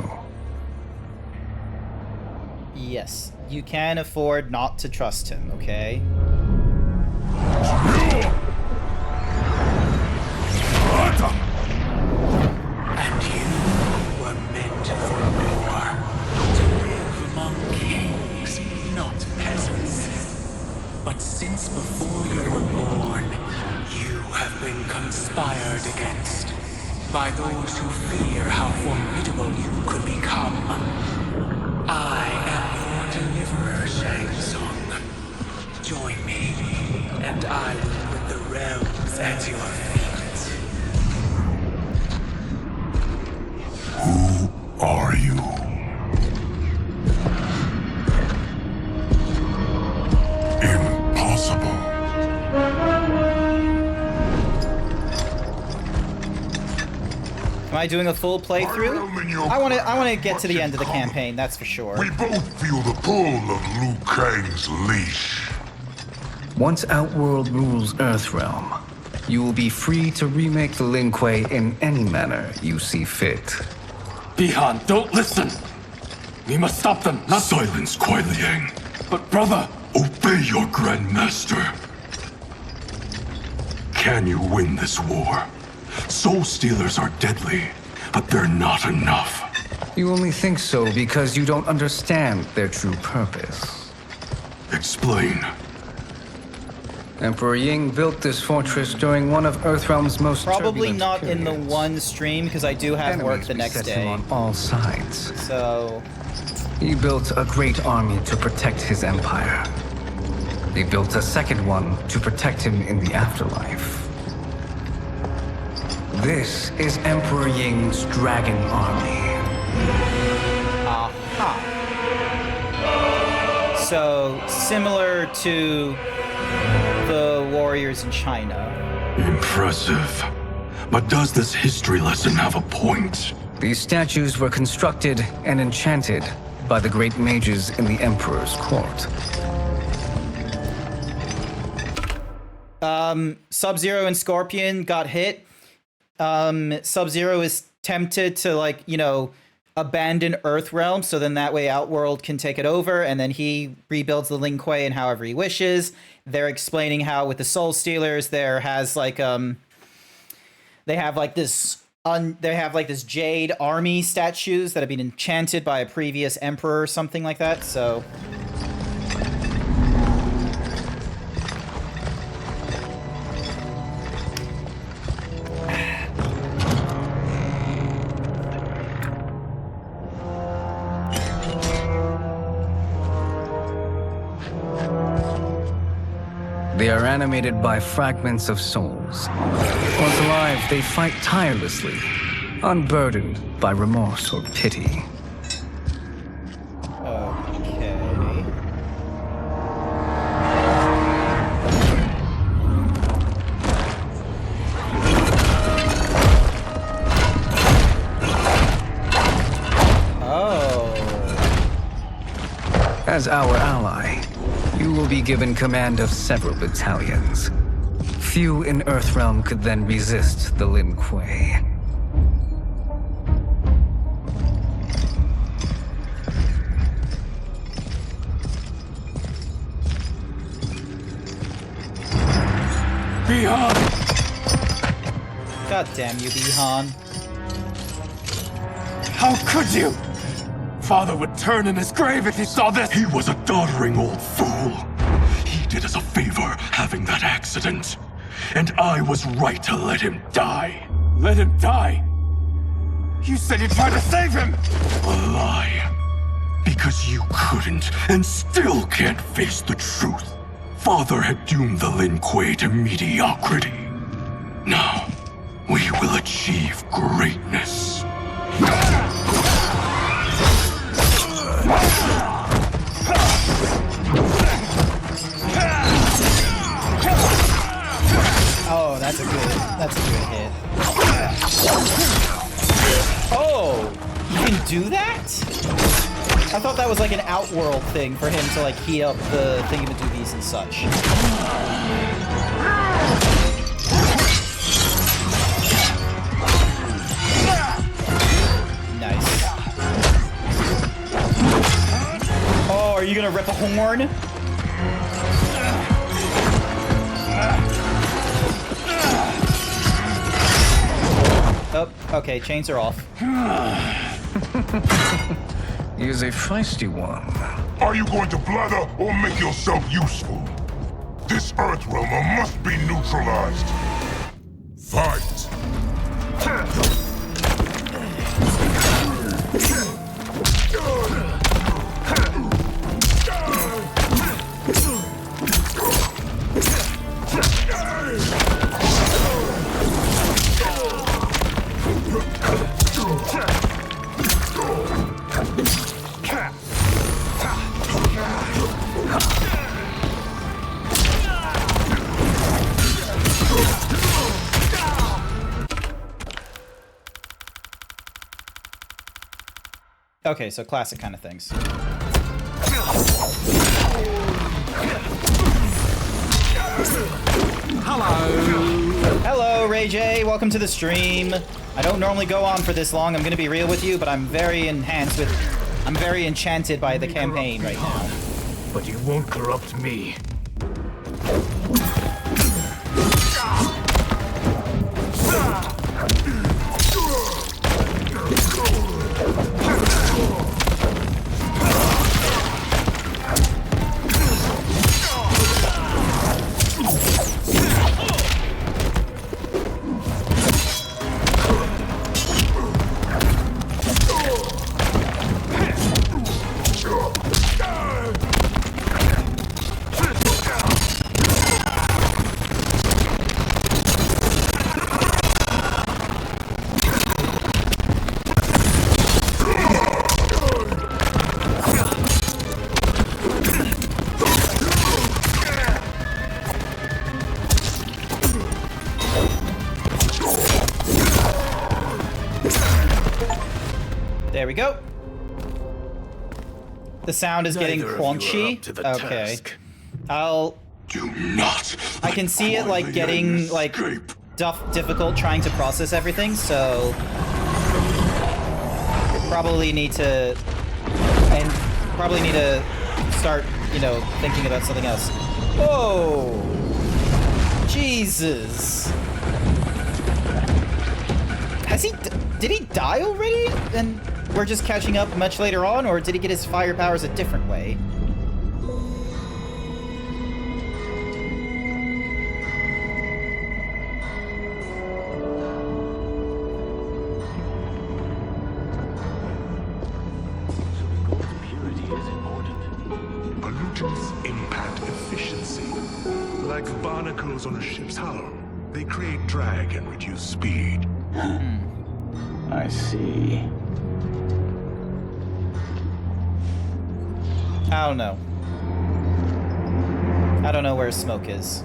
S1: Yes, you can afford not to trust him, okay?
S15: And you were meant for more. To live among kings, not peasants. But since before you were born, you have been conspired against by those who fear how formidable you could become. I am your deliverer, Shang Tsung. Join me, and I will put the realms at your feet.
S2: Who are you? Impossible.
S1: Am I doing a full playthrough? I want to get to the end of the campaign, that's for sure.
S2: We both feel the pull of Liu Kang's leash.
S10: Once Outworld rules Earthrealm, you will be free to remake the Lin Kuei in any manner you see fit.
S17: Bihan, don't listen! We must stop them, not— Silence, Kuai Liang. But brother— Obey your Grandmaster. Can you win this war? Soul Stealers are deadly, but they're not enough.
S10: You only think so because you don't understand their true purpose.
S17: Explain.
S10: Emperor Ying built this fortress during one of Earthrealm's most
S1: Probably
S10: turbulent
S1: not in the
S10: periods.
S1: one stream because I do have work the next
S10: beset
S1: day.
S10: him on all sides.
S1: So
S10: He built a great army to protect his empire. He built a second one to protect him in the afterlife. This is Emperor Ying's dragon army.
S1: aha. So similar to the warriors in China.
S17: Impressive. But does this history lesson have a point?
S10: These statues were constructed and enchanted by the great mages in the Emperor's court.
S1: Sub-Zero and Scorpion got hit. Sub-Zero is tempted to, like, you know, abandon Earthrealm, so then that way Outworld can take it over, and then he rebuilds the Lin Kuei in however he wishes. They're explaining how with the Soul Stealers there has like they have like this jade army statues that have been enchanted by a previous emperor or something like that. So
S10: They are animated by fragments of souls. Once alive, they fight tirelessly, unburdened by remorse or pity.
S1: Okay. Oh.
S10: As our ally, you will be given command of several battalions. Few in Earthrealm could then resist the Lin Kuei.
S17: Bihan!
S1: God damn you, Bihan.
S17: How could you? Father would turn in his grave if he saw this! He was a doddering old fool. He did us a favor having that accident. And I was right to let him die. Let him die? You said you tried to save him! A lie. Because you couldn't and still can't face the truth. Father had doomed the Lin Kuei to mediocrity. Now, we will achieve greatness.
S1: Oh, that's a good hit. Oh, you can do that? I thought that was like an Outworld thing for him to like heat up the thingamajiggies and such. Nice. Oh, are you gonna rip a horn? Oh, okay, chains are off.
S10: He is a feisty one.
S9: Are you going to blather or make yourself useful? This Earthrealmer must be neutralized. Fight!
S1: Okay, so classic kind of things. Hello, Ray J. Welcome to the stream. I don't normally go on for this long. I'm gonna be real with you, but I'm very enchanted by the campaign right now.
S15: But you won't corrupt me.
S1: There we go. The sound is getting crunchy. Okay. I can see it like getting like difficult trying to process everything, so probably need to start, you know, thinking about something else. Oh, Jesus! Did he die already? And we're just catching up much later on, or did he get his fire powers a different way?
S2: Pollutants impact efficiency. Like barnacles on a ship's hull. They create drag and reduce speed.
S6: I see.
S1: I don't know. I don't know where Smoke is.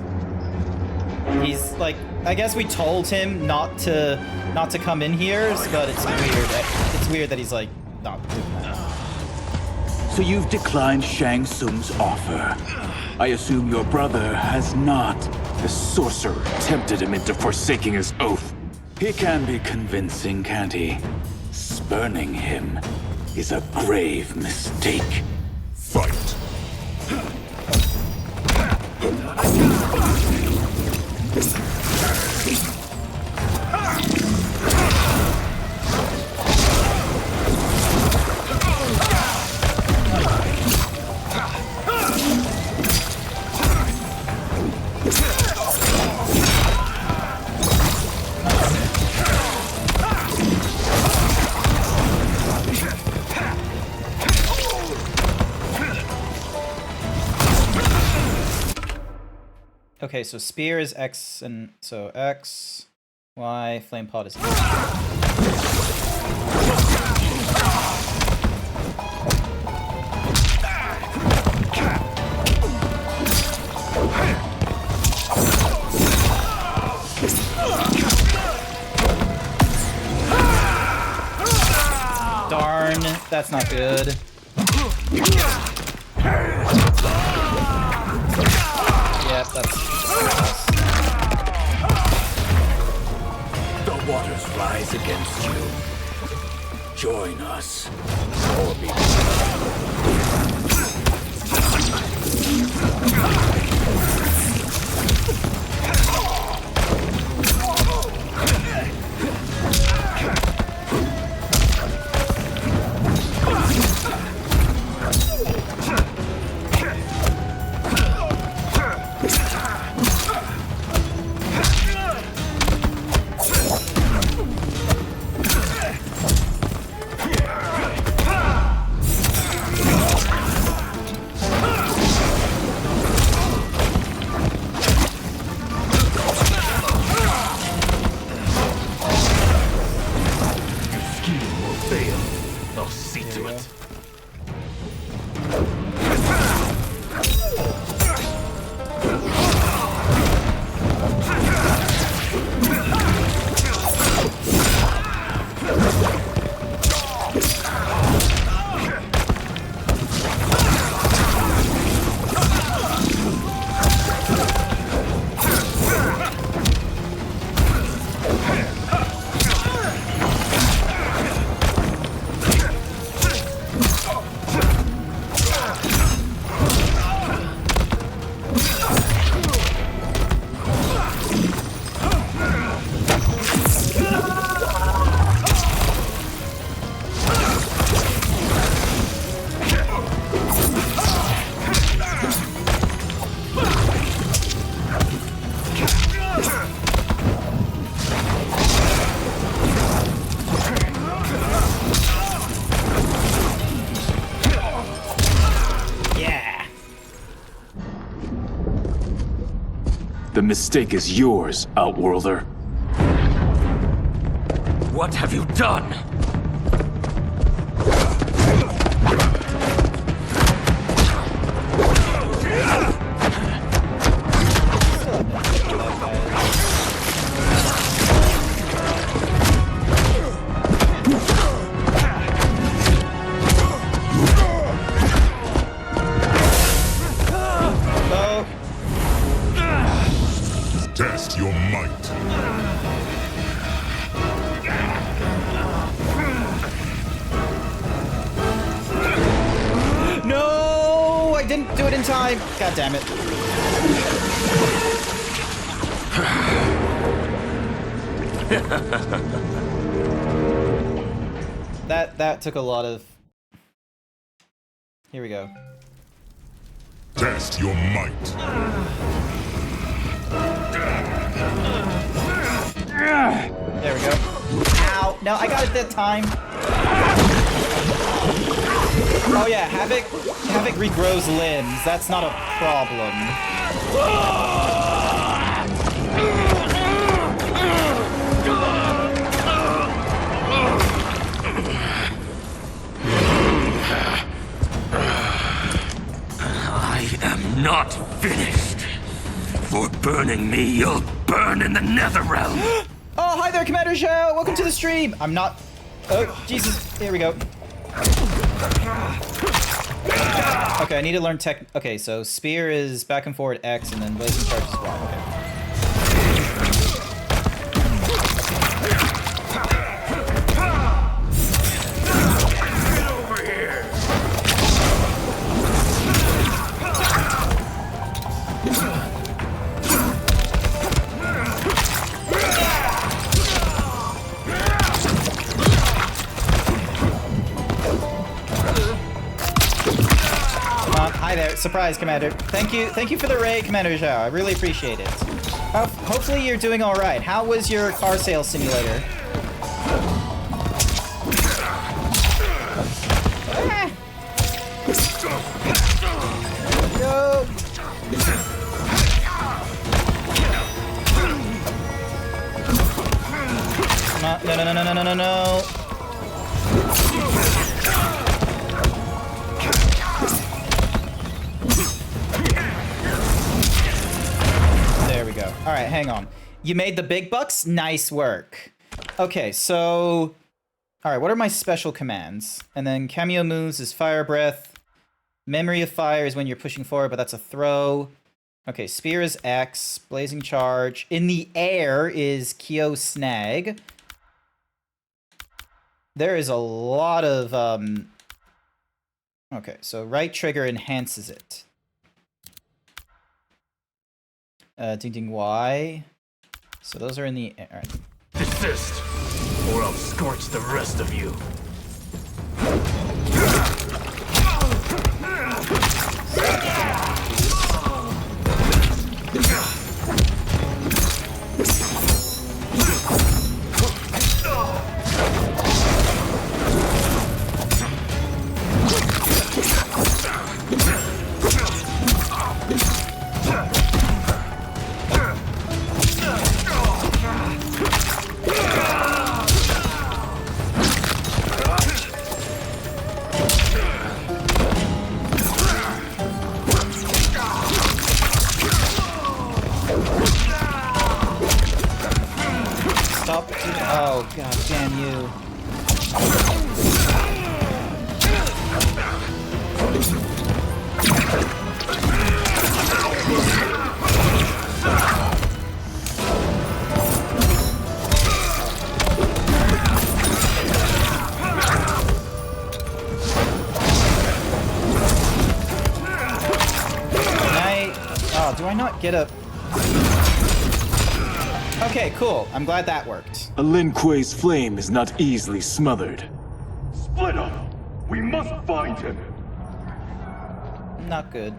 S1: He's like, I guess we told him not to come in here, but it's weird. It's weird that he's like not doing that.
S6: So you've declined Shang Tsung's offer. I assume your brother has not. The sorcerer tempted him into forsaking his oath. He can be convincing, can't he? Spurning him is a grave mistake.
S2: Fight.
S1: Okay, so spear is X, and so X, Y, flame pot is. Darn, that's not good. Yep, that's.
S6: The waters rise against you. Join us, or be. The mistake is yours, Outworlder. What have you done?
S2: Test your might.
S1: No, I didn't do it in time. God damn it. That took a lot of. Here we go.
S2: Test your might.
S1: There we go. Ow. No, I got it that time. Oh yeah, Havoc regrows limbs. That's not a problem.
S15: I am not finished. For burning me, you'll burn in the Netherrealm.
S1: Oh, hi there, Commander Zhao. Welcome to the stream. I'm not... Oh, Jesus. Here we go. Okay, I need to learn tech... Okay, so spear is back and forward X, and then blazing charge is Y. Okay. Hi there, surprise, Commander. Thank you for the raid, Commander Zhao. I really appreciate it. Hopefully you're doing all right. How was your car sales simulator? Go. No. There we go. All right, hang on. You made the big bucks? Nice work. Okay, so... All right, what are my special commands? And then cameo moves is fire breath. Memory of fire is when you're pushing forward, but that's a throw. Okay, spear is X. Blazing charge. In the air is Kyo snag. There is a lot of... Okay, so right trigger enhances it. Ding ding Y. So those are in the air. Right.
S15: Desist, or I'll scorch the rest of you.
S1: Oh, god damn you. Oh, do I not get a... Okay, cool. I'm glad that worked.
S6: A Lin Kuei's flame is not easily smothered.
S17: Split up! We must find him!
S1: Not good.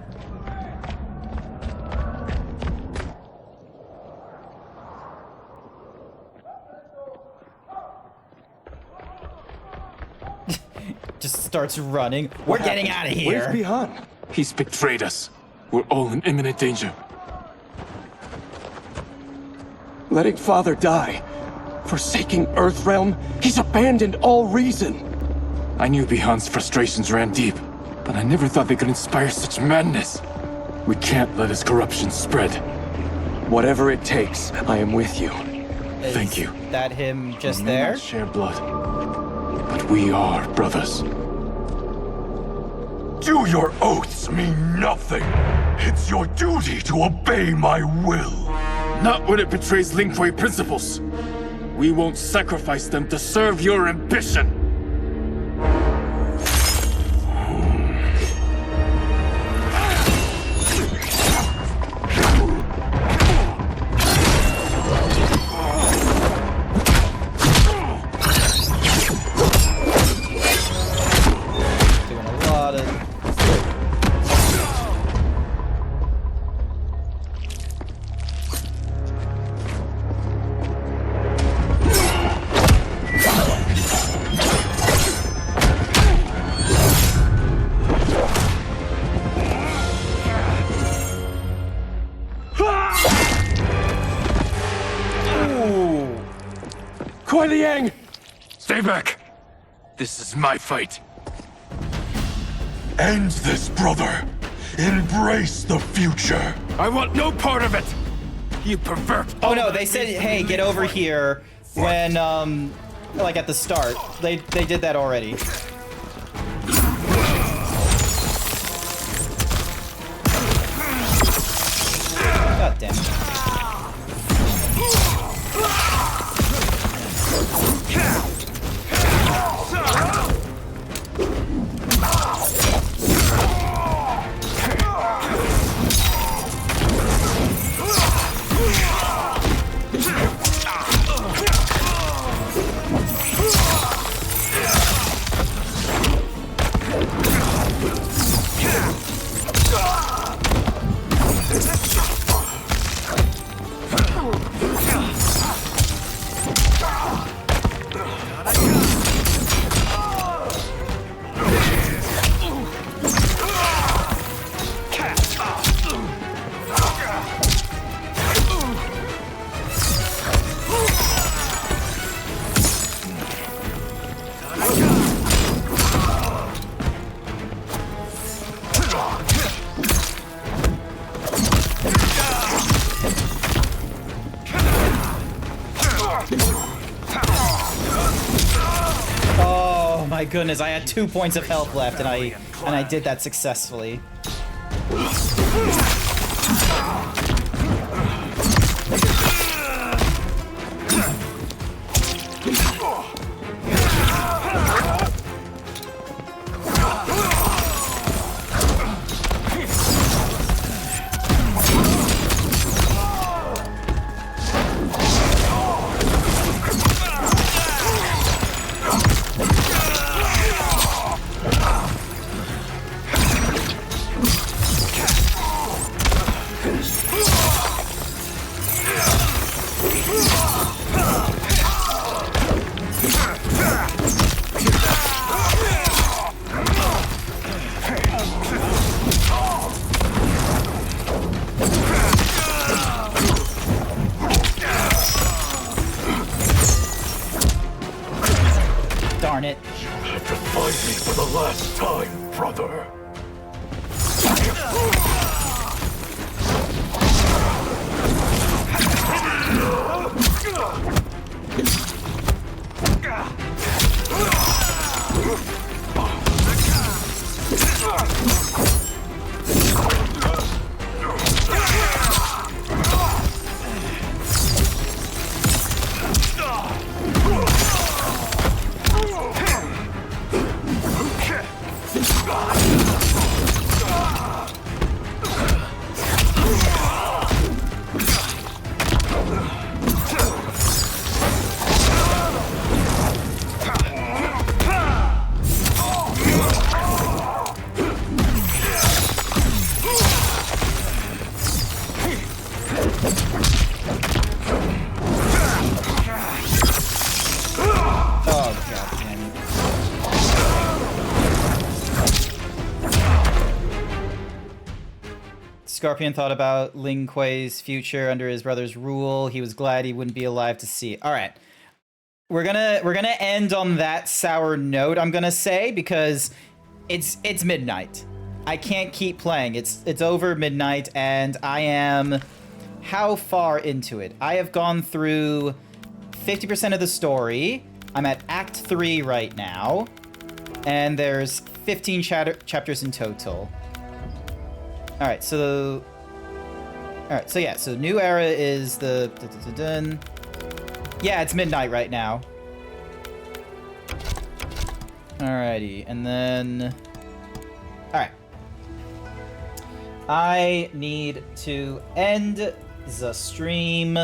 S1: Just starts running. We're getting out of here.
S6: Where's Bihan? He's betrayed us. We're all in imminent danger.
S17: Letting Father die, forsaking Earthrealm, he's abandoned all reason.
S6: I knew Bihan's frustrations ran deep, but I never thought they could inspire such madness. We can't let his corruption spread.
S17: Whatever it takes, I am with you.
S6: Thank you.
S1: That him just
S6: We may
S1: there?
S6: not share blood, but we are brothers.
S17: Do your oaths mean nothing? It's your duty to obey my will.
S6: Not when it betrays Lin Kuei principles. We won't sacrifice them to serve your ambition.
S1: Doing a lot of...
S17: Liang! Stay back! This is my fight. End this, brother. Embrace the future. I want no part of it. You pervert.
S1: Oh no, they said, hey, get over here when, like at the start. They did that already. God damn it. Oh my goodness, I had 2 points of health left and I did that successfully. Darn it.
S17: You have to fight me for the last time, brother.
S1: Scorpion thought about Ling Kuei's future under his brother's rule. He was glad he wouldn't be alive to see it. All right. We're gonna end on that sour note, I'm gonna say, because it's midnight. I can't keep playing. It's over midnight, and I am how far into it? I have gone through 50% of the story. I'm at Act 3 right now, and there's 15 chapters in total. All right, so yeah, so New Era is the yeah, it's midnight right now. Alrighty, and then all right, I need to end the stream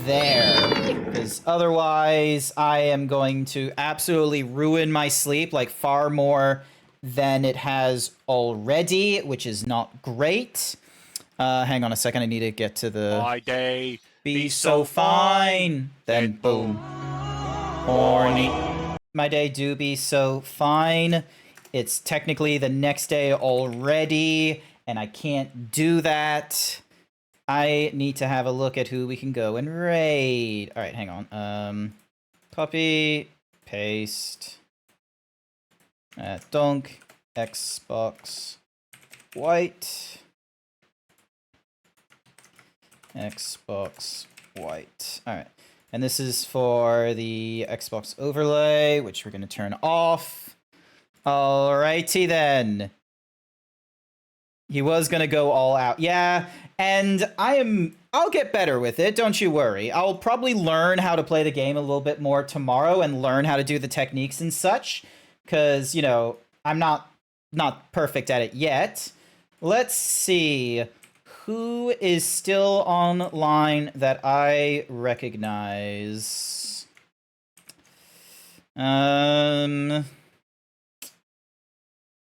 S1: there, because otherwise I am going to absolutely ruin my sleep, like far more than it has already, which is not great. Hang on a second, I need to get to the
S7: My day
S1: be so fine, then boom. Horny. My day do be so fine. It's technically the next day already, and I can't do that. I need to have a look at who we can go and raid. All right, hang on. Copy, paste. Donk, Xbox, white. Xbox, white. All right. And this is for the Xbox overlay, which we're going to turn off. Alrighty then. He was going to go all out. Yeah, and I'll get better with it, don't you worry. I'll probably learn how to play the game a little bit more tomorrow and learn how to do the techniques and such, because, you know, I'm not perfect at it yet. Let's see who is still online that I recognize.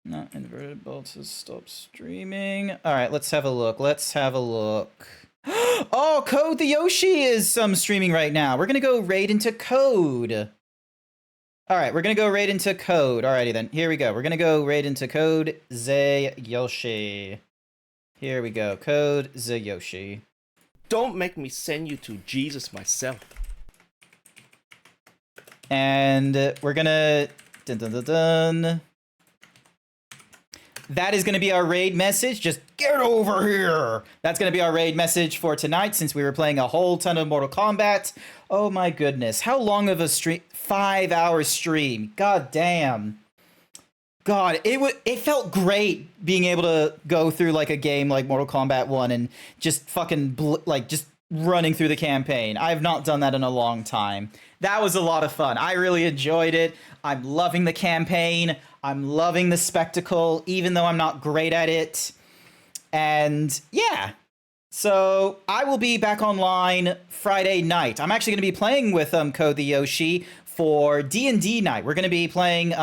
S1: Not inverted bolts has stopped streaming. All right, let's have a look. Oh, Code the Yoshi is streaming right now. We're gonna go raid into Code. All right, we're gonna go raid into Code. Alrighty then, here we go. We're gonna go raid into Code the Yoshi. Here we go, Code the Yoshi.
S11: Don't make me send you to Jesus myself.
S1: And we're gonna dun. That is going to be our raid message. Just get over here. That's going to be our raid message for tonight, since we were playing a whole ton of Mortal Kombat. Oh my goodness. How long of a stream? 5-hour stream. God damn. God, it felt great being able to go through like a game like Mortal Kombat 1 and just fucking just running through the campaign. I have not done that in a long time. That was a lot of fun. I really enjoyed it. I'm loving the campaign. I'm loving the spectacle, even though I'm not great at it. And yeah, so I will be back online Friday night. I'm actually going to be playing with Code the Yoshi for D&D night. We're going to be playing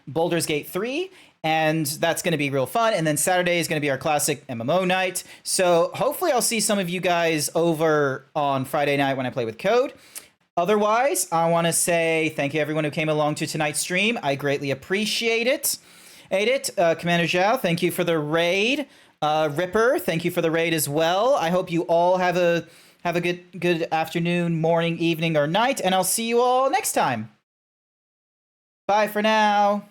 S1: Baldur's Gate 3, and that's going to be real fun. And then Saturday is going to be our classic MMO night. So hopefully I'll see some of you guys over on Friday night when I play with Code. Otherwise, I want to say thank you everyone who came along to tonight's stream. I greatly appreciate it. Commander Zhao, thank you for the raid. Ripper, thank you for the raid as well. I hope you all have a good afternoon, morning, evening, or night, and I'll see you all next time. Bye for now.